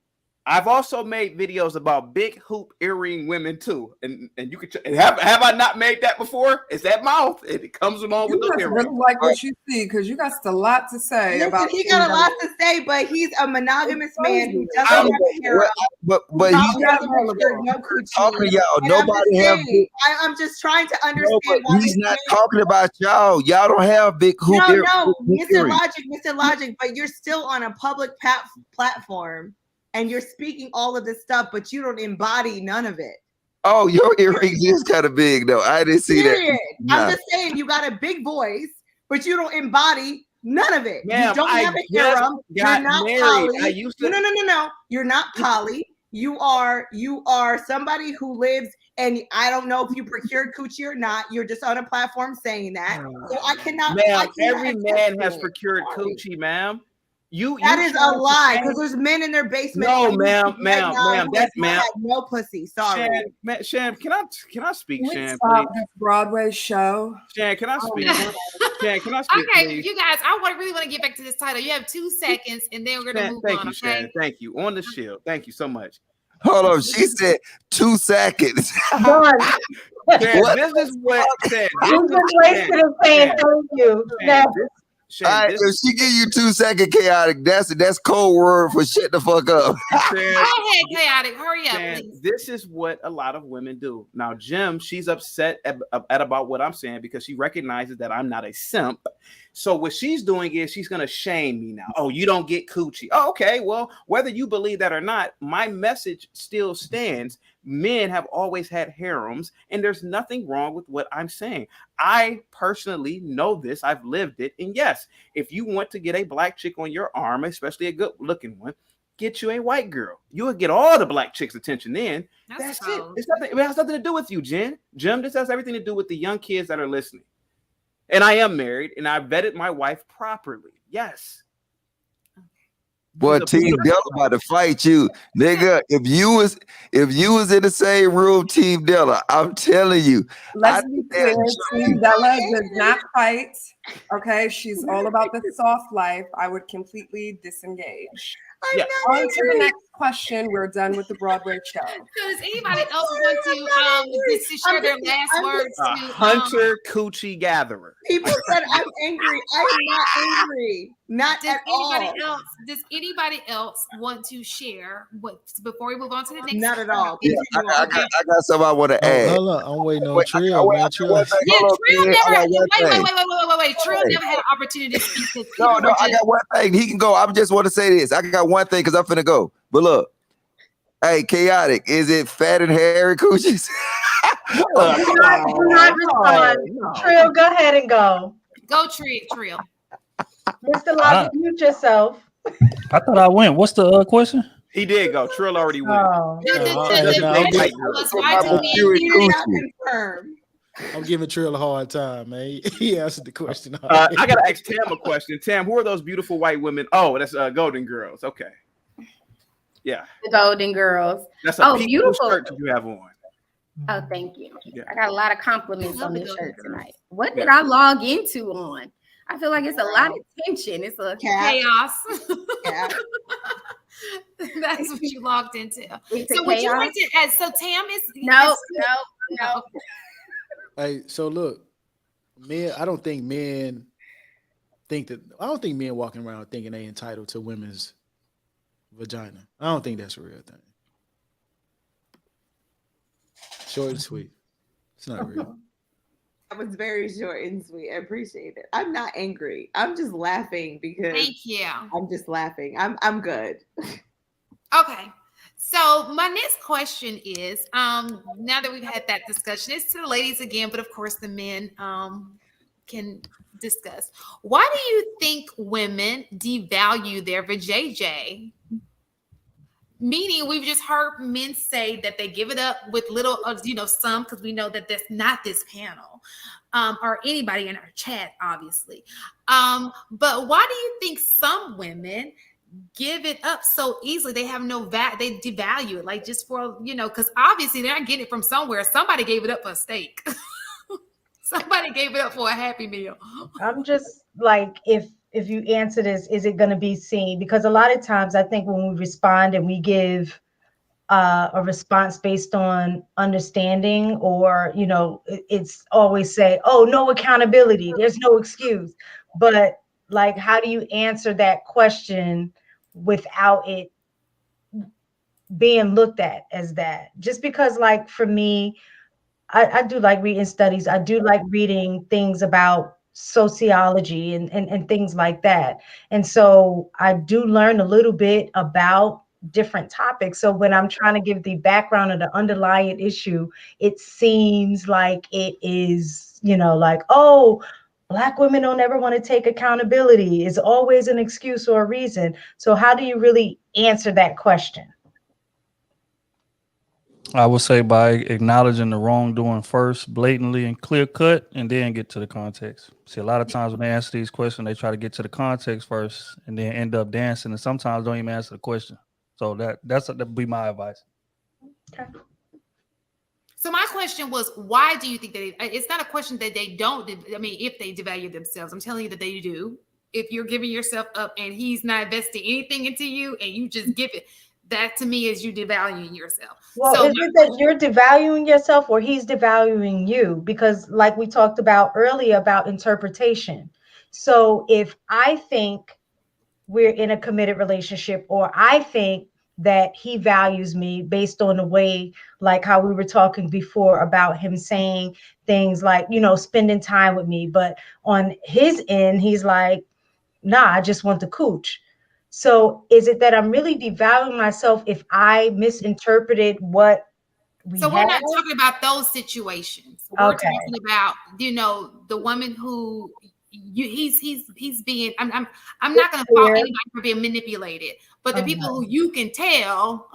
I've also made videos about big hoop earring women too, and you can have I not made that before? It's that mouth. It comes along with the earring. Really like what you see, because you got a lot to say. Listen, about. He got a lot to say, but he's a monogamous man who doesn't have a harem. But he's talking to y'all. Nobody have. I'm just trying to understand. He's not talking about y'all. Y'all don't have big hoop. No, Mr. Logic, but you're still on a public platform. And you're speaking all of this stuff, but you don't embody none of it. Oh, your earrings is kind of big, though. I didn't see that. I'm just saying, you got a big voice, but you don't embody none of it. Ma'am, you don't have a harem. You're not poly. No. You're not poly. You are somebody who lives, and I don't know if you procured coochie or not. You're just on a platform saying that. So I cannot. Ma'am, every man has procured coochie, ma'am. That is a lie, because there's men in their basement. No, ma'am. That's ma'am. No pussy. Sorry, Shan. Can I speak, Shan? Stop this Broadway show. Shan, can I speak? Shan, can I speak? Okay, please? you guys. I really want to get back to this title. You have 2 seconds, and then we're gonna move thank on. You, okay. Shan. Thank you. On the shield. Thank you so much. Hold on. She said 2 seconds. Done. Shan, this is what Shan. You just wasted him saying thank you. Shan, if she give you 2 seconds, chaotic, that's code word for shut the fuck up. Go ahead, chaotic. Hurry up, please. This is what a lot of women do. Now, Jim, she's upset at about what I'm saying because she recognizes that I'm not a simp. So what she's doing is she's going to shame me now. Oh, you don't get coochie. Oh, okay. Well, whether you believe that or not, my message still stands. Men have always had harems, and there's nothing wrong with what I'm saying. I personally know this. I've lived it. And yes, if you want to get a black chick on your arm, especially a good looking one, get you a white girl. You will get all the black chicks' attention then. That's it. It has nothing to do with you, Jen. Jim, this has everything to do with the young kids that are listening. And I am married, and I vetted my wife properly. Yes. Boy, Team Della about to fight you, nigga. If you was in the same room, Team Della, I'm telling you. Let's be clear, Team Della does not fight. Okay, she's all about the soft life. I would completely disengage. On to the next question. We're done with the Broadway show. Does anybody else want to share their last words? Hunter Coochie Gatherer. People said I'm angry. I am not angry. Not at all. Does anybody else want to share before we move on to the next? Not at all. Yeah, I got something I want to add. Hold on, I'm waiting on Trill, man. Trill. Wait. Trill never had an opportunity to speak. No, I got one thing. He can go. I just want to say this. I got one thing because I'm finna go. But look, hey, Chaotic, is it fat and hairy coochies? Do not respond. Trill, go ahead and go. Go, Trill. Mr. Lobby, mute yourself. I thought I went. What's the question? He did go. Trill already went. I'm giving Trill a hard time, man. He answered the question. I gotta ask Tam a question. Tam, who are those beautiful white women? Oh, that's Golden Girls. Okay. Yeah. The Golden Girls. That's a beautiful shirt you have on. Oh, thank you. Yeah. I got a lot of compliments on this shirt tonight. What did I log into on? I feel like it's a lot of tension. It's a chaos. That's what you logged into. So would you like to add? So Tam is no. Hey, so look, men. I don't think men walking around thinking they entitled to women's vagina. I don't think that's a real thing. Short and sweet. It's not real. That was very short and sweet. I appreciate it. I'm not angry. I'm just laughing because thank you. I'm just laughing. I'm good. Okay. So my next question is, now that we've had that discussion, it's to the ladies again, but of course the men can discuss. Why do you think women devalue their vajayjay? Meaning, we've just heard men say that they give it up with little, some, because we know that that's not this panel or anybody in our chat, obviously. But why do you think some women give it up so easily? They have no they devalue it, like just for, because obviously they're not getting it from somewhere. Somebody gave it up for a steak. Somebody gave it up for a Happy Meal. I'm just like, if you answer this, is it going to be seen? Because a lot of times I think when we respond and we give a response based on understanding, or, it's always say, oh, no accountability. There's no excuse. But like, how do you answer that question without it being looked at as that? Just because, like, for me, I do like reading studies. I do like reading things about sociology and things like that. And so I do learn a little bit about different topics. So when I'm trying to give the background of the underlying issue, it seems like it is, like, oh, Black women don't ever want to take accountability. It's always an excuse or a reason. So how do you really answer that question? I would say by acknowledging the wrongdoing first, blatantly and clear cut, and then get to the context. See, a lot of times when they answer these questions, they try to get to the context first and then end up dancing, and sometimes don't even answer the question. So that'd be my advice. Okay. So my question was, why do you think that it's not a question that they don't, if they devalue themselves, I'm telling you that they do. If you're giving yourself up and he's not investing anything into you and you just give it, that to me is you devaluing yourself. Well, so is it that you're devaluing yourself or he's devaluing you? Because like we talked about earlier about interpretation. So if I think we're in a committed relationship, or I think that he values me based on the way, like how we were talking before about him saying things like, spending time with me. But on his end, he's like, nah, I just want the cooch. So is it that I'm really devaluing myself if I misinterpreted what we So we're not talking about those situations. We're talking about, the woman who he's being, I'm not going to fault anybody for being manipulated, but the people who you can tell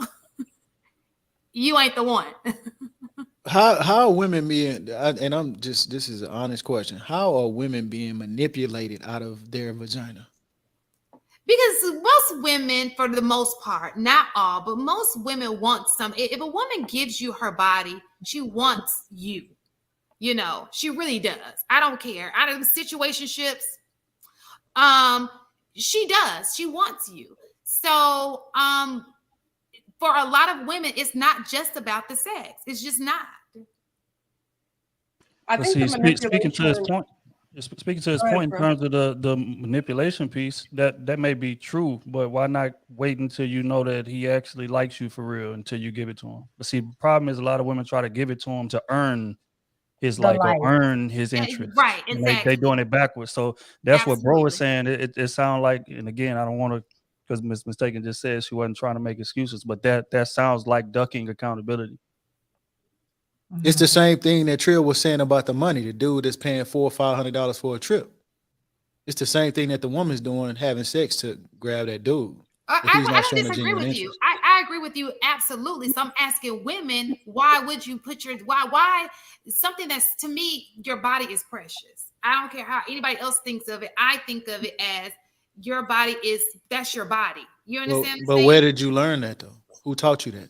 you ain't the one. How are women being? And I'm just, this is an honest question. How are women being manipulated out of their vagina? Because most women, for the most part, not all, but most women want some. If a woman gives you her body, she wants you. You know, she really does. I don't care. Out of the situationships, she does. She wants you. So, for a lot of women, it's not just about the sex. It's just not. I think the speaking to his point. Speaking to his point in terms of the manipulation piece, that may be true, but why not wait until you know that he actually likes you for real until you give it to him? But see, the problem is a lot of women try to give it to him to earn his like or earn his interest. Right, exactly. exactly. They doing it backwards. So that's Absolutely. what bro was saying. It sounds like, and again, I don't want to, because Miss Mistaken just said she wasn't trying to make excuses, but that sounds like ducking accountability. It's the same thing that Trill was saying about the money. The dude that's paying $400 or $500 for a trip. It's the same thing that the woman's doing, having sex to grab that dude. I don't disagree with you. I agree with you absolutely. So I'm asking women, why would you put your why something that's, to me, your body is precious. I don't care how anybody else thinks of it. I think of it as your body that's your body. You understand? But where did you learn that though? Who taught you that?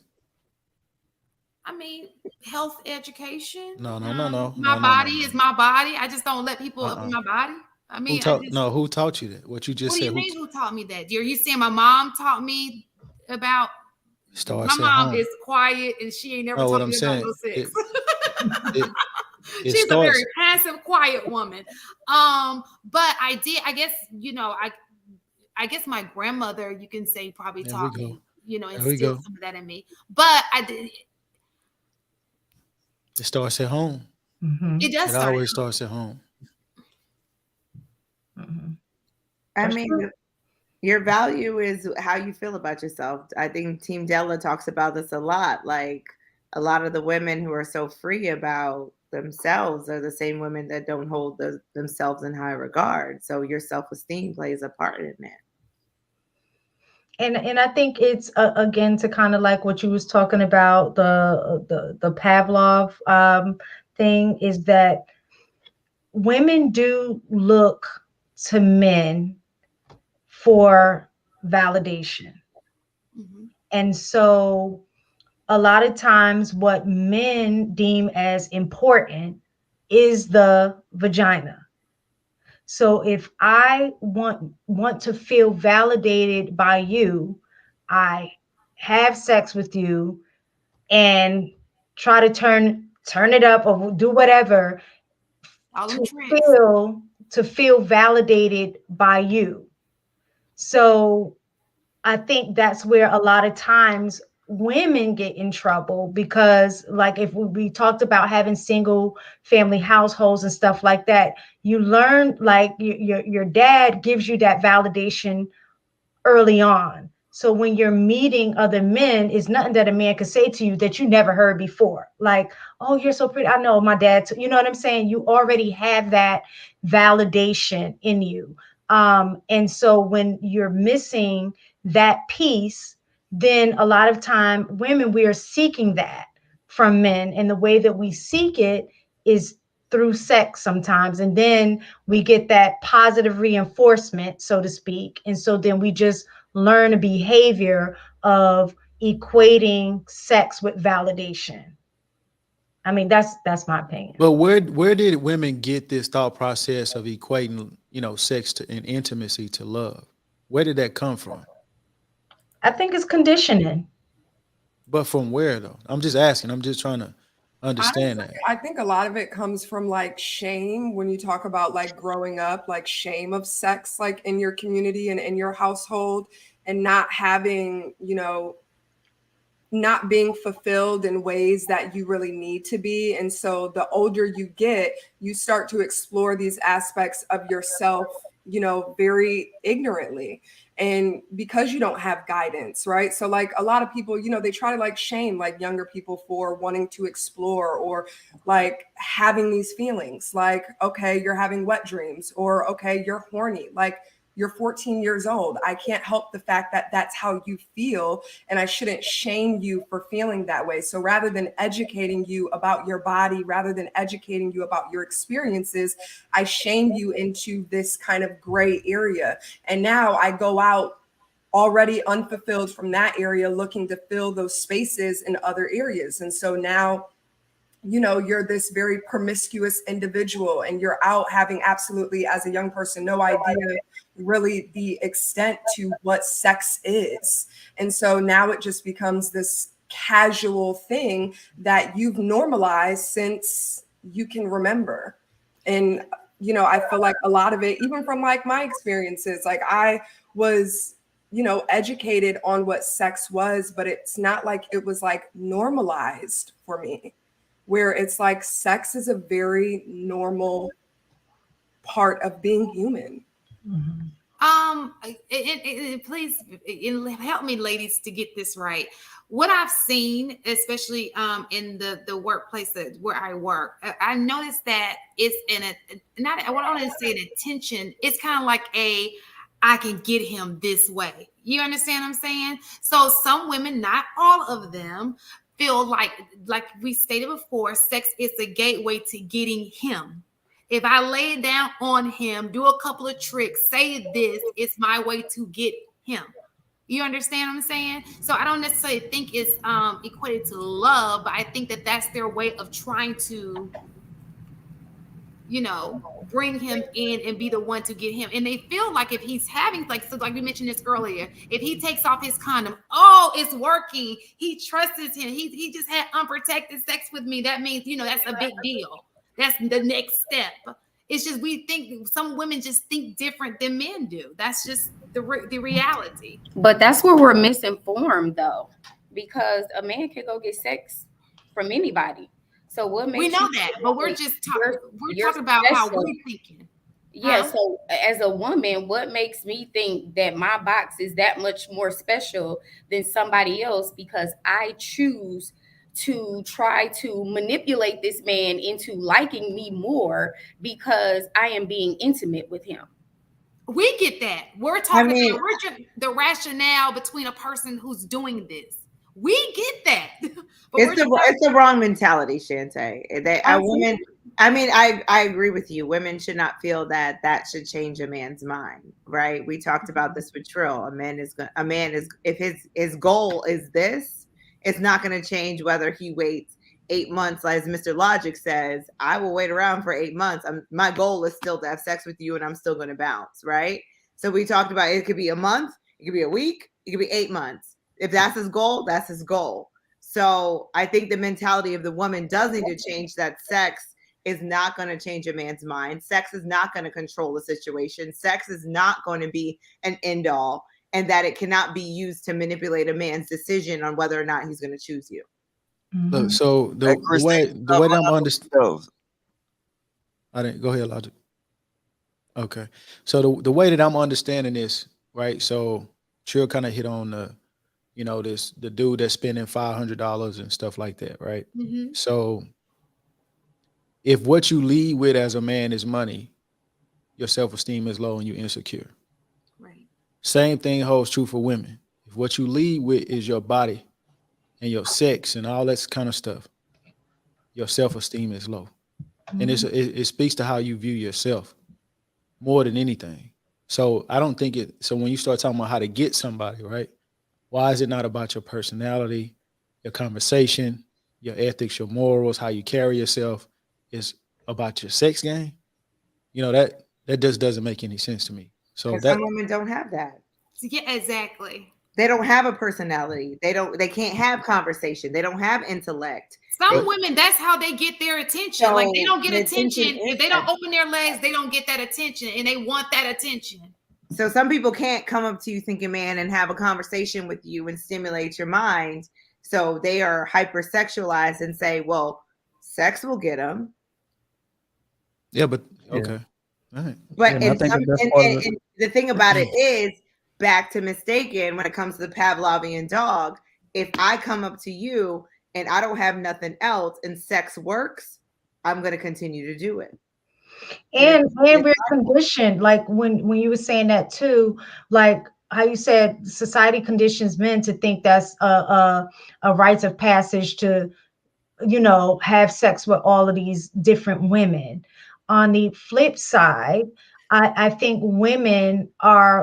I mean, health education. No. My body is my body. I just don't let people up in my body. I mean, who taught you that? What you just said. What do you mean? Who taught me that? Are you saying my mom taught me about? My mom is quiet and she ain't never taught me about no sex. She's a very passive, quiet woman. But I did. I guess I guess my grandmother, you can say, probably taught me. Instilled some of that in me. But I did. It starts at home. Mm-hmm. It does. It always starts at home. Mm-hmm. I mean, your value is how you feel about yourself. I think Team Della talks about this a lot. Like, a lot of the women who are so free about themselves are the same women that don't hold themselves in high regard. So your self-esteem plays a part in that. And I think it's again, to kind of like what you was talking about, the Pavlov thing, is that women do look to men for validation. Mm-hmm. And so a lot of times what men deem as important is the vagina. So if I want to feel validated by you, I have sex with you and try to turn it up or do whatever to feel validated by you. So I think that's where a lot of times women get in trouble, because like if we talked about having single family households and stuff like that, you learn like your dad gives you that validation early on. So when you're meeting other men, is nothing that a man could say to you that you never heard before. Like, oh, you're so pretty. I know my dad. You know what I'm saying? You already have that validation in you. And so when you're missing that piece, then a lot of time women, we are seeking that from men. And the way that we seek it is through sex sometimes. And then we get that positive reinforcement, so to speak. And so then we just learn a behavior of equating sex with validation. I mean, that's my opinion. But where did women get this thought process of equating, sex and intimacy to love? Where did that come from? I think it's conditioning. But from where though? I'm just asking. I'm just trying to understand that. I think a lot of it comes from like shame. When you talk about like growing up, like shame of sex, like in your community and in your household, and not having, not being fulfilled in ways that you really need to be. And so the older you get, you start to explore these aspects of yourself, very ignorantly. And because you don't have guidance, right? So like a lot of people, they try to like shame like younger people for wanting to explore or like having these feelings like, okay, you're having wet dreams, or okay, you're horny. Like, You're 14 years old. I can't help the fact that that's how you feel, and I shouldn't shame you for feeling that way. So rather than educating you about your body, rather than educating you about your experiences, I shame you into this kind of gray area. And now I go out already unfulfilled from that area, looking to fill those spaces in other areas. And so now, you know, you're this very promiscuous individual, and you're out having absolutely, as a young person, no idea really the extent to what sex is. And so now it just becomes this casual thing that you've normalized since you can remember. And, you know, I feel like a lot of it, even from like my experiences, like I was, you know, educated on what sex was, but it's not like it was like normalized for me, where it's like sex is a very normal part of being human. Mm-hmm. Please help me, ladies, to get this right. What I've seen, especially in the workplace where I work, I noticed that it's I don't want to say an attention. It's kind of like I can get him this way. You understand what I'm saying? So some women, not all of them, feel like we stated before, sex is a gateway to getting him. If I lay it down on him, do a couple of tricks, say this, it's my way to get him. You understand what I'm saying? So I don't necessarily think it's equated to love, but I think that that's their way of trying to, you know, bring him in and be the one to get him. And they feel like if he's having, like we mentioned this earlier, if he takes off his condom, oh, it's working. He trusts him. He just had unprotected sex with me. That means, you know, that's a big deal. That's the next step. It's just, we think some women just think different than men do. That's just the reality. But that's where we're misinformed, though, because a man can go get sex from anybody. So what makes we know that, but we're just talking. We're talking about special. how we're thinking. Yeah. So as a woman, what makes me think that my box is that much more special than somebody else? Because I choose to try to manipulate this man into liking me more because I am being intimate with him. We get that. We're talking about the rationale between a person who's doing this. We get that. But it's the wrong mentality, Shantae. Women, I mean, I agree with you. Women should not feel that should change a man's mind, right? We talked about this with Trill. A man is if his goal is this, it's not going to change whether he waits 8 months, as Mr. Logic says. I will wait around for 8 months. My goal is still to have sex with you, and I'm still going to bounce, right? So we talked about it could be a month, it could be a week, it could be 8 months. If that's his goal, that's his goal. So I think the mentality of the woman does need to change, that sex is not going to change a man's mind. Sex is not going to control the situation. Sex is not going to be an end all, and that it cannot be used to manipulate a man's decision on whether or not he's going to choose you. Mm-hmm. Look, so the way that I'm understanding, I didn't go ahead, Logic. Okay, so the way that I'm understanding this, right? So Trill kind of hit on the, you know, the dude that's spending $500 and stuff like that, right? Mm-hmm. So if what you lead with as a man is money, your self-esteem is low and you're insecure. Right. Same thing holds true for women. If what you lead with is your body and your sex and all that kind of stuff, your self-esteem is low. Mm-hmm. And it speaks to how you view yourself more than anything. So I don't think so when you start talking about how to get somebody, right? Why is it not about your personality, your conversation, your ethics, your morals, how you carry yourself? It's about your sex game? You know, that just doesn't make any sense to me. So some women don't have that. Yeah, exactly. They don't have a personality. They can't have conversation. They don't have intellect. Some women, that's how they get their attention. So like they don't get attention. If they don't open their legs, they don't get that attention, and they want that attention. So some people can't come up to you thinking, man, and have a conversation with you and stimulate your mind. So they are hyper-sexualized and say, well, sex will get them. Yeah, but okay. All right. But and the thing about it is, back to mistaken, when it comes to the Pavlovian dog, if I come up to you and I don't have nothing else and sex works, I'm going to continue to do it. And we're conditioned, like when you were saying that too, like how you said society conditions men to think that's a rites of passage to, you know, have sex with all of these different women. On the flip side, I think women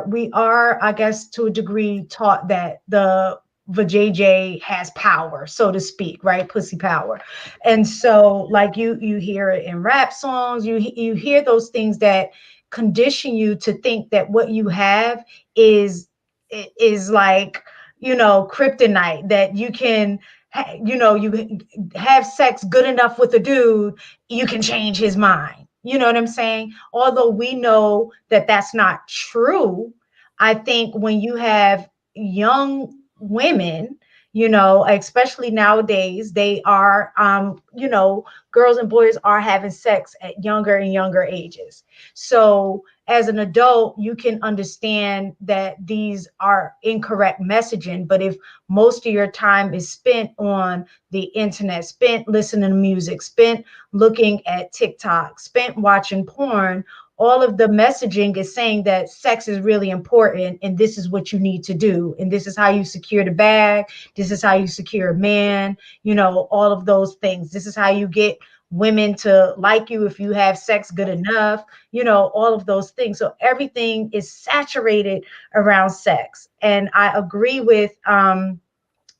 we are, I guess, to a degree taught that the vajayjay has power, so to speak, right? Pussy power. And so like you hear it in rap songs, you hear those things that condition you to think that what you have is like, you know, kryptonite, that you can you know, you have sex good enough with a dude, you can change his mind. You know what I'm saying? Although we know that that's not true, I think when you have young women, you know, especially nowadays, they are, you know, girls and boys are having sex at younger and younger ages. So as an adult, you can understand that these are incorrect messaging. But if most of your time is spent on the internet, spent listening to music, spent looking at TikTok, spent watching porn, all of the messaging is saying that sex is really important and this is what you need to do. And this is how you secure the bag. This is how you secure a man, you know, all of those things. This is how you get women to like you if you have sex good enough, you know, all of those things. So everything is saturated around sex. And I agree with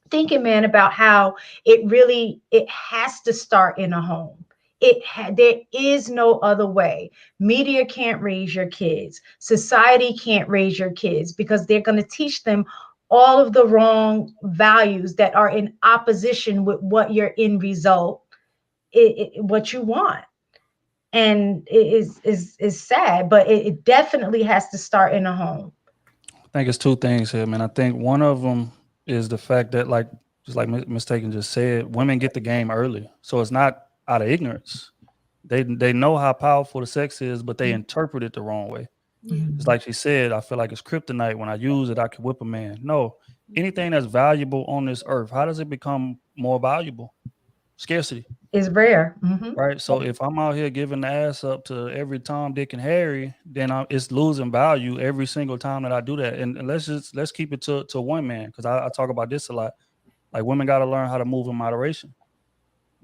thinking, man, about how it has to start in a home. There is no other way. Media can't raise your kids. Society can't raise your kids because they're going to teach them all of the wrong values that are in opposition with what your end result, what you want. And it is sad, but it definitely has to start in a home. I think it's two things here, man. I think one of them is the fact that, like, just like Miss Taken just said, women get the game early, so it's not out of ignorance. They know how powerful the sex is, but they interpret it the wrong way. It's like she said, I feel like it's kryptonite. When I use it, I can whip a man. No, anything that's valuable on this earth, how does it become more valuable? Scarcity. It's rare. Mm-hmm. Right. So if I'm out here giving the ass up to every Tom, Dick, and Harry, then it's losing value every single time that I do that. And let's keep it to one man, because I talk about this a lot. Like, women got to learn how to move in moderation.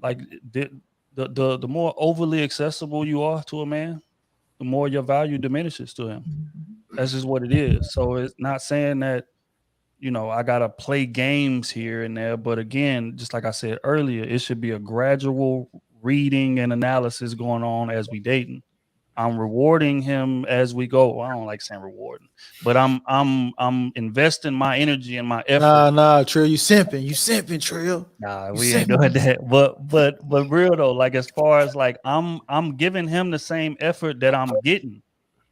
Like the more overly accessible you are to a man, the more your value diminishes to him. That's just what it is. So it's not saying that, you know, I gotta play games here and there, but again, just like I said earlier, it should be a gradual reading and analysis going on as we dating. I'm rewarding him as we go. I don't like saying rewarding, but I'm investing my energy and my effort. Nah, Trill, you simping, Trill. Nah, we ain't doing that. But real though, like, as far as like I'm giving him the same effort that I'm getting.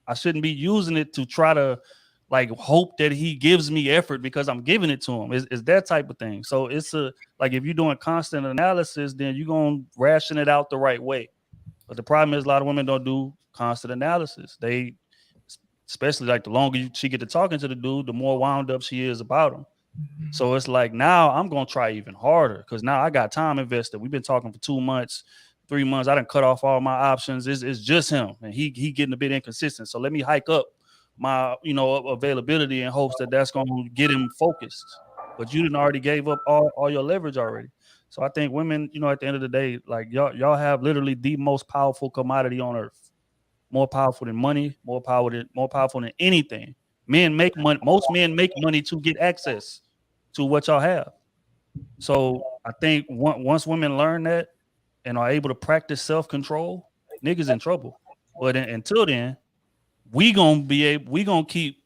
I shouldn't be using it to try to like hope that he gives me effort because I'm giving it to him. It's that type of thing. So it's like, if you're doing constant analysis, then you're gonna ration it out the right way. But the problem is a lot of women don't do constant analysis. They, especially like the longer she get to talking to the dude, the more wound up she is about him. So it's like, now I'm gonna try even harder because now I got time invested. We've been talking for 2 months, 3 months. I done cut off all my options. It's just him, and he getting a bit inconsistent. So let me hike up my, you know, availability in hopes that that's gonna get him focused. But you didn't already gave up all your leverage already. So I think women, you know, at the end of the day, like, y'all have literally the most powerful commodity on earth. More powerful than money, more powerful than anything. Men make money. Most men make money to get access to what y'all have. So I think once women learn that and are able to practice self-control, niggas in trouble. But until then, we gonna keep,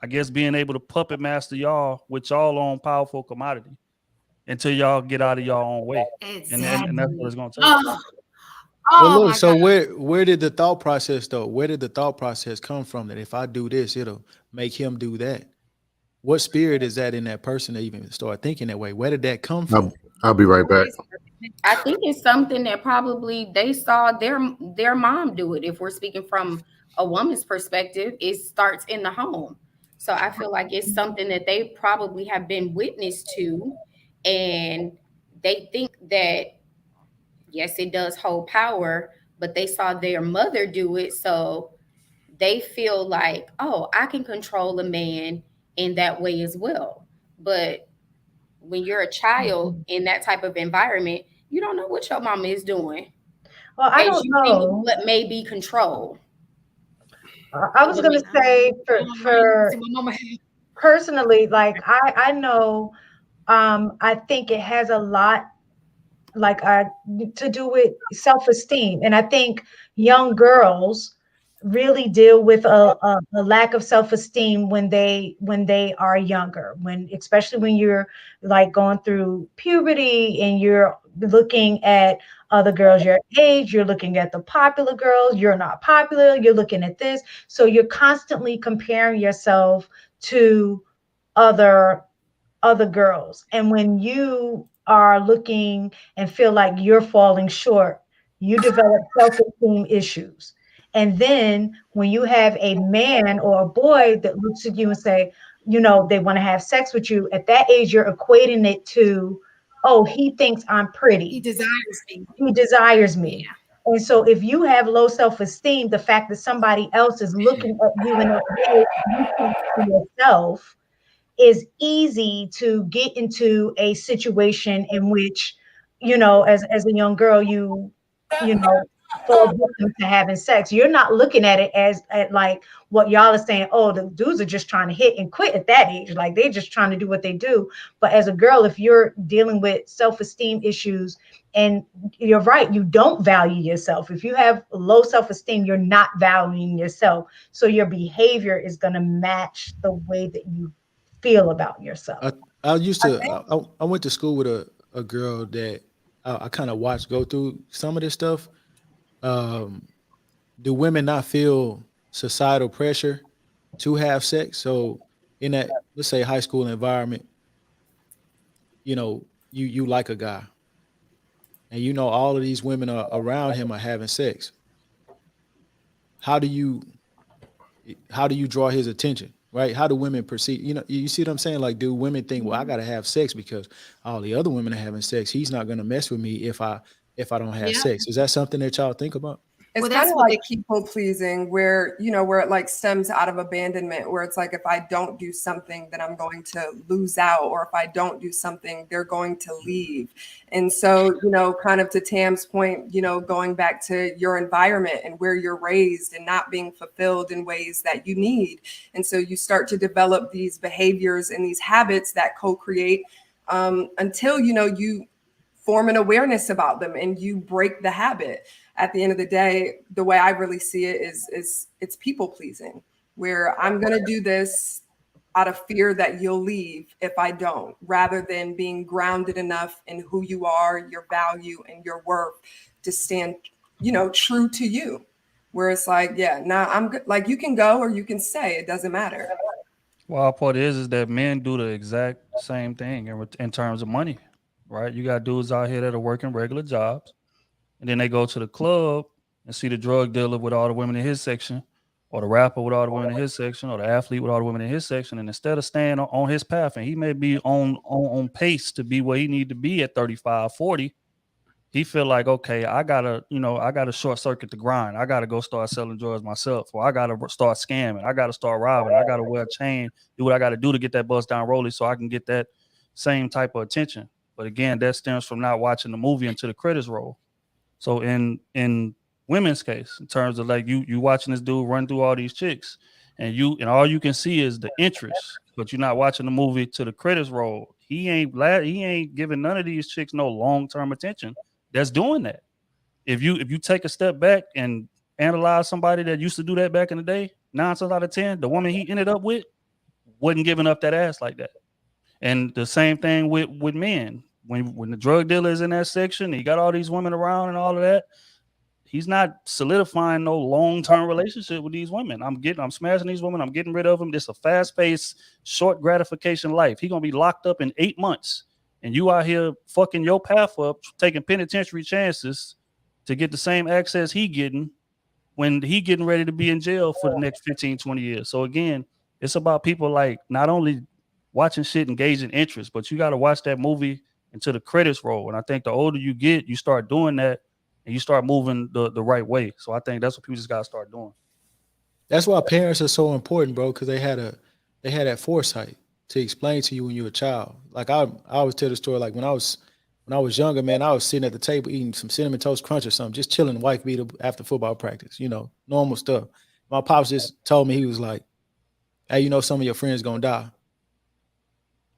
I guess, being able to puppet master y'all with y'all own powerful commodity until y'all get out of y'all own way. Exactly. And that's what it's gonna take. Well, look, so where did the thought process though? Where did the thought process come from that if I do this, it'll make him do that? What spirit is that in that person to even start thinking that way? Where did that come from? I'll be right back. I think it's something that probably they saw their mom do it. If we're speaking from a woman's perspective, it starts in the home. So I feel like it's something that they probably have been witness to, and they think that, yes, it does hold power, but they saw their mother do it, so they feel like, oh, I can control a man in that way as well. But when you're a child in that type of environment, you don't know what your mama is doing. Well, I As don't you think know. what may be control. I was going to say for personally, like I know, I think it has a lot like to do with self-esteem, and I think young girls really deal with a lack of self-esteem when they are younger, when especially when you're like going through puberty and you're looking at other girls your age, you're looking at the popular girls, you're not popular, you're looking at this, so you're constantly comparing yourself to other girls. And when you are looking and feel like you're falling short, you develop self-esteem issues. And then when you have a man or a boy that looks at you and say, they want to have sex with you, at that age, you're equating it to, oh, he thinks I'm pretty. He desires me. He desires me. Yeah. And so if you have low self-esteem, the fact that somebody else is looking at you in that way, you think to yourself, is easy to get into a situation in which, as a young girl, you fall victim to having sex. You're not looking at it as at like what y'all are saying, oh, the dudes are just trying to hit and quit at that age. Like they're just trying to do what they do. But as a girl, if you're dealing with self-esteem issues, and you're right, you don't value yourself. If you have low self-esteem, you're not valuing yourself. So your behavior is going to match the way that you feel about yourself. I used to I went to school with a girl that I kind of watched go through some of this stuff. Do women not feel societal pressure to have sex? So in that, let's say, high school environment, you like a guy, and all of these women are around him are having sex. How do you draw his attention? Right? How do women perceive? You see what I'm saying? Like, do women think, well, I got to have sex because all the other women are having sex. He's not going to mess with me if I don't have sex. Is that something that y'all think about? It's kind of like people pleasing, where it like stems out of abandonment, where it's like, if I don't do something, then I'm going to lose out, or if I don't do something, they're going to leave. And so, kind of to Tam's point, going back to your environment and where you're raised and not being fulfilled in ways that you need. And so you start to develop these behaviors and these habits that co-create until, you form an awareness about them and you break the habit. At the end of the day, the way I really see it is it's people pleasing, where I'm going to do this out of fear that you'll leave if I don't, rather than being grounded enough in who you are, your value and your worth to stand, true to you. Where it's like, I'm good. Like, you can go or you can stay. It doesn't matter. Well, part is that men do the exact same thing in terms of money, right? You got dudes out here that are working regular jobs, and then they go to the club and see the drug dealer with all the women in his section, or the rapper with all the women in his section, or the athlete with all the women in his section. And instead of staying on his path, and he may be on pace to be where he need to be at 35, 40, he feel like, okay, I gotta short circuit the grind. I gotta go start selling drugs myself, or I gotta start scamming. I gotta start robbing. I gotta wear a chain, do what I gotta do to get that bust down rolling so I can get that same type of attention. But again, that stems from not watching the movie until the credits roll. So in women's case, in terms of like you watching this dude run through all these chicks, and all you can see is the interest, but you're not watching the movie to the credits roll. He ain't giving none of these chicks no long-term attention that's doing that. If you take a step back and analyze somebody that used to do that back in the day, 9 times out of 10, the woman he ended up with wasn't giving up that ass like that. And the same thing with men. When the drug dealer is in that section, he got all these women around and all of that, he's not solidifying no long-term relationship with these women. I'm smashing these women, I'm getting rid of them. This is a fast-paced, short gratification life. He's gonna be locked up in 8 months, and you out here fucking your path up, taking penitentiary chances to get the same access he getting when he getting ready to be in jail for the next 15, 20 years. So again, it's about people like not only watching shit engaging interest, but you got to watch that movie until the credits roll. And I think the older you get, you start doing that, and you start moving the right way. So I think that's what people just gotta start doing. That's why parents are so important, bro, because they had that foresight to explain to you when you were a child. Like I always tell the story, like when I was younger, man, I was sitting at the table eating some Cinnamon Toast Crunch or something, just chilling, wife beater after football practice, normal stuff. My pops just told me, he was like, hey, some of your friends gonna die.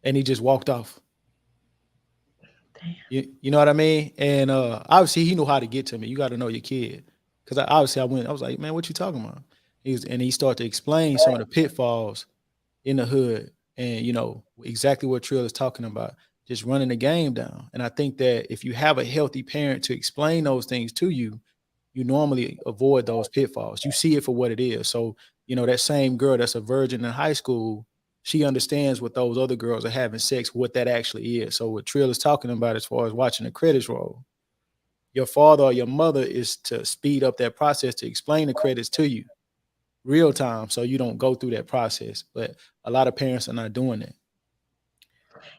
And he just walked off. You know what I mean? And obviously he knew how to get to me. You got to know your kid. Because I was like, man, what you talking about? He started to explain some of the pitfalls in the hood and, exactly what Trill is talking about, just running the game down. And I think that if you have a healthy parent to explain those things to you, you normally avoid those pitfalls. You see it for what it is. So, that same girl that's a virgin in high school, she understands what those other girls are having sex, what that actually is. So what Trill is talking about as far as watching the credits roll, your father or your mother is to speed up that process to explain the credits to you real time so you don't go through that process. But a lot of parents are not doing that.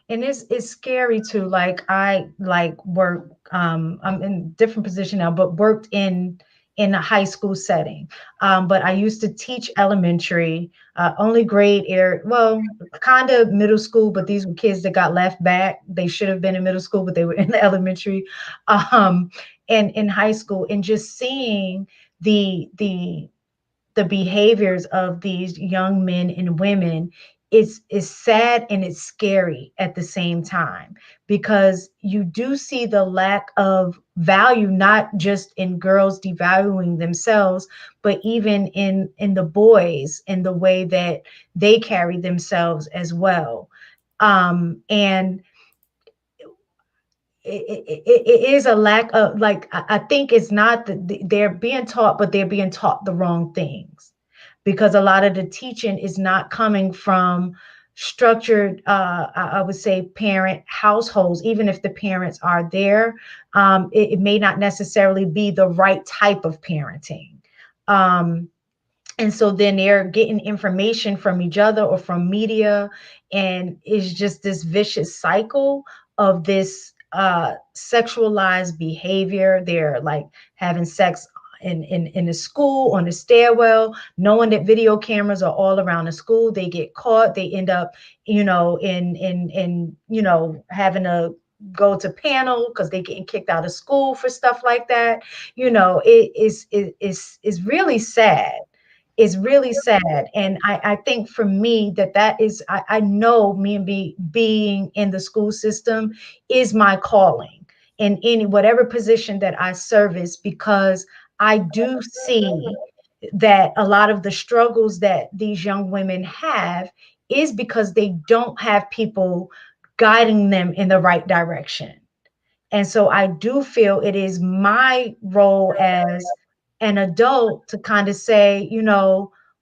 And it's scary too. Like I work, I'm in different position now, but worked in a high school setting. But I used to teach elementary, only grade kind of middle school, but these were kids that got left back. They should have been in middle school, but they were in the elementary, and in high school, and just seeing the behaviors of these young men and women is sad, and it's scary at the same time, because you do see the lack of value, not just in girls devaluing themselves, but even in the boys, in the way that they carry themselves as well. And it is a lack of, like, I think it's not that they're being taught, but they're being taught the wrong things, because a lot of the teaching is not coming from structured, I would say, parent households. Even if the parents are there, it may not necessarily be the right type of parenting. And so then they're getting information from each other or from media, and it's just this vicious cycle of this sexualized behavior. They're like having sex in the school, on the stairwell, knowing that video cameras are all around the school. They get caught. They end up, in having to go to panel because they're getting kicked out of school for stuff like that. It is really sad. Is really sad. And I think for me that is, I know me and being in the school system is my calling in any whatever position that I service, because I do see that a lot of the struggles that these young women have is because they don't have people guiding them in the right direction. And so I do feel it is my role as an adult to kind of say,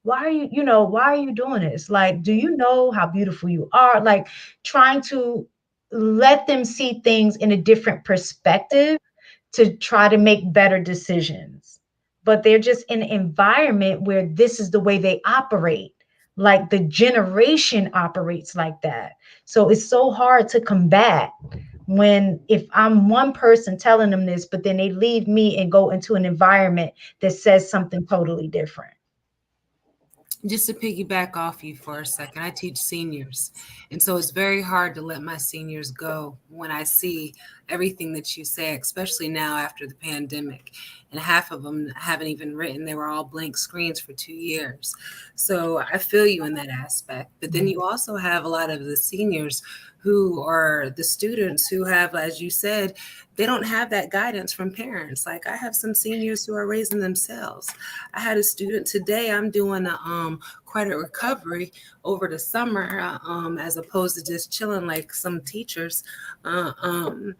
why are you doing this? Like, do you know how beautiful you are? Like, trying to let them see things in a different perspective to try to make better decisions. But they're just in an environment where this is the way they operate. Like the generation operates like that. So it's so hard to combat if I'm one person telling them this, but then they leave me and go into an environment that says something totally different. Just to piggyback off you for a second, I teach seniors. And so it's very hard to let my seniors go when I see everything that you say, especially now after the pandemic. And half of them haven't even written. They were all blank screens for 2 years. So I feel you in that aspect. But then you also have a lot of the seniors who are the students who have, as you said, they don't have that guidance from parents. Like I have some seniors who are raising themselves. I had a student today, I'm doing a credit recovery over the summer, as opposed to just chilling like some teachers. And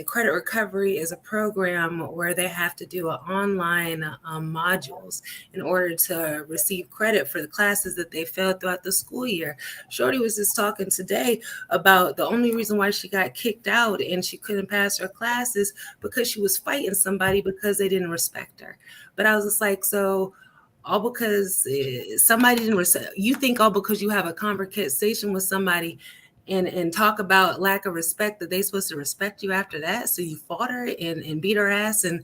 credit recovery is a program where they have to do online modules in order to receive credit for the classes that they failed throughout the school year. Shorty was just talking today about the only reason why she got kicked out and she couldn't pass her classes because she was fighting somebody because they didn't respect her. But I was just like, so all because somebody didn't respect you, think all because you have a conversation with somebody and talk about lack of respect, that they supposed to respect you after that. So you fought her and beat her ass and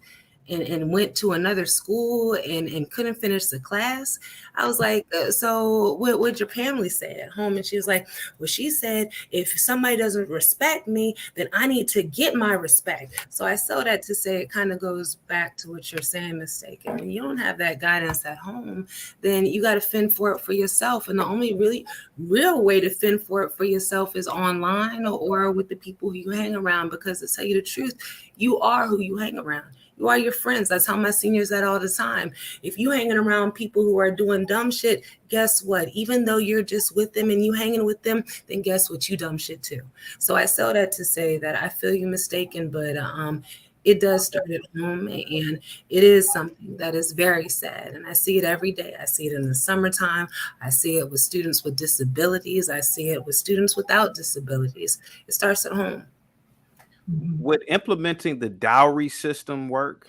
went to another school and couldn't finish the class. I was like, so what'd your family say at home? And she was like, well, she said, if somebody doesn't respect me, then I need to get my respect. So I saw that to say, it kind of goes back to what you're saying, Mistaken. When you don't have that guidance at home, then you got to fend for it for yourself. And the only really real way to fend for it for yourself is online or with the people who you hang around, because to tell you the truth, you are who you hang around. You are your friends. That's how my seniors said all the time. If you hanging around people who are doing dumb shit, guess what? Even though you're just with them and you hanging with them, then guess what? You dumb shit too. So I sell that to say that I feel you mistaken, but it does start at home, and it is something that is very sad. And I see it every day. I see it in the summertime. I see it with students with disabilities. I see it with students without disabilities. It starts at home. Would implementing the dowry system work?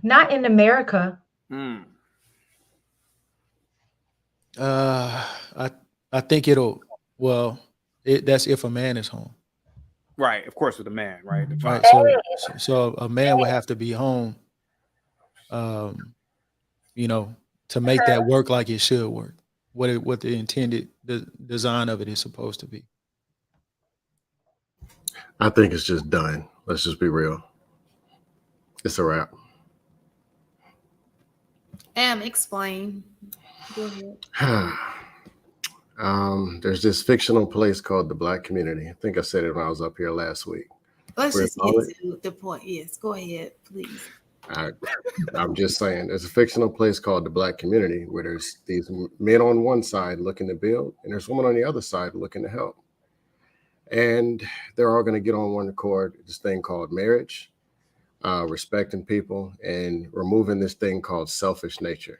Not in America. I think that's if a man is home. Right, of course, with a man, right? Right. So a man would have to be home, to make that work like it should work. What the intended design of it is supposed to be. I think it's just done. Let's just be real. It's a wrap. Explain. Go ahead. There's this fictional place called the Black Community. I think I said it when I was up here last week. Let's just get to the point. Yes, go ahead, please. I'm just saying, there's a fictional place called the Black Community where there's these men on one side looking to build, and there's women on the other side looking to help. And they're all going to get on one accord, this thing called marriage, respecting people, and removing this thing called selfish nature.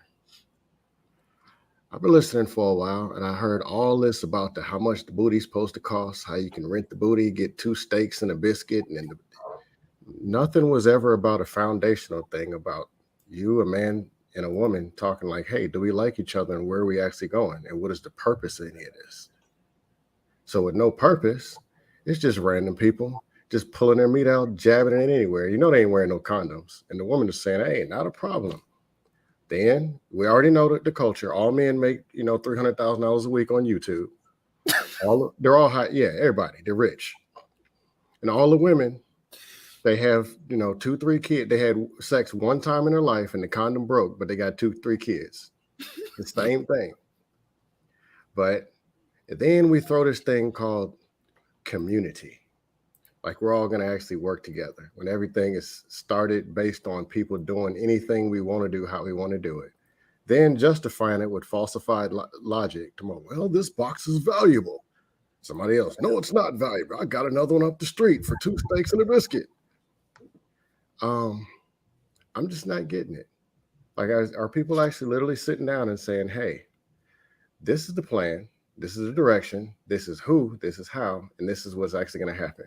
I've been listening for a while, and I heard all this about how much the booty's supposed to cost, how you can rent the booty, get 2 steaks and a biscuit, and nothing was ever about a foundational thing about you, a man and a woman, talking like, hey, do we like each other, and where are we actually going, and what is the purpose of any of this? So with no purpose, it's just random people just pulling their meat out, jabbing it anywhere. You know they ain't wearing no condoms. And the woman is saying, hey, not a problem. Then we already know the culture. All men make, $300,000 a week on YouTube. They're all high. Yeah, everybody. They're rich. And all the women, they have, 2, 3 kids. They had sex one time in their life and the condom broke, but they got 2, 3 kids. The same thing. But then we throw this thing called community. Like we're all going to actually work together when everything is started based on people doing anything we want to do, how we want to do it. Then justifying it with falsified logic. Well, this box is valuable. Somebody else, no, it's not valuable. I got another one up the street for 2 steaks and a biscuit. I'm just not getting it. Like, are people actually literally sitting down and saying, hey, this is the plan. This is the direction. This is who. This is how. And this is what's actually going to happen.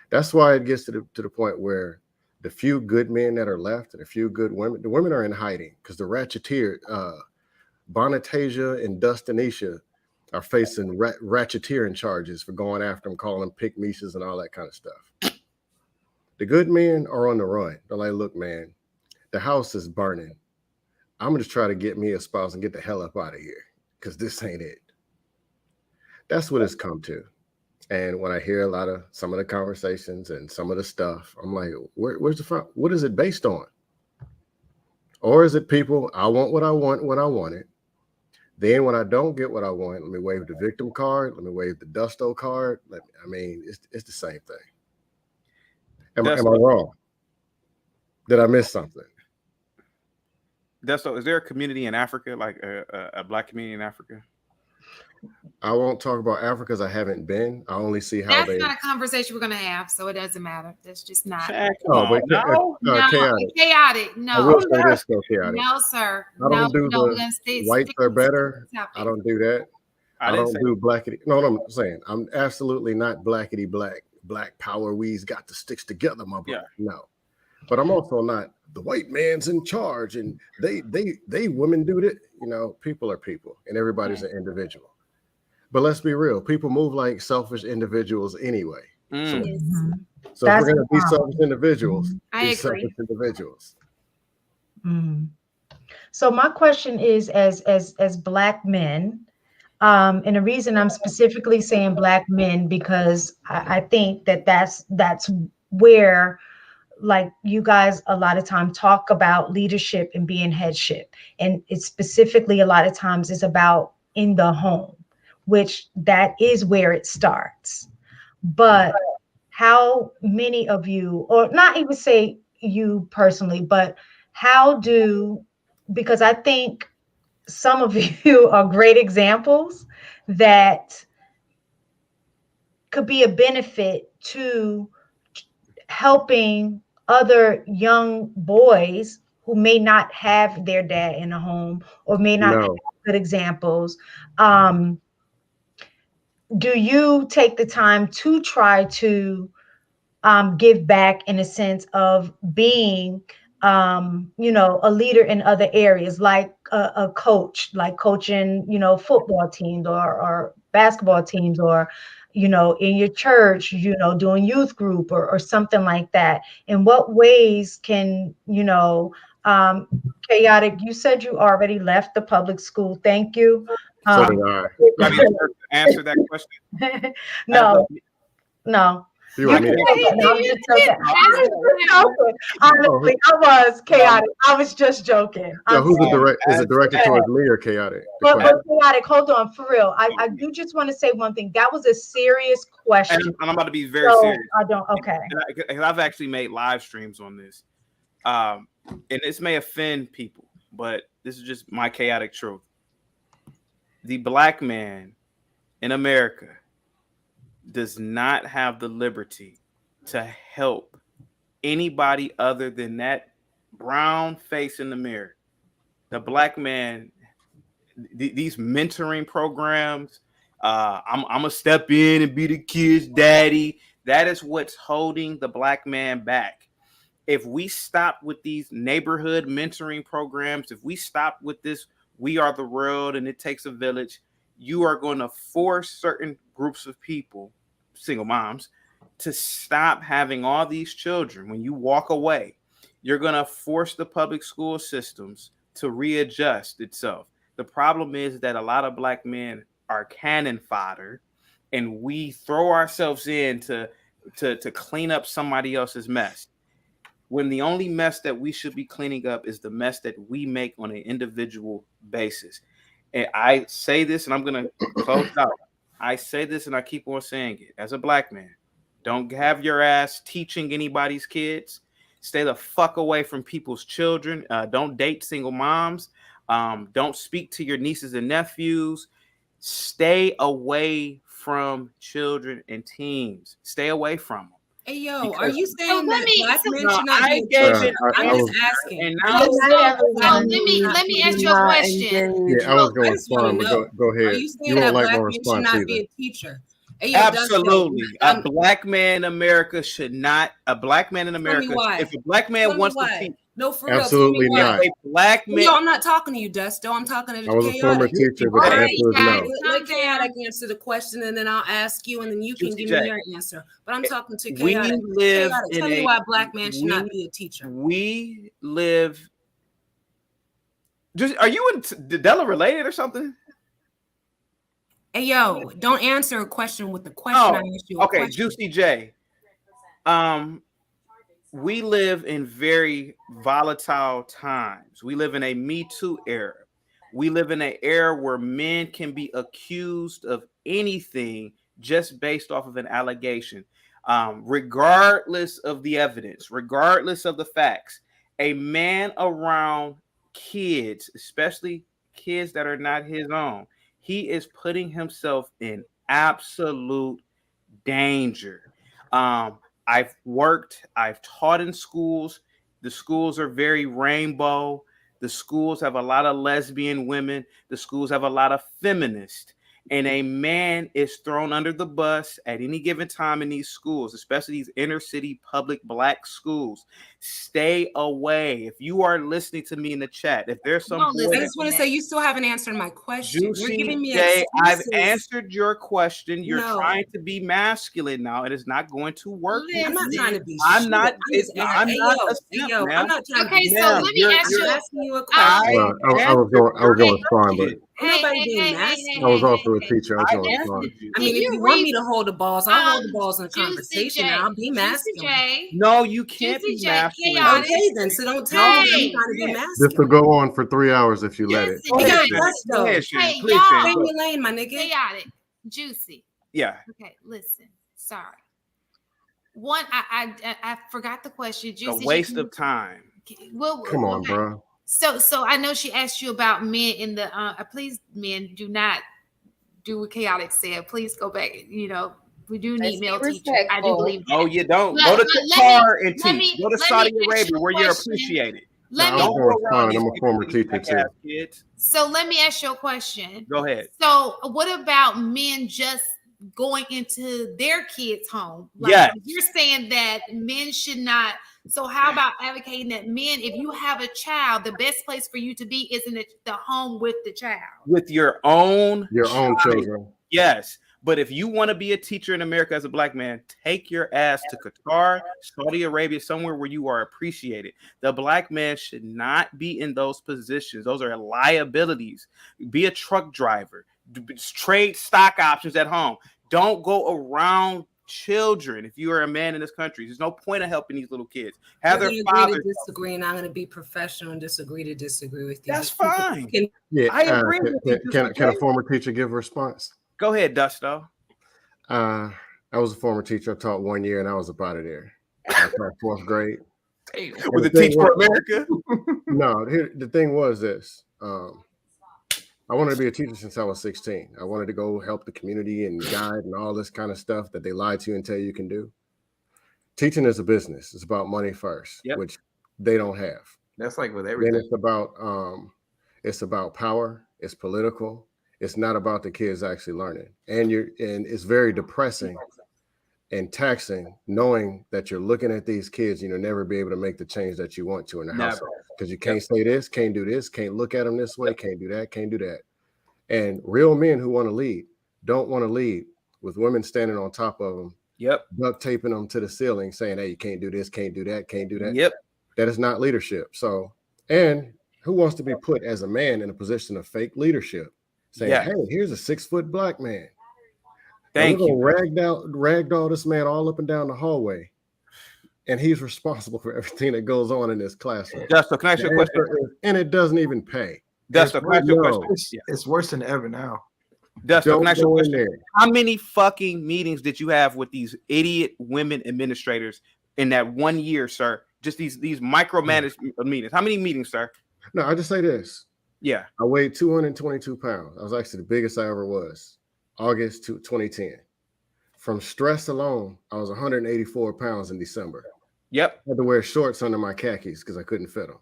That's why it gets to the point where the few good men that are left and a few good women, the women are in hiding because the ratcheteer, Bonatasia and Dustanisha are facing ratcheteering charges for going after them, calling them pick Misas and all that kind of stuff. The good men are on the run. They're like, look, man, the house is burning. I'm going to try to get me a spouse and get the hell up out of here because this ain't it. That's what it's come to. And when I hear some of the conversations and some of the stuff, I'm like, where's the front? What is it based on? Or is it people, I want what I want when I want it. Then when I don't get what I want, let me wave the victim card. Let me wave the Dusto card. It's the same thing. Am I wrong? Did I miss something? Dusto, is there a community in Africa, like a Black community in Africa? I won't talk about Africa because I haven't been. I only see how That's not a conversation we're going to have, so it doesn't matter. That's just not. Chaotic. Chaotic. No. I will say this, though, chaotic. No, sir. I don't do the whites are better. I don't do that. I don't do blackity. No, I'm saying I'm absolutely not blackity black. Black power. We's got the sticks together, my brother. Yeah. No, but I'm also not the white man's in charge and they women do it. People are people and everybody's an individual. But let's be real. People move like selfish individuals anyway. So if That's we're going to be the selfish individuals, I be agree. selfish individuals. So my question is, as Black men, and the reason I'm specifically saying Black men, because I think that's where, like, you guys a lot of time talk about leadership and being headship, and it's specifically a lot of times is about in the home, which that is where it starts. But how many of you, or not even say you personally, but how do, because I think some of you are great examples that could be a benefit to helping other young boys who may not have their dad in the home or may not have good examples. Do you take the time to try to give back in a sense of being, a leader in other areas, like a coach, like coaching, football teams or basketball teams, or, in your church, doing youth group or something like that? In what ways can, Chaotic, you said you already left the public school. Thank you. So did I. Answer that question. No. You want me to? Honestly, I was Chaotic. I was just joking. No, who's is it directed towards me or Chaotic? But Chaotic, hold on, for real. I do just want to say one thing. That was a serious question. And I'm about to be very serious. I don't. Okay. And I've actually made live streams on this, and this may offend people, but this is just my chaotic truth. The Black man in America does not have the liberty to help anybody other than that brown face in the mirror. The Black man, these mentoring programs, I'm gonna step in and be the kid's daddy. That is what's holding the Black man back. If we stop with these neighborhood mentoring programs, if we stop with this, we are the world and it takes a village, you are going to force certain groups of people, single moms, to stop having all these children. When you walk away, you're going to force the public school systems to readjust itself. The problem is that a lot of Black men are cannon fodder, and we throw ourselves in to clean up somebody else's mess, when the only mess that we should be cleaning up is the mess that we make on an individual basis. And I say this, and I'm going to close out. I say this, and I keep on saying it. As a Black man, don't have your ass teaching anybody's kids. Stay the fuck away from people's children. Don't date single moms. Don't speak to your nieces and nephews. Stay away from children and teens. Stay away from them. Hey, yo, are you saying that Black men should not be I'm just asking. Let me ask you a question. Yeah, I was going to respond, but go ahead. Are you saying that Black men should not be a teacher? Hey, yo, absolutely. A Black man in America should not. A Black man in America, if a Black man wants to teach. No, for real. Absolutely not. A Black man. Yo, I'm not talking to you, Dusto. I'm talking to I was a former teacher, but the answer is no. Let Chaotic answer the question, and then I'll ask you, and then you can give me your answer. But I'm talking to Chaotic. Tell me why Black man should not be a teacher. We live. Are you and Della related or something? Hey, yo, don't answer a question with the question I asked you. Okay, Juicy J. We live in very volatile times. We live in a Me Too era. We live in an era where men can be accused of anything just based off of an allegation, regardless of the evidence, regardless of the facts. A man around kids, especially kids that are not his own, he is putting himself in absolute danger. I've taught in schools. The schools are very rainbow. The schools have a lot of lesbian women. The schools have a lot of feminists. and a man is thrown under the bus at any given time in these schools, especially these inner city public black schools, stay away. If you are listening to me in the chat, if there's some boy, I just want to say you still haven't answered my question. You're Juicy giving me J, I've excuses. answered your question. You're No. trying to be masculine now. It is not going to work. I'm not trying to be. I'm not. I'm not a simp, I'm not trying Okay, to be. so let me ask you. I'm asking you a question. Well, I was going to respond, but Nobody being masculine. I was also a teacher. I was going to respond. I mean, if you want me to hold the balls, I'll hold the balls in conversation. I'll be masculine. No, you can't be masculine. Okay, then. So don't tell me I'm trying to be masculine. This will go on for 3 hours if you let it. Hey, Stay y'all. in your lane, my nigga. Chaotic. Juicy. Yeah. Okay, listen. Sorry. One, I forgot the question. Juicy. It's a waste of time. Well, Come on, okay. bro. So I know she asked you about men in the please, men, do not do what Chaotic said. Please go back. You know, we do need male teachers. I do believe that. Oh, you don't. But- Go to but Qatar and let me- teach. Go to let Saudi me ask Arabia you a where you're question. appreciated. Let I'm me. going to respond. I'm a former teacher too. Kids. So let me ask you a question. Go ahead. So what about men just going into their kids' home? Yes. You're saying that men should not. So how about advocating that men, if you have a child, the best place for you to be is in the home with the child? With your own children. Yes. But if you want to be a teacher in America as a black man, take your ass to Qatar, Saudi Arabia, somewhere where you are appreciated. The black man should not be in those positions. Those are liabilities. Be a truck driver. Trade stock options at home. Don't go around children. If you are a man in this country, there's no point of helping these little kids. Have We're their gonna agree fathers. to disagree, and I'm going to be professional and disagree to disagree with you. That's fine. Yeah, I agree with you. Can a former teacher give a response? Go ahead, Dusto. I was a former teacher. I taught 1 year, and I was up out of there. I taught 4th grade. With the Teach for America? No, the thing was this. I wanted to be a teacher since I was 16. I wanted to go help the community and guide and all this kind of stuff that they lie to you and tell you can do. Teaching is a business. It's about money first, which they don't have. That's like with everything. Then it's about power. It's political. It's not about the kids actually learning. And it's very depressing and taxing knowing that you're looking at these kids and you'll never be able to make the change that you want to in the household. Because you can't say this, can't do this, can't look at them this way, can't do that, can't do that. And real men who want to lead don't want to lead with women standing on top of them, duct taping them to the ceiling, saying, hey, you can't do this, can't do that, can't do that. That is not leadership. So, and who wants to be put as a man in a position of fake leadership? Saying, hey, here's a 6-foot black man. Thank you. Ragdoll this man all up and down the hallway. And he's responsible for everything that goes on in this classroom. Dusto, can I ask you a question? And it doesn't even pay. Dusto, can I ask you a question? It's worse than ever now. Dusto, can I ask you a question? How many fucking meetings did you have with these idiot women administrators in that 1 year, sir? Just these micromanaged meetings. How many meetings, sir? No, I just say this. Yeah. I weighed 222 pounds. I was actually the biggest I ever was. August 2010. From stress alone, I was 184 pounds in December. Yep. I had to wear shorts under my khakis because I couldn't fit them.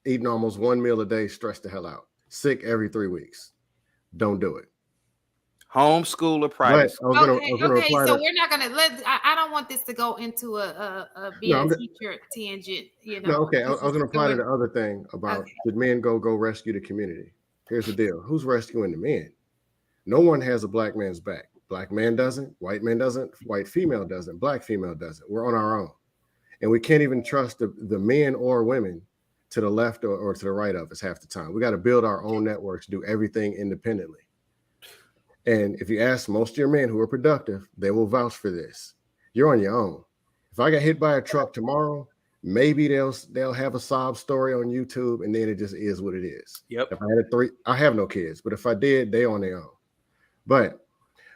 Eating almost 1 meal a day, stressed the hell out. Sick every 3 weeks. Don't do it. Homeschool or private? So we're not gonna I don't want this to go into a being teacher tangent. You know. No, okay. I was gonna apply to the other thing about did men go rescue the community? Here's the deal. Who's rescuing the men? No one has a black man's back. Black man doesn't, white man doesn't, white female doesn't, black female doesn't. We're on our own. And we can't even trust the men or women to the left or to the right of us half the time. We got to build our own networks, do everything independently. And if you ask most of your men who are productive, they will vouch for this. You're on your own. If I got hit by a truck tomorrow, maybe they'll have a sob story on YouTube, and then it just is what it is. Yep. If I had I have no kids, but if I did, they on their own. But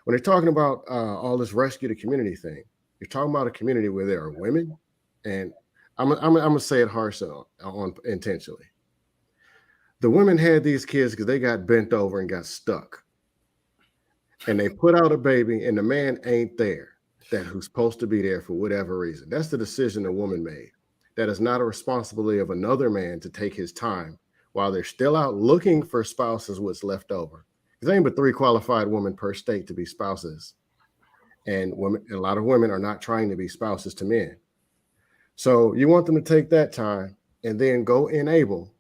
when they're talking about all this rescue the community thing, you're talking about a community where there are women, and I'm gonna say it harsh on intentionally. The women had these kids because they got bent over and got stuck. And they put out a baby and the man ain't there, who's supposed to be there for whatever reason. That's the decision the woman made. That is not a responsibility of another man to take his time while they're still out looking for spouses what's left over, There's ain't but 3 qualified women per state to be spouses. And a lot of women are not trying to be spouses to men. So you want them to take that time and then go enable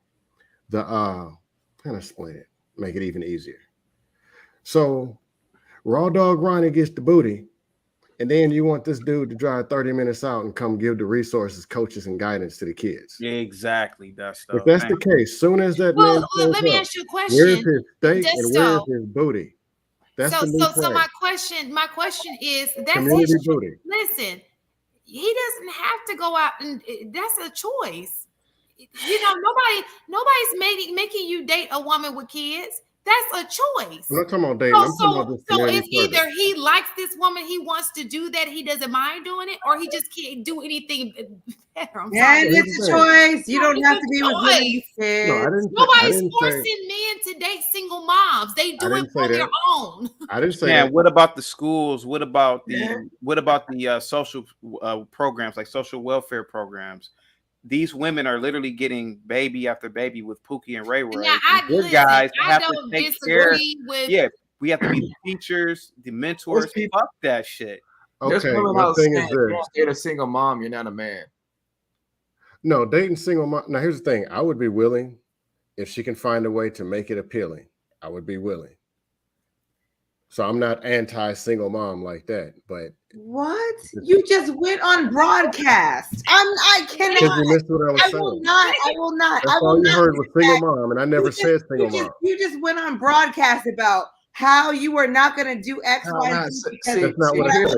the kind of split it, make it even easier. So Raw Dog Ronnie gets the booty, and then you want this dude to drive 30 minutes out and come give the resources, coaches, and guidance to the kids. Yeah, exactly. If that's the case, soon as that man let me ask you a question. Where's his steak and where's his booty? That's so the new so my question is, that's community his booty. Listen, he doesn't have to go out, and that's a choice. You know, nobody's making you date a woman with kids. That's a choice. I'm not talking about dating. I'm talking about this so it's community service. either he likes this woman, he wants to do that, he doesn't mind doing it, or he just can't do anything better. And it's a choice. You don't have to be with women. Nobody's forcing men to date single moms. They do it on their own. I didn't say Yeah, that. what about the schools? What about the social programs, like social welfare programs? These women are literally getting baby after baby with Pookie and Ray Ray. Guys have to take care. Yeah, we have to be the teachers, the mentors. Fuck that shit. Okay, my thing is this: date a single mom, you're not a man. No, dating single mom. Now, here's the thing: I would be willing if she can find a way to make it appealing. I would be willing. So I'm not anti-single mom like that, but what? You just went on broadcast. I cannot. You missed what I was saying. I will not. That's all you heard was single mom, and I never said single mom. You just went on broadcast about how you were not going to do X, Y, Z. That's not what I said.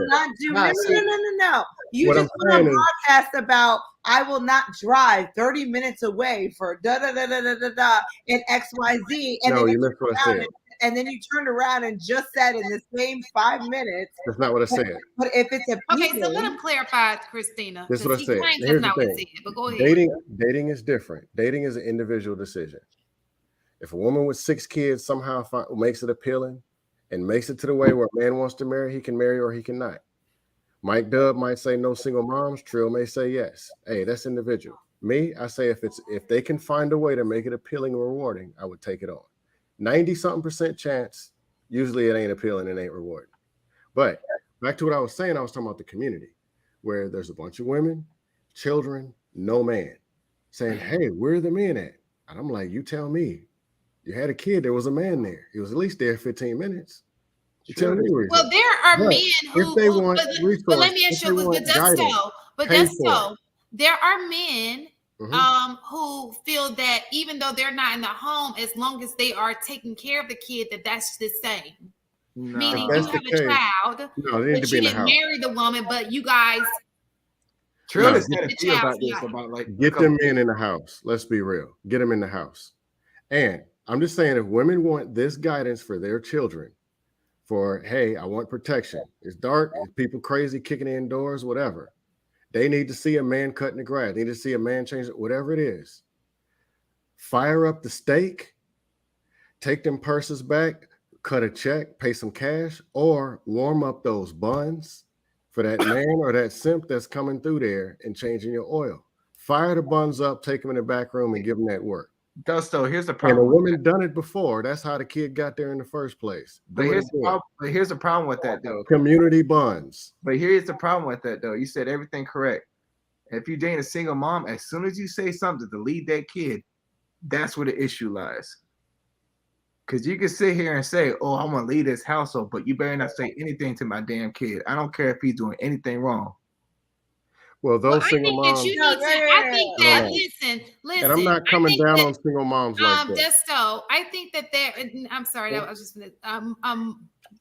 No. You just went on broadcast about I will not drive 30 minutes away for in X, Y, Z. And no, then you missed what I said. And then you turned around and just said in the same 5 minutes. That's not what I said. But if it's okay, so let him clarify, Christina. That's what I said. Here's the thing. But go ahead. Dating is different. Dating is an individual decision. If a woman with 6 kids somehow makes it appealing and makes it to the way where a man wants to marry, he can marry or he cannot. Mike Dub might say no single moms. Trill may say yes. Hey, that's individual. Me, I say if they can find a way to make it appealing or rewarding, I would take it on. 90-something% chance, usually it ain't appealing and ain't rewarding. But back to what I was saying, I was talking about the community where there's a bunch of women, children, no man saying, hey, where are the men at? And I'm like, you tell me. You had a kid, there was a man there. He was at least there 15 minutes. You tell me where he's at. There are men who, if they want but let me ask you, there are men who feel that even though they're not in the home, as long as they are taking care of the kid, that's the same. No. Meaning you have a child, but you didn't marry the woman, but you guys. Trill is gonna feel about this about like get them men in the house. Let's be real. Get them in the house. And I'm just saying, if women want this guidance for their children, for hey, I want protection. It's dark, it's people crazy kicking in doors, whatever. They need to see a man cutting the grass. They need to see a man change it, whatever it is. Fire up the steak, take them purses back, cut a check, pay some cash, or warm up those buns for that man or that simp that's coming through there and changing your oil. Fire the buns up, take them in the back room and give them that work. Gusto, here's the problem. And a woman done it before. That's how the kid got there in the first place. But here's the problem with that, though. Community bonds. But here's the problem with that, though. You said everything correct. If you're dating a single mom, as soon as you say something to lead that kid, that's where the issue lies. Because you can sit here and say, oh, I'm going to lead this household, but you better not say anything to my damn kid. I don't care if he's doing anything wrong. Well, those single moms. Listen. And I'm not coming down on single moms like that. Desto, I think that I'm sorry, I was just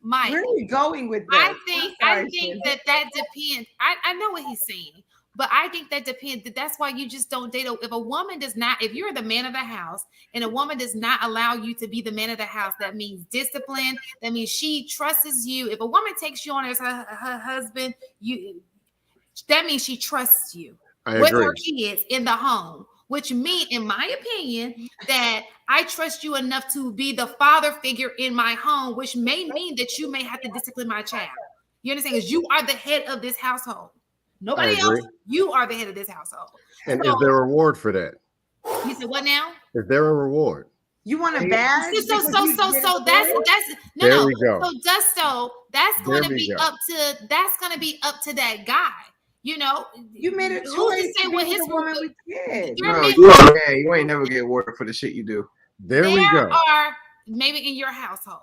Mike. Where are you going with that? I think that depends. I know what he's saying, but I think that depends. That's why you just don't date. If a woman does not, if you're the man of the house and a woman does not allow you to be the man of the house, that means discipline. That means she trusts you. If a woman takes you on as her husband, that means she trusts you with her kids in the home, which means, in my opinion, that I trust you enough to be the father figure in my home, which may mean that you may have to discipline my child. You understand? Because you are the head of this household. Nobody else. You are the head of this household. And is there a reward for that? You said what now? Is there a reward? You want a badge? So that's no. There we go. So that's going to There we be go. up to that guy. You know, you made a who's choice to say to what be his with a woman with kids. No, you ain't never get word for the shit you do. There we go. Are maybe in your household.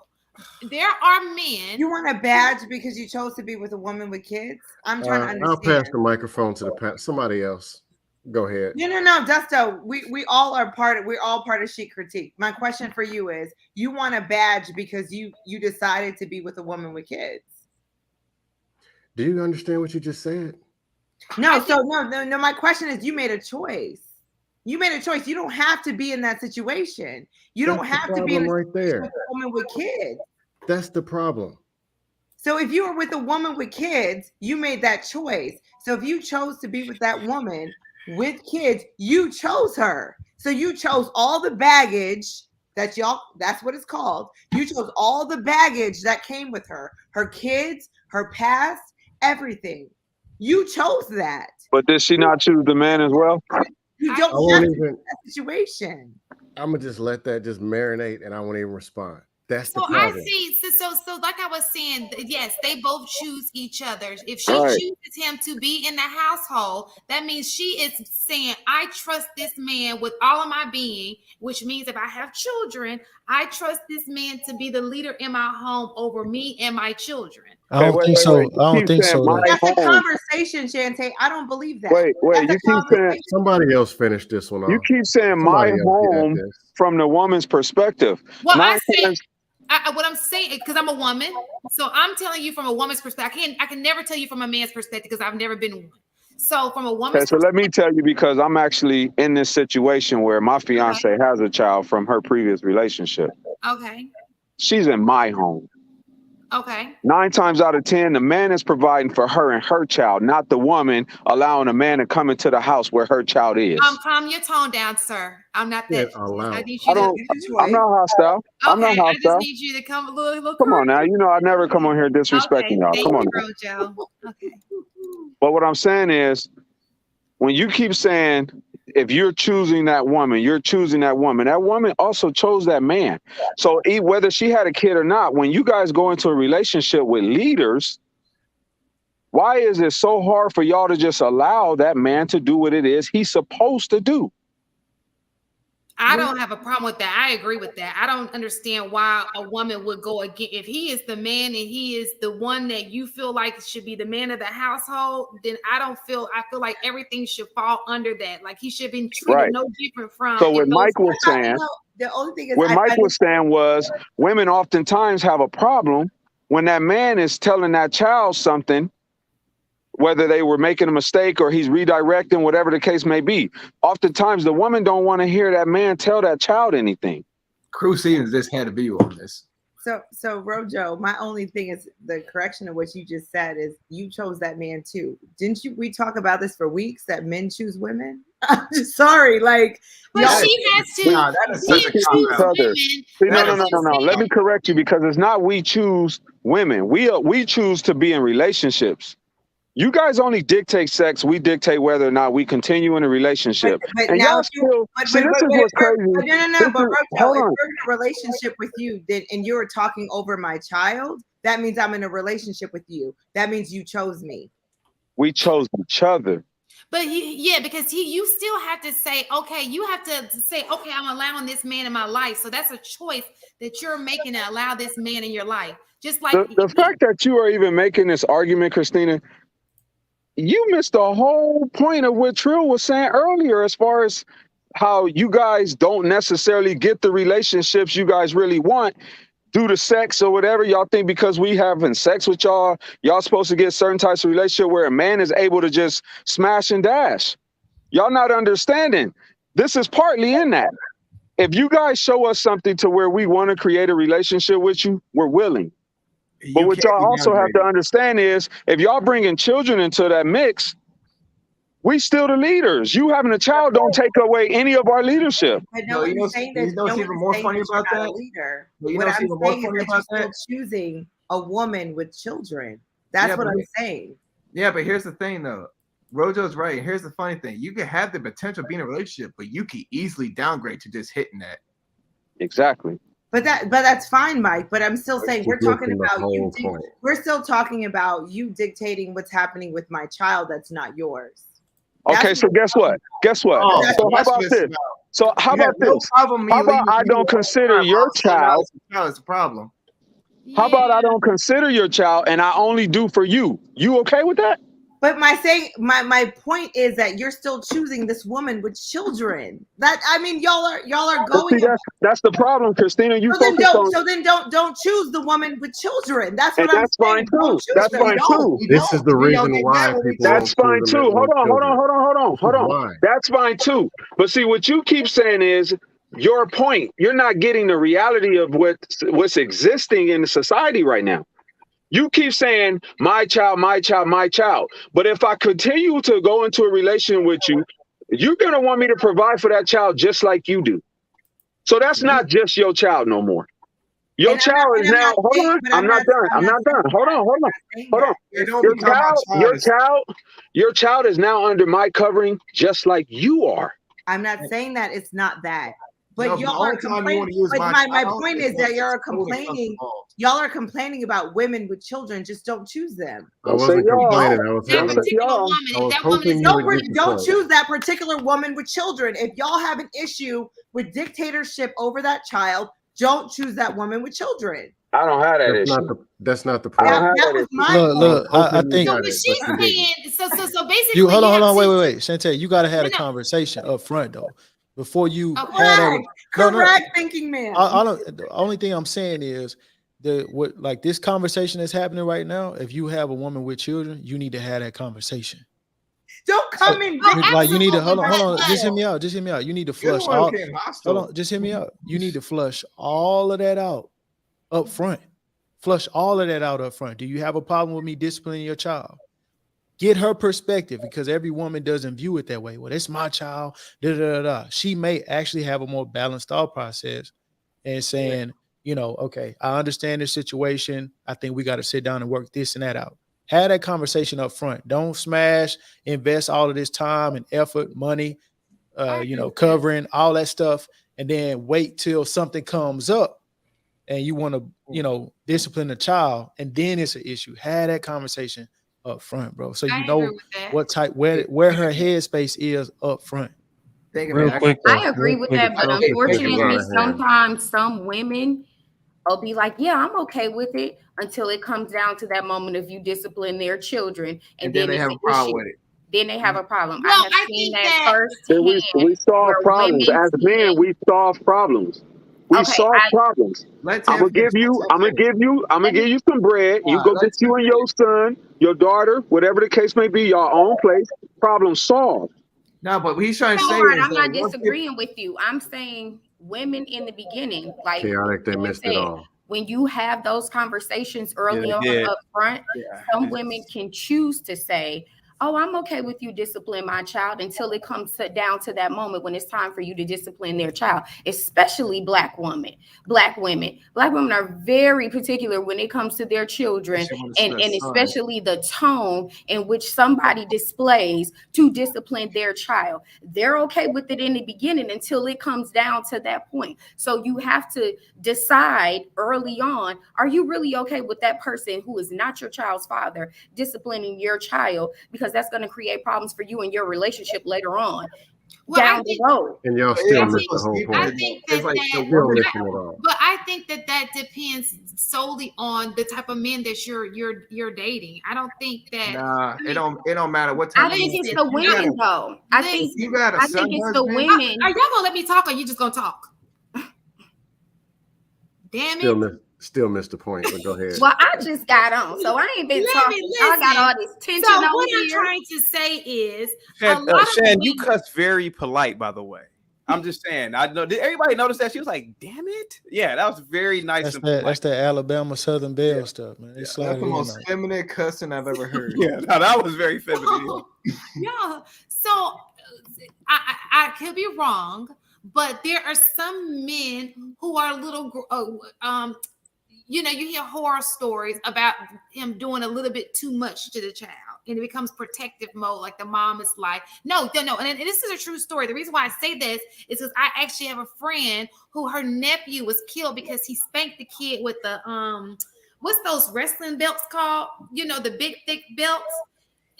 There are men. You want a badge because you chose to be with a woman with kids? I'm trying to understand. I'll pass the microphone to somebody else. Go ahead. No, Dusto. We all are we're all part of Chic Critique. My question for you is: you want a badge because you decided to be with a woman with kids? Do you understand what you just said? No. No. My question is: you made a choice. You made a choice. You don't have to be in that situation. You don't have to be in a right there. with a woman with kids. That's the problem. So if you were with a woman with kids, you made that choice. So if you chose to be with that woman with kids, you chose her. So you chose all the baggage that's what it's called. You chose all the baggage that came with her kids, her past, everything. You chose that. But did she not choose the man as well? You don't have to be in that situation. I'm gonna just let that just marinate, and I won't even respond. That's the So problem. I see. So like I was saying, yes, they both choose each other. If she Right. chooses him to be in the household, that means she is saying, I trust this man with all of my being, which means if I have children, I trust this man to be the leader in my home over me and my children. I don't think so. I don't think so. That's a conversation, Shantae. I don't believe that. Wait, That's you keep saying somebody else finish this one off. You keep saying my home from the woman's perspective. Well, Nine I say times- what I'm saying, because I'm a woman, so I'm telling you from a woman's perspective. I can never tell you from a man's perspective because I've never been one. So from a woman's Okay, so let me tell you, because I'm actually in this situation where my fiance has a child from her previous relationship. Okay. She's in my home. Okay. 9 times out of 10, the man is providing for her and her child, not the woman allowing a man to come into the house where her child is. Calm your tone down, sir. I'm not that. I need I you don't, to. I'm not hostile. I'm not Okay, I hostile. just need you to come a little. Come on now. You know, I never come on here disrespecting y'all. Thank Come on you, now. Rojo. Okay. But what I'm saying is, when you keep saying, if you're choosing that woman, you're choosing that woman. That woman also chose that man. So whether she had a kid or not, when you guys go into a relationship with leaders, why is it so hard for y'all to just allow that man to do what it is he's supposed to do? I don't have a problem with that. I agree with that. I don't understand why a woman would go again. If he is the man and he is the one that you feel like should be the man of the household, then I feel like everything should fall under that. Like he should be treated no different from. So what Mike was saying, the only thing is, what Mike was saying was women oftentimes have a problem when that man is telling that child something, whether they were making a mistake or he's redirecting, whatever the case may be. Oftentimes, the woman don't want to hear that man tell that child anything. Cruz Stevens just had a view on this. So Rojo, my only thing is the correction of what you just said is you chose that man too. Didn't you? We talk about this for weeks that men choose women. I'm just sorry, like. But she has to. Nah, that is such a cop-out. No. Let me correct you, because it's not we choose women. We choose to be in relationships. You guys only dictate sex. We dictate whether or not we continue in a relationship. But and now, y'all still see. This is what's crazy. No. But Rojo, hold if on. we're in a relationship with you, and you're talking over my child, that means I'm in a relationship with you. That means you chose me. We chose each other. But because you still have to say, okay, you have to say, okay, I'm allowing this man in my life. So that's a choice that you're making to allow this man in your life. Just like The fact that you are even making this argument, Christina, you missed the whole point of what Trill was saying earlier, as far as how you guys don't necessarily get the relationships you guys really want due to sex or whatever. Y'all think because we having sex with y'all supposed to get certain types of relationship where a man is able to just smash and dash. Y'all not understanding. This is partly in that. If you guys show us something to where we want to create a relationship with you, we're willing. But what y'all also have to understand is, if y'all bringing children into that mix, we still the leaders. You having a child don't take away any of our leadership. But no one's saying that. You know what's even more funny about that? Leader. You know What what's I'm even more saying is funny that about you're that? still choosing a woman with children. That's what I'm saying. Yeah, but here's the thing, though. Rojo's right. Here's the funny thing. You can have the potential of being in a relationship, but you can easily downgrade to just hitting that. Exactly. But that's fine, Mike. But I'm still saying we're talking about you. Point. We're still talking about you dictating what's happening with my child. That's not yours. Okay, so guess what? Guess what? Oh, So how about this? So how about this? How about I don't consider your child? It's a problem. How about I don't consider your child and I only do for you? You okay with that? But my point is that you're still choosing this woman with children. That I mean, y'all are going. See, that's the problem, Christina. You so then focus on. So then don't choose the woman with children. That's what and I'm that's saying. fine too. That's fine too. This is the reason why people. That's fine too. Hold on. That's fine too. But see, what you keep saying is your point. You're not getting the reality of what's existing in the society right now. You keep saying my child, my child, my child. But if I continue to go into a relation with you, you're going to want me to provide for that child just like you do. So that's not just your child no more. Your child is now, hold on, I'm not done. Hold on. Your child is now under my covering just like you are. I'm not saying that it's not that. But No, y'all are complaining. My point is that y'all are complaining about women with children. Just don't choose them. I wasn't complaining. I was hoping you would get the don't point. choose that particular woman with children. If y'all have an issue with dictatorship over that child, don't choose that woman with children. I don't have that issue. That's not the point. That was my Look, I think. So what she's saying, so basically, You hold on, wait, Chantel, you got to have a conversation up front though. Before you correct thinking man. The only thing I'm saying is like this conversation that's happening right now. If you have a woman with children, you need to have that conversation. Don't come in. Like you need to hold on. Just hear me out. You need to flush all. Hold on, just hear me out. You need to flush all of that out up front. Flush all of that out up front. Do you have a problem with me disciplining your child? Get her perspective, because every woman doesn't view it that way. Well, it's my child. She may actually have a more balanced thought process and saying, okay, I understand this situation. I think we got to sit down and work this and that out. Have that conversation up front. Don't invest all of this time and effort, money, covering all that stuff, and then wait till something comes up and you want to, discipline the child, and then it's an issue. Have that conversation up front, bro. So you know what type, where her headspace is up front. Real quick, I agree with that, but unfortunately, sometimes some women will be like, "Yeah, I'm okay with it," until it comes down to that moment of you discipline their children, and then they have a problem with it. Then they have a problem. Well, I have seen that firsthand. We solve problems as men. We solve problems. We solve problems. I'm gonna give you some bread. You go get you and your son, your daughter, whatever the case may be, your own place. Problem solved. No, but what he's trying to say is I'm not disagreeing with you. I'm saying women in the beginning, like chaotic, they missed it all. When you have those conversations early on up front, some women can choose to say, "Oh, I'm okay with you discipline my child," until it comes down to that moment when it's time for you to discipline their child, especially Black women. Black women are very particular when it comes to their children, and especially the tone in which somebody displays to discipline their child. They're okay with it in the beginning until it comes down to that point. So you have to decide early on, are you really okay with that person who is not your child's father disciplining your child? Because that's going to create problems for you in your relationship later on down the road. And y'all still miss the whole point. I think but I think that depends solely on the type of men that you're dating. I don't think that. Nah, it don't matter what type. I think it's the women though. I think it's the women. Are y'all gonna let me talk, or you just gonna talk? Damn it. Still missed the point, but go ahead. Well, I just got on, so I ain't been talking. I got all this tension over here. So what I'm trying to say is, Shan, you cuss very polite, by the way. I'm just saying. I know. Did everybody notice that? She was like, "Damn it!" Yeah, that was very nice. That's the Alabama Southern Belle stuff, man. That's the most feminine cussing I've ever heard. Yeah, no, that was very feminine. Yeah. So I could be wrong, but there are some men who are a little you hear horror stories about him doing a little bit too much to the child. and it becomes protective mode. Like the mom is like, no. And this is a true story. The reason why I say this is because I actually have a friend who her nephew was killed because he spanked the kid with the what's those wrestling belts called? You know, the big thick belts.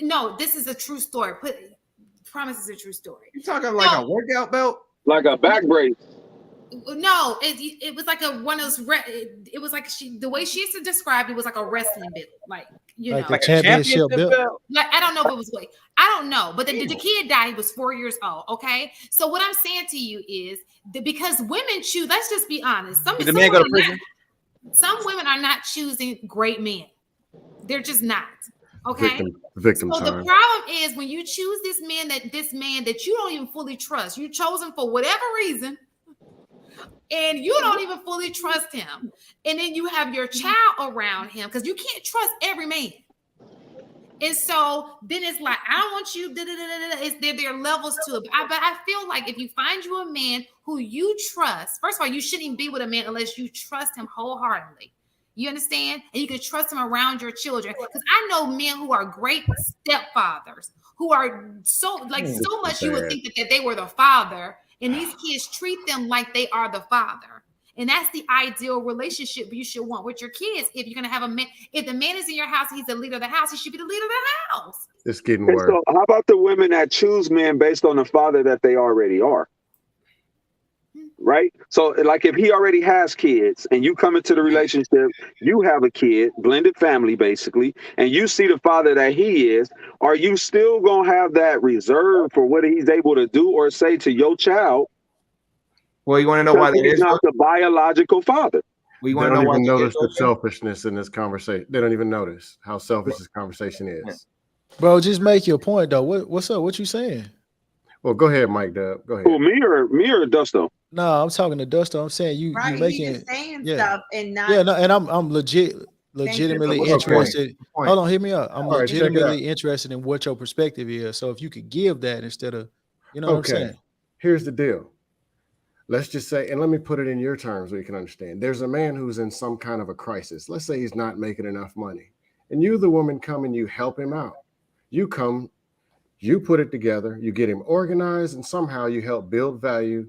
No, this is a true story. Promise is a true story. You talking like a workout belt? Like a back brace? No, it was like one of those. It was like the way she used to describe it was like a wrestling belt, like like a championship belt. Like I don't know if it was I don't know, but the kid died. He was 4 years old. Okay, so what I'm saying to you is that because women choose. Let's just be honest. Some women are not choosing great men. They're just not. Okay. Victim so time. The problem is when you choose this man that you don't even fully trust. You chose him for whatever reason. And you don't even fully trust him. And then you have your child around him because you can't trust every man. And so then it's like, I don't want you, there are levels to it. But I feel like if you find you a man who you trust, first of all, you shouldn't even be with a man unless you trust him wholeheartedly. You understand? And you can trust him around your children. Because I know men who are great stepfathers, who are so much you would think that they were the father. And these kids treat them like they are the father. And that's the ideal relationship you should want with your kids. If you're going to have a man, if the man is in your house, he's the leader of the house, he should be the leader of the house. It's getting worse. So how about the women that choose men based on the father that they already are? Right? So like if he already has kids and you come into the relationship, you have a kid, blended family basically, and you see the father that he is, are you still going to have that reserve for what he's able to do or say to your child? Well, you want to know why he's not the biological father? We want to know why notice the selfishness in this conversation. They don't even notice how selfish this conversation is. Bro, just make your point though. What's up? What you saying? Well, go ahead, Mike Dub. Go ahead. Well, me or Dusto? No, I'm talking to Dusto. I'm saying you making He's just saying stuff and not. Yeah, no, and I'm legitimately interested. Hold on, hear me out. I'm legitimately interested in what your perspective is. So if you could give that instead of, you know what I'm saying? Here's the deal. Let's just say, and let me put it in your terms so you can understand. There's a man who's in some kind of a crisis. Let's say he's not making enough money. And you, the woman, come and you help him out. You come, you put it together, you get him organized, and somehow you help build value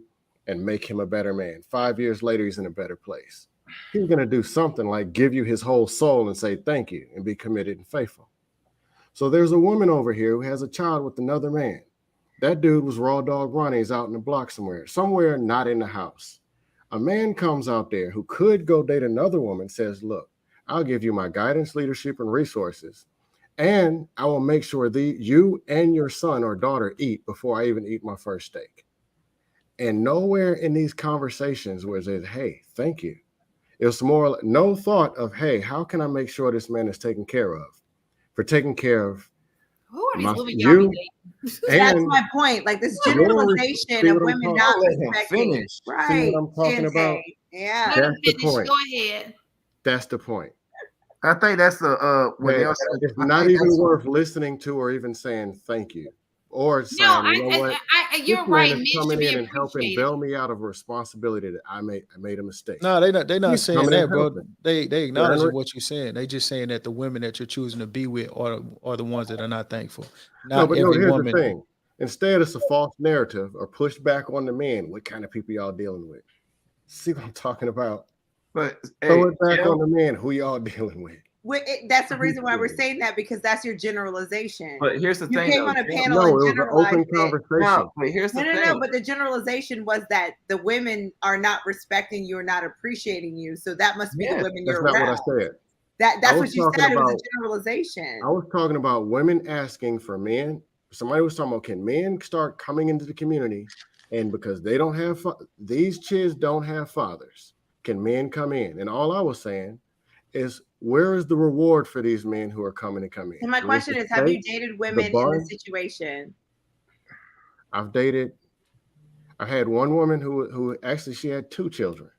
and make him a better man. 5 years later, he's in a better place. He's going to do something like give you his whole soul and say thank you and be committed and faithful. So there's a woman over here who has a child with another man. That dude was raw dog Ronnie's out in the block somewhere not in the house. A man comes out there who could go date another woman, says, look, I'll give you my guidance, leadership, and resources. And I will make sure you and your son or daughter eat before I even eat my first steak. And nowhere in these conversations was it, hey, thank you. It was more no thought of, hey, how can I make sure this man is taken care of? For taking care of who are these women you. That's my point. Like this generalization of women not respecting. Right. See what I'm talking about? Yeah. That's the point. Go ahead. That's the point. I think that's the it's not even worth listening to or even saying thank you. Or saying, you know what? You're right. Men coming in and helping bail me out of a responsibility that I made a mistake. No, they're not saying that, bro. They acknowledge what you're saying. They just saying that the women that you're choosing to be with are the ones that are not thankful. Not here's woman. the thing. Instead, it's a false narrative or push back on the men. What kind of people y'all dealing with? See what I'm talking about? But throw it back on the men. Who y'all dealing with? That's the reason why we're saying that, because that's your generalization. But here's the thing. You came on a panel and generalized open conversation. No, but here's the thing. No. But the generalization was that the women are not respecting you or not appreciating you. So that must be the women you're around. That's not what I said. That's what you said. It was a generalization. I was talking about women asking for men. Somebody was talking about, can men start coming into the community, and because they don't have these kids don't have fathers, can men come in? And all I was saying is, where is the reward for these men who are coming to come in? And my question is, have you dated women in this situation? I've had one woman who actually she had 2 children.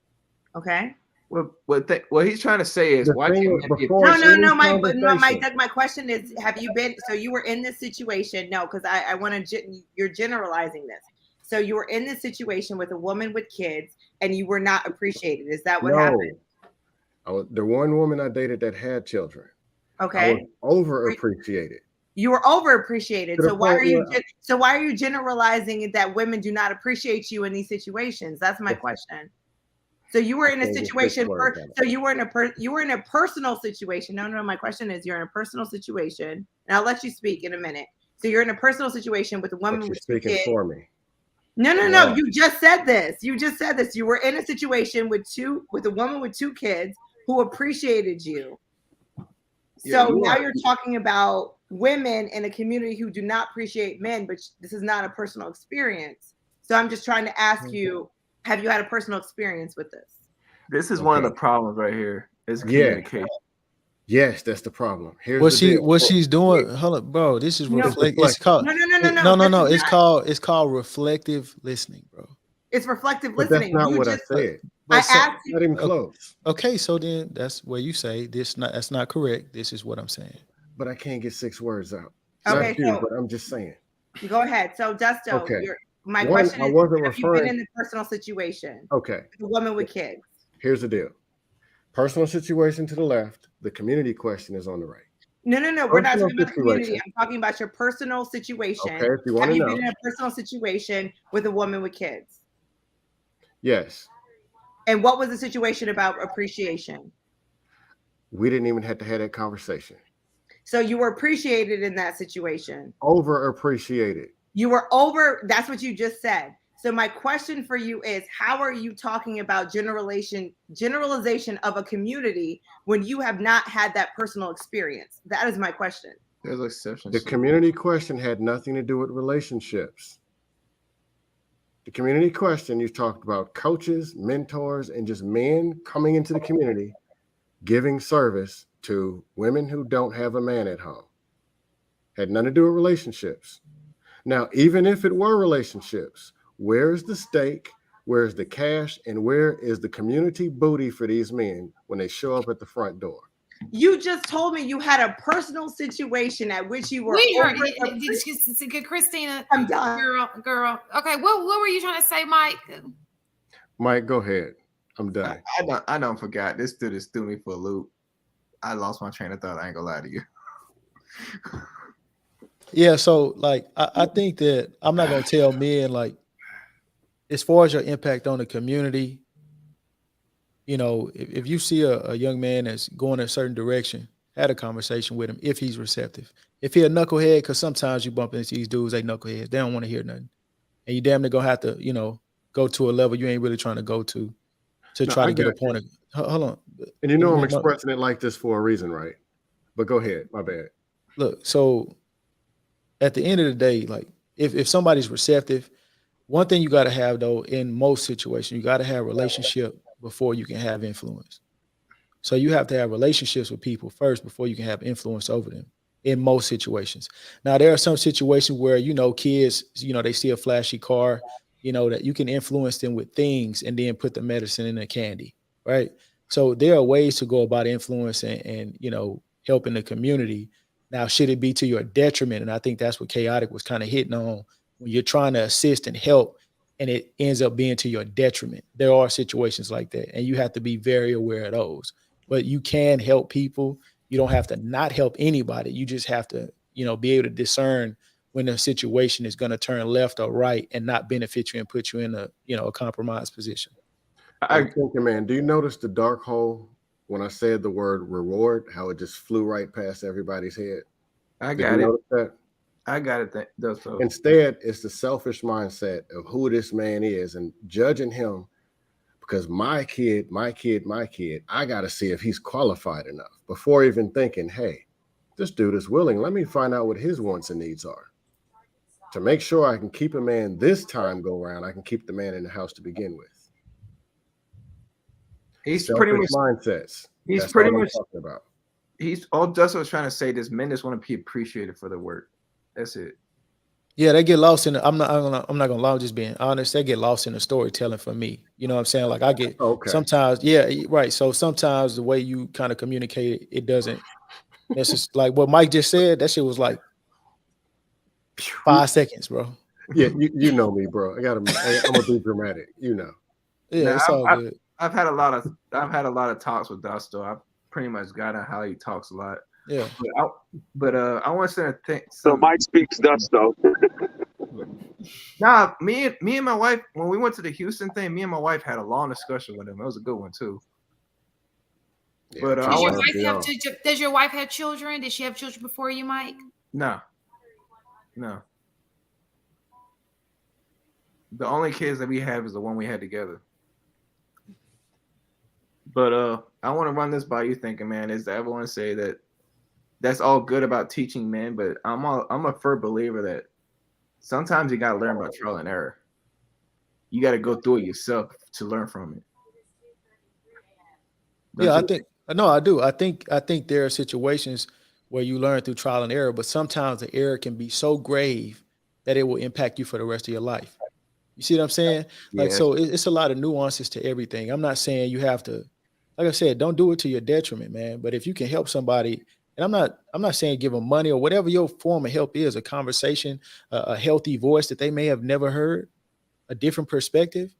Okay. Well, what he's trying to say is, why can't no. My question is, have you been? So you were in this situation? No, because I want to. You're generalizing this. So you were in this situation with a woman with kids, and you were not appreciated. Is that what happened? The one woman I dated that had children. Okay. I was overappreciated. You were overappreciated. So why are you generalizing that women do not appreciate you in these situations? That's my question. So you were in a situation. So you were in a personal situation. No. My question is, you're in a personal situation, and I'll let you speak in a minute. So you're in a personal situation with a woman with 2 kids. For me. No. You just said this. You were in a situation with a woman with 2 kids who appreciated you. So now you're talking about women in a community who do not appreciate men, but this is not a personal experience. So I'm just trying to ask you, have you had a personal experience with this? This is one of the problems right here. Is communication. Yes, that's the problem. Here's what she's doing. Hold up, bro. This is It's called no. It's called reflective listening, bro. It's reflective but listening. That's not what I said. I asked you. Not even close. Okay, so then that's where you say that's not correct. This is what I'm saying. But I can't get 6 words out. Okay, but I'm just saying. Go ahead. So Dusto, my question is, have you been in a personal situation? Okay. With a woman with kids. Here's the deal. Personal situation to the left. The community question is on the right. No. We're not talking about the community. I'm talking about your personal situation. Okay, if you want to know. Have you been in a personal situation with a woman with kids? Yes. And what was the situation about appreciation? We didn't even have to have that conversation. So you were appreciated in that situation. Over appreciated. You were that's what you just said. So my question for you is, how are you talking about generalization of a community when you have not had that personal experience? That is my question. There's exceptions. The community question had nothing to do with relationships. The community question, you talked about coaches, mentors, and just men coming into the community, giving service to women who don't have a man at home. Had nothing to do with relationships. Now, even if it were relationships, where's the stake, where's the cash, and where is the community booty for these men when they show up at the front door? You just told me you had a personal situation at which you were. We heard Christina. I'm done. Girl. Okay, what were you trying to say, Mike? Mike, go ahead. I'm done. I don't forgot. This dude just threw me for a loop. I lost my train of thought. I ain't gonna lie to you. Yeah, so like I think that I'm not gonna tell men, like, as far as your impact on the community, you know, if you see a young man that's going in a certain direction, have a conversation with him if he's receptive. If he a knucklehead, because sometimes you bump into these dudes, they knuckleheads, they don't want to hear nothing, and you damn near gonna have to, you know, go to a level you ain't really trying to go to try to get a point of. Hold on. And you know I'm expressing it like this for a reason, right? But go ahead. My bad. Look, so at the end of the day, like if somebody's receptive, one thing you got to have though in most situations, you got to have a relationship before you can have influence. So you have to have relationships with people first before you can have influence over them in most situations. Now, there are some situations where, you know, kids, you know, they see a flashy car, you know, that you can influence them with things and then put the medicine in the candy, right? So there are ways to go about influence and you know, helping the community. Now, should it be to your detriment? And I think that's what Chaotic was kind of hitting on. When you're trying to assist and help and it ends up being to your detriment. There are situations like that, and you have to be very aware of those. But you can help people. You don't have to not help anybody. You just have to, you know, be able to discern when the situation is going to turn left or right and not benefit you and put you in a, you know, a compromised position. I'm thinking, man, do you notice the dark hole when I said the word reward, how it just flew right past everybody's head? I got it. That? I got it. So. Instead, it's the selfish mindset of who this man is and judging him because my kid, I got to see if he's qualified enough before even thinking, hey, this dude is willing. Let me find out what his wants and needs are. To make sure I can keep a man this time go around, I can keep the man in the house to begin with. He's selfish pretty much mindsets. He's That's pretty all I'm much talking about. He's all Dustin was trying to say this men just want to be appreciated for their work. That's it. Yeah, they get lost in. I'm not gonna lie. I'm just being honest. They get lost in the storytelling for me. You know what I'm saying? Like I get sometimes. Yeah, right. So sometimes the way you kind of communicate it doesn't. It's just like what Mike just said. That shit was like 5 seconds, bro. Yeah, you know me, bro. I'm gonna be dramatic. You know. Yeah, it's all good. I've had a lot of talks with Dusto. I've pretty much got on how he talks a lot. Yeah. But I want to think. So Mike speaks Dutch though. Nah, me and my wife, when we went to the Houston thing, me and my wife had a long discussion with him. It was a good one too. Yeah, But does your wife have children? Did she have children before you, Mike? No. The only kids that we have is the one we had together. But I want to run this by you, thinking, man, is that everyone say that that's all good about teaching men, but I'm a firm believer that sometimes you gotta learn about trial and error. You got to go through it yourself to learn from it. Yeah, I do. I think there are situations where you learn through trial and error, but sometimes the error can be so grave that it will impact you for the rest of your life. You see what I'm saying? Like, so it's a lot of nuances to everything. I'm not saying you have to, like I said, don't do it to your detriment, man. But if you can help somebody, and I'm not saying give them money or whatever your form of help is, a conversation, a healthy voice that they may have never heard, a different perspective,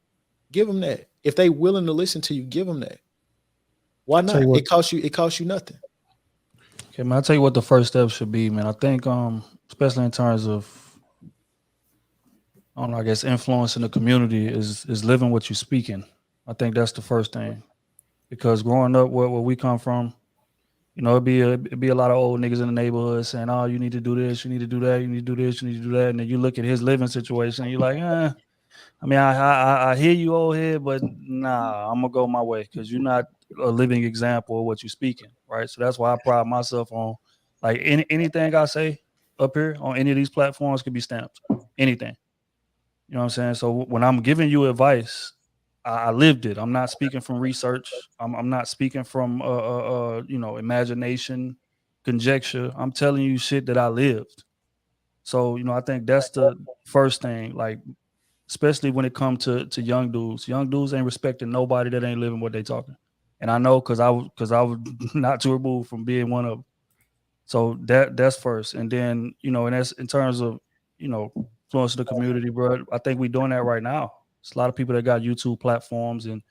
give them that. If they willing to listen to you, give them that. Why not? It costs you nothing. Okay, man, I'll tell you what the first step should be, man. I think, especially in terms of, I don't know, I guess influencing the community is living what you're speaking. I think that's the first thing, because growing up where we come from, you know, it'd be a lot of old niggas in the neighborhood saying, "Oh, you need to do this, you need to do that, you need to do this, you need to do that," and then you look at his living situation, and you're like, I mean, I hear you, old head, but nah, I'm gonna go my way because you're not a living example of what you're speaking, right? So that's why I pride myself on, like, anything I say up here on any of these platforms could be stamped, anything. You know what I'm saying? So when I'm giving you advice, I lived it. I'm not speaking from research. I'm not speaking from you know, imagination, conjecture. I'm telling you shit that I lived. So, you know, I think that's the first thing, like, especially when it comes to young dudes. Young dudes ain't respecting nobody that ain't living what they talking. And I know because I was not too removed from being one of them. So that's first. And then, you know, and that's in terms of, you know, influence the community, bro. I think we're doing that right now. It's a lot of people that got YouTube platforms, and,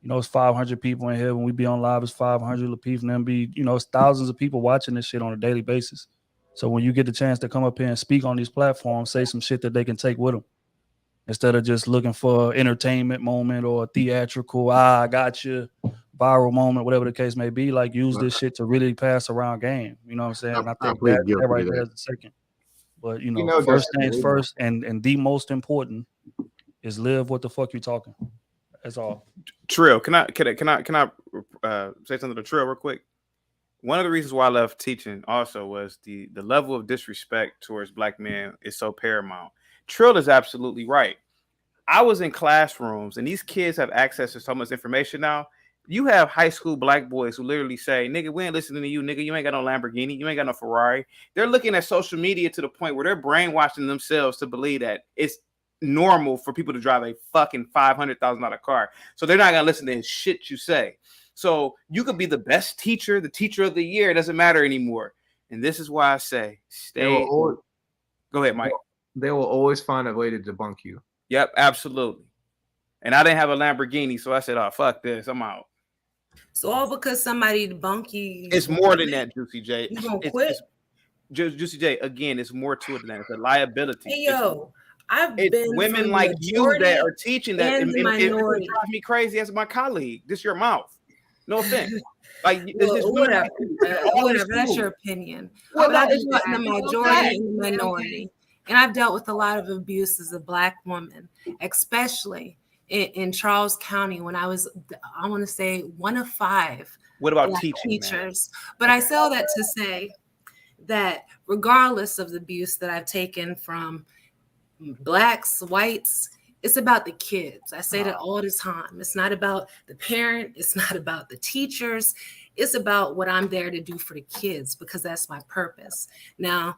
you know, it's 500 people in here. When we be on live, it's 500. Lapeef and them be, you know, it's thousands of people watching this shit on a daily basis. So when you get the chance to come up here and speak on these platforms, say some shit that they can take with them, instead of just looking for an entertainment moment or a theatrical, I got you, viral moment, whatever the case may be. Like, use this shit to really pass around game. You know what I'm saying? And I think that right there is the second. But, you know first things first, and the most important is live what the fuck you talking. That's all. Trill, can I say something to Trill real quick? One of the reasons why I left teaching also was the level of disrespect towards Black men is so paramount. Trill is absolutely right. I was in classrooms, and these kids have access to so much information now. You have high school Black boys who literally say, "Nigga, we ain't listening to you, nigga. You ain't got no Lamborghini. You ain't got no Ferrari." They're looking at social media to the point where they're brainwashing themselves to believe that it's normal for people to drive a fucking $500,000 car. So they're not gonna listen to shit you say. So you could be the best teacher, the teacher of the year. It doesn't matter anymore. And this is why I say, go ahead, Mike. They will always find a way to debunk you. Yep, absolutely. And I didn't have a Lamborghini, so I said, "Oh, fuck this, I'm out." So all because somebody debunk you. It's more than that, Juicy J. You gonna quit? Juicy J, again, it's more to it than that. It's a liability. Hey, yo, I've been women like you that are teaching that. And it minority. drives me crazy as my colleague. This your mouth. No offense. Like, whatever. That's your opinion. Well, but I've been it's in the majority and the minority. And I've dealt with a lot of abuses of Black women, especially in Charles County when I was, I want to say, one of 5 What about Black teaching, teachers. But I say all that to say that regardless of the abuse that I've taken from Blacks, whites, it's about the kids. I say that all the time. It's not about the parent. It's not about the teachers. It's about what I'm there to do for the kids, because that's my purpose. Now,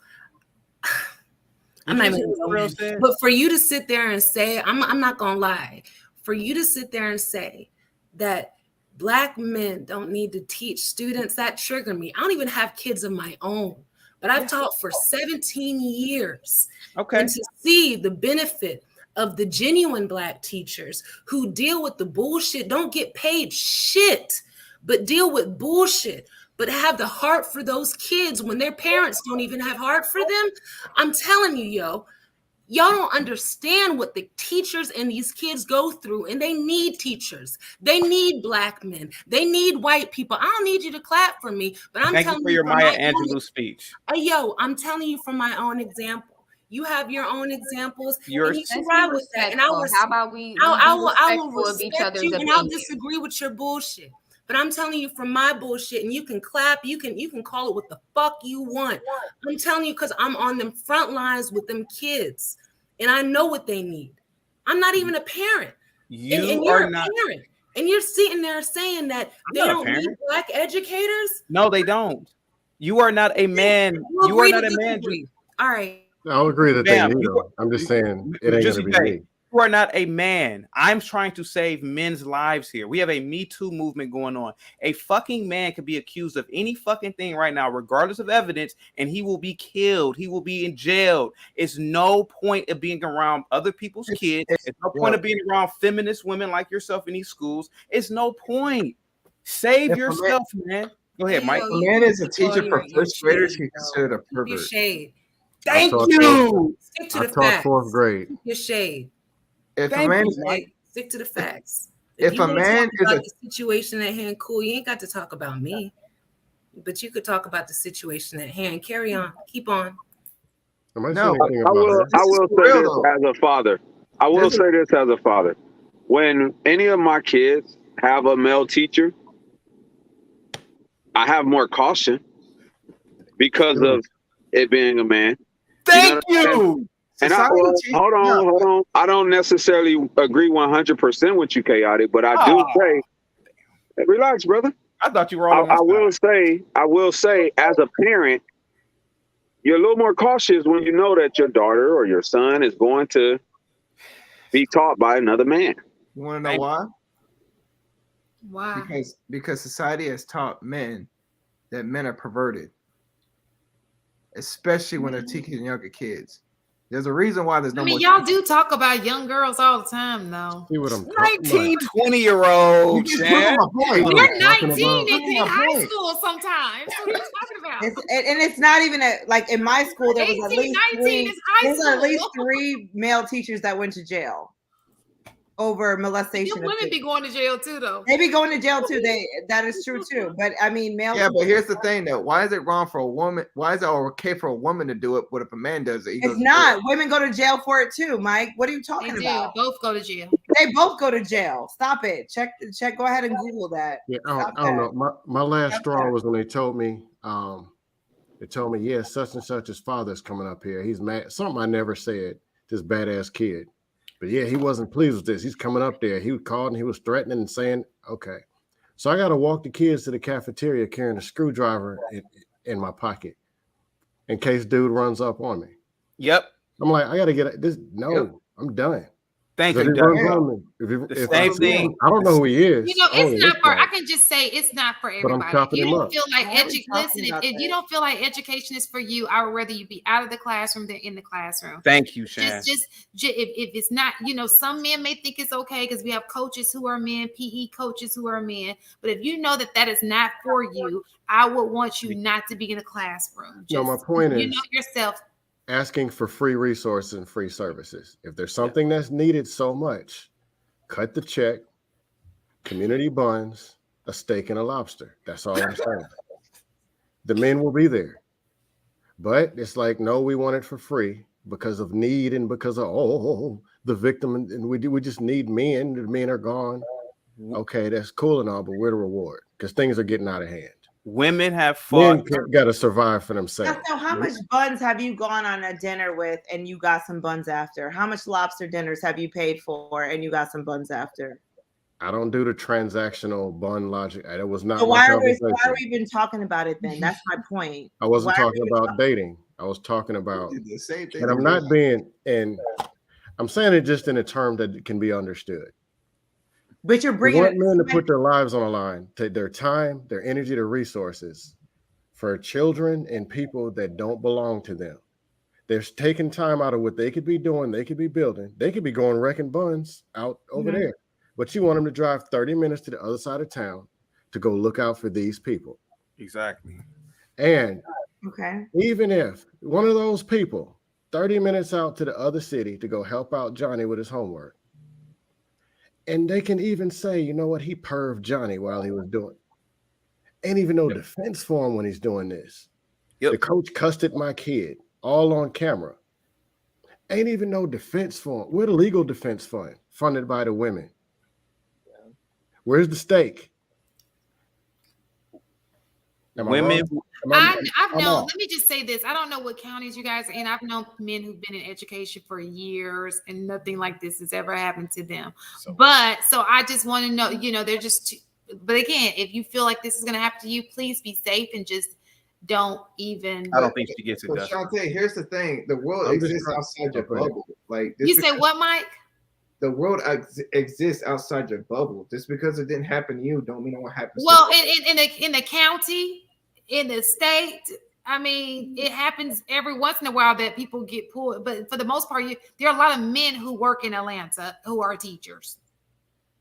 I'm not even, but for you to sit there and say, I'm not gonna lie, for you to sit there and say that Black men don't need to teach students, that triggered me. I don't even have kids of my own, but I've taught for 17 years. Okay. And to see the benefit of the genuine Black teachers who deal with the bullshit, don't get paid shit, but deal with bullshit, but have the heart for those kids when their parents don't even have heart for them. I'm telling you, y'all don't understand what the teachers and these kids go through, and they need teachers. They need Black men. They need white people. I don't need you to clap for me, but I'm Thank telling you for your from Maya my Angelou speech. I'm telling you from my own example. You have your own examples, and you can Let's ride be with that. And I will. respectful. How about we I be will respectful of each respect other's you, and I'll opinions? disagree with your bullshit. But I'm telling you from my bullshit, and you can clap, you can call it what the fuck you want. I'm telling you because I'm on them front lines with them kids, and I know what they need. I'm not even a parent, and you're a parent, and you're sitting there saying that they don't need Black educators. No, they don't. You are not a man. You are not a man. All right. I'll agree that they need them. I'm just saying it ain't gonna be me. You are not a man. I'm trying to save men's lives here. We have a Me Too movement going on. A fucking man could be accused of any fucking thing right now, regardless of evidence, and he will be killed. He will be in jail. It's no point of being around other people's kids. It's no point of being around feminist women like yourself in these schools. It's no point. Save yourself, man. Go ahead, Mike. If a man is a teacher for first graders, he's considered a pervert. Your shade. Thank you. Stick to I the taught facts. 4th grade. Your shade. If a man, Stick to the facts. If you a man is about the situation at hand, cool. You ain't got to talk about me, but you could talk about the situation at hand. Carry on. Keep on. No, I will say this as a father. I will say this as a father. When any of my kids have a male teacher, I have more caution because of it being a man. Thank you. And hold on. I don't necessarily agree 100% with you, Chaotic, but I do say, hey, relax, brother. I thought you were on. I will say, as a parent, you're a little more cautious when you know that your daughter or your son is going to be taught by another man. You want to know why? Why? Because society has taught men that men are perverted, especially when they're teaching younger kids. There's a reason why there's no more. Y'all do talk about young girls all the time, though. 19, 20-year-olds. You're 19 in high school sometimes. What are you talking about? And it's not even like in my school, there was 18, 19 is high school. at least 3 male teachers that went to jail over molestation. You women be going to jail too, though. They be going to jail too. That is true too. But I mean, male. Yeah, but here's the thing, though. Why is it wrong for a woman? Why is it okay for a woman to do it? But if a man does it, it's not. Women go to jail for it too, Mike. What are you talking about? Both go to jail. They both go to jail. Stop it. Check. Go ahead and Google that. Yeah, I don't know. My last straw was when they told me, yeah, such and such his father's coming up here. He's mad. Something I never said. This badass kid. But yeah, he wasn't pleased with this. He's coming up there. He called and he was threatening and saying, okay. So I got to walk the kids to the cafeteria carrying a screwdriver in my pocket in case dude runs up on me. Yep. I'm like, I got to get this. No, I'm done. Thank you. Same thing. I don't know who he is. It's not for. I can just say it's not for everybody. If you don't feel like if you don't feel like education is for you, I would rather you be out of the classroom than in the classroom. Thank you, Shan. Just if it's not, some men may think it's okay because we have coaches who are men, PE coaches who are men. But if you know that is not for you, I would want you not to be in the classroom. My point is, you know yourself. Asking for free resources and free services. If there's something that's needed so much, cut the check, community buns, a steak and a lobster. That's all I'm saying. The men will be there. But it's like, no, we want it for free because of need and because of, the victim. And we just need men. The men are gone. Okay, that's cool and all, but where the reward? Because things are getting out of hand. Women have fought. Men got to survive for themselves. So how much buns have you gone on a dinner with and you got some buns after? How much lobster dinners have you paid for and you got some buns after? I don't do the transactional bun logic. That was not. So why are we even talking about it then? That's my point. I wasn't talking about dating. I was talking about the same thing. And I'm not being, and I'm saying it just in a term that can be understood. But you're bringing men to put their lives on the line, take their time, their energy, their resources for children and people that don't belong to them. They're taking time out of what they could be doing. They could be building. They could be going wrecking buns out over there. But you want them to drive 30 minutes to the other side of town to go look out for these people. Exactly. And okay, even if one of those people 30 minutes out to the other city to go help out Johnny with his homework, and they can even say, you know what, he perved Johnny while he was doing it. Ain't even no defense for him when he's doing this. The coach cussed at my kid, all on camera. Ain't even no defense for him. Where the legal defense fund funded by the women? Where's the stake? Women. I've known, let me just say this. I don't know what counties you guys are in. I've known men who've been in education for years and nothing like this has ever happened to them. So I just want to know, you know, they're just, but again, if you feel like this is going to happen to you, please be safe and just don't even. I don't think she gets it. So Shantae, here's the thing: the world exists outside your bubble. Like you say, what, Mike? The world exists outside your bubble. Just because it didn't happen to you, don't mean it won't happen. Well, in the county, in the state, I mean, it happens every once in a while that people get pulled. But for the most part, there are a lot of men who work in Atlanta who are teachers.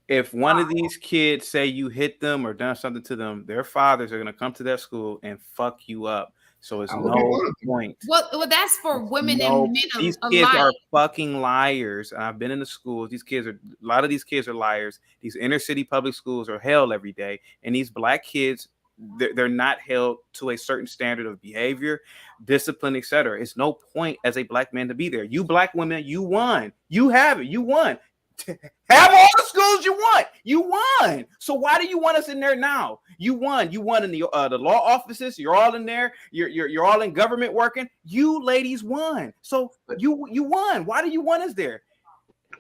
If one of these kids say you hit them or done something to them, their fathers are going to come to that school and fuck you up. So it's no point. Well, that's for women and men. These kids are fucking liars. And I've been in the schools. A lot of these kids are liars. These inner city public schools are hell every day. And these black kids, they're not held to a certain standard of behavior, discipline, etc. It's no point as a black man to be there. You black women, you won. You have it. You won. Have all the schools you want. You won. So why do you want us in there now? You won. You won in the law offices. You're all in there. You're all in government working. You ladies won. So you won. Why do you want us there?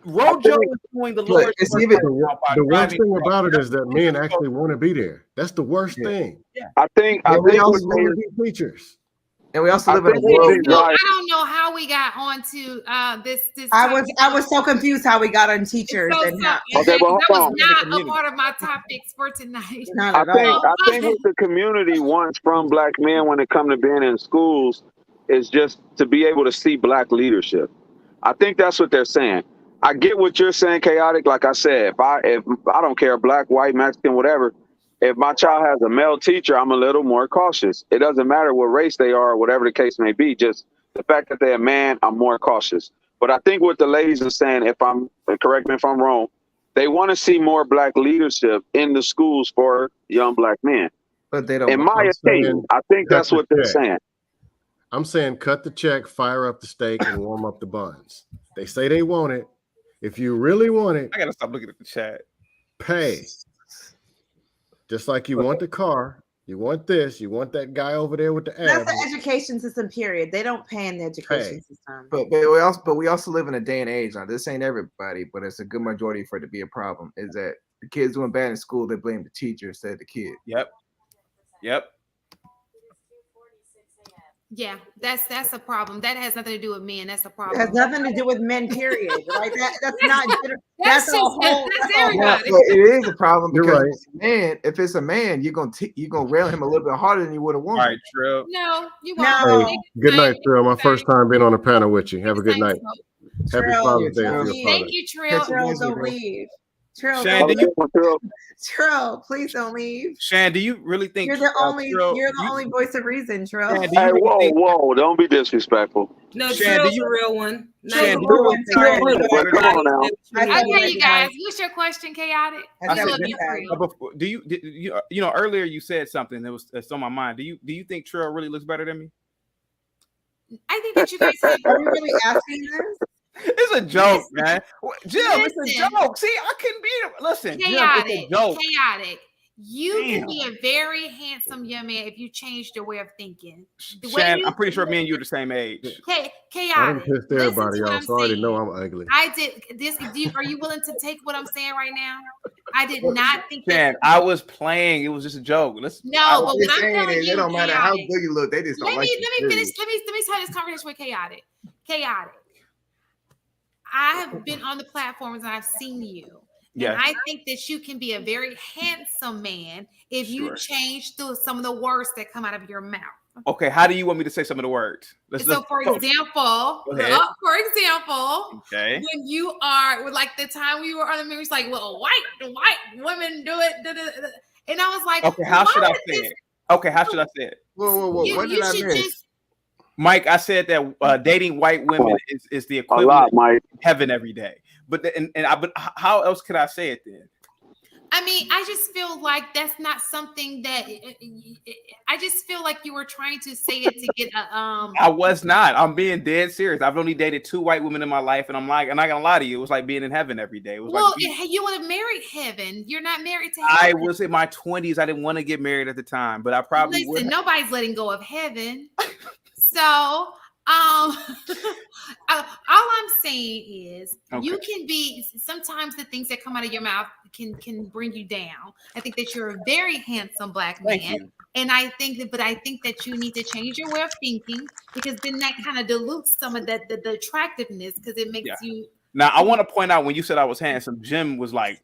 Rojo is doing the Lord's work. The worst thing about it is that men actually want to be there. That's the worst thing. I think we also want to be teachers. And we also live in a world. I don't know how we got onto this. I was so confused how we got on teachers and how. Okay, well, that was not a part of my topics for tonight. I think what the community wants from black men when it comes to being in schools is just to be able to see black leadership. I think that's what they're saying. I get what you're saying, chaotic. Like I said, if I don't care, black, white, Mexican, whatever. If my child has a male teacher, I'm a little more cautious. It doesn't matter what race they are, or whatever the case may be. Just the fact that they're a man, I'm more cautious. But I think what the ladies are saying, correct me if I'm wrong, they want to see more black leadership in the schools for young black men. But they don't. In my opinion, I think that's what they're saying. I'm saying cut the check, fire up the steak, and warm up the buns. They say they want it. If you really want it, I gotta stop looking at the chat. Pay. Just like you want the car, you want this, you want that guy over there with the abs. That's the education system, period. They don't pay in the education system. But we also live in a day and age. Now, this ain't everybody, but it's a good majority for it to be a problem. Is that the kids doing bad in school, they blame the teacher instead of the kid. Yep. Yeah, that's a problem. That has nothing to do with men. That's a problem. It has nothing to do with men, period. Like that's not. That's everybody. Well, it is a problem because right. if it's a man, you're gonna rail him a little bit harder than you would a woman. All right, Trill. No, you won't. Hey, good night, Trill. My first time being on a panel with you. Have a good night. Happy Father's Day. Thank you, Trill. Trill, don't leave. Trill, please don't leave. Shan, do you really think you're the only voice of reason, Trill? Hey, whoa, don't be disrespectful. No, Trill's a real one. Shan, come on now. Okay, you guys, what's your question, chaotic? Do you know earlier you said something that's on my mind. Do you think Trill really looks better than me? I think that you guys are we really asking this? It's a joke, man. Jim, it's a joke. See, I couldn't be. Listen, chaotic. Jim, it's a joke. Chaotic. You can be a very handsome young man if you changed your way of thinking. Shan, I'm pretty sure me and you are the same age. Chaotic. I didn't piss everybody off, so I already know I'm ugly. I did this. Are you willing to take what I'm saying right now? I did not think. Shan, I was playing. It was just a joke. But what I'm telling you, it don't matter how good you look. They just don't like you. Let me finish. Let me start this conversation with chaotic. Chaotic. I have been on the platforms and I've seen you. Yes. And I think that you can be a very handsome man if you change some of the words that come out of your mouth. Okay, how do you want me to say some of the words? For example, okay, when you are like the time we were on the movie, it's like, well, white women do it, and I was like, okay, how should I say it? Okay, how should I say it? Whoa. What did I miss? Mike, I said that dating white women is the equivalent lot, Mike. of heaven every day. But but how else could I say it then? I mean, I just feel like that's not something that I just feel like you were trying to say it to get a I was not. I'm being dead serious. I've only dated 2 white women in my life, and I'm not gonna lie to you. It was like being in heaven every day. It was you would have married heaven. You're not married to I heaven. was in my 20s. I didn't want to get married at the time, but I probably would. Nobody's letting go of heaven. So all I'm saying is you can be sometimes the things that come out of your mouth can bring you down. I think that you're a very handsome black man. And I think that you need to change your way of thinking, because then that kind of dilutes some of that the attractiveness, because it makes you. Now I want to point out, when you said I was handsome, Jim was like,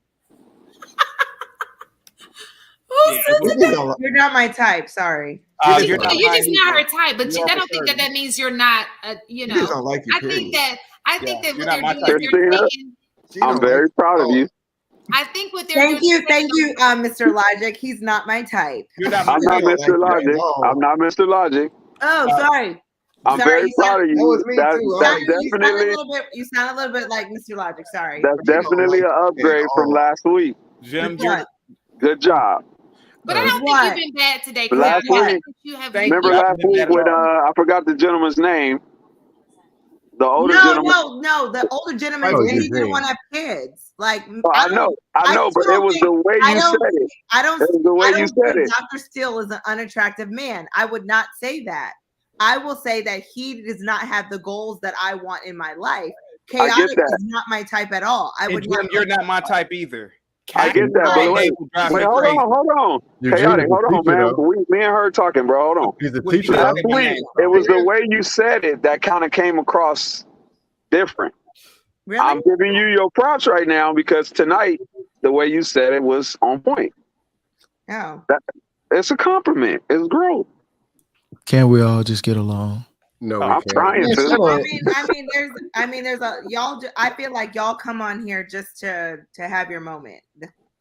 You're not my type. Sorry. You're just not her type, but I don't think that means you're not. You know, don't like you, I think that what they're doing is Christina, I'm very proud of you. I think what they're doing. Thank you, Mr. Logic. He's not my type. You're not I'm not Mr. Logic. I'm not Mr. Logic. Oh, sorry. I'm very proud of you. That was me too. Definitely. You sound a little bit like Mr. Logic. Sorry. That's definitely an upgrade from last week. Jim, good job. But I don't think you've been bad today. Last week, remember last week when I forgot the gentleman's name? The older gentleman. No. The older gentleman didn't want to have kids. Like I know, but it was the way you said it. I don't think Dr. Steele is an unattractive man. I would not say that. I will say that he does not have the goals that I want in my life. Chaotic is not my type at all. You're not my type either. I get that, but wait, hold on. Chaotic, hold on, man. Me and her talking, bro. Hold on. He's a teacher. Last week, it was the way you said it that kind of came across different. Really? I'm giving you your props right now, because tonight, the way you said it was on point. Oh. It's a compliment. It's growth. Can't we all just get along? No, I'm trying to. I mean, there's a y'all. I feel like y'all come on here just to have your moment.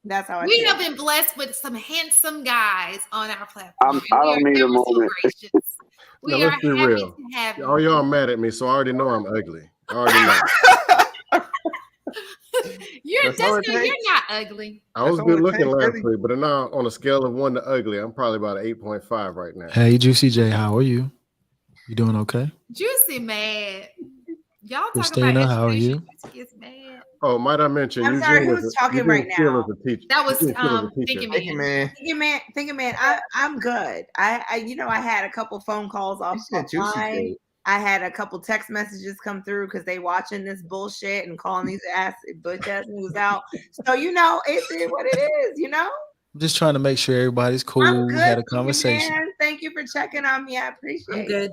That's how I We feel. have been blessed with some handsome guys on our platform. I don't need a moment. Now, let's be real. All y'all mad at me, so I already know I'm ugly. I already know. You're not ugly. I was good looking last week, but now on a scale of 1 to ugly, I'm probably about an 8.5 right now. Hey, Juicy J, how are you? You doing okay? Juicy mad. Y'all talk Christina, about how are you? Gets mad. Oh, might I mention? I'm sorry, who's talking right now? That was Thinking Man. Thinking Man. I'm good. I had a couple phone calls offline. I had a couple text messages come through because they watching this bullshit and calling these bitch ass news out. So it's what it is. I'm just trying to make sure everybody's cool. I'm good, Had a conversation. Man. Thank you for checking on me. I appreciate it.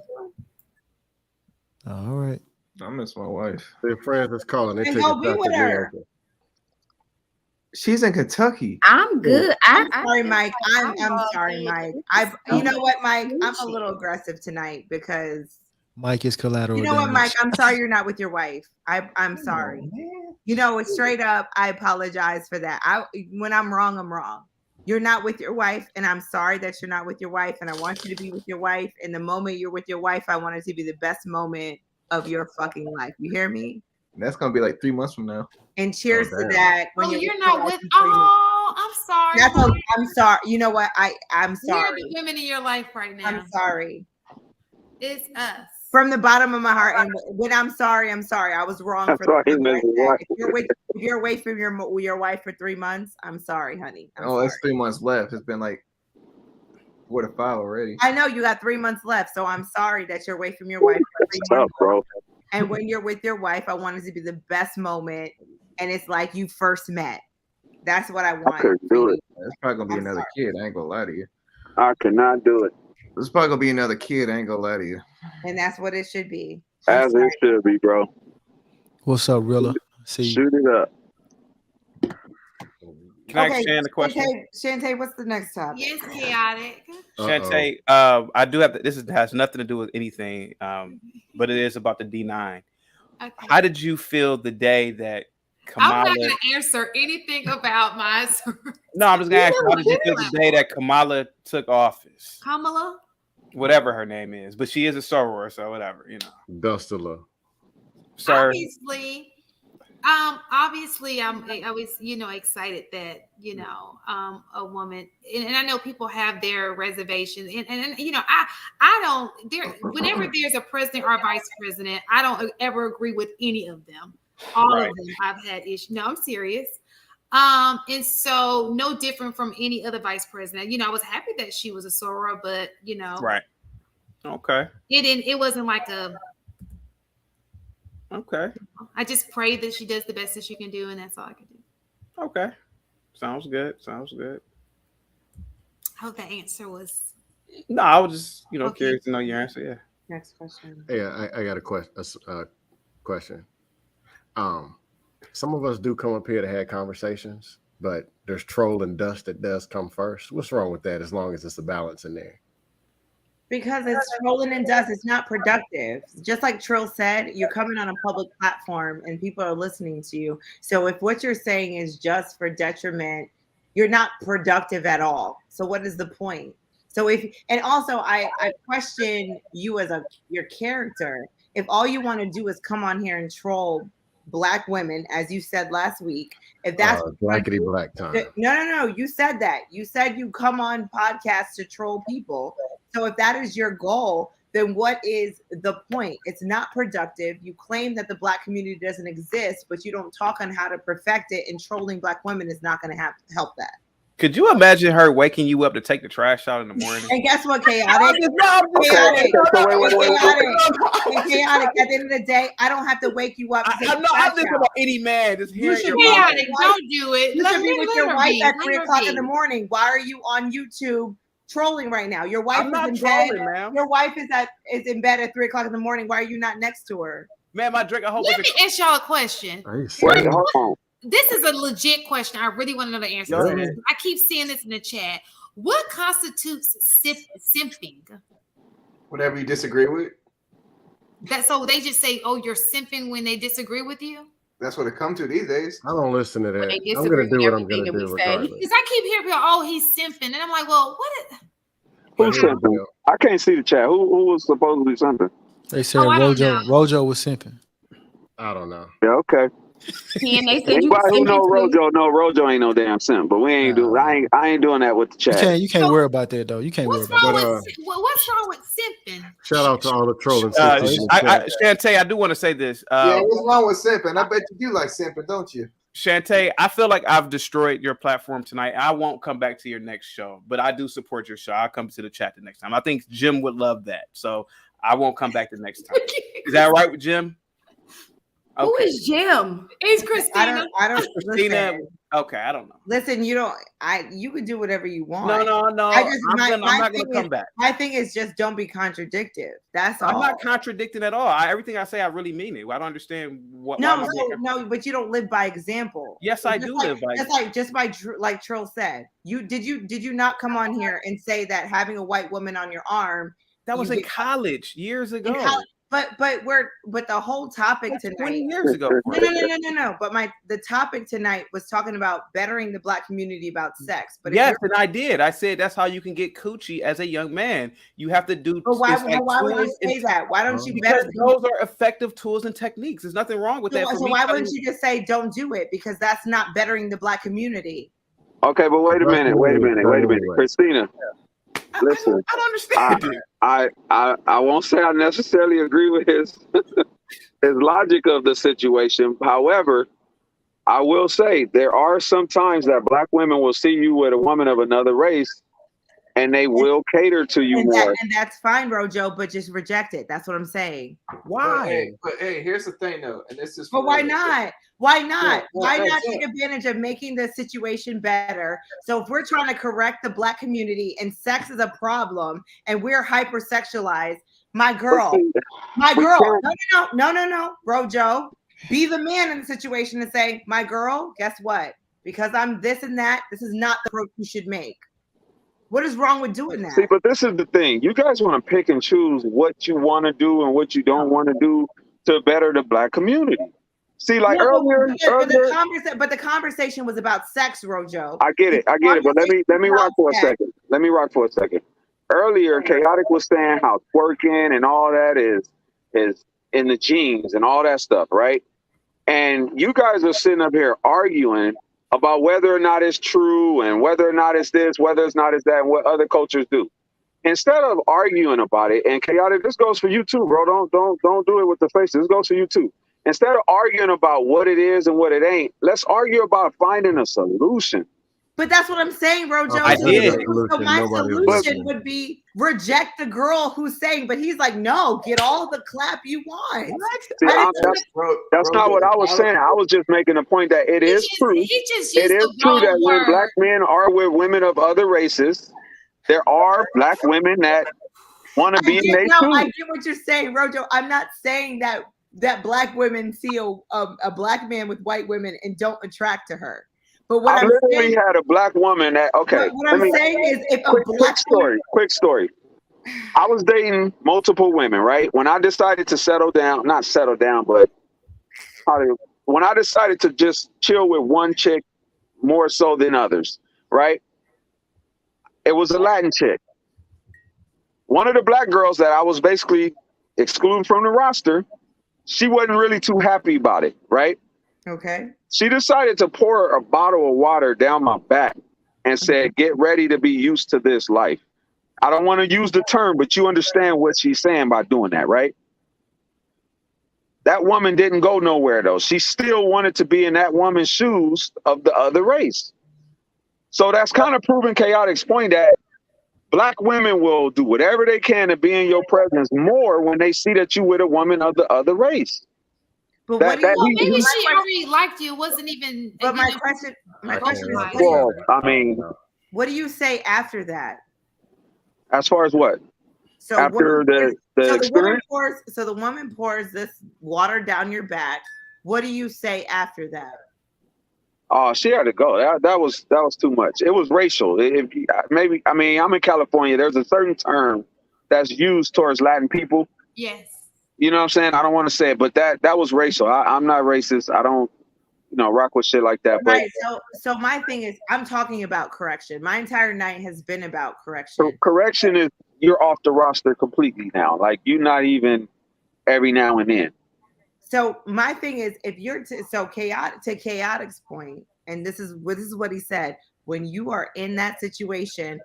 All right. I miss my wife. Their friends is calling. They go be with her. She's in Kentucky. I'm good. I'm sorry, Mike. I'm sorry, Mike. You know what, Mike? I'm a little aggressive tonight because Mike is collateral. You know what, Mike? I'm sorry you're not with your wife. I'm sorry. It's straight up. I apologize for that. When I'm wrong, I'm wrong. You're not with your wife, and I'm sorry that you're not with your wife. And I want you to be with your wife. And the moment you're with your wife, I want it to be the best moment of your fucking life. You hear me? That's gonna be like 3 months from now. And cheers to that. When you're not with. Oh, I'm sorry. I'm sorry. You know what? I'm sorry. We're the women in your life right now. I'm sorry. It's us. From the bottom of my heart, and when I'm sorry, I was wrong. If you're away from your wife for 3 months, I'm sorry, honey. It's 3 months left. It's been like 4 to 5 already. I know you got 3 months left, so I'm sorry that you're away from your wife for 3 months. Bro. And when you're with your wife, I want it to be the best moment, and it's like you first met. That's what I want. I couldn't do it. It's probably gonna be another kid. I ain't gonna lie to you. I cannot do it. It's probably gonna be another kid. I ain't gonna lie to you. And that's what it should be. As it should be, bro. What's up, Rilla? Shoot it up. Can I expand the question? Shantae, what's the next topic? Yes, Chaotic. Shantae, I do have this has nothing to do with anything, but it is about the D9. Okay. How did you feel the day that Kamala. I'm not going to answer anything about my. No, I'm just going to ask you, how did you feel the day that Kamala took office? Kamala? Whatever her name is, but she is a soror, so whatever, you know. Dustala. Sir. Obviously, I'm always, excited that, a woman, and I know people have their reservations, and I don't, whenever there's a president or a vice president, I don't ever agree with any of them. All of them I've had issues. No, I'm serious. And so no different from any other vice president. I was happy that she was a soror, but right. Okay. It wasn't like a. Okay. I just pray that she does the best that she can do, and that's all I can do. Okay. Sounds good. Sounds good. I hope that answer was. No, I was just, curious to know your answer. Yeah. Next question. Yeah, I got a question. Some of us do come up here to have conversations, but there's troll and dust that does come first. What's wrong with that? As long as it's a balance in there. Because it's trolling and dust. It's not productive. Just like Trill said, you're coming on a public platform and people are listening to you. So if what you're saying is just for detriment, you're not productive at all. So what is the point? So and also I question you as your character. If all you want to do is come on here and troll Black women, as you said last week, if that's blackity black time. No, you said that. You said you come on podcasts to troll people. So if that is your goal, then what is the point? It's not productive. You claim that the Black community doesn't exist, but you don't talk on how to perfect it, and trolling Black women is not going to help that. Could you imagine her waking you up to take the trash out in the morning? And guess what, chaotic? Chaotic. At the end of the day, I don't have to wake you up. I'm not thinking about any man. Just you should be chaotic. Don't do it. You should be with your wife at 3 o'clock in the morning. Why are you on YouTube trolling right now? Your wife is in bed. Your wife is in bed at 3 o'clock in the morning. Why are you not next to her? Man, I drink a whole bunch of. Let me ask y'all a question. Wait, hold on. This is a legit question. I really want to know the answer to this. I keep seeing this in the chat. What constitutes simping? Whatever you disagree with. So they just say, "Oh, you're simping" when they disagree with you. That's what it comes to these days. I don't listen to that. I'm going to do what I'm going to do regardless. Because I keep hearing people, "Oh, he's simping," and I'm like, "Well, what?" Who's simping? I can't see the chat. Who was supposed to be simping? They said Rojo was simping. I don't know. Yeah, okay. And they said anybody who know Rojo ain't no damn simp, but we ain't I ain't doing that with the chat. You can't worry about that though. You can't worry about that. What's wrong with simping? Shout out to all the trolling. Shantae, I do want to say this. What's wrong with simping? I bet you do like simping, don't you? Shantae, I feel like I've destroyed your platform tonight. I won't come back to your next show, but I do support your show. I'll come to the chat the next time. I think Jim would love that, so I won't come back the next time. Is that right with Jim? Okay. Who is Jim? It's Christina. I don't Christina. Listen. Okay, I don't know. Listen, you can do whatever you want. No. I'm not gonna come back. My thing is just don't be contradictive. That's all. I'm not contradicting at all. Everything I say, I really mean it. I don't understand what. No, but you don't live by example. Yes, I do live by. Like Trill said. Did you not come on here and say that having a white woman on your arm? That was in college years ago. But the whole topic tonight. 20 years ago. No. But the topic tonight was talking about bettering the Black community about sex. But yes, and I did. I said that's how you can get coochie as a young man. You have to do. But why would you say that? Why don't you because those are effective tools and techniques. There's nothing wrong with that. So why wouldn't you just say don't do it? Because that's not bettering the Black community. Okay, but wait a minute, Christina. Listen, I don't understand. I won't say I necessarily agree with his logic of the situation. However, I will say there are some times that Black women will see you with a woman of another race, and they will cater to you more. And that's fine, Rojo, but just reject it. That's what I'm saying. Why? But hey, here's the thing though, and this is. But why not? Why not? Why not take advantage of making the situation better? So if we're trying to correct the Black community and sex is a problem and we're hyper-sexualized, my girl, no, Rojo, be the man in the situation and say, my girl, guess what? Because I'm this and that, this is not the approach you should make. What is wrong with doing that? See, but this is the thing. You guys want to pick and choose what you want to do and what you don't want to do to better the Black community. See, like No, earlier, but the conversation was about sex, Rojo. I get it. But let me rock for a second. Let me rock for a second. Earlier, Chaotic was saying how twerking and all that is in the genes and all that stuff, right? And you guys are sitting up here arguing about whether or not it's true and whether or not it's this, whether it's not it's that, and what other cultures do. Instead of arguing about it, and Chaotic, this goes for you too, bro. Don't do it with the faces. This goes for you too. Instead of arguing about what it is and what it ain't, let's argue about finding a solution. But that's what I'm saying, Rojo. I did. So my solution would be reject the girl who's saying, but he's like, no, get all the clap you want. See, that's not what I was saying. I was just making a point that it is true. It is true that when black men are with women of other races, there are black women that want to be in their too. I get what you're saying, Rojo. I'm not saying that black women see a black man with white women and don't attract to her. But what I literally had a black woman that What I'm saying is, if quick story. I was dating multiple women, right? When I decided to not settle down, but when I decided to just chill with one chick more so than others, right? It was a Latin chick. One of the black girls that I was basically excluding from the roster, she wasn't really too happy about it, right? Okay. She decided to pour a bottle of water down my back and said, get ready to be used to this life. I don't want to use the term, but you understand what she's saying by doing that, right? That woman didn't go nowhere, though. She still wanted to be in that woman's shoes of the other race. So that's kind of proving Chaotic's point that black women will do whatever they can to be in your presence more when they see that you with a woman of the other race. But maybe she already liked you. It wasn't even. But my question is, well, I mean, what do you say after that? As far as what? So after the experience? The woman pours this water down your back. What do you say after that? Oh, she had to go. That was too much. It was racial. Maybe I'm in California. There's a certain term that's used towards Latin people. Yes. You know what I'm saying? I don't want to say it, but that was racial. I'm not racist. I don't, rock with shit like that. Right. So my thing is, I'm talking about correction. My entire night has been about correction. So correction is you're off the roster completely now. Like you're not even every now and then. So my thing is, if you're Chaotic's point, and this is what he said, when you are in that situation,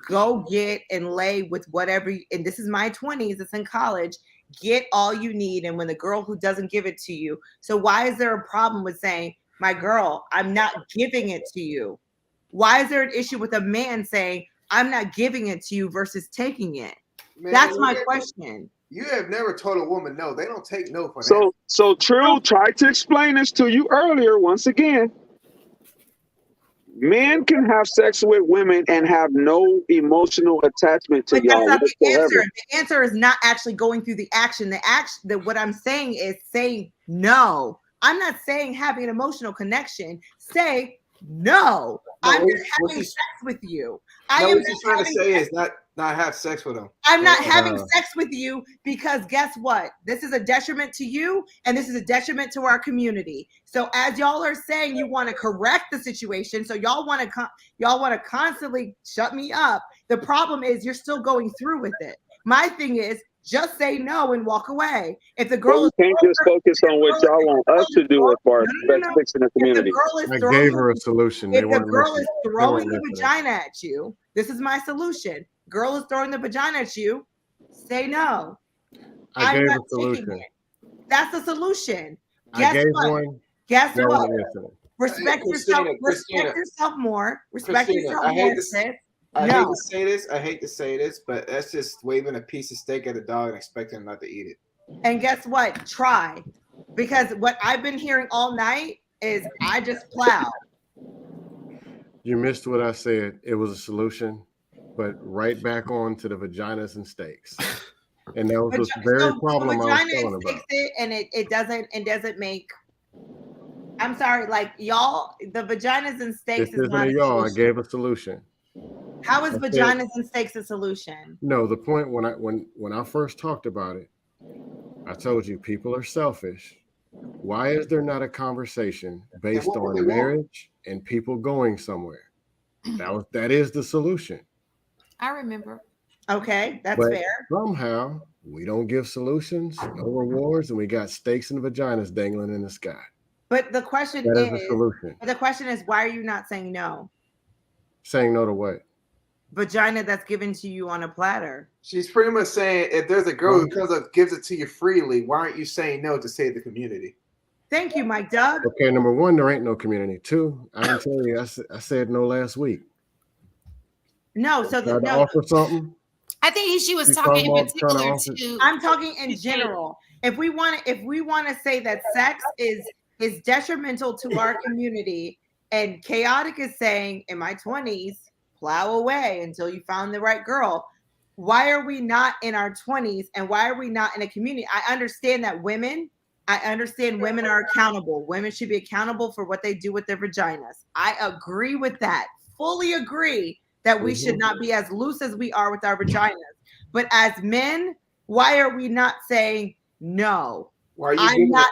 go get and lay with whatever. And this is my 20s. It's in college. Get all you need. And when the girl who doesn't give it to you. So why is there a problem with saying, my girl, I'm not giving it to you? Why is there an issue with a man saying, I'm not giving it to you versus taking it? Man, that's my question. You have never told a woman no. They don't take no for that. So Trill tried to explain this to you earlier. Once again, men can have sex with women and have no emotional attachment to y'all. That's not the answer. The answer is not actually going through the action. What I'm saying is saying no. I'm not saying having an emotional connection. Say no. I'm not having sex with you. What you're trying to say is not have sex with them. I'm not having sex with you because guess what? This is a detriment to you and this is a detriment to our community. So as y'all are saying, you want to correct the situation. So y'all want to constantly shut me up. The problem is you're still going through with it. My thing is just say no and walk away. If the girl can't just focus on what y'all want us to do as far as fixing the community. I gave her a solution. If the girl is throwing the vagina at you, this is my solution. Girl is throwing the vagina at you, say no. I gave a solution. That's the solution. Guess what? Guess what? Respect yourself. Respect yourself more. Respect yourself more. I hate to say this, but that's just waving a piece of steak at a dog and expecting him not to eat it. And guess what? Try. Because what I've been hearing all night is I just plow. You missed what I said. It was a solution, but right back on to the vaginas and steaks. And that was the very problem I was talking about. And it doesn't make. I'm sorry, like y'all, the vaginas and steaks is not a y'all. solution. I gave a solution. How is vaginas and steaks a solution? No, the point when I first talked about it, I told you people are selfish. Why is there not a conversation based on marriage and people going somewhere? That is the solution. I remember. Okay, that's But fair. somehow we don't give solutions, no rewards, and we got steaks and vaginas dangling in the sky. But the question That is the solution. The question is, why are you not saying no? Saying no to what? Vagina that's given to you on a platter. She's pretty much saying, if there's a girl who gives it to you freely, why aren't you saying no to save the community? Thank you, Mike Doug. Okay, number one, there ain't no community. Two, I can tell you, I said no last week. No, so Tried to offer something. I think she was talking in particular to. I'm talking in general. If we want to say that sex is detrimental to our community, and Chaotic is saying, in my 20s, plow away until you found the right girl. Why are we not in our 20s, and why are we not in a community? I understand that women are accountable. Women should be accountable for what they do with their vaginas. I agree with that. Fully agree that we should not be as loose as we are with our vaginas. But as men, why are we not saying no? I'm not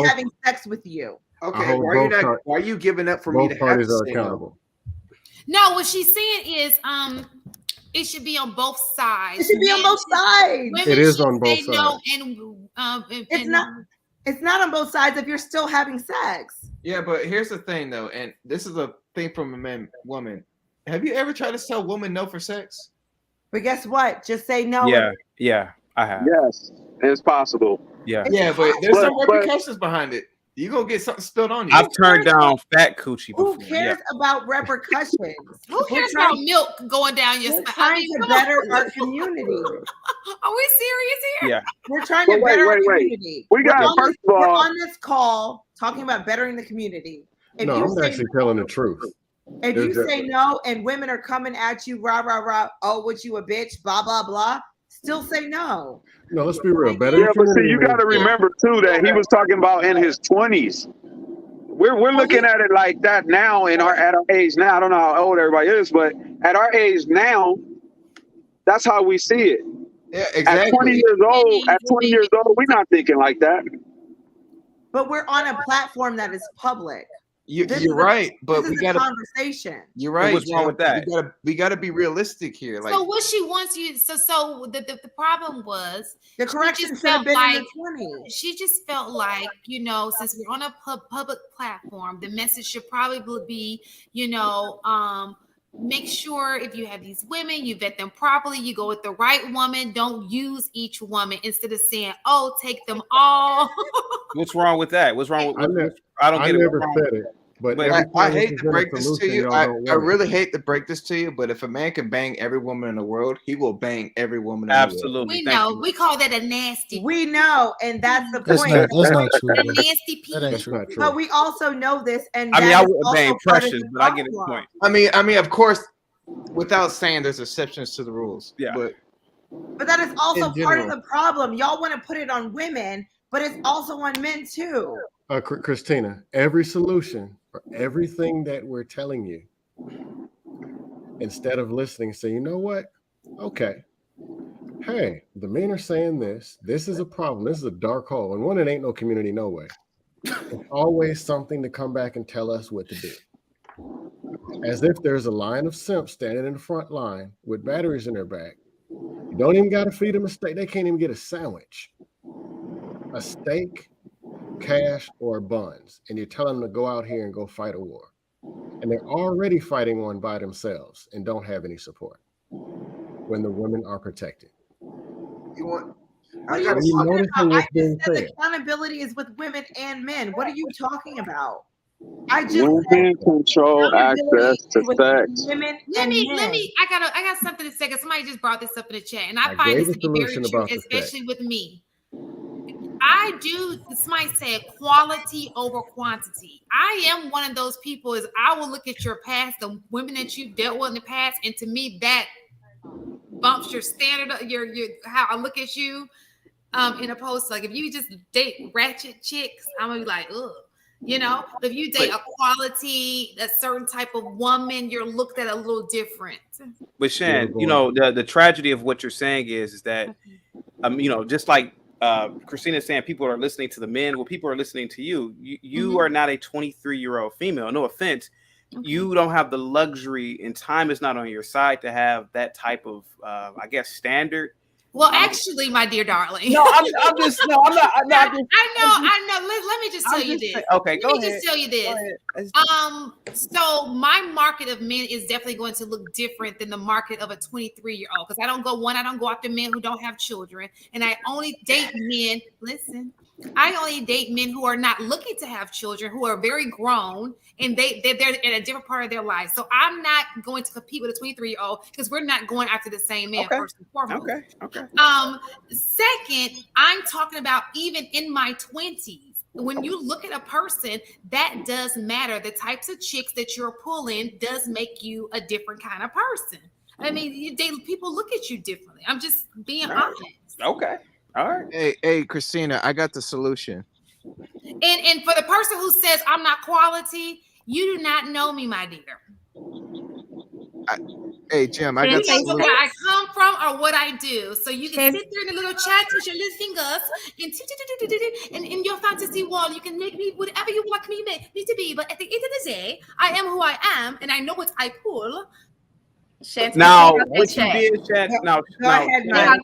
having sex with you. Okay, why are you giving up for me to have to say no? No, what she's saying is it should be on both sides. It should be on both sides. It is on both sides. No, it's not on both sides if you're still having sex. Yeah, but here's the thing though, and this is a thing from a woman. Have you ever tried to tell women no for sex? But guess what? Just say no. Yeah, I have. Yes, it's possible. Yeah, but there's some repercussions behind it. You're gonna get something spilled on you. I've turned down fat coochie before. Who cares about repercussions? Who cares about milk going down your spine? We're trying to better our community. Are we serious here? Yeah. We're trying to better our community. We got first of all, we're on this call talking about bettering the community. I'm actually telling the truth. If you say no and women are coming at you, rah, rah, rah, oh, what you a bitch, blah, blah, blah, still say no. No, let's be real. Better. Yeah, but see, you got to remember too that he was talking about in his 20s. We're looking at it like that now at our age now. I don't know how old everybody is, but at our age now, that's how we see it. Yeah, exactly. At 20 years old, we're not thinking like that. But we're on a platform that is public. You're right, but we got a conversation. You're right. What's wrong with that? We gotta be realistic here. Like, so what she wants you. So the problem was the correction should have been in the 20s. She just felt like, since we're on a public platform, the message should probably be, make sure if you have these women, you vet them properly, you go with the right woman, don't use each woman instead of saying, oh, take them all. What's wrong with that? What's wrong with I never said it. But I hate to break this to you. I really hate to break this to you, but if a man can bang every woman in the world, he will bang every woman in the world. We know. We call that a nasty. We know, and that's the point. That's not true. A nasty piece. That ain't true. But we also know this, and I wouldn't bang Precious, but I get his point. I mean, of course, without saying there's exceptions to the rules. Yeah. But that is also part of the problem. Y'all want to put it on women, but it's also on men too. Christina, every solution for everything that we're telling you, instead of listening, say, you know what? Okay. Hey, the men are saying this. This is a problem. This is a dark hole. And one, it ain't no community, no way. It's always something to come back and tell us what to do. As if there's a line of simps standing in the front line with batteries in their back. You don't even got to feed them a steak. They can't even get a sandwich. A steak, cash, or buns. And you're telling them to go out here and go fight a war. And they're already fighting one by themselves and don't have any support when the women are protected. You want? What are you talking about? I just said accountability is with women and men. What are you talking about? Women control access to sex. Let me. I got something to say because somebody just brought this up in the chat, and I find this to be very true, especially with me. Somebody said quality over quantity. I am one of those people. Is I will look at your past, the women that you've dealt with in the past, and to me that bumps your standard, your how I look at you. In opposed to, like, if you just date ratchet chicks, I'm gonna be like, ugh. If you date a quality, a certain type of woman, you're looked at a little different. But Shan, the tragedy of what you're saying is that, just like Christina's saying people are listening to the men. Well, people are listening to you. You are not a 23-year-old female. No offense. Okay. You don't have the luxury, and time is not on your side to have that type of, I guess, standard. Well, actually, my dear darling. No, I'm not. I know. Let me just tell you this. Okay, go ahead. Let me just tell you this. So my market of men is definitely going to look different than the market of a 23-year-old, because I don't go after men who don't have children, and I only date men. Listen, I only date men who are not looking to have children, who are very grown, and they're in a different part of their life. So I'm not going to compete with a 23-year-old, because we're not going after the same man, first and foremost. Okay. Second, I'm talking about even in my 20s. When you look at a person, that does matter. The types of chicks that you're pulling does make you a different kind of person. I mean, people look at you differently. I'm just being honest. Okay. All right. Hey, Christina, I got the solution. And for the person who says I'm not quality, you do not know me, my dear. Hey, Jim, I got the solution. Where I come from or what I do. So you can sit there in a little chat with your little fingers and in your fantasy world, you can make me whatever you want me to be. But at the end of the day, I am who I am, and I know what I pull. Now, what you did, Chad? Go ahead, Mike.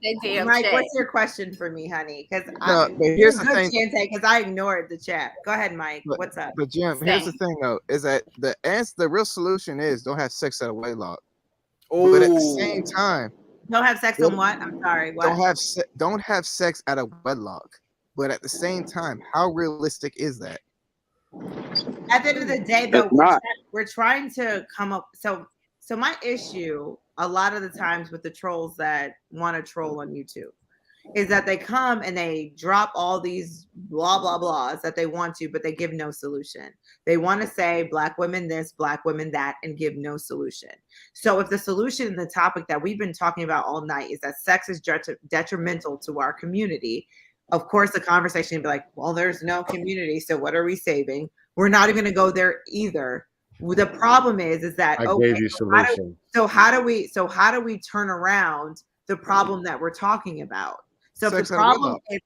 Mike, what's your question for me, honey? Because here's the thing. Because I ignored the chat. Go ahead, Mike. What's up? But Jim, here's the thing though, is that the real solution is don't have sex at a wedlock. Oh. But at the same time, don't have sex on what? I'm sorry. What? Don't have sex at a wedlock. But at the same time, how realistic is that? At the end of the day, though, we're trying to come up. So my issue a lot of the times with the trolls that want to troll on YouTube is that they come and they drop all these blah, blah, blahs that they want to, but they give no solution. They want to say black women this, black women that, and give no solution. So if the solution in the topic that we've been talking about all night is that sex is detrimental to our community, of course, the conversation would be like, well, there's no community, so what are we saving? We're not even going to go there either. The problem is that I gave you solution. How do we turn around the problem that we're talking about? So if the problem is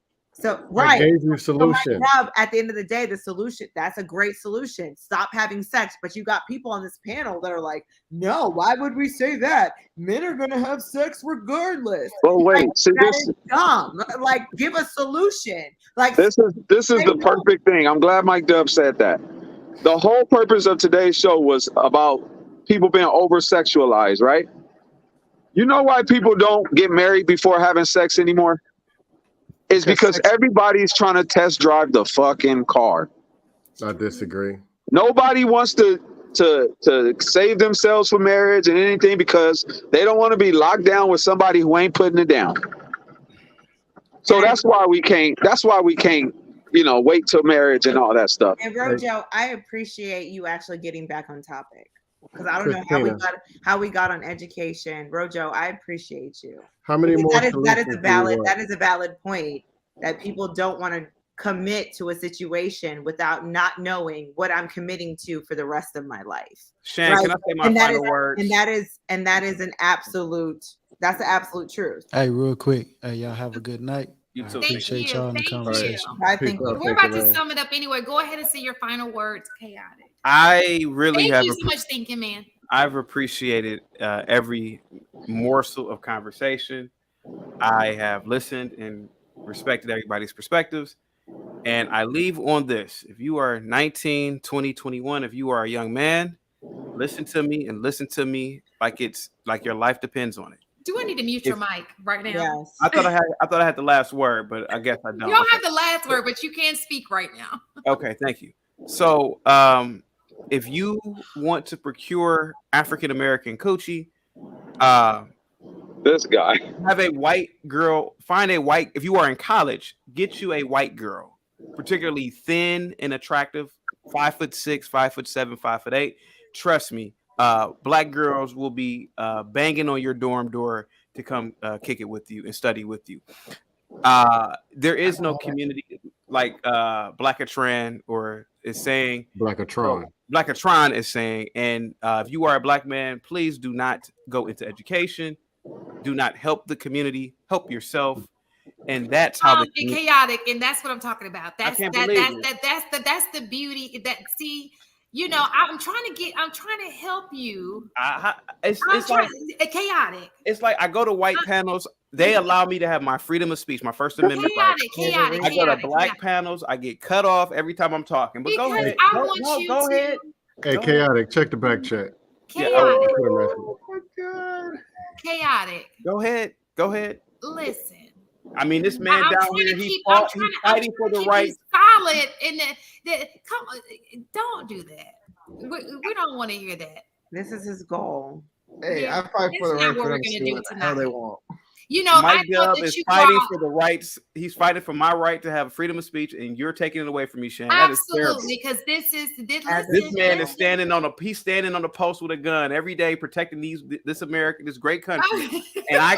I gave you solution. So at the end of the day, the solution, that's a great solution. Stop having sex. But you got people on this panel that are like, no, why would we say that? Men are gonna have sex regardless. Well, wait, see, this is dumb. Like, give a solution. Like, this is the perfect thing. I'm glad Mike Dub said that. The whole purpose of today's show was about people being over-sexualized, right? You know why people don't get married before having sex anymore? It's because everybody's trying to test drive the fucking car. I disagree. Nobody wants to save themselves for marriage and anything because they don't want to be locked down with somebody who ain't putting it down. So that's why we can't, wait till marriage and all that stuff. And Rojo, I appreciate you actually getting back on topic. Because I don't know how we got on education. Rojo, I appreciate you. How many more? That is a valid point, that people don't want to commit to a situation without not knowing what I'm committing to for the rest of my life. Shan, right? Can I say my final words? And that is the absolute truth. Hey, real quick. Hey, y'all have a good night. You too. Appreciate y'all in the conversation. I think we're about to sum it up anyway. Go ahead and say your final words, Chaotic. I really Thank you so much thinking, man. I've appreciated every morsel of conversation. I have listened and respected everybody's perspectives. And I leave on this. If you are 19, 20, 21, if you are a young man, listen to me and listen to me like it's like your life depends on it. Do I need to mute your mic right now? Yes. I thought I had the last word, but I guess I don't. You don't have the last word, but you can speak right now. Okay, thank you. So if you want to procure African American coochie, this guy, have a white girl, if you are in college, get you a white girl, particularly thin and attractive, 5'6", 5'7", 5'8". Trust me, black girls will be banging on your dorm door to come kick it with you and study with you. There is no community like Blackatron is saying. Blackatron is saying, and if you are a black man, please do not go into education. Do not help the community. Help yourself. And that's how and chaotic, and that's what I'm talking about. That's that's the beauty. That see, you know, I'm trying to help you. It's like chaotic. It's like I go to white panels. They allow me to have my freedom of speech, my First Amendment right. I go to black panels. I get cut off every time I'm talking. But go ahead. Go ahead. Hey, chaotic. Check the back chat. Chaotic. Oh my God. Chaotic. Go ahead. Listen. I mean, this man down here, he's fighting for the right. Solid in the come on, don't do that. We don't want to hear that. This is his goal. Hey, I fight for the right for them to do what the hell they want. You know, Mike Dub is fighting for the rights. He's fighting for my right to have freedom of speech, and you're taking it away from me, Shane. That is terrible. Absolutely, because this man is standing on a post with a gun every day, protecting this great country, and I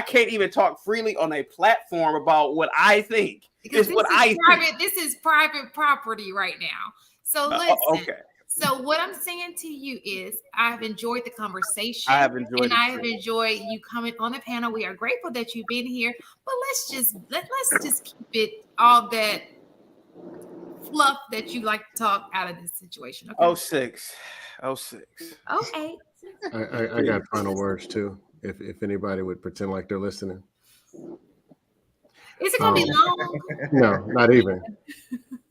can't even talk freely on a platform about what I think. This is private property right now. So listen. Okay. So what I'm saying to you is I've enjoyed the conversation. I have enjoyed enjoyed you coming on the panel. We are grateful that you've been here, but let's just keep it all that fluff that you like to talk out of this situation. Okay? 06. Okay. I got final words too. If anybody would pretend like they're listening. Is it gonna be long? No, not even.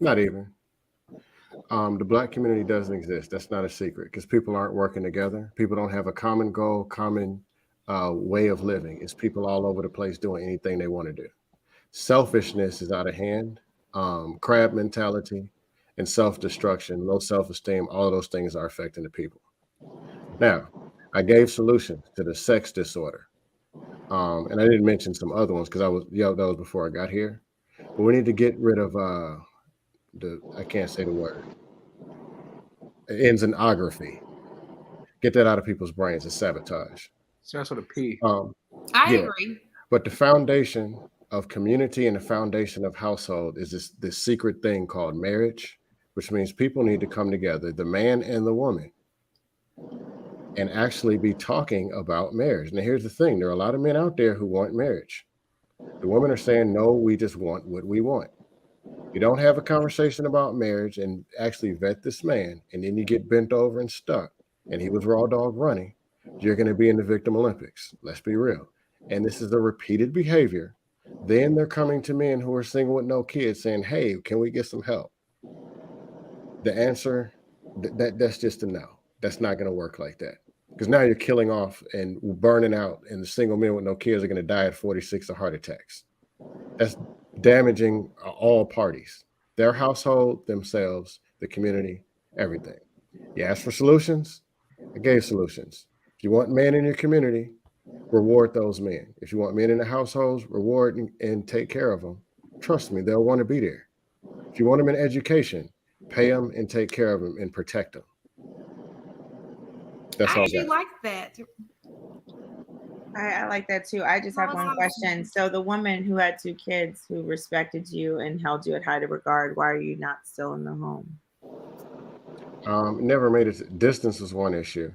Not even. The Black community doesn't exist. That's not a secret because people aren't working together. People don't have a common goal, common way of living. It's people all over the place doing anything they want to do. Selfishness is out of hand. Crab mentality and self-destruction, low self-esteem, all of those things are affecting the people. Now, I gave solutions to the sex disorder. And I didn't mention some other ones because that was before I got here. But we need to get rid of I can't say the word. It ends in ography. Get that out of people's brains. It's sabotage. Starts with a P. I agree. But the foundation of community and the foundation of household is this secret thing called marriage, which means people need to come together, the man and the woman, and actually be talking about marriage. Now, here's the thing. There are a lot of men out there who want marriage. The women are saying, no, we just want what we want. You don't have a conversation about marriage and actually vet this man, and then you get bent over and stuck, and he was raw dog running, you're going to be in the victim Olympics. Let's be real. And this is a repeated behavior. Then they're coming to men who are single with no kids saying, hey, can we get some help? The answer, that's just a no. That's not going to work like that. Because now you're killing off and burning out, and the single men with no kids are going to die at 46 of heart attacks. That's damaging all parties, their household, themselves, the community, everything. You asked for solutions, I gave solutions. If you want men in your community, reward those men. If you want men in the households, reward and take care of them. Trust me, they'll want to be there. If you want them in education, pay them and take care of them and protect them. That's all. I actually like that. I like that too. I just have one question. So the woman who had 2 kids who respected you and held you at high regard, why are you not still in the home? Never made it. Distance was one issue.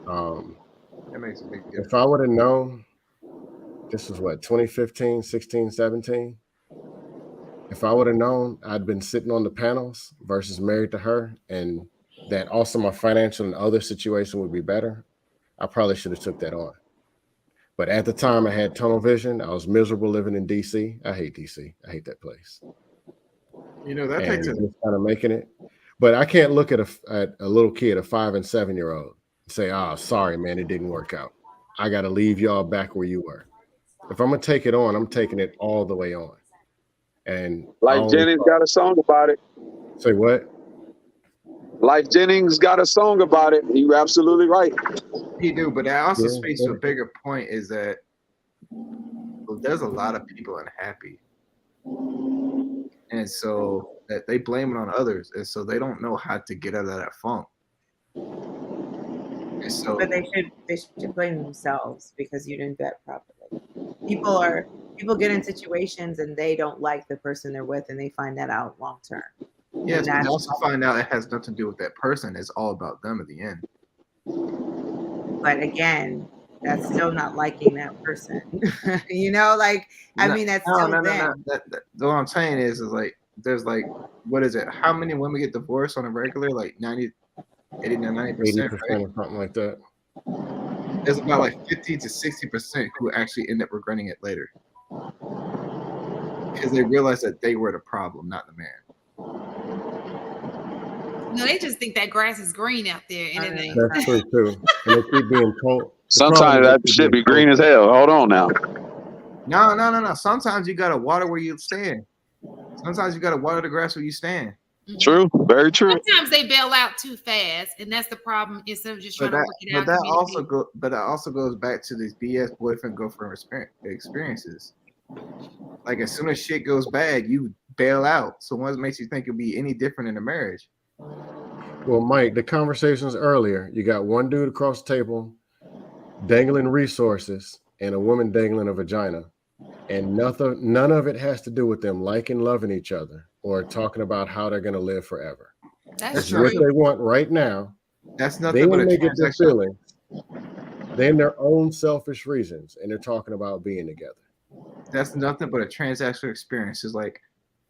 That makes a big difference. If I would have known, this was what, 2015, 16, 17? If I would have known I'd been sitting on the panels versus married to her, and that also my financial and other situation would be better, I probably should have took that on. But at the time I had tunnel vision. I was miserable living in DC. I hate DC. I hate that place. You know, that takes just kind of making it. But I can't look at a little kid, a 5 and 7 year old, and say, oh, sorry, man, it didn't work out. I got to leave y'all back where you were. If I'm going to take it on, I'm taking it all the way on. And Life Jennings got a song about it. Say what? Life Jennings got a song about it. You're absolutely right. He do, but that also speaks to a bigger point is that there's a lot of people unhappy. And so that they blame it on others. And so they don't know how to get out of that funk. And so, but they should blame themselves because you didn't vet properly. People get in situations and they don't like the person they're with and they find that out long term. Yes, but they also find out it has nothing to do with that person. It's all about them at the end. But again, that's still not liking that person. You know, like I mean, that's still them. What I'm saying is like there's like what is it? How many women get divorced on a regular? Like 90, 80 to 90%, 80% right? or something like that. There's about like 50 to 60% who actually end up regretting it later because they realize that they were the problem, not the man. No, they just think that grass is green out there, and it ain't. That's true too. And they keep being told. Sometimes that shit be green as hell. Hold on now. No. Sometimes you gotta water where you stand. Sometimes you gotta water the grass where you stand. True, very true. Sometimes they bail out too fast, and that's the problem. Instead of just trying to work it out. But that also goes back to these BS boyfriend girlfriend experiences. Like as soon as shit goes bad, you bail out. So what makes you think it'll be any different in a marriage? Well, Mike, the conversations earlier, you got one dude across the table dangling resources and a woman dangling a vagina. And none of it has to do with them liking, loving each other or talking about how they're going to live forever. That's true. What they want right now. That's nothing but a they get their transaction. feelings. Then their own selfish reasons, and they're talking about being together. That's nothing but a transactional experience. It's like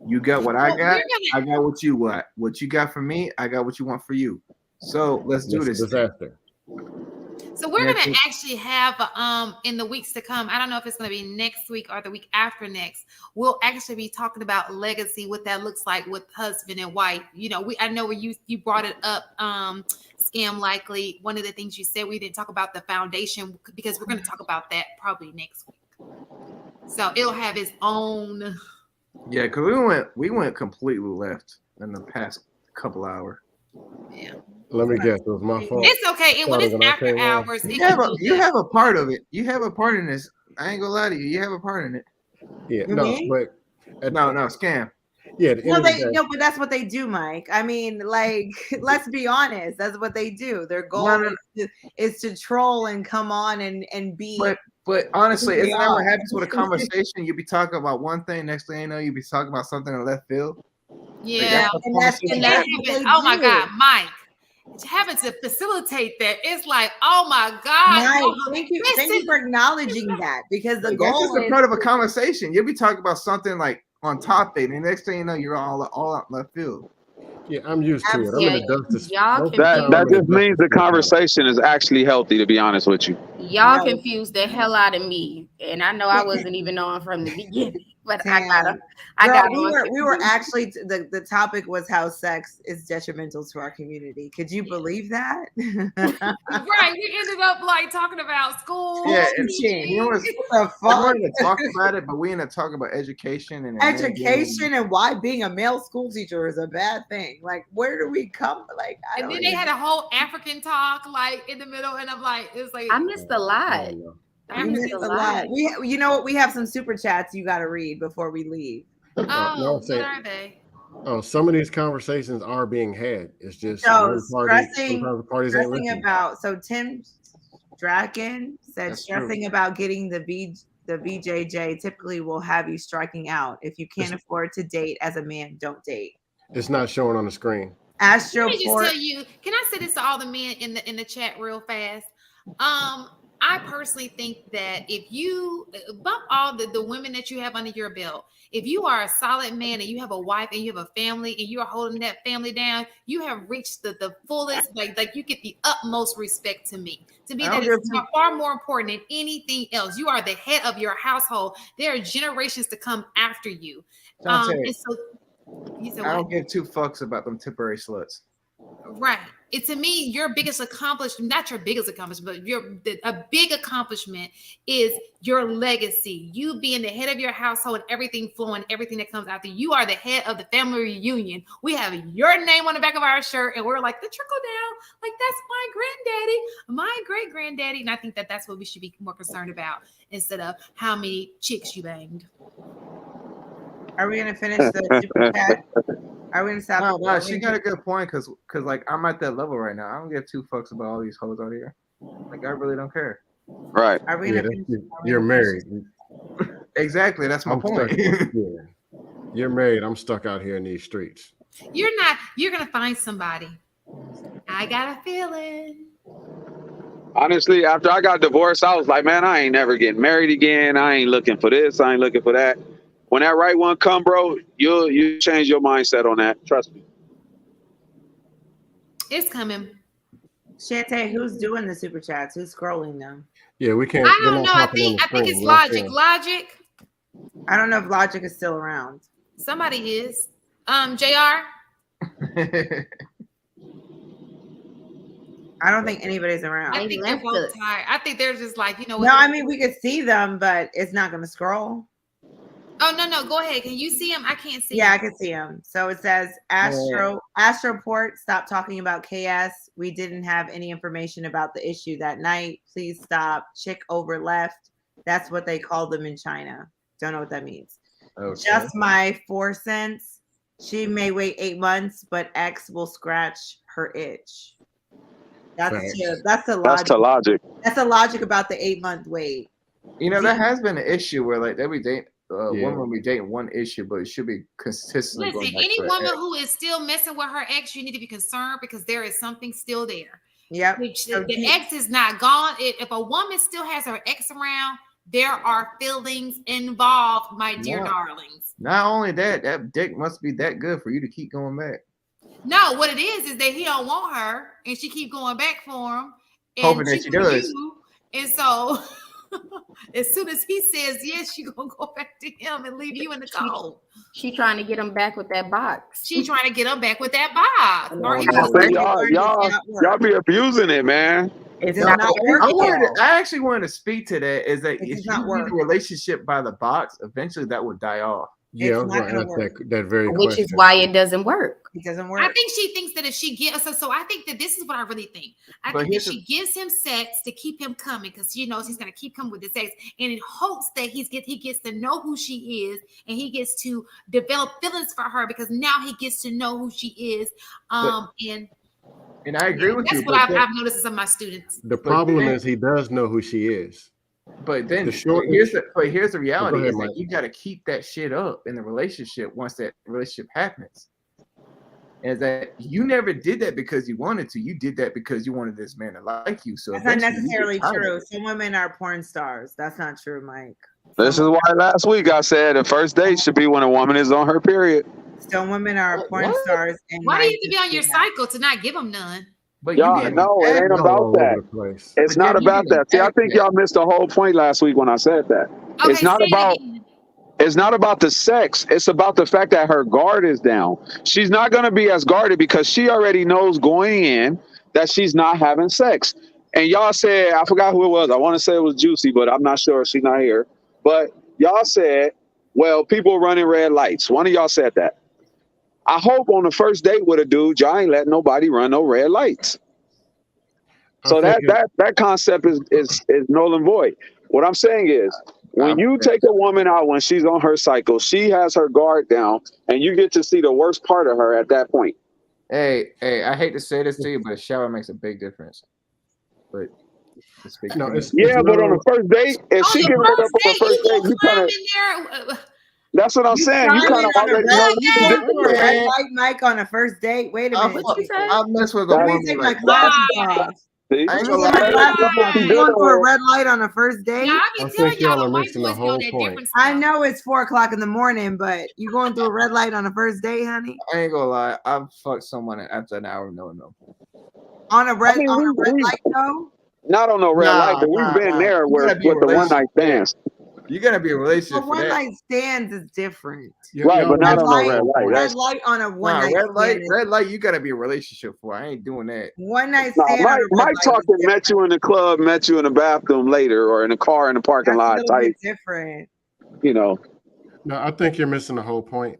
you got what I got, I got what you want. What you got for me, I got what you want for you. So let's do this. Disaster. So we're going to actually have in the weeks to come, I don't know if it's going to be next week or the week after next, we'll actually be talking about legacy, what that looks like with husband and wife. You know, I know where you brought it up, Scam Likely. One of the things you said, we didn't talk about the foundation because we're going to talk about that probably next week. So it'll have its own. Yeah, because we went completely left in the past couple hours. Yeah. Let me guess, it was my fault. It's okay. And when it's after hours, you have a part of it. You have a part in this. I ain't gonna lie to you. You have a part in it. Yeah, no, Scam. Yeah, but that's what they do, Mike. I mean, like, let's be honest. That's what they do. Their goal is to troll and come on and be. But honestly, isn't that what happens with a conversation? You be talking about one thing, next thing you know, you be talking about something in left field. Yeah, oh my God, Mike. Having to facilitate that, it's like, oh my God. Mike, thank you for acknowledging that, because the goal is just a part of a conversation. You'll be talking about something like on topic, and the next thing you know, you're all out left field. Yeah, I'm used to it. I'm in the dust. That just means the conversation is actually healthy, to be honest with you. Y'all confused the hell out of me, and I know I wasn't even on from the beginning, but I got. We were actually the topic was how sex is detrimental to our community. Could you believe that? Right, we ended up like talking about school. Yeah, you know what the fuck? We wanted to talk about it, but we ended up talking about education and why being a male school teacher is a bad thing. Like, where do we come? Like, and then they had a whole African talk like in the middle, and I'm like, it's like I missed a lot. I missed a lot. You know what? We have some super chats you got to read before we leave. What are they? Oh, some of these conversations are being had. It's just stressing about. So Tim Draken said stressing about getting the VJJ typically will have you striking out. If you can't afford to date as a man, don't date. It's not showing on the screen. Let me just tell you, can I say this to all the men in the chat real fast? I personally think that if you bump all the women that you have under your belt, if you are a solid man and you have a wife and you have a family and you are holding that family down, you have reached the fullest, like you get the utmost respect to me. To me, that is far more important than anything else. You are the head of your household. There are generations to come after you. And so, I don't give two fucks about them temporary sluts. Right. It to me, your biggest accomplishment, not your biggest accomplishment, but a big accomplishment is your legacy. You being the head of your household and everything flowing, everything that comes after you. You are the head of the family reunion. We have your name on the back of our shirt, and we're like the trickle down. Like, that's my granddaddy, my great granddaddy. And I think that that's what we should be more concerned about instead of how many chicks you banged. Are we gonna finish the super chat? Are we gonna stop? No, she got a good point because like I'm at that level right now. I don't give two fucks about all these hoes out here. Like, I really don't care. Right. Are we gonna you're married. Exactly. That's my point. You're married. I'm stuck out here in these streets. You're not. You're gonna find somebody. I got a feeling. Honestly, after I got divorced, I was like, man, I ain't never getting married again. I ain't looking for this. I ain't looking for that. When that right one come, bro, you change your mindset on that. Trust me. It's coming. Shantae, who's doing the super chats? Who's scrolling them? Yeah, we can't. I don't know. I think it's Logic. Logic. I don't know if Logic is still around. Somebody is. JR. I don't think anybody's around. I think they're both tired. I think they're just like, you know what? No, I mean we could see them, but it's not going to scroll. Oh no, go ahead. Can you see them? I can't see. Yeah, him. I can see them. So it says Astroport, stop talking about KS. We didn't have any information about the issue that night. Please stop. Chick over left. That's what they call them in China. Don't know what that means. Okay. Just my 4 cents. She may wait 8 months, but X will scratch her itch. That's the logic. That's the logic about the 8-month wait. You know, there has been an issue where like every day woman will be dating one issue, but it should be consistently. Listen, any woman who is still messing with her ex, you need to be concerned because there is something still there. Yep. The ex is not gone. If a woman still has her ex around, there are feelings involved, my dear darlings. Not only that, that dick must be that good for you to keep going back. No, what it is that he don't want her, and she keep going back for him, and hoping that she does. And so, as soon as he says yes, she gonna go back to him and leave you in the cold. She trying to get him back with that box. She trying to get him back with that box. Y'all be abusing it, man. It's not working. I actually wanted to speak to that. Is that if you leave a relationship by the box, eventually that would die off. Yeah, I was going to ask that very question. Which is why it doesn't work. It doesn't work. I think she thinks that if she gives, so I think that this is what I really think. I think that she gives him sex to keep him coming because she knows he's going to keep coming with the sex, and in hopes that he gets to know who she is and he gets to develop feelings for her because now he gets to know who she is. And I agree with you. That's what I've noticed in some of my students. The problem is he does know who she is. But then here's the reality is that you got to keep that shit up in the relationship once that relationship happens. Is that you never did that because you wanted to. You did that because you wanted this man to like you. So that's not necessarily true. Some women are porn stars. That's not true, Mike. This is why last week I said the first date should be when a woman is on her period. Some women are porn stars. And why do you have to be on your cycle to not give them none? But y'all know it ain't about that. It's not about that. See, I think y'all missed the whole point last week when I said that. Okay, it's not about the sex. It's about the fact that her guard is down. She's not going to be as guarded because she already knows going in that she's not having sex. And y'all said, I forgot who it was. I want to say it was Juicy, but I'm not sure. She's not here. But y'all said, well, people running red lights. One of y'all said that. I hope on the first date with a dude, y'all ain't letting nobody run no red lights. So that concept is null and void. What I'm saying is, when you take a woman out when she's on her cycle, she has her guard down, and you get to see the worst part of her at that point. Hey, I hate to say this to you, but a shower makes a big difference. But but on the first date, if she can run up on the first date, you kind of. That's what I'm saying. You kind of already know. Red light Mike on a first date. Wait a minute. I mess with a woman. Take my glasses off. You going for a red light on a first date? I think y'all are missing the whole point. I know it's 4:00 in the morning, but you going through a red light on a first date, honey? I ain't gonna lie. I've fucked someone after an hour. No. On a red light though? Not on no red light, but we've been there with the one night stands. You gotta be a relationship. But one night stands is different. Right, but not on no red light. Red light on a one night red light, you gotta be a relationship for. I ain't doing that. One night stand. Mike talking met you in the club, met you in the bathroom later, or in the car in the parking lot. Type different. You know. No, I think you're missing the whole point.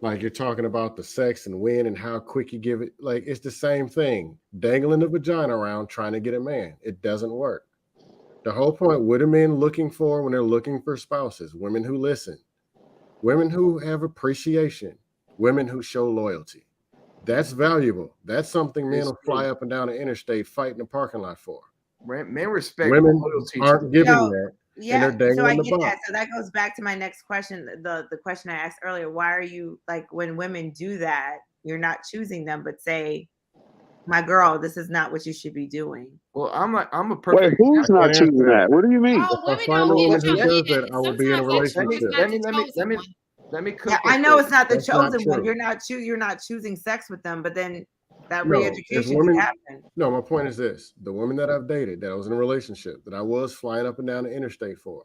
Like you're talking about the sex and when and how quick you give it. Like it's the same thing. Dangling the vagina around trying to get a man. It doesn't work. The whole point, what are men looking for when they're looking for spouses? Women who listen, women who have appreciation, women who show loyalty. That's valuable. That's something men will fly up and down the interstate fight in the parking lot for. Men respect women loyalty. Aren't giving that. Yeah, and they're so I the get box. that. So that goes back to my next question. The question I asked earlier, why are you like when women do that, you're not choosing them, but say my girl, this is not what you should be doing. Well, I'm a Wait, perfect who's example. not choosing that? What do you mean? Oh, If I women find a don't woman get who chosen. does that, I will be in a Sometimes that relationship. choice not the chosen one. Let me cook. Yeah, I know it's not the That's not chosen one. true. You're not choosing sex with them, but then that No, re-education if women, can happen. no, my point is this: the women that I've dated, that I was in a relationship, that I was flying up and down the interstate for,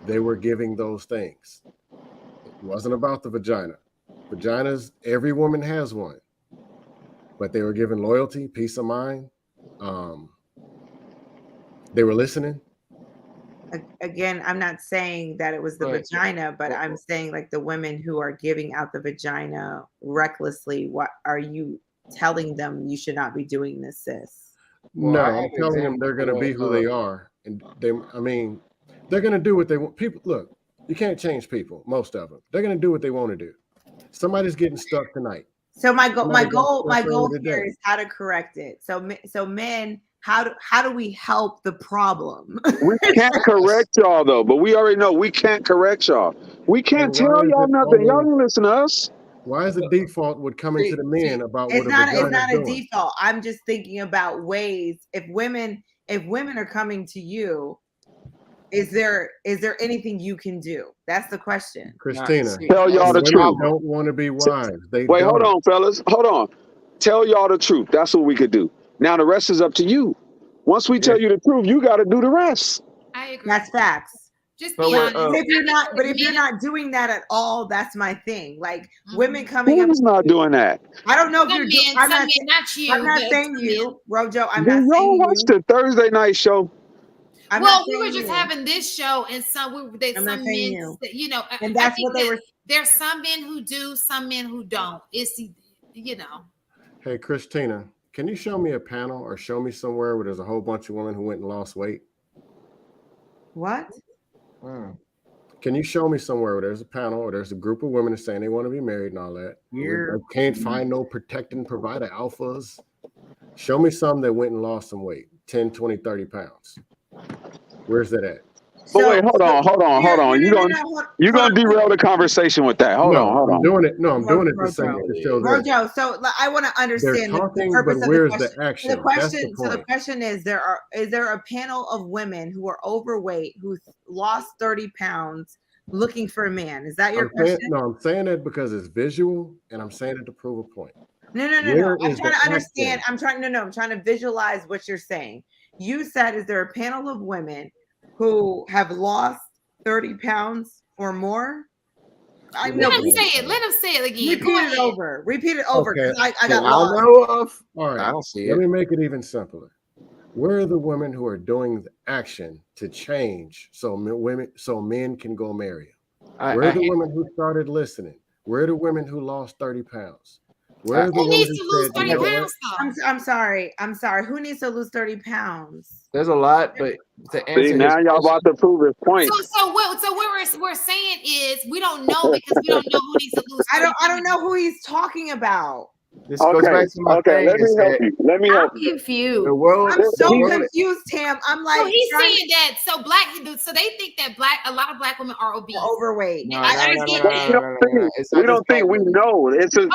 they were giving those things. It wasn't about the vagina. Vaginas, every woman has one, but they were given loyalty, peace of mind. They were listening. Again, I'm not saying that it was the vagina, but I'm saying like the women who are giving out the vagina recklessly, what are you telling them you should not be doing this, sis? No, I'm telling them they're going to be who they are. And they're going to do what they want. People, look, you can't change people, most of them. They're going to do what they want to do. Somebody's getting stuck tonight. So my goal here is how to correct it. So men, how do we help the problem? We can't correct y'all though, but we already know we can't correct y'all. We can't tell y'all nothing. Y'all don't listen to us. Why is the default would come into the men about what It's not doing? a default. I'm just thinking about ways if women are coming to you, is there anything you can do? That's the question. Christina, tell y'all the truth. Don't want to be wives. They Wait, don't. hold on, fellas. Hold on. Tell y'all the truth. That's what we could do. Now the rest is up to you. Once we tell you the truth, you got to do the rest. I agree. That's facts. Just be honest. If you're not doing that at all, that's my thing. Like women coming up. Who's not doing that? I don't know if you're doing. I'm Not you. I'm not saying you, Rojo. I'm Did not y'all saying watch the Thursday night show? Well, we were just having this show, and some men, you know, and that's what they were. There's some men who do, some men who don't. It's, you know. Hey, Christina, can you show me a panel or show me somewhere where there's a whole bunch of women who went and lost weight? What? Can you show me somewhere where there's a panel or there's a group of women that's saying they want to be married and all that? I can't find no protecting provider alphas. Show me some that went and lost some weight, 10, 20, 30 pounds. Where's that at? But wait, hold on. You're gonna derail the conversation with that. Hold on. I'm doing it. No, I'm doing it to show this. Rojo, so I want to understand talking, the purpose but where's of the question. the action? So the question is there a panel of women who are overweight who lost 30 pounds looking for a man? Is that your question? No, I'm saying that because it's visual, and I'm saying it to prove a point. No. I'm trying to understand. I'm trying to visualize what you're saying. You said, is there a panel of women who have lost 30 pounds or more? Let him say it again. Repeat it over. Okay. I got lost. All right. I don't see it. Let me make it even simpler. Where are the women who are doing the action to change so men can go marry them? Where are the women who started listening? Where are the women who lost 30 pounds? Where are the women needs to lose 30 pounds? I'm sorry. Who needs to lose 30 pounds? There's a lot, but to answer now y'all about to prove his point. So what we're saying is we don't know because we don't know who needs to lose. I don't know who he's talking about. This goes back to my thing. Let me help you. I'm confused. I'm so confused, Tam. I'm like, so he's saying that so they think that a lot of black women are obese, overweight. We don't think we know. It's a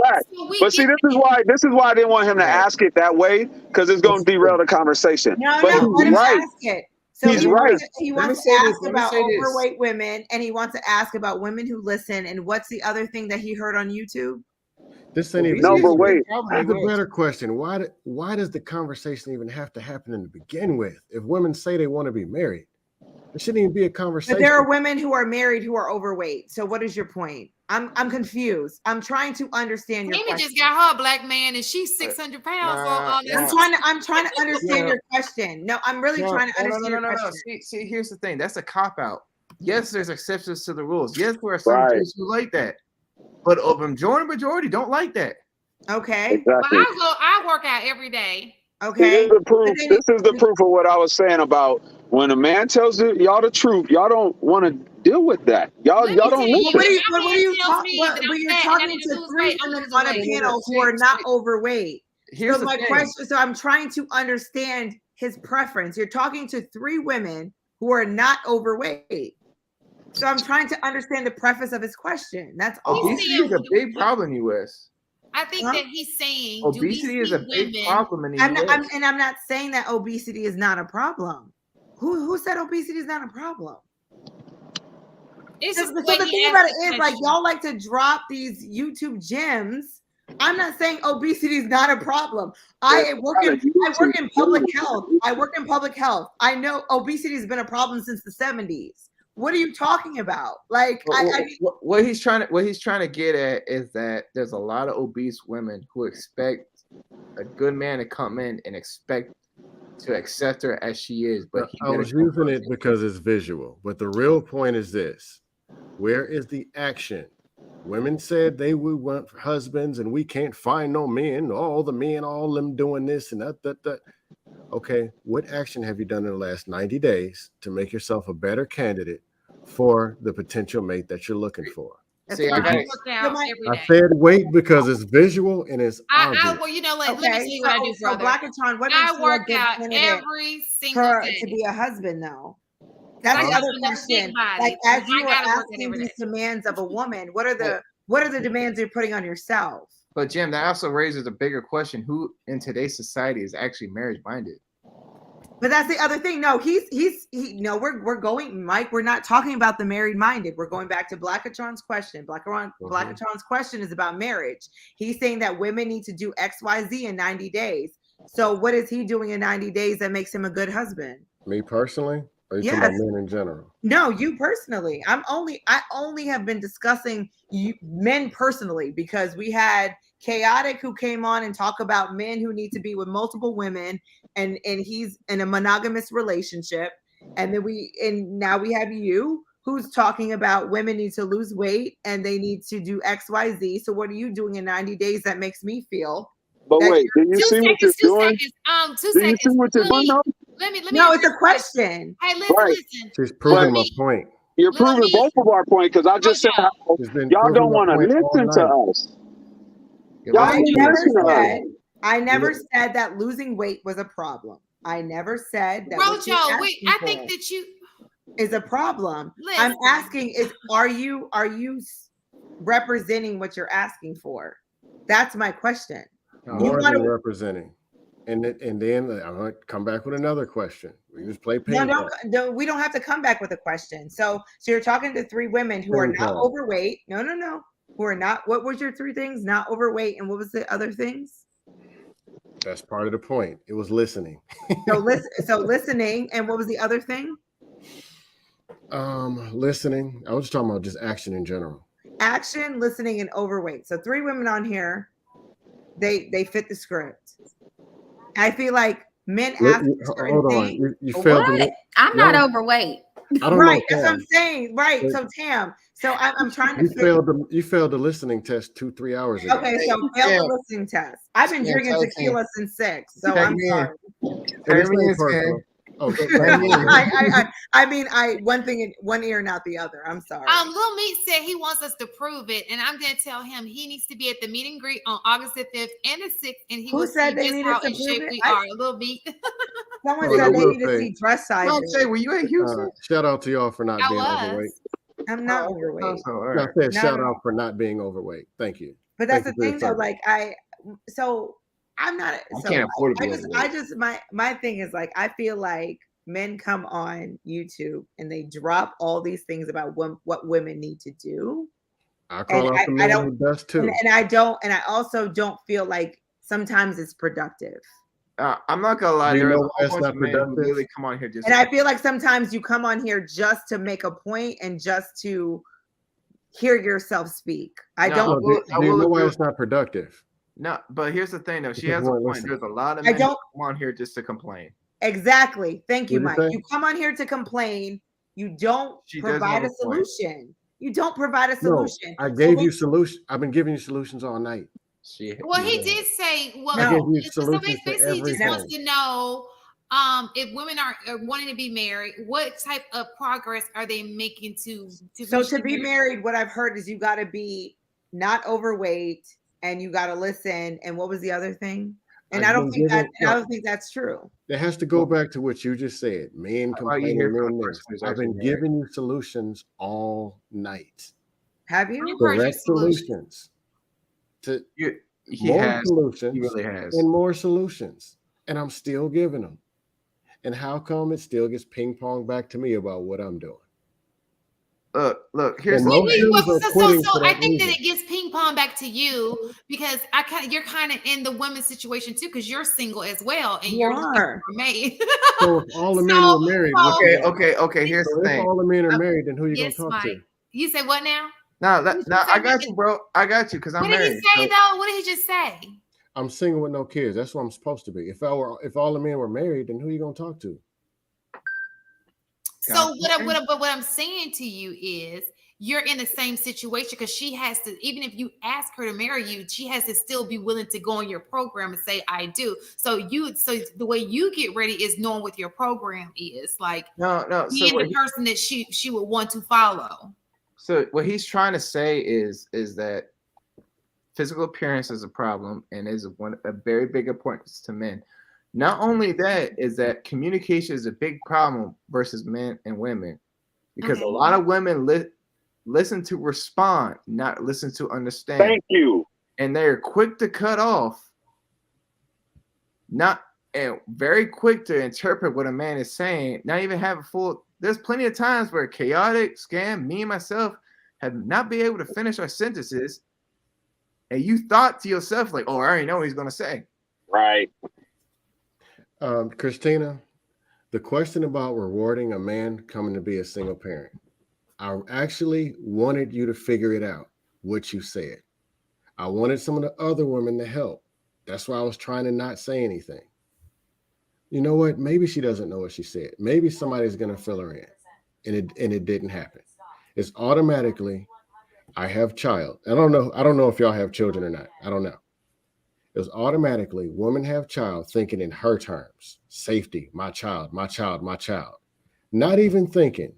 fact. But see, this is why I didn't want him to ask it that way, because it's going to derail the conversation. But he's right. Ask it. So he's right. He wants to ask about overweight women, and he wants to ask about women who listen. And what's the other thing that he heard on YouTube? This ain't even. No, but wait. That's a better question. Why does the conversation even have to happen in the begin with? If women say they want to be married, it shouldn't even be a conversation. But there are women who are married who are overweight. So what is your point? I'm confused. I'm trying to understand your question. Amy just got her a black man and she's 600 pounds. I'm trying to understand your question. No, I'm really trying to understand your question. See, here's the thing. That's a cop-out. Yes, there's exceptions to the rules. Yes, there are some Jews who like that. But of majority don't like that. Okay. Exactly. Well, I work out every day. Okay. This is the proof of what I was saying about when a man tells y'all the truth, y'all don't want to deal with that. Y'all don't know. What are you talking? You're talking to three women on a panel who are not overweight. Here's my question. So I'm trying to understand his preference. You're talking to three women who are not overweight. So I'm trying to understand the preface of his question. That's all. Obesity is a big problem in the U.S. I think that he's saying obesity is a big problem in the US. I'm not saying that obesity is not a problem. Who said obesity is not a problem? It's so the thing about it is, like, y'all like to drop these YouTube gems. I'm not saying obesity is not a problem. I work in public health. I work in public health. I know obesity has been a problem since the 70s. What are you talking about? Like, what he's trying to get at is that there's a lot of obese women who expect a good man to come in and expect to accept her as she is. But I was using it because it's visual. But the real point is this: where is the action? Women said they would want husbands, and we can't find no men. All the men, all them doing this and that. Okay, what action have you done in the last 90 days to make yourself a better candidate for the potential mate that you're looking for? See, I said wait because it's visual and it's obvious. Well, you know, let me tell you what I do, brother. Blackaton, what I work out every single day to be a husband, though. That's the other question. Like, as you are asking these demands of a woman, what are the demands you're putting on yourself? But Jim, that also raises a bigger question: who in today's society is actually marriage minded? But that's the other thing. No, we're going, Mike. We're not talking about the married minded. We're going back to Blackaton's question. Blackaton's question is about marriage. He's saying that women need to do X, Y, Z in 90 days. So what is he doing in 90 days that makes him a good husband? Me personally? Or are you talking about men in general? No, you personally. I only have been discussing men personally because we had Chaotic who came on and talk about men who need to be with multiple women and he's in a monogamous relationship. And now we have you who's talking about women need to lose weight and they need to do X, Y, Z. So what are you doing in 90 days that makes me feel? But wait, do you see what you're doing? 2 seconds. Let me. No, it's a question. Hey, listen. She's proving my point. You're proving both of our point because I just said y'all don't want to listen to us. I never said that losing weight was a problem. I never said that. Rojo, I think that you is a problem. I'm asking are you representing what you're asking for? That's my question. More than representing. And then I'm going to come back with another question. We just play ping pong. No, we don't have to come back with a question. So you're talking to 3 women who are not overweight. No. Who are not, what was your 3 things? Not overweight. And what was the other things? That's part of the point. It was listening. So listening. And what was the other thing? Listening. I was just talking about just action in general. Action, listening, and overweight. So 3 women on here, they fit the script. I feel like men ask certain things. I'm not overweight. Right, that's what I'm saying. Right. So Tam, I'm trying to you failed the listening test 2-3 hours ago. Okay, so failed the listening test. I've been drinking tequila since 6, so I'm sorry. I mean, one thing in one ear, not the other. I'm sorry. Lil Meat said he wants us to prove it, and I'm going to tell him he needs to be at the meet and greet on August the 5th and the 6th, and he will see just how in shape we are. Lil Meat. Someone said they need to see dress sizes. Don't say, were you at Houston? Shout out to y'all for not being overweight. I'm not overweight. I said shout out for not being overweight. Thank you. But that's the thing, though. Like I'm not. I can't afford to be I just my thing is like I feel like men come on YouTube and they drop all these things about what women need to do. I call out the men who does too. And I also don't feel like sometimes it's productive. I'm not gonna lie. There are not productive. Really come on here and I feel like sometimes you come on here just to make a point and just to hear yourself speak. I will know why it's not productive. No, but here's the thing though. She has a point. There's a lot of men who come on here just to complain. Exactly. Thank you, Mike. You come on here to complain. You don't provide a solution. You don't provide a solution. No, I gave you solutions. I've been giving you solutions all night. Well, he did say, so basically he just wants to know if women are wanting to be married, what type of progress are they making to be married? What I've heard is you got to be not overweight and you got to listen. And what was the other thing? And I don't think that's true. That has to go back to what you just said. Men complaining. I've been giving you solutions all night. Have you? Correct solutions. more solutions. He really has. And more solutions. And I'm still giving them. And how come it still gets ping pong back to me about what I'm doing? Look. Here's so I think reason. that it gets ping pong back to you because you're kind of in the women's situation too because you're single as well and you're looking for a mate. So if all the men were married, okay. Here's the thing. If all the men are married, then who are you gonna talk to? You say what now? No, I got you, bro. I got you because I'm married. What did he say though? What did he just say? I'm single with no kids. That's what I'm supposed to be. If all the men were married, then who are you gonna talk to? So what I'm saying to you is you're in the same situation because she has to, even if you ask her to marry you, she has to still be willing to go on your program and say, I do. So the way you get ready is knowing what your program is like. No. Being the person that she would want to follow. So what he's trying to say is that physical appearance is a problem and is a very big importance to men. Not only that is that communication is a big problem versus men and women because a lot of women listen to respond, not listen to understand. Thank you. And they're quick to cut off, and very quick to interpret what a man is saying, not even have a full. There's plenty of times where chaotic, scam, me and myself have not been able to finish our sentences. And you thought to yourself, like, oh, I already know what he's going to say. Right. Christina, the question about rewarding a man coming to be a single parent, I actually wanted you to figure it out, what you said. I wanted some of the other women to help. That's why I was trying to not say anything. You know what? Maybe she doesn't know what she said. Maybe somebody's going to fill her in. And it didn't happen. It's automatically, I have child. I don't know if y'all have children or not. I don't know. It was automatically women have child thinking in her terms. Safety, my child, my child, my child. Not even thinking.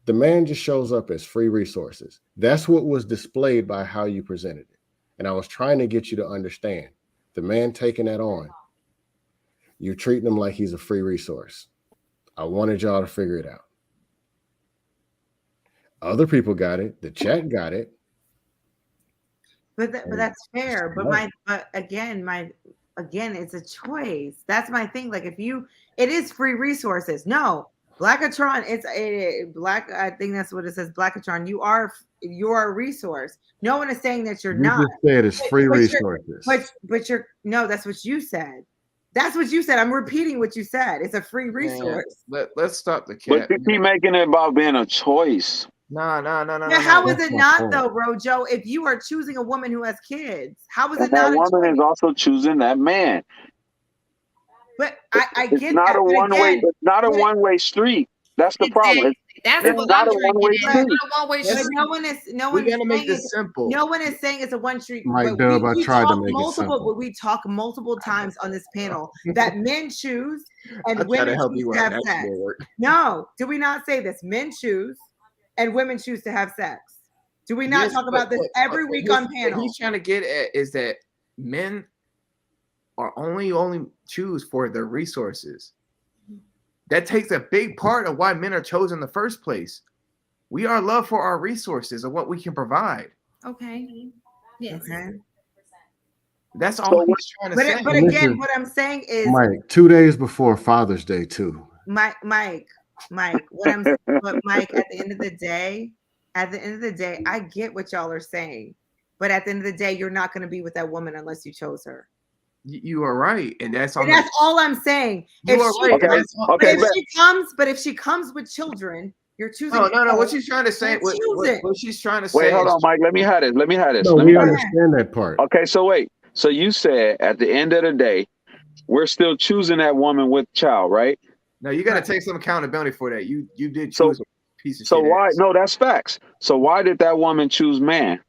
The man just shows up as free resources. That's what was displayed by how you presented it. And I was trying to get you to understand. The man taking that on, you're treating him like he's a free resource. I wanted y'all to figure it out. Other people got it. The chat got it. But that's fair. But again, it's a choice. That's my thing. Like it is free resources. No, Blackatron, Black. I think that's what it says. Blackatron, you are a resource. No one is saying that you're not. Just said it's free resources. But you're no. That's what you said. That's what you said. I'm repeating what you said. It's a free resource. Let's stop the cat. But you keep making it about being a choice. No. How is it not though, Rojo? If you are choosing a woman who has kids, how is it not? That woman is also choosing that man. But I get it's not that. It's not a one-way street. That's the problem. That's it's not a one-way street. We gotta make this simple. No one is saying it's a one street. Mike Dub, I tried to make it simple. But we talk multiple times on this panel that men choose and women choose to have sex. No, do we not say this? Men choose and women choose to have sex. Do we not talk about this every week on panel? What he's trying to get at is that men are only choose for their resources. That takes a big part of why men are chosen in the first place. We are loved for our resources and what we can provide. Okay. Yes. Okay. That's all he's trying to say. But again, what I'm saying is, Mike, 2 days before Father's Day too. Mike, but Mike, at the end of the day, I get what y'all are saying. But at the end of the day, you're not going to be with that woman unless you chose her. You are right, and that's all. And that's all I'm saying. If she comes with children, you're choosing. No. What she's trying to say. What she's trying to say. Wait, hold on, Mike. Let me have this. No, we understand that part. Okay, so wait. So you said at the end of the day, we're still choosing that woman with child, right? No, you got to take some accountability for that. You did choose a piece of shit. So why? No, that's facts. So why did that woman choose man?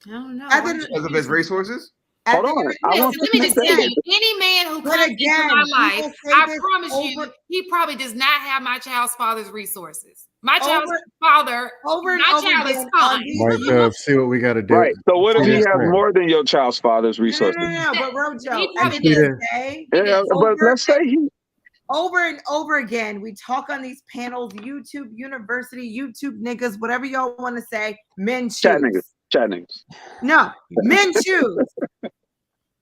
I don't know. Because of his resources. Hold on. Let me just tell you, any man who comes into my life, I promise you, he probably does not have my child's father's resources. My child's father, my child is fine. Mike, see what we got to do. Right. So what if he has more than your child's father's resources? No, but Rojo, he probably does. But let's say he. Over and over again, we talk on these panels, YouTube University, YouTube niggas, whatever y'all want to say. Men choose. Chat niggas. No, men choose.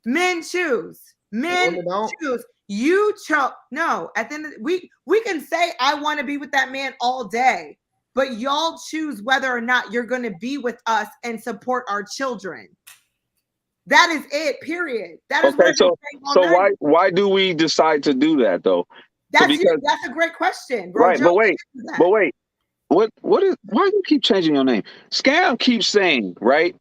Men choose. Men choose. You chose. No, at the end of we can say I want to be with that man all day, but y'all choose whether or not you're going to be with us and support our children. That is it. Period. That is okay. So why do we decide to do that though? That's a great question, bro. Right, but wait. Why do you keep changing your name? Scam keeps saying, right,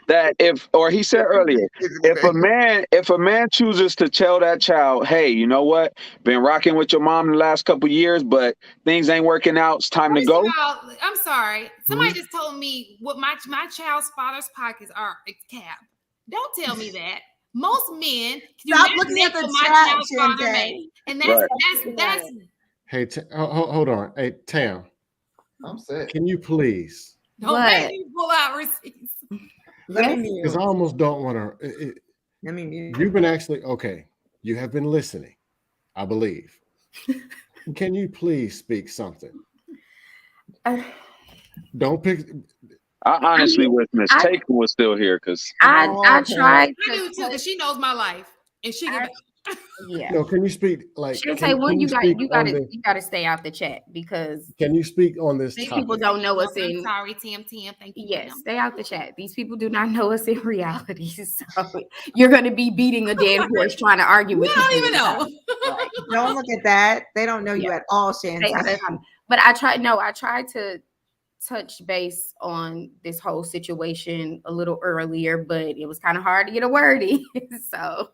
that he said earlier, if a man chooses to tell that child, hey, you know what, been rocking with your mom the last couple of years, but things ain't working out, it's time to go. I'm sorry. Somebody just told me what my child's father's pockets are. It's cap. Don't tell me that. Most men stop looking at the chat, and that's. Hey, hold on. Hey, Tam. I'm set. Can you please? Don't make me pull out receipts. Because I almost don't want to. Let me mute. You've been okay. You have been listening, I believe. Can you please speak something? Don't pick. I honestly wish Miss Taker was still here because I tried. I do too, because she knows my life, and she can. Yeah. No, can you speak like? She'll say, "Well, you got to stay out the chat because." Can you speak on this? These people don't know us in. Sorry, Tam. Thank you. Yes, stay out the chat. These people do not know us in reality, so you're going to be beating a dead horse trying to argue with. We don't even know. Right. Don't look at that. They don't know you at all, Shannon. But I tried to touch base on this whole situation a little earlier, but it was kind of hard to get a word in. So,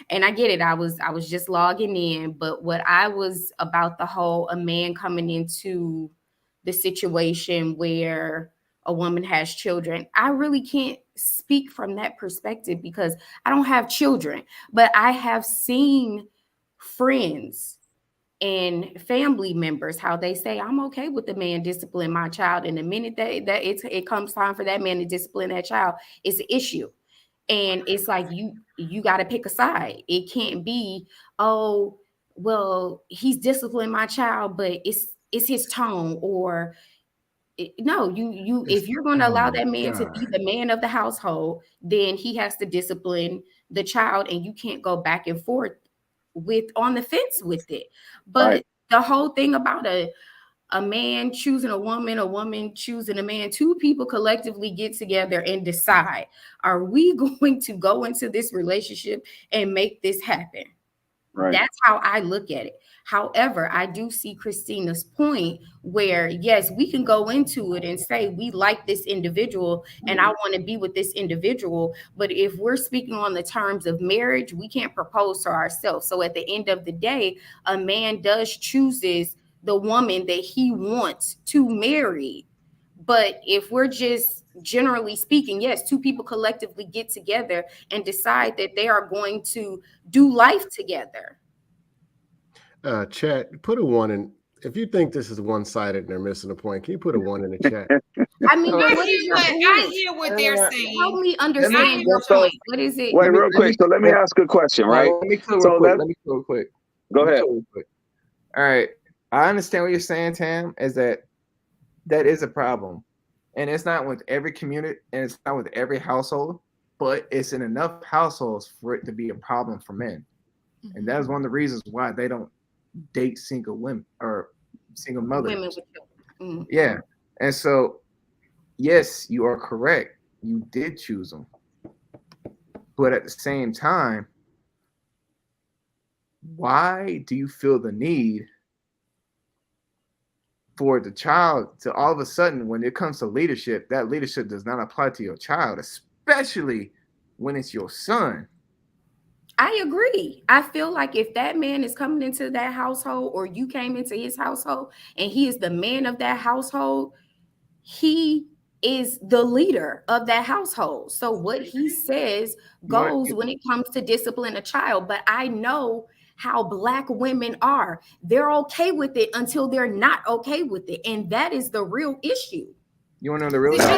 and I get it. I was just logging in, but what I was about the whole a man coming into the situation where a woman has children, I really can't speak from that perspective because I don't have children, but I have seen friends and family members how they say I'm okay with the man disciplining my child, and the minute that it comes time for that man to discipline that child, it's an issue. And it's like you got to pick a side. It can't be, oh well, he's disciplining my child, but it's his tone, or no, you if you're going to allow that man to be the man of the household, then he has to discipline the child, and you can't go back and forth on the fence with it. But the whole thing about a man choosing a woman choosing a man, two people collectively get together and decide, are we going to go into this relationship and make this happen? Right. That's how I look at it. However, I do see Christina's point where, yes, we can go into it and say we like this individual and I want to be with this individual. But if we're speaking on the terms of marriage, we can't propose to ourselves. So at the end of the day, a man chooses the woman that he wants to marry. But if we're just generally speaking, yes, two people collectively get together and decide that they are going to do life together. Chat, put a 1 in. If you think this is one-sided and they're missing a point, can you put a 1 in the chat? I mean, I hear what they're saying. Help me understand your point. What is it? Wait, real quick. So let me ask a question, right? Let me real quick. Go ahead. All right. I understand what you're saying, Tam, is that is a problem. And it's not with every community and it's not with every household, but it's in enough households for it to be a problem for men. And that is one of the reasons why they don't date single women or single mothers. Women with children. Yeah. And so, yes, you are correct. You did choose them. But at the same time, why do you feel the need for the child to all of a sudden, when it comes to leadership, that leadership does not apply to your child, especially when it's your son? I agree. I feel like if that man is coming into that household or you came into his household and he is the man of that household, he is the leader of that household. So what he says goes when it comes to discipline a child. But I know how Black women are. They're okay with it until they're not okay with it. And that is the real issue. You want to know the real issue? So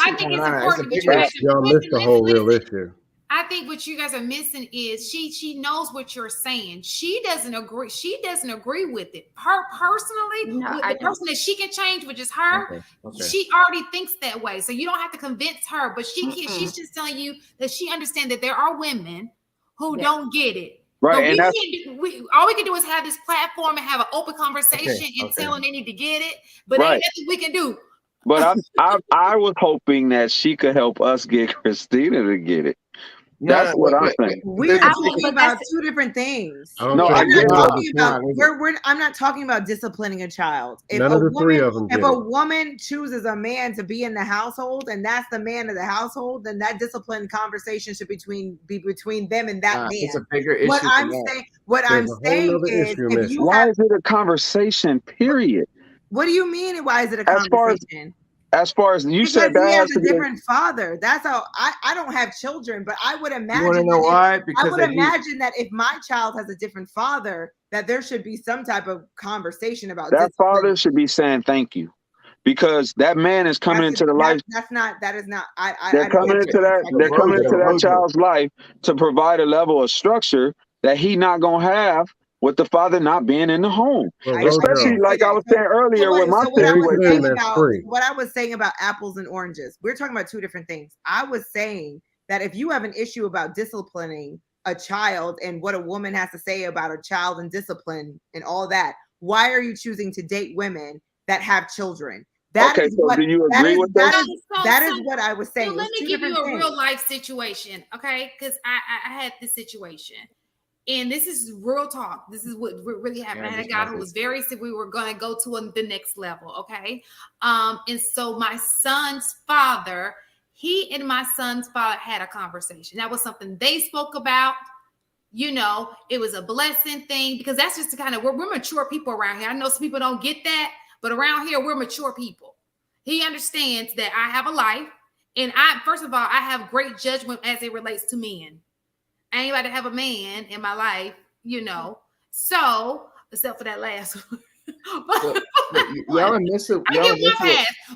I think it's important. Y'all missed the whole real issue. I think what you guys are missing is she knows what you're saying. She doesn't agree. She doesn't agree with it. Her personally, the person that she can change, which is her, she already thinks that way. So you don't have to convince her, but she's just telling you that she understands that there are women who don't get it. Right. But And all we can do is have this platform and have an open conversation and tell them they need to get it. But ain't nothing we can do. But I was hoping that she could help us get Christina to get it. That's what I'm saying. We're talking about two different things. No, I I'm get not it. talking about I'm not talking about disciplining a child. If None of the three of them if get a it. woman chooses a man to be in the household and that's the man of the household, then that discipline conversation should be between them and that man. It's a bigger issue. What I'm saying is, if you why is it a conversation? Period. What do you mean? Why is it a conversation? As far as you said, because that he has has to a be different father. That's how I don't have children, but I would imagine. You want to know why? Because I would imagine that if my child has a different father, that there should be some type of conversation about that father should be saying thank you, because that man is coming into the life. That is not. They're coming into that child's life to provide a level of structure that he not gonna have with the father not being in the home. Especially like I was saying earlier with my situation. What I was saying about apples and oranges, we're talking about two different things. I was saying that if you have an issue about disciplining a child and what a woman has to say about a child and discipline and all that, why are you choosing to date women that have children? That is what, do you agree with that is what I was saying. So let me give you a real life situation, okay? Because I had this situation. And this is real talk. This is what really happened. I had a guy who was very sick. We were going to go to the next level. Okay. And so my son's father, he and my son's father had a conversation. That was something they spoke about. You know, it was a blessing thing because that's just the kind of, we're mature people around here. I know some people don't get that, but around here, we're mature people. He understands that I have a life. And first of all, I have great judgment as it relates to men. I ain't about to have a man in my life, you know. So, except for that last one. Y'all are missing.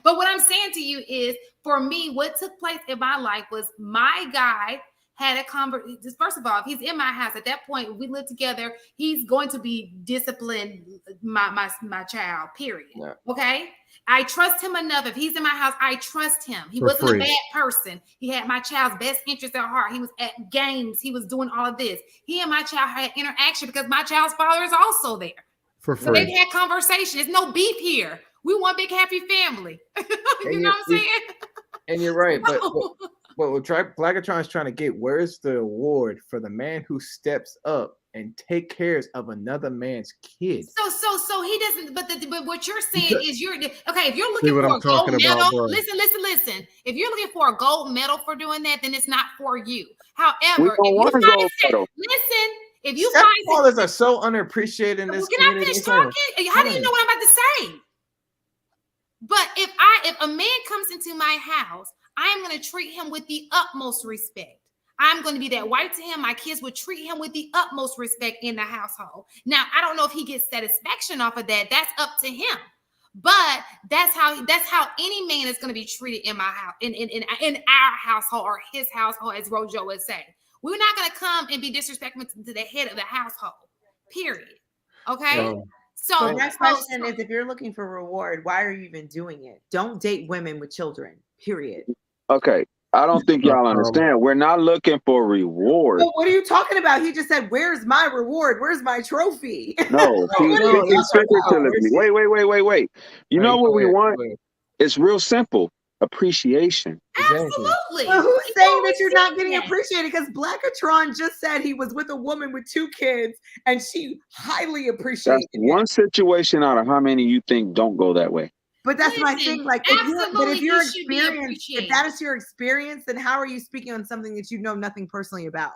But what I'm saying to you is, for me, what took place in my life was my guy had a conversation. First of all, if he's in my house at that point, we live together. He's going to be disciplined my child. Period. Yeah. Okay. I trust him enough. If he's in my house, I trust him. He wasn't a bad person. He had my child's best interest at heart. He was at games. He was doing all of this. He and my child had interaction because my child's father is also there. For free. So they've had conversation. There's no beef here. We want big happy family. You know what I'm saying? And you're right, but what Blackatron is trying to get, where's the award for the man who steps up and take care of another man's kid? So he doesn't. But what you're saying is you're okay. If you're looking for a gold medal, bro. listen. If you're looking for a gold medal for doing that, then it's not for you. However, if you find fathers are so underappreciated in this community. Can I finish talking? How do you know what I'm about to say? But if a man comes into my house, I am going to treat him with the utmost respect. I'm going to be that wife to him. My kids would treat him with the utmost respect in the household. Now, I don't know if he gets satisfaction off of that. That's up to him. But that's how any man is going to be treated in my house, in our household or his household, as Rojo would say. We're not going to come and be disrespectful to the head of the household. Period. Okay. So my question is, if you're looking for reward, why are you even doing it? Don't date women with children. Period. Okay. I don't think y'all understand. We're not looking for reward. But what are you talking about? He just said, "Where's my reward? Where's my trophy?" No, he's figuratively. Wait. You know what we want? It's real simple. Appreciation. Absolutely. But who's saying that you're not getting appreciated? Because Blackatron just said he was with a woman with 2 kids and she highly appreciated it. One situation out of how many you think don't go that way? But that's my thing. Like, if that is your experience, then how are you speaking on something that you know nothing personally about?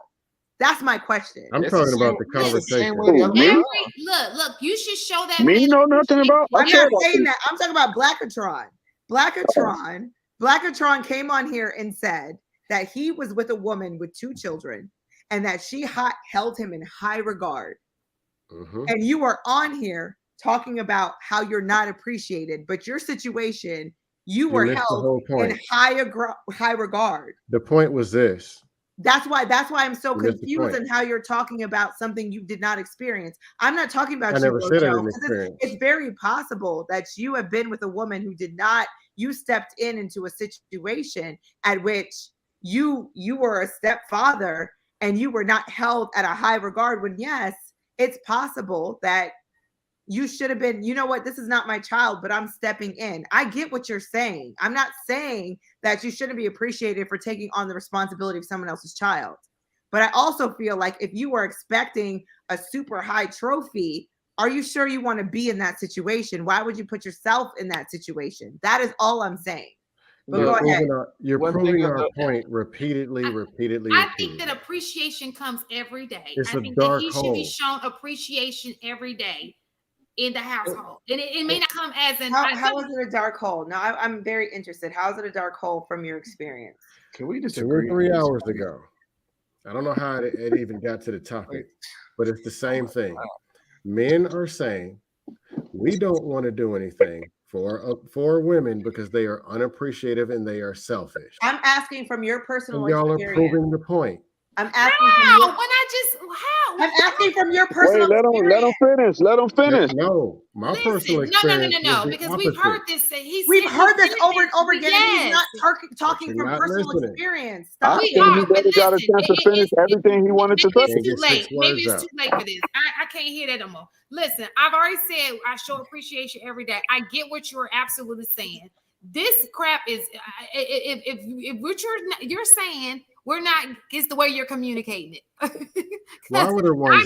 That's my question. I'm talking about the conversation. Look, you should show that. Me know nothing about. I'm not saying that. I'm talking about Blackatron. Blackatron came on here and said that he was with a woman with 2 children and that she held him in high regard. Mm-hmm. And you are on here talking about how you're not appreciated, but your situation, you were held in high regard. The point was this: That's why I'm so confused in how you're talking about something you did not experience. I'm not talking about I never said I didn't Rojo. experience. It's very possible that you have been with a woman who did not. You stepped into a situation at which you were a stepfather and you were not held at a high regard. When yes, it's possible that you should have been, you know what, this is not my child, but I'm stepping in. I get what you're saying. I'm not saying that you shouldn't be appreciated for taking on the responsibility of someone else's child. But I also feel like if you were expecting a super high trophy, are you sure you want to be in that situation? Why would you put yourself in that situation? That is all I'm saying. But go ahead. You're proving our point repeatedly. I think that appreciation comes every day. It's I a think that dark he should hole. be shown appreciation every day in the household. And it may not come as an... How is it a dark hole? Now, I'm very interested. How is it a dark hole from your experience? Can we just 2 or 3 hours ago? I don't know how it even got to the topic, but it's the same thing. Men are saying, we don't want to do anything for women because they are unappreciative and they are selfish. I'm asking from your personal and y'all experience. are proving the point. I'm asking I'm asking from your personal experience. Let him finish. No, my personal experience. No, because we've heard this. We've heard this over and over again. Yes. He's not talking from personal experience. I think he better got a chance to finish everything he wanted to say. It's too late. Maybe it's too late for this. I can't hear that no more. Listen, I've already said I show appreciation every day. I get what you're absolutely saying. This crap is if what you're saying, we're not, it's the way you're communicating it. I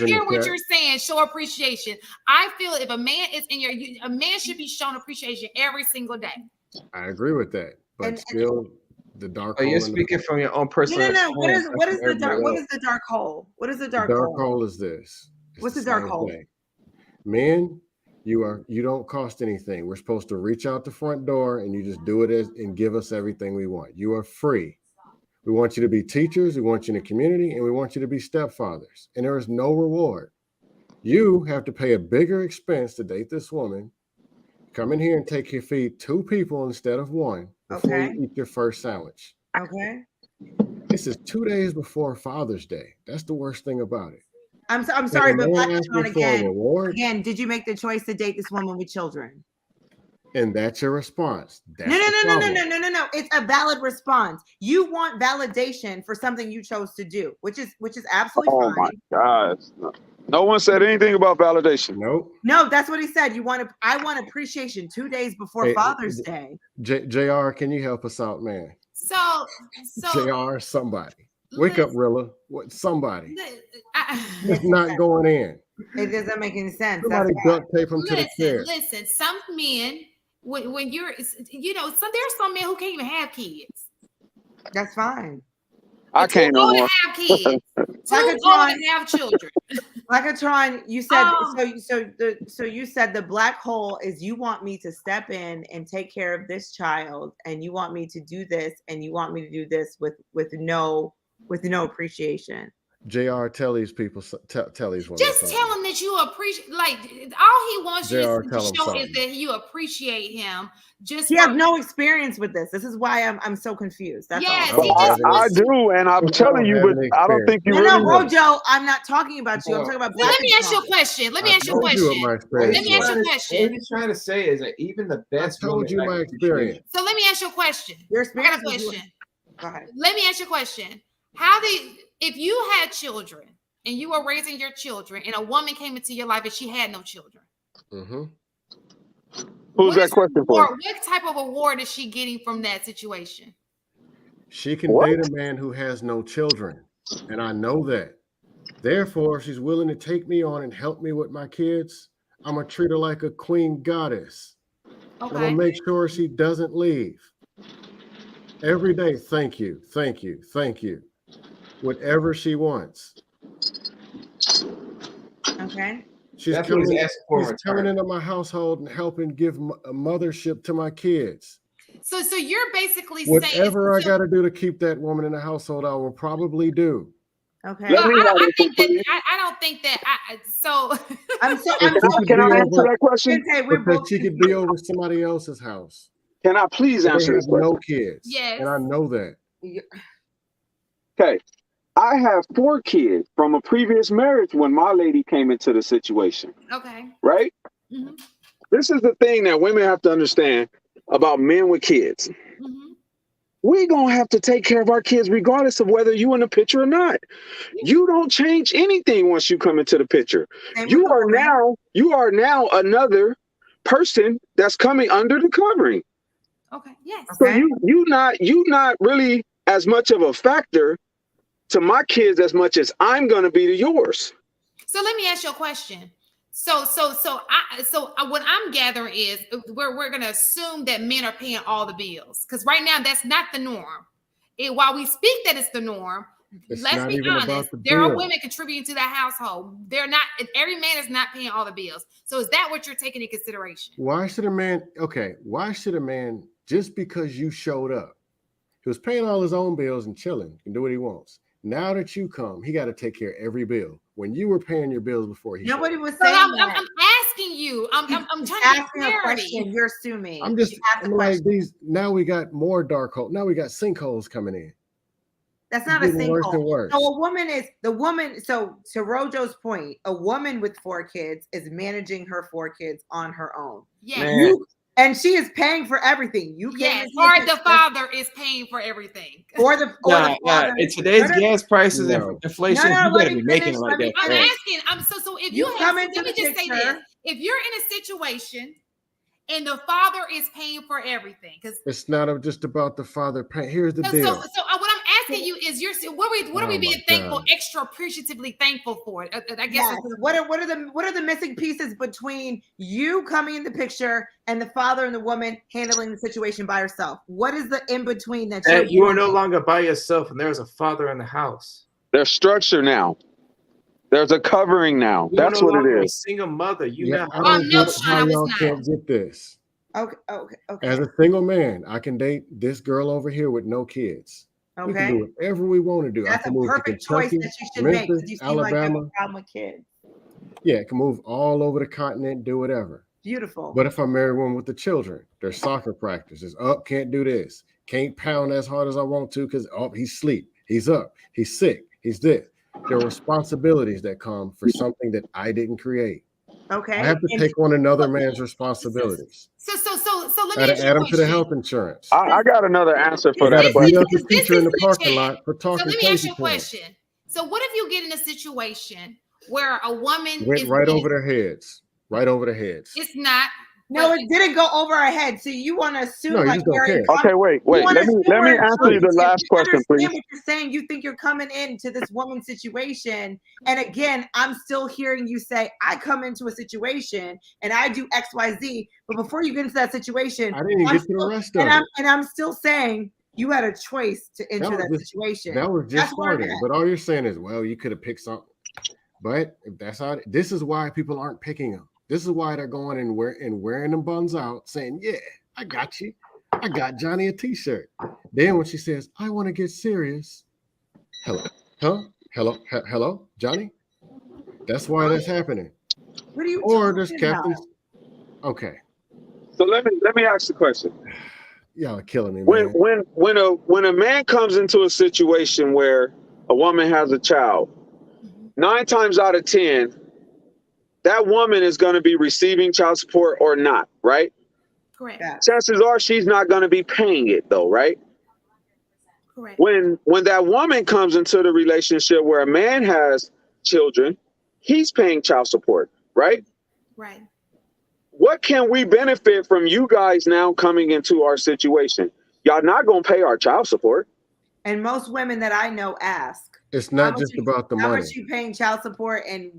hear what you're saying, show appreciation. I feel if a man is a man should be shown appreciation every single day. I agree with that, but still the dark hole. You're speaking from your own personal No. What is the dark hole? What is the dark hole? The dark hole is this. What's the dark hole? Men, you don't cost anything. We're supposed to reach out the front door and you just do it and give us everything we want. You are free. We want you to be teachers, we want you in the community, and we want you to be stepfathers. And there is no reward. You have to pay a bigger expense to date this woman, come in here and take your feed 2 people instead of 1 before you eat your first sandwich. Okay. This is 2 days before Father's Day. That's the worst thing about it. I'm sorry, but again, did you make the choice to date this woman with children? And that's your response. No. It's a valid response. You want validation for something you chose to do, which is absolutely fine. Oh my gosh. No one said anything about validation. Nope. No, that's what he said. I want appreciation 2 days before Father's Day. JR, can you help us out, man? So JR, somebody. Wake up, Rilla. Somebody. It's not going in. It doesn't make any sense. Somebody duct tape him to the chair. Listen, some men, when you're, there's some men who can't even have kids. That's fine. I can't no more. Have kids. Too old to have children. Lakeatron, you said so you said the black hole is you want me to step in and take care of this child, and you want me to do this, and you want me to do this with no appreciation. JR, tell these people, tell these women. Just tell him that you appreciate, like, all he wants you to show is that you appreciate him. He has no experience with this. This is why I'm so confused. That's all. I do, and I'm telling you, but I don't think you really know. Rojo, I'm not talking about you. I'm talking about black. Let me ask you a question. Let me ask you a question. What he's trying to say is that even the best. I told you my experience. So let me ask you a question. Your experience. I got a question. Go ahead. Let me ask you a question. If you had children and you were raising your children and a woman came into your life and she had no children, who's that question for? What type of award is she getting from that situation? She can date a man who has no children, and I know that. Therefore, if she's willing to take me on and help me with my kids, I'm gonna treat her like a queen goddess. I'm gonna make sure she doesn't leave. Every day, thank you, thank you, thank you. Whatever she wants. Okay. She's coming into my household and helping give a mothership to my kids. So you're basically saying whatever I got to do to keep that woman in the household, I will probably do. Okay. Well, I don't think that. Can I answer that question? Because she could be over somebody else's house. Can I please answer this question? No kids. Yes. And I know that. Okay. I have 4 kids from a previous marriage when my lady came into the situation. Okay. Right? Mm-hmm. This is the thing that women have to understand about men with kids. Mm-hmm. We gonna have to take care of our kids regardless of whether you in the picture or not. You don't change anything once you come into the picture. You are now another person that's coming under the covering. Okay. Yes. So you not really as much of a factor to my kids as much as I'm gonna be to yours. So let me ask you a question. So what I'm gathering is we're gonna assume that men are paying all the bills, because right now that's not the norm. While we speak that it's the norm, let's be honest. There are women contributing to that household. They're not. Every man is not paying all the bills. So is that what you're taking into consideration? Why should a man? Okay, why should a man, just because you showed up, he was paying all his own bills and chilling, can do what he wants. Now that you come, he got to take care of every bill. When you were paying your bills before he nobody was So saying I'm that. asking you. I'm trying to asking get a clarity. question. You're assuming. I'm just like these. Now we got more dark holes. Now we got sinkholes coming in. That's not It's a getting worse and sinkhole. worse. So a woman is the woman. So to Rojo's point, a woman with 4 kids is managing her 4 kids on her own. Yes. And she is paying for everything. You Yes, can't. or the father is paying for everything. Or the father. In today's gas prices and inflation, you let better me be making finish, it like that. I'm fast. asking. So if You you come have, into let me the just say picture. this: if you're in a situation and the father is paying for everything, because It's not just about the father paying. Here's the so deal. what I'm asking you is, what are we being thankful, extra appreciatively thankful for? I guess. Yes. What are the missing pieces between you coming in the picture and the father and the woman handling the situation by herself? What is the in between that You are no longer by yourself, and there's a father in the house. There's structure now. There's a covering now. You're That's no what longer it a is. single mother. You now. I don't get how y'all can't get this. Okay. As a single man, I can date this girl over here with no kids. We can do whatever we want to do. That's I can a move to perfect choice Kentucky, that you should make, Memphis, because you seem like you have Alabama. a problem with kids. Yeah, I can move all over the continent, do whatever. Beautiful. But if I marry one with the children, there's soccer practice. It's up, can't do this. Can't pound as hard as I want to because he's asleep. He's up. He's sick. He's this. There are responsibilities that come for something that I didn't create. Okay. I have to take on another man's responsibilities. So let I me got ask to you add a them to the question. health insurance. I got another answer for I got that to beat up question. the teacher in the parking lot for So talking let me crazy ask you a to him. question. So what if you get in a situation where a woman Went is right over their heads. Right over their heads. It's not. No, it didn't go over our head. So you want to assume No, you like just don't we're care. Okay, wait. Let me answer you the last question, please. What you're saying, you think you're coming into this woman's situation, and again, I'm still hearing you say, I come into a situation and I do X, Y, Z. But before you get into that situation, I didn't get to the rest of it. And I'm still saying you had a choice to enter that was situation. That was just That's where I'm starting. at. But all you're saying is, well, you could have picked something. But if that's how, this is why people aren't picking them. This is why they're going and wearing them buns out, saying, yeah, I got you. I got Johnny a t-shirt. Then when she says, I want to get serious. Hello, Johnny? That's why that's happening. What are you Or there's talking about? captains. Okay. So let me ask the question. Y'all are killing me, man. When a man comes into a situation where a woman has a child, 9 times out of 10, that woman is going to be receiving child support or not, right? Correct. Chances are she's not going to be paying it though, right? Correct. When that woman comes into the relationship where a man has children, he's paying child support, right? Right. What can we benefit from you guys now coming into our situation? Y'all not going to pay our child support. And most women that I know ask, it's not just about the money. How much you paying child support and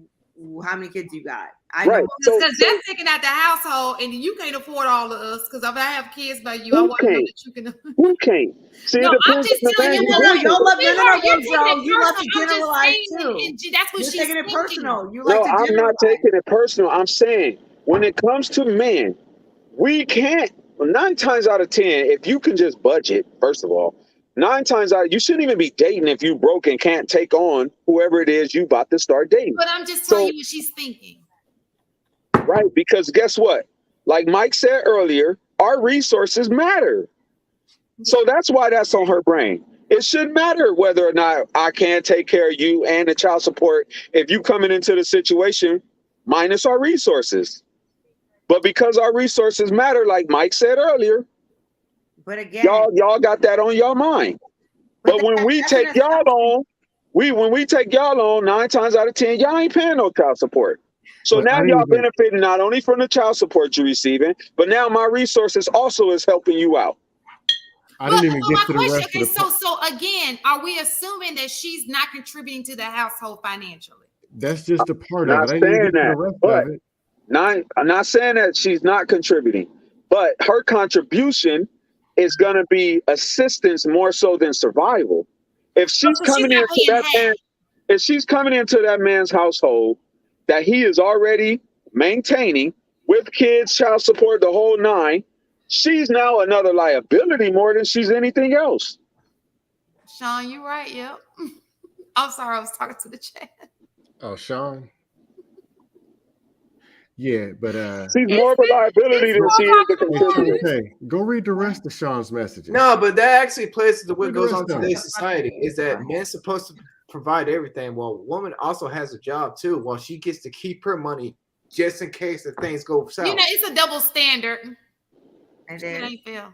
how many kids you got? I Right. know Because that's taking out the household, and you can't afford all of us. Because if I have kids by you, I want to know that you can. Who can't? See, No, it I'm depends just on the telling man you. you're No, with. y'all love sweetheart, you're no, taking it you love personal. to I'm just generalize saying, too. and that's what You're she's taking it thinking. personal. You like No, to I'm generalize. not taking it personal. I'm saying when it comes to men, we can't. 9 times out of 10, if you can just budget, first of all, 9 times out, you shouldn't even be dating if you broke and can't take on whoever it is you about to start dating. But I'm just telling you what she's thinking. Right, because guess what? Like Mike said earlier, our resources matter. So that's why that's on her brain. It shouldn't matter whether or not I can take care of you and the child support if you coming into the situation minus our resources. But because our resources matter, like Mike said earlier, but again, y'all got that on your mind. But when we take y'all on, when we take y'all on, 9 times out of 10, y'all ain't paying no child support. So But now y'all benefiting not only from the child support you're receiving, but now my resources also is helping you out. I didn't even get to the rest Okay, of the so again, are we assuming that she's not contributing to the household financially? That's just a part Not of it. I didn't saying get to the that, rest but of it. I'm not saying that she's not contributing, but her contribution is going to be assistance more so than survival. If she's coming into that man, if she's coming into that man's household that he is already maintaining with kids, child support, the whole 9, she's now another liability more than she's anything else. Sean, you right? Yep. I'm sorry, I was talking to the chat. Oh, Sean. Yeah, but she's more of a liability than she is a contributor. Okay, go read the rest of Sean's messages. No, but that actually plays to what Read the goes rest on in of today's it. society is that men's supposed to provide everything, while a woman also has a job too, while she gets to keep her money just in case if things go south. You know, it's a double standard. It ain't fair.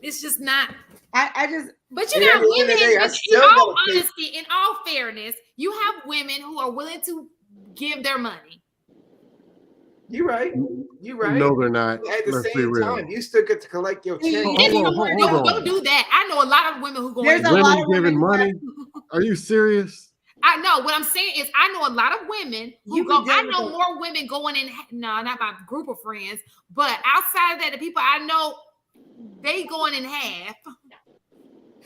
It's just not. I just. But you And got at the end women. of the day, I In still all gotta pay- honesty, in all fairness, you have women who are willing to give their money. You're right. You're right. No, they're not. At the Let's be same real. time, you still get to collect your check. Don't do that. I know a lot of women who go. There's a Women lot of giving women. money? Are you serious? I know what I'm saying is I know a lot of women who You go. be I dealing know with more women going in. No, not my group of friends, but outside of that, the people I know, they going in half.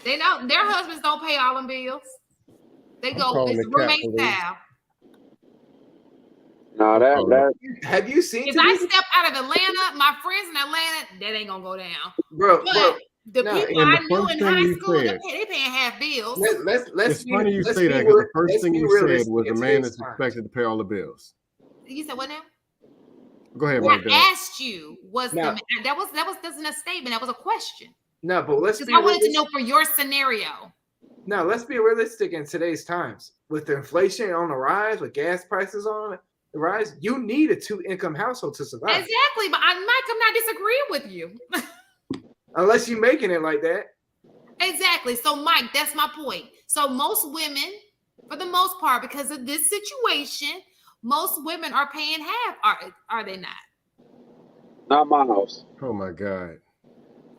They know their husbands don't pay all them bills. They go. It's roommate style. No, that have you seen? If I step out of Atlanta, my friends in Atlanta, that ain't gonna go down. Bro, the no, people and the I knew first in thing high you school, said- they paying half bills. It's funny you say that because the first thing you said was a man that's expected to pay all the bills. You said what now? Go ahead, What Mike. I asked you was No. that wasn't a statement. That was a question. No, but let's Because be I wanted to realistic. know for your scenario. No, let's be realistic in today's times. With the inflation on the rise, with gas prices on the rise, you need a 2-income household to survive. Exactly, but I'm not disagreeing with you. Unless you're making it like that. Exactly. So, Mike, that's my point. So, most women, for the most part, because of this situation, most women are paying half. Are they not? not my house. Oh my God.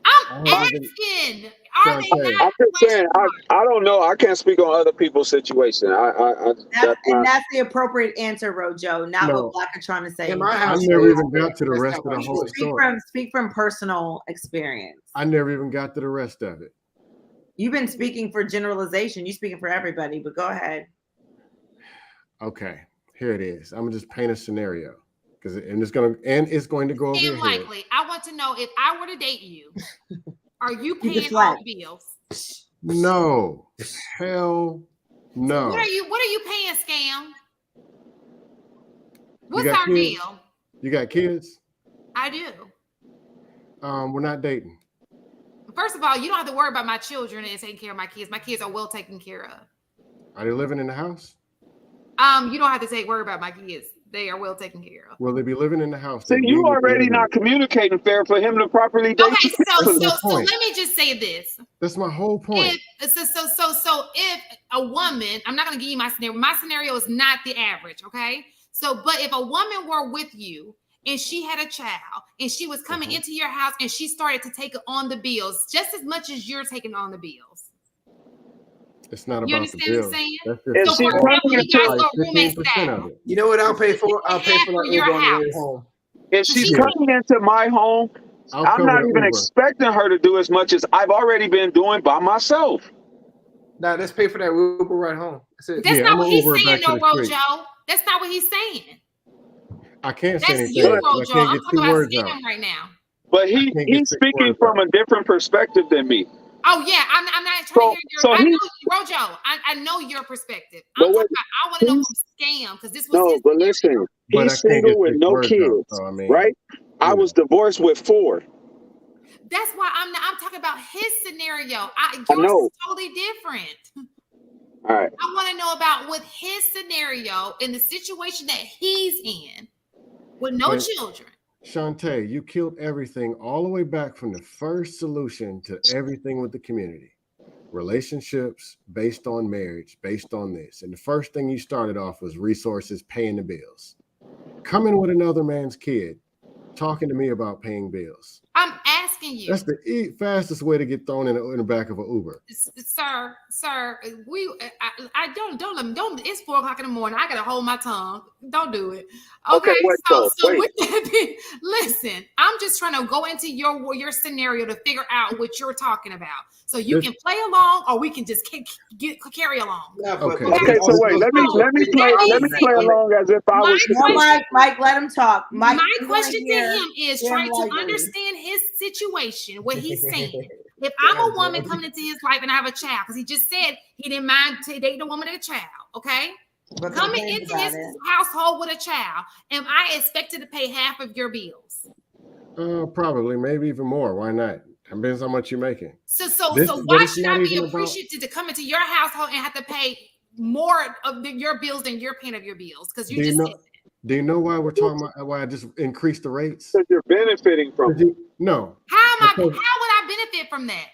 I'm asking. Are they not? I'm just saying. I don't know. I can't speak on other people's situation. That's the appropriate answer, Rojo, not No. what Black are trying to say. I never even got to the rest of the whole story. Speak from personal experience. I never even got to the rest of it. You've been speaking for generalization. You're speaking for everybody, but go ahead. Okay, here it is. I'm gonna just paint a scenario because it's going to go over your head. Likely. I want to know if I were to date you, are you paying all the bills? No, hell no. What are you paying, Scam? What's got our kids? deal? You got kids? I do. We're not dating. First of all, you don't have to worry about my children and taking care of my kids. My kids are well taken care of. Are they living in the house? You don't have to worry about my kids. They are well taken care of. Will they be living in the house? See, you already not communicating fair for him to properly date. Okay, so That's let me just say this. That's my whole point. If a woman, I'm not going to give you my scenario. My scenario is not the average, okay? So, but if a woman were with you and she had a child and she was coming into your house and she started to take on the bills just as much as you're taking on the bills. It's not You about the understand what I'm bills. saying? That's So, for example, you guys go roommate 15% style. of it. You know what I'll pay for? I'll pay for for that your Uber on the way house. home. If she's coming into my home, I'm not even expecting her to do as much as I've already been doing by myself. Nah, let's pay for that Uber ride home. That's not what he's saying, though, Rojo. That's not what he's saying. I can't say That's anything. you, I Rojo. can't I'm get talking 2 about words out. Scam right now. But he's speaking from a different perspective than me. Oh yeah, I'm not trying to hear your. I know Rojo. I know your perspective. I'm talking about. I want to know from Scam because this was. No, but listen, he's single with no kids, right? I was divorced with 4. That's why I'm talking about his scenario. Yours know. is totally different. All right. I want to know about with his scenario in the situation that he's in with no children. Shantae, you killed everything all the way back from the first solution to everything with the community. Relationships based on marriage, based on this. And the first thing you started off was resources, paying the bills. Coming with another man's kid, talking to me about paying bills. I'm asking you. That's the fastest way to get thrown in the back of an Uber. Sir, I don't. It's 4 o'clock in the morning. I gotta hold my tongue. Don't do it. Okay. So with that being, listen, I'm just trying to go into your scenario to figure out what you're talking about. So you can play along, or we can just carry along. Okay. Okay. So wait, let me play along as if I was. No, Mike, let him talk. Mike, my question to him is trying to understand his situation, what he's saying. If I'm a woman coming into his life and I have a child, because he just said he didn't mind dating a woman and a child, okay? But coming into his household with a child, am I expected to pay half of your bills? Probably, maybe even more. Why not? Depends how much you're making. So why should I be appreciative to come into your household and have to pay more of your bills than you're paying of your bills? Because you just said that. Do you know why we're talking about why I just increased the rates? Because you're benefiting from it. No. How would I benefit from that?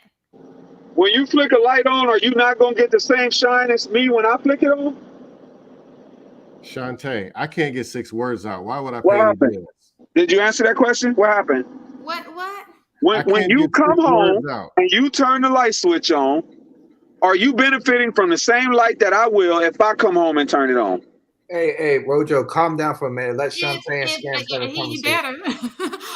When you flick a light on, are you not going to get the same shine as me when I flick it on? Shantae, I can't get 6 words out. Why would I What pay happened? you bills? Did you answer that question? What happened? What? When you come home and you turn the light switch on, are you benefiting from the same light that I will if I come home and turn it on? Hey, Rojo, calm down for a minute. Let Shantae and Scam start a He conversation. better.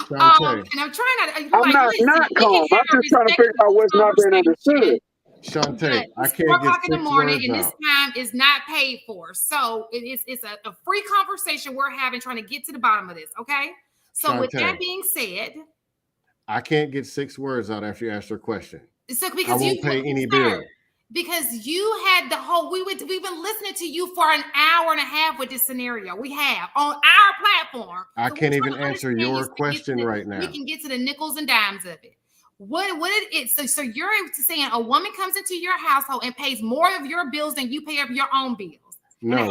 And I'm trying to. I'm not calm. I'm just trying to figure out what's not being understood. Shantae, I It's can't 4 get o'clock in the 6 morning, words and this out. time is not paid for. So it's a free conversation we're having, trying to get to the bottom of this. Okay. So with that being said, I can't get 6 words out after you ask your question. So I because won't pay any bill. Because you had the whole, we've been listening to you for an hour and a half with this scenario. We have on our platform. I can't even answer your question right now. We can get to the nickels and dimes of it. What it is. So you're saying a woman comes into your household and pays more of your bills than you pay of your own bills. No,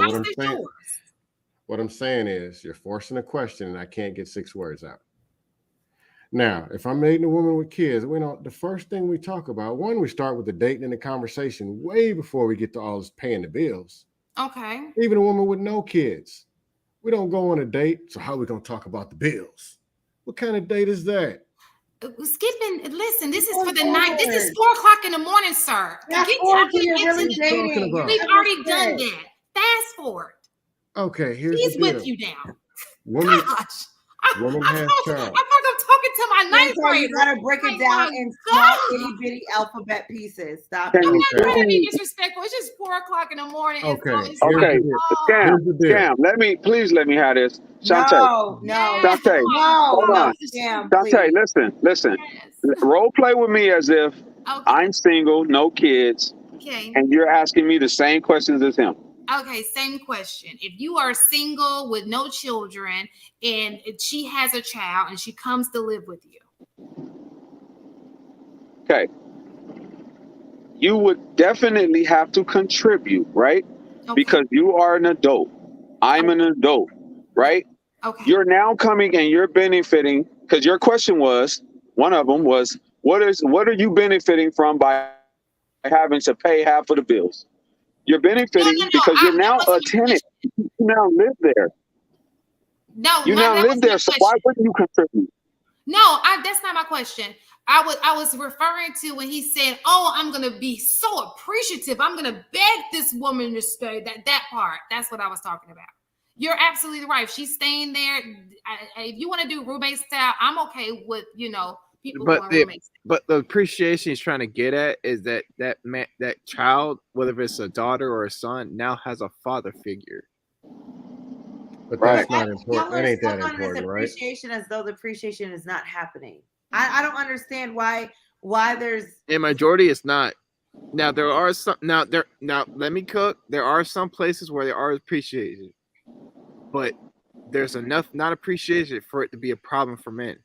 what I'm saying is you're forcing a question and I can't get 6 words out. Now, if I'm dating a woman with kids, the first thing we talk about, we start with the dating and the conversation way before we get to all this paying the bills. Okay. Even a woman with no kids, we don't go on a date. So how are we going to talk about the bills? What kind of date is that? Skipping, listen, this is for the night. This is 4 o'clock in the morning, sir. Fast forward to you're really dating. We've already done that. Fast forward. Okay, here's He's the deal. with you now. Woman, Gosh. woman has child. I thought I'm talking to my ninth grader. You gotta break it down in small itty bitty alphabet pieces. Stop. I'm not trying to be disrespectful. It's just 4 o'clock in the morning. Okay. Scam. Please let me have this. Shantae. No. Shantae. Hold on. Shantae, listen. Role play with me as if I'm single, no kids, and you're asking me the same questions as him. Okay, same question. If you are single with no children and she has a child and she comes to live with you. Okay. You would definitely have to contribute, right? Okay. Because you are an adult. I'm an adult, right? Okay. You're now coming and you're benefiting because your question was, one of them was, what are you benefiting from by having to pay half of the bills? You're benefiting because you're now a tenant. You now live there. No, you now live there. So why wouldn't you contribute? No, that's not my question. I was referring to when he said, "Oh, I'm gonna be so appreciative. I'm gonna beg this woman to stay." That part. That's what I was talking about. You're absolutely right. If she's staying there, if you want to do roommate style, I'm okay with people doing roommate style. But the appreciation he's trying to get at is that child, whether it's a daughter or a son, now has a father figure. But that's not important. That ain't that important, right? Appreciation as though the appreciation is not happening. I don't understand why there's. In majority, it's not. Now there are some. Now let me cook. There are some places where there are appreciation, but there's enough not appreciation for it to be a problem for men.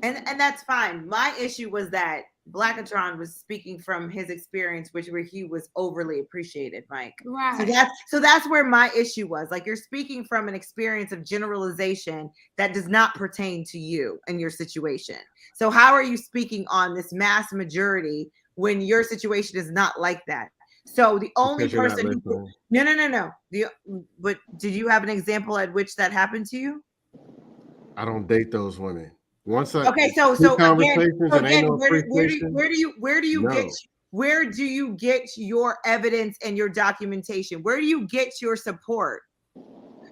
And that's fine. My issue was that Blackatron was speaking from his experience, where he was overly appreciated, Mike. Right. So that's where my issue was. Like, you're speaking from an experience of generalization that does not pertain to you and your situation. So how are you speaking on this mass majority when your situation is not like that? So the only person who, no. But did you have an example at which that happened to you? I don't date those women. Once I okay, so again, where do you get your evidence and your documentation? Where do you get your support?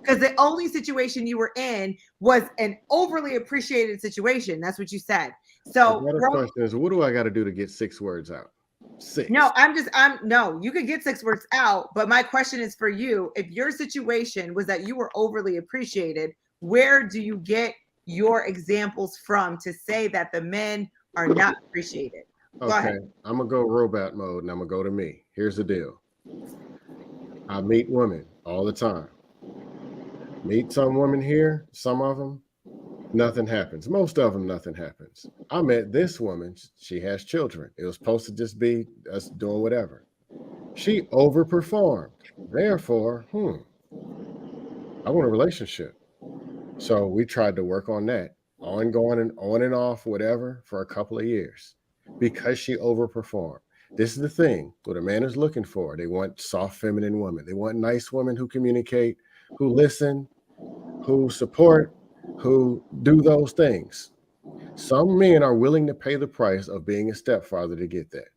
Because the only situation you were in was an overly appreciated situation. That's what you said. So the question is, what do I got to do to get 6 words out? 6. No, no, you could get 6 words out, but my question is for you. If your situation was that you were overly appreciated, where do you get your examples from to say that the men are not appreciated? Go ahead. I'm gonna go robot mode and I'm gonna go to me. Here's the deal. I meet women all the time. Meet some women here, some of them, nothing happens. Most of them, nothing happens. I met this woman. She has children. It was supposed to just be us doing whatever. She overperformed. Therefore, I want a relationship. So we tried to work on that, ongoing and on and off, whatever, for a couple of years because she overperformed. This is the thing what a man is looking for. They want soft, feminine women. They want nice women who communicate, who listen, who support, who do those things. Some men are willing to pay the price of being a stepfather to get that.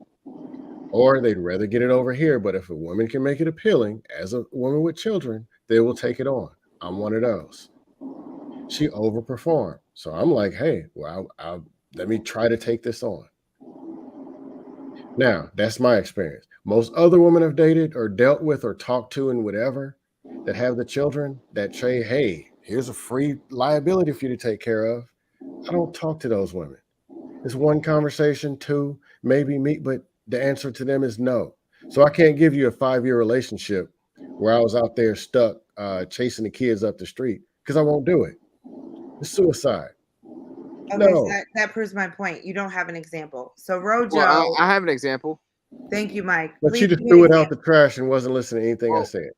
Or they'd rather get it over here. But if a woman can make it appealing as a woman with children, they will take it on. I'm one of those. She overperformed. So I'm like, hey, well, let me try to take this on. Now, that's my experience. Most other women I've dated or dealt with or talked to and whatever that have the children that say, hey, here's a free liability for you to take care of. I don't talk to those women. It's 1 conversation, 2, maybe meet, but the answer to them is no. So I can't give you a 5-year relationship where I was out there stuck chasing the kids up the street because I won't do it. It's suicide. Okay, no. So that proves my point. You don't have an example. So Rojo, well, I have an example. Thank you, Mike. But Please you just threw it out the trash and wasn't listening to anything I said.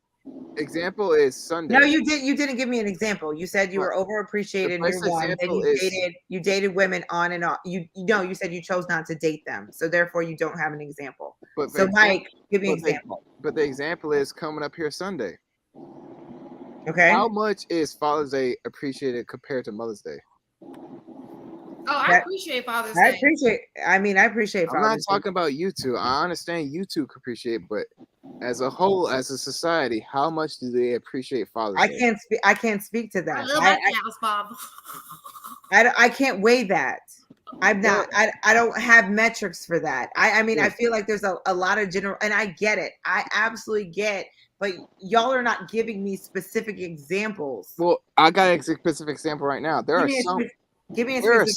Example is Sunday. No, you didn't give me an example. You said you were overappreciated in your one, and you dated women on and off. You said you chose not to date them, so therefore you don't have an example. So Mike, give me an example. But the example is coming up here Sunday. Okay. How much is Father's Day appreciated compared to Mother's Day? Oh, I appreciate Father's Day. I appreciate Father's Day. I'm not talking about you two. I understand you two appreciate, but as a whole, as a society, how much do they appreciate Father's Day? I can't speak to that. I love my child's father. I can't weigh that. I'm not. I don't have metrics for that. I mean, I feel like there's a lot of general, and I get it. I absolutely get. But y'all are not giving me specific examples. Well, I got a specific example right now. There are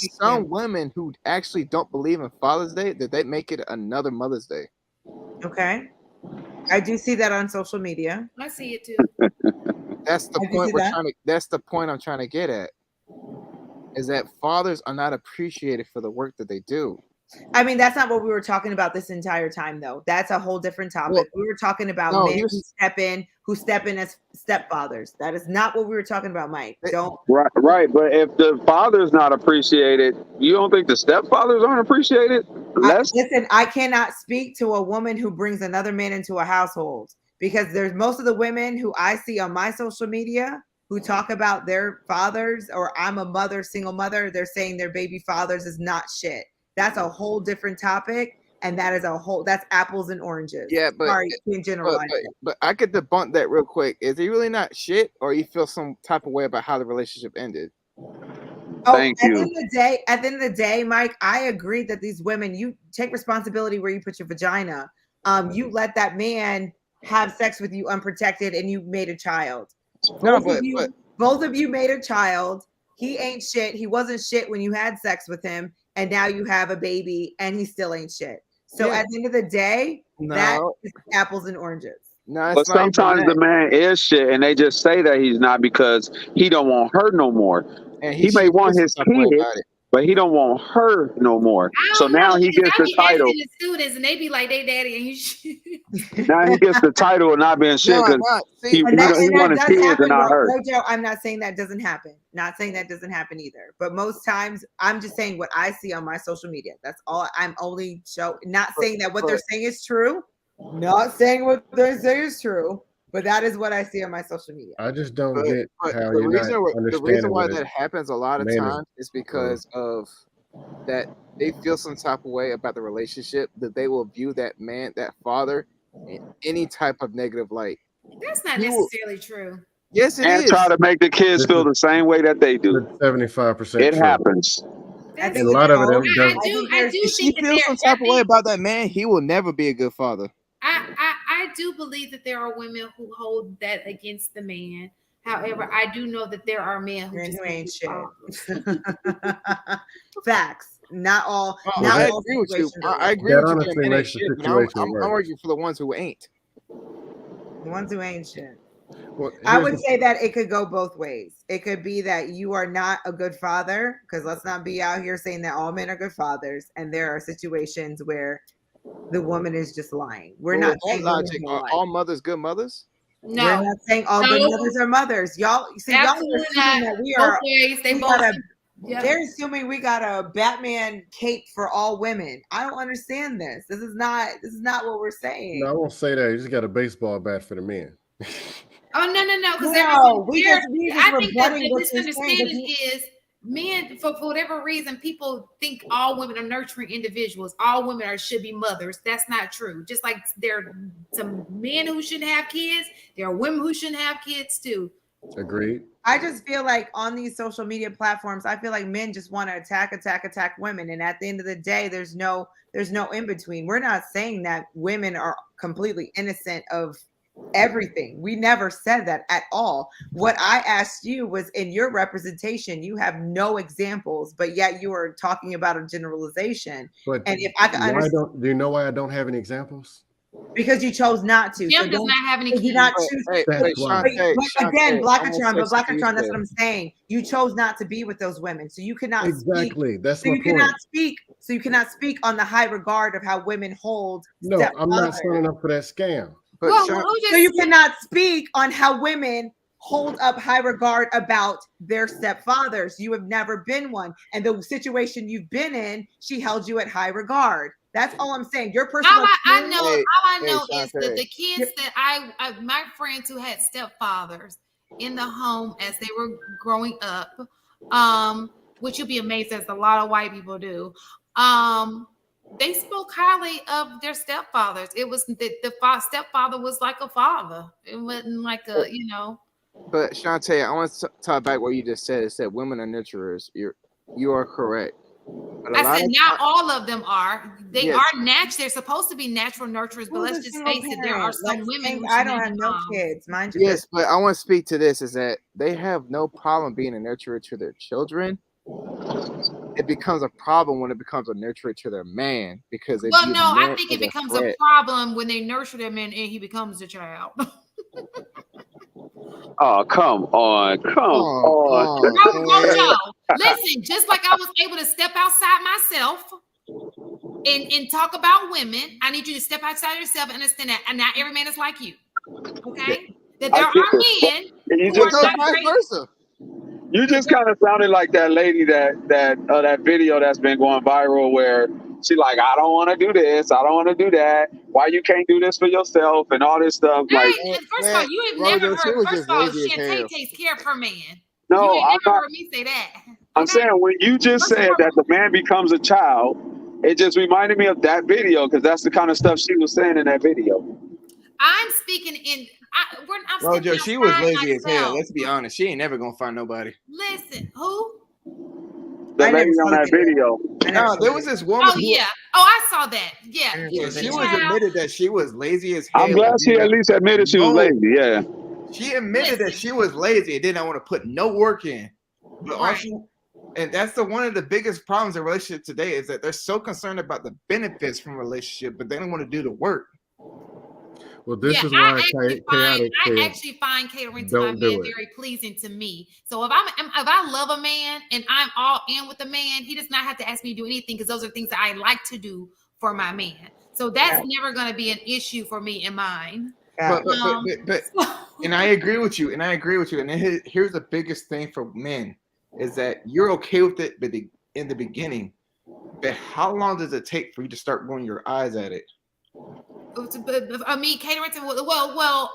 some women who actually don't believe in Father's Day, that they make it another Mother's Day. Okay. I do see that on social media. I see it too. That's the point that's the point I'm trying to get at. Is that fathers are not appreciated for the work that they do. I mean, that's not what we were talking about this entire time, though. That's a whole different topic. Well, we were talking about men who step in as stepfathers. That is not what we were talking about, Mike. Don't. Right. But if the father's not appreciated, you don't think the stepfathers aren't appreciated? Listen, I cannot speak to a woman who brings another man into a household because there's most of the women who I see on my social media who talk about their fathers or I'm a mother, single mother. They're saying their baby fathers is not shit. That's a whole different topic, and that's apples and oranges. Yeah, but sorry, in generalize. But I could debunk that real quick. Is he really not shit, or you feel some type of way about how the relationship ended? Thank you. At the end of the day, Mike, I agree that these women, you take responsibility where you put your vagina. You let that man have sex with you unprotected, and you made a child. Both of you made a child. He ain't shit. He wasn't shit when you had sex with him. And now you have a baby and he still ain't shit. So at the end of the day, that is apples and oranges. No, but sometimes the man is shit and they just say that he's not because he don't want her no more. And he may want his kid, but he don't want her no more. So now he gets the title. The students and they be like, "They daddy," and you should. Now he gets the title of not being shit because he wanted kids and not her. Rojo, I'm not saying that doesn't happen. Not saying that doesn't happen either. But most times, I'm just saying what I see on my social media. That's all. I'm only not saying that what they're saying is true. Not saying what they're saying is true. But that is what I see on my social media. I just don't get how the reason why that happens a lot of times is because of that they feel some type of way about the relationship, that they will view that man, that father, in any type of negative light. That's not necessarily true. Yes, it is. And try to make the kids feel the same way that they do. 75%. It happens. And a lot of it. I do if she feels some type of way about that man, he will never be a good father. I do believe that there are women who hold that against the man. However, I do know that there are men who just ain't shit. Facts. Not all. I agree with you. I agree with you. I'm arguing for the ones who ain't. The ones who ain't shit. Well, I would say that it could go both ways. It could be that you are not a good father, because let's not be out here saying that all men are good fathers. And there are situations where the woman is just lying. We're not saying logic. Are all mothers good mothers? No, we're not saying all good mothers are mothers. Y'all see, y'all are assuming that we are. They're assuming we got a Batman cape for all women. I don't understand this. This is not what we're saying. No, I won't say that. You just got a baseball bat for the men. Oh no! Because I think that the misunderstanding is men, for whatever reason, people think all women are nurturing individuals. All women should be mothers. That's not true. Just like there are some men who shouldn't have kids, there are women who shouldn't have kids too. Agreed. I just feel like on these social media platforms, I feel like men just want to attack women, and at the end of the day, there's no in between. We're not saying that women are completely innocent of everything. We never said that at all. What I asked you was, in your representation, you have no examples, but yet you are talking about a generalization. But and if I can understand, do you know why I don't have any examples? Because you chose not to. Jim does not have any kids. Not choose. But again, Blackatron, that's what I'm saying. You chose not to be with those women, so you cannot exactly. That's so my you point. cannot speak. So you cannot speak on the high regard of how women hold. No, I'm not signing up for that scam. So you cannot speak on how women hold up high regard about their stepfathers. You have never been one, and the situation you've been in, she held you at high regard. That's all I'm saying. Your personal. All I know is that the kids that my friends who had stepfathers in the home as they were growing up, which you'll be amazed as a lot of white people do. They spoke highly of their stepfathers. It was the stepfather was like a father. It wasn't like a, But Shantae, I want to talk back what you just said. It said women are nurturers. You are correct. I said not all of them are. They are natural. They're supposed to be natural nurturers, but let's just face it. There are some women who I don't have no kids, mind you. Yes, but I want to speak to this. Is that they have no problem being a nurturer to their children. It becomes a problem when it becomes a nurturer to their man, because I think it becomes a problem when they nurture their man and he becomes a child. Oh, come on. Rojo, listen, just like I was able to step outside myself and talk about women, I need you to step outside yourself and understand that. And not every man is like you. Okay? That there are men who are not vice versa. You just kind of sounded like that lady that video that's been going viral where she like, I don't want to do this, I don't want to do that. Why you can't do this for yourself and all this stuff? Hey, first of all, you have never heard. First of all, Shantae takes care of her man. No, you ain't never heard me say that. I'm saying when you just said that the man becomes a child, it just reminded me of that video because that's the kind of stuff she was saying in that video. I'm speaking in. Rojo, she was lazy as hell. Let's be honest. She ain't never gonna find nobody. Listen, who? The lady on that video. No, there was this woman. Yeah. Oh, I saw that. Yeah. She was admitted that she was lazy as hell. I'm glad she at least admitted she was lazy. Yeah. She admitted that she was lazy and did not want to put no work in. But and that's one of the biggest problems in relationship today is that they're so concerned about the benefits from a relationship, but they don't want to do the work. Well, this is why chaotic I actually find catering to my man very pleasing to me. So if I love a man and I'm all in with a man, he does not have to ask me to do anything because those are things that I like to do for my man. So that's never going to be an issue for me and mine. But and I agree with you. And here's the biggest thing for men is that you're okay with it, but in the beginning. But how long does it take for you to start rolling your eyes at it? I mean, catering to well.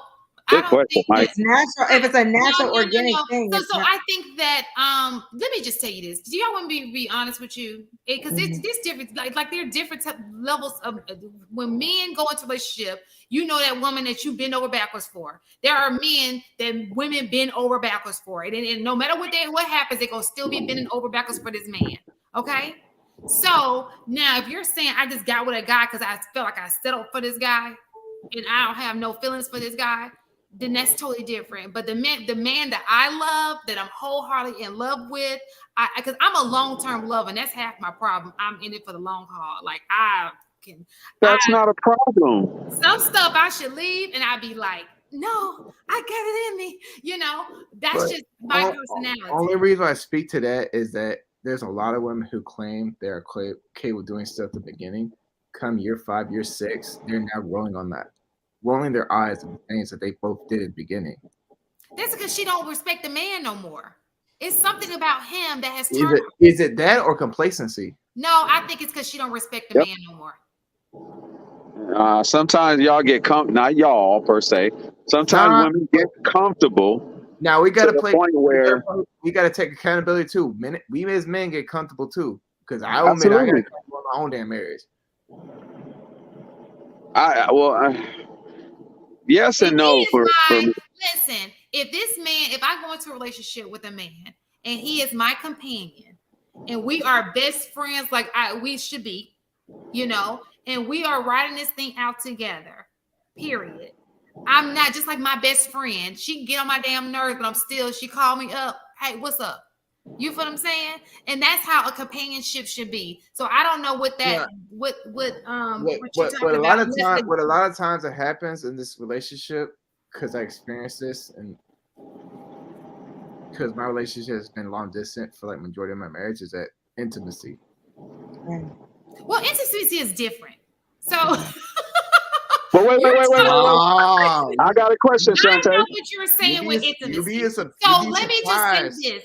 I don't think it's natural. If it's a natural organic thing. So I think that let me just tell you this. Do y'all want me to be honest with you? Because it's different. Like there are different levels of when men go into a relationship. You know that woman that you bend over backwards for. There are men that women bend over backwards for, and no matter what happens, they're gonna still be bending over backwards for this man. Okay. So now, if you're saying I just got with a guy because I felt like I settled for this guy, and I don't have no feelings for this guy, then that's totally different. But the man that I love, that I'm wholeheartedly in love with, because I'm a long-term lover, and that's half my problem. I'm in it for the long haul. Like That's not a problem. Some stuff I should leave, and I'd be like, no, I got it in me. You know, that's just my personality. Only reason I speak to that is that there's a lot of women who claim they're okay with doing stuff at the beginning. Come year 5, year 6, they're now rolling their eyes at the things that they both did at the beginning. That's because she don't respect the man no more. It's something about him that has turned. Is it that or complacency? No, I think it's because she don't respect the man no more. Sometimes y'all get not y'all per se. Sometimes women get comfortable. Now we got to play. Point where we got to take accountability too. We as men get comfortable too, because I admit I got to control my own damn marriage. Yes and no for me. Listen, if I go into a relationship with a man and he is my companion and we are best friends like we should be, you know, and we are riding this thing out together, period. I'm not just like my best friend. She can get on my damn nerves, but she called me up. Hey, what's up? You feel what I'm saying? And that's how a companionship should be. So I don't know what that what a lot of times it happens in this relationship, because I experienced this, and because my relationship has been long distance for like majority of my marriage, is that intimacy. Well, intimacy is different. So But wait. I got a question, Shantae. I know what you're saying with intimacy. So let me just say this.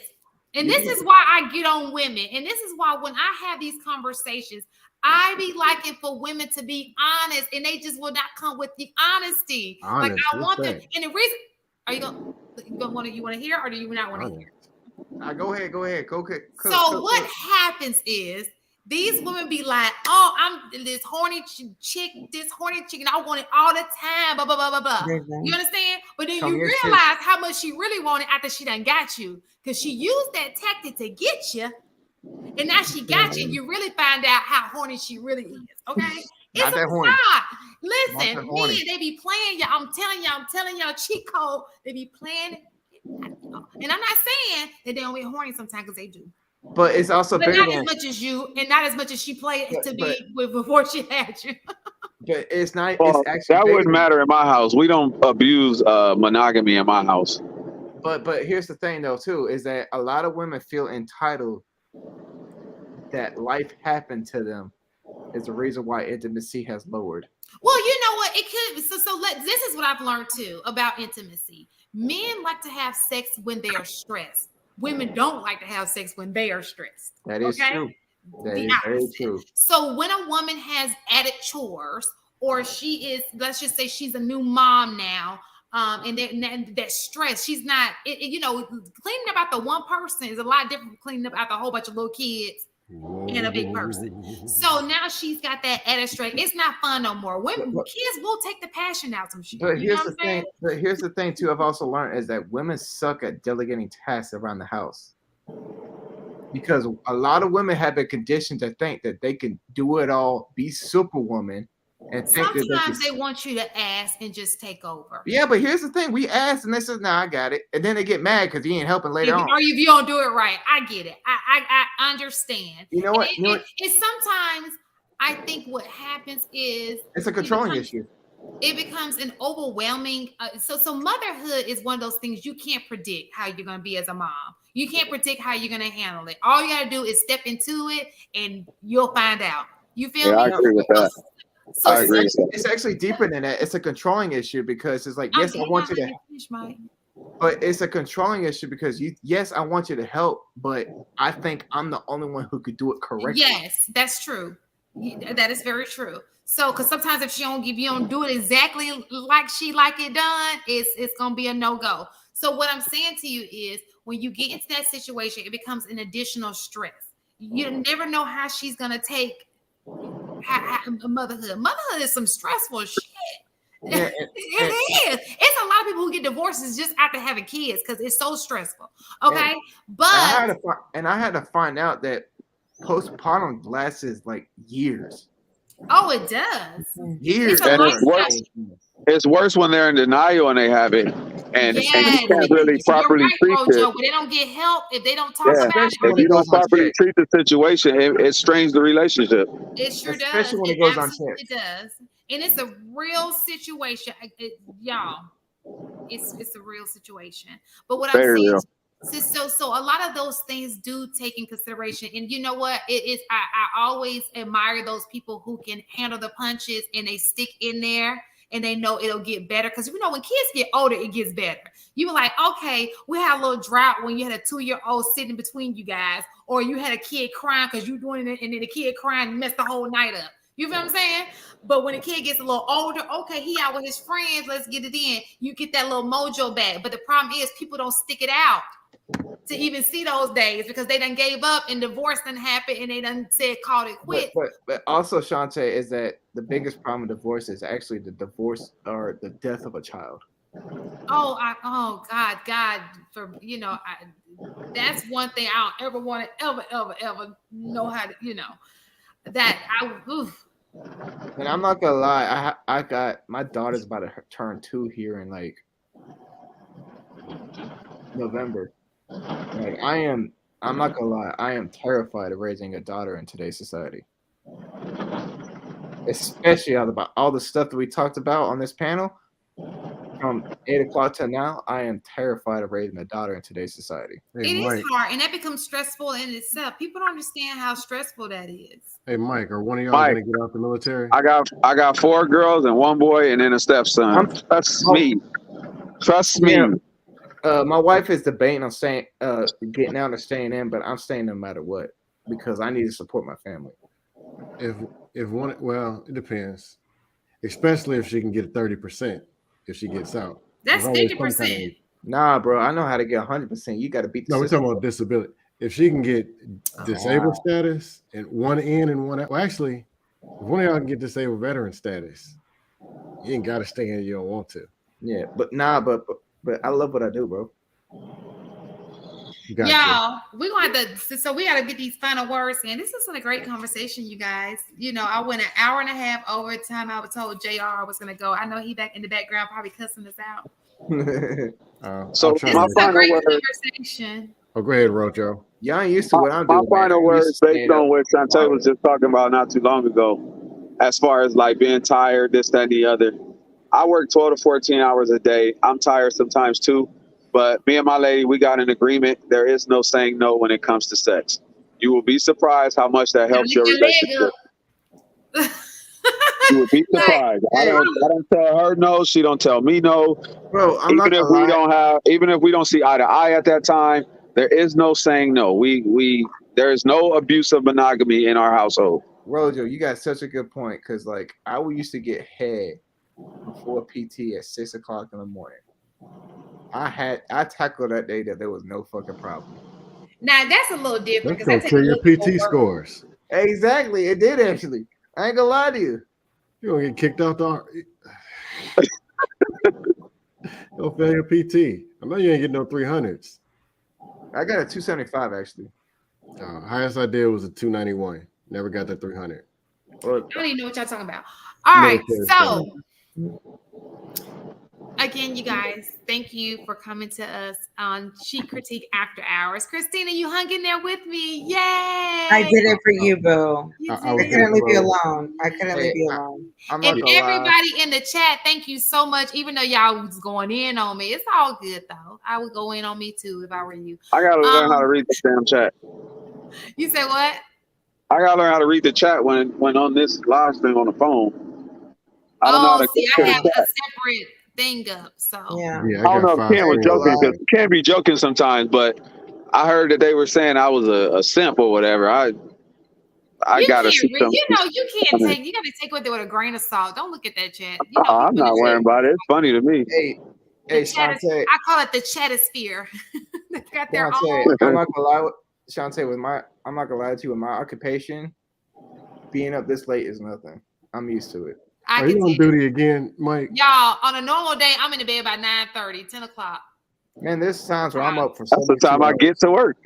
And this is why I get on women. And this is why when I have these conversations, I be liking for women to be honest, and they just will not come with the honesty. Like I want them. And the reason, you want to hear, or do you not want to hear? Go ahead. Go. So what happens is, these women be like, oh, I'm this horny chick, and I want it all the time, blah, blah, blah, blah, blah. You understand? But then you realize how much she really wanted after she done got you, because she used that tactic to get you, and now she got you, and you really find out how horny she really is, okay? It's a lot. Listen, men, they be playing y'all. I'm telling y'all, cheat code, they be playing. And I'm not saying that they don't get horny sometimes, because they do. But it's also not as much as you, and not as much as she played before she had you. But it's not. Well, it's actually that wouldn't matter in my house. We don't abuse monogamy in my house. But here's the thing though too, is that a lot of women feel entitled that life happened to them is the reason why intimacy has lowered. Well, you know what? It could. This is what I've learned too about intimacy. Men like to have sex when they are stressed. Women don't like to have sex when they are stressed. That is true. That is very true. So when a woman has added chores, or she is, let's just say she's a new mom now, and that stress, she's not, cleaning up after one person is a lot different from cleaning up after a whole bunch of little kids and a big person. So now she's got that added stress. It's not fun no more. Kids will take the passion out some shit. But here's the thing too. I've also learned is that women suck at delegating tasks around the house, because a lot of women have been conditioned to think that they can do it all, be superwoman, and sometimes they want you to ask and just take over. Yeah, but here's the thing: we ask, and they say, "No, I got it," and then they get mad because you ain't helping later on. Or if you don't do it right, I get it. I understand. You know what? It's sometimes I think what happens is it's a controlling issue. it becomes an overwhelming. So motherhood is one of those things you can't predict how you're going to be as a mom. You can't predict how you're going to handle it. All you got to do is step into it, and you'll find out. You feel me? I agree with that. So I agree. It's actually deeper than that. It's a controlling issue because it's like, yes, I want you to. But it's a controlling issue because yes, I want you to help, but I think I'm the only one who could do it correctly. Yes, that's true. That is very true. So, because sometimes if you don't do it exactly like she like it done, it's gonna be a no-go. So what I'm saying to you is, when you get into that situation, it becomes an additional stress. You never know how she's gonna take motherhood. Motherhood is some stressful shit. Yeah, it is. It's a lot of people who get divorces just after having kids because it's so stressful. Okay, but I had to find out that postpartum lasts like years. Oh, it does. Years. And it's worse when they're in denial and they have it, and you can't really properly treat it. But they don't get help if they don't talk about it. If you don't properly treat the situation, it strains the relationship. It sure does. Especially when it goes unchecked. It does, and it's a real situation, y'all. It's a real situation. But what Very I'm saying. real. So a lot of those things do take in consideration, and you know what? It is. I always admire those people who can handle the punches and they stick in there and they know it'll get better. Because when kids get older, it gets better. You were like, okay, we had a little drought when you had a 2-year-old sitting between you guys, or you had a kid crying because you doing it, and then the kid crying messed the whole night up. You feel what I'm saying? But when a kid gets a little older, okay, he out with his friends, let's get it in. You get that little mojo back. But the problem is people don't stick it out to even see those days because they done gave up and divorce done happened and they done said called it quit. But also, Shantae, is that the biggest problem with divorce is actually the divorce or the death of a child. Oh God, that's one thing I don't ever want to ever know how to, that oof. And I'm not gonna lie, I got my daughter's about to turn 2 here in like November. Like I'm not gonna lie, I am terrified of raising a daughter in today's society. Especially about all the stuff that we talked about on this panel. From 8 o'clock to now, I am terrified of raising a daughter in today's society. It is hard, and that becomes stressful in itself. People don't understand how stressful that is. Hey, Mike, are one of y'all gonna get out the military? I got 4 girls and 1 boy and then a stepson. Trust me. My wife is debating on staying, getting out and staying in, but I'm staying no matter what because I need to support my family. If one, well, it depends, especially if she can get 30%. If she gets out, that's 50%. Nah, bro, I know how to get 100%. You got to beat the system. We're talking about disability. If she can get disabled status and one in and one out, well, actually, if one of y'all can get disabled veteran status, you ain't got to stay in. You don't want to. Yeah, but I love what I do, bro. Y'all, we're going to have to, so we got to get these final words in. This has been a great conversation, you guys. I went an hour and a half over time. I was told JR was going to go. I know he back in the background probably cussing us out. So my final word. Conversation. Oh, go ahead, Rojo. Y'all ain't used to what I'm doing. My final word is based on what Shantae was just talking about not too long ago, as far as like being tired, this, that, and the other. I work 12 to 14 hours a day. I'm tired sometimes too. But me and my lady, we got an agreement. There is no saying no when it comes to sex. You will be surprised how much that helps your relationship. You would be surprised. I don't tell her no. She don't tell me no. Bro, even if we don't see eye to eye at that time, there is no saying no. There is no abuse of monogamy in our household. Rojo, you got such a good point because like I used to get head before PT at 6 o'clock in the morning. I tackled that day that there was no fucking problem. Now that's a little different. That's gonna kill your PT scores. Exactly, it did actually. I ain't gonna lie to you. You're gonna get kicked out the. Don't fail your PT. I know you ain't getting no 300s. I got a 275 actually. Highest I did was a 291. Never got that 300. I don't even know what y'all talking about. All right, so Again, you guys, thank you for coming to us on Chic Critique After Hours. Christina, you hung in there with me. Yay! I did it for you, boo. I couldn't leave you alone. I couldn't leave you alone. And everybody in the chat, thank you so much. Even though y'all was going in on me, it's all good though. I would go in on me too if I were you. I gotta learn how to read the damn chat. You said what? I gotta learn how to read the chat when on this live stream on the phone. I don't know how to see, I have chat. a separate thing up. So Yeah, I don't know if Ken was joking because Ken be joking sometimes, but I heard that they were saying I was a simp or whatever. I you gotta can't see read, some. you know, you can't take. You gotta take with it with a grain of salt. Don't look at that chat. You know, I'm not worrying about it. It's funny to me. Hey, Shantae. I call it the chatosphere. They got their Shantae, own. I'm not gonna lie, Shantae. I'm not gonna lie to you. With my occupation, being up this late is nothing. I'm used to it. Are you on duty again, Mike? Y'all, on a normal day, I'm in the bed by 9:30, 10 o'clock. Man, there's times where I'm up for That's the time I get to work.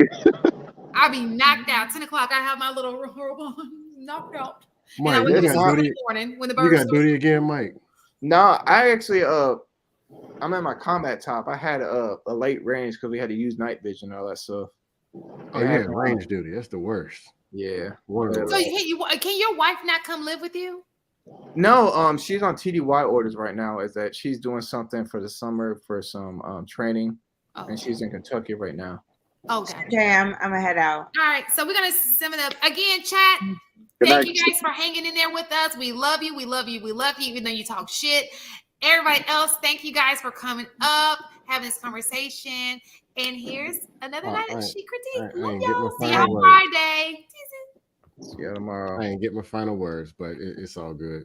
I'll be knocked out. 10 o'clock, I have my little robe on, knocked out. Mike, and I you got duty. in the morning when the You birds got duty again, Mike? No, I actually I'm in my combat top. I had a late range because we had to use night vision and all that stuff. Oh yeah, range duty. That's the worst. Yeah. So can your wife not come live with you? No, she's on TDY orders right now. Is that she's doing something for the summer for some training, and she's in Kentucky right now. Oh, gotcha. Okay, I'm gonna head out. All right, so we're gonna sum it up again, chat. Thank you guys for hanging in there with us. We love you. We love you. We love you. Even though you talk shit, everybody else, thank you guys for coming up, having this conversation. And here's another night of Chic Critique. Love y'all. See y'all Friday. See you tomorrow. I ain't get my final words, but it's all good.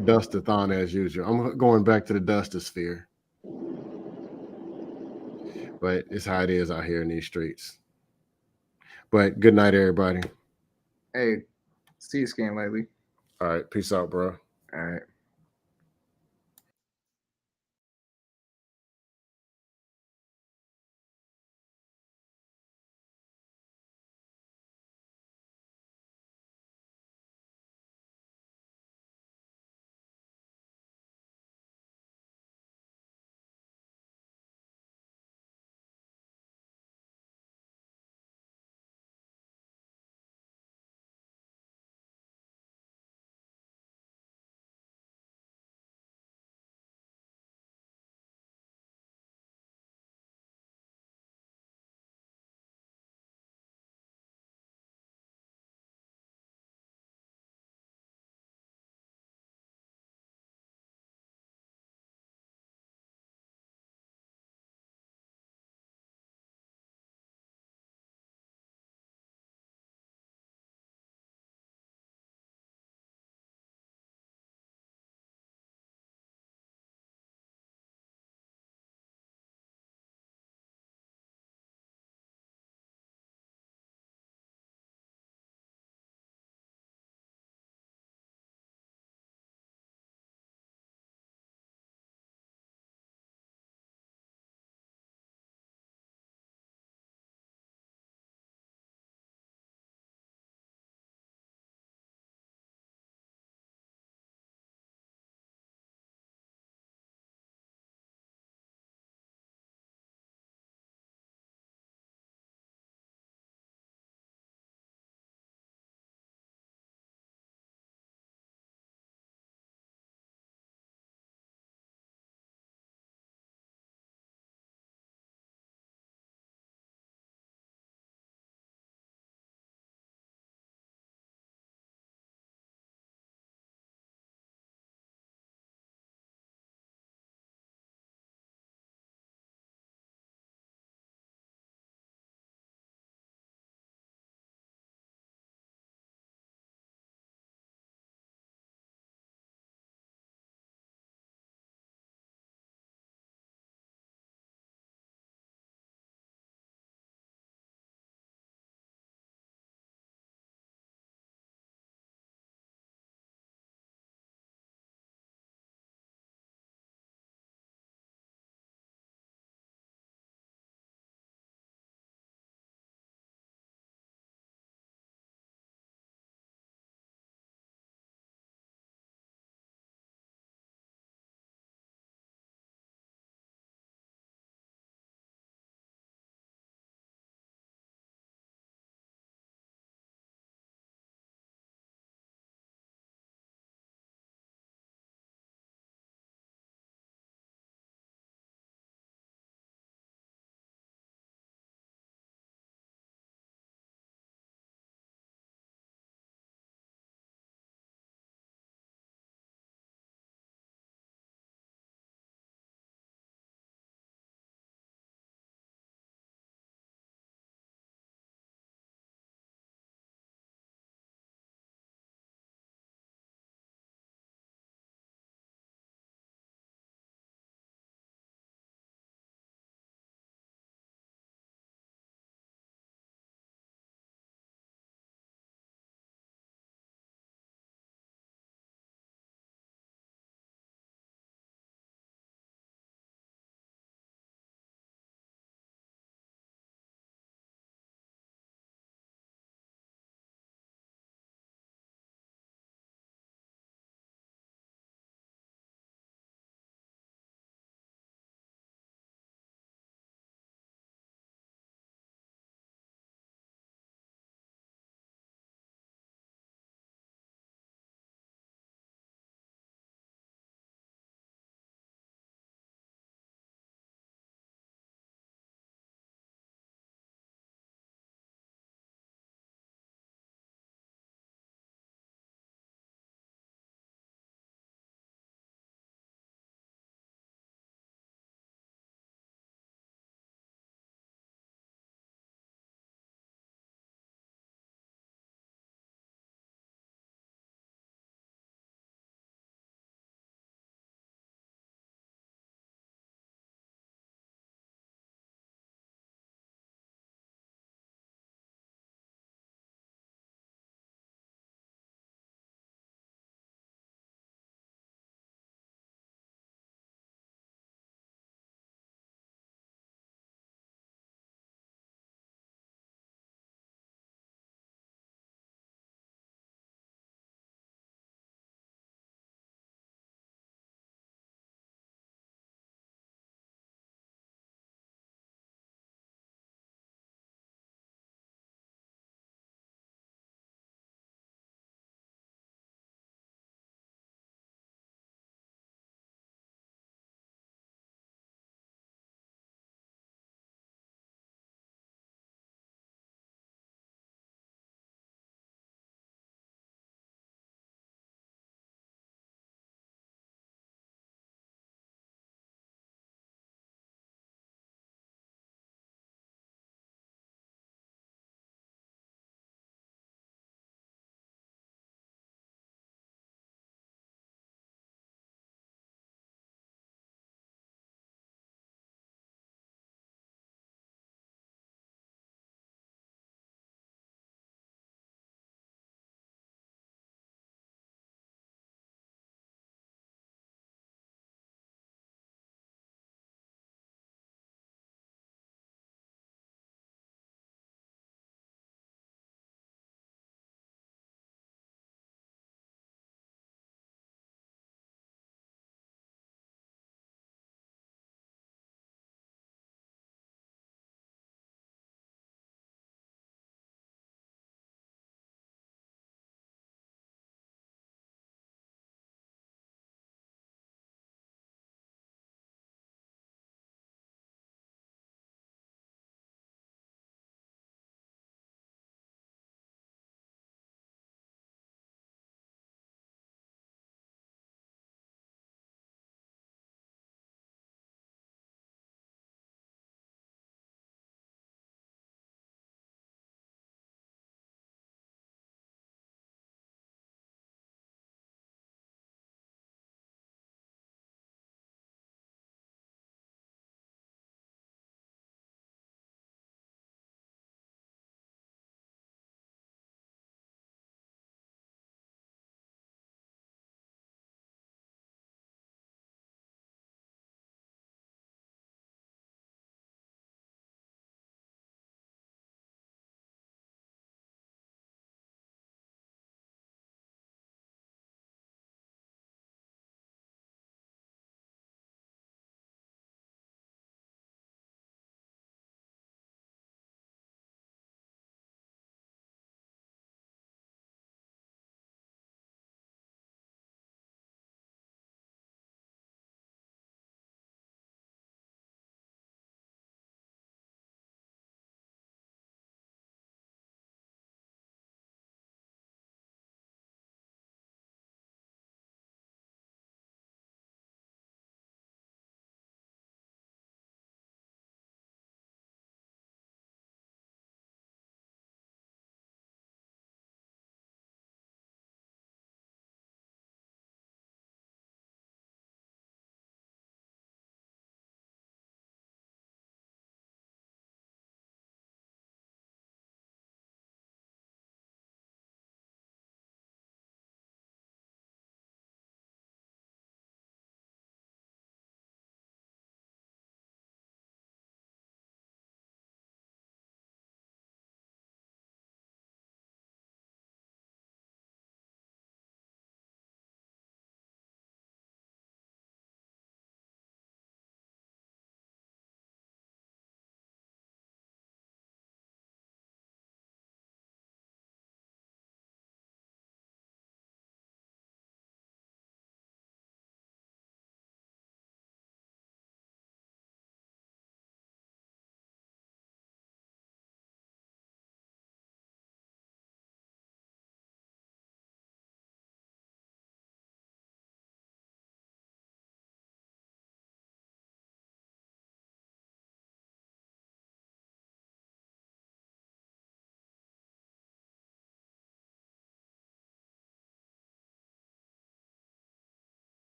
Dustathon as usual. I'm going back to the dustosphere. But it's how it is out here in these streets. But good night, everybody. Hey, see you scan lately. All right. Peace out, bro. All right.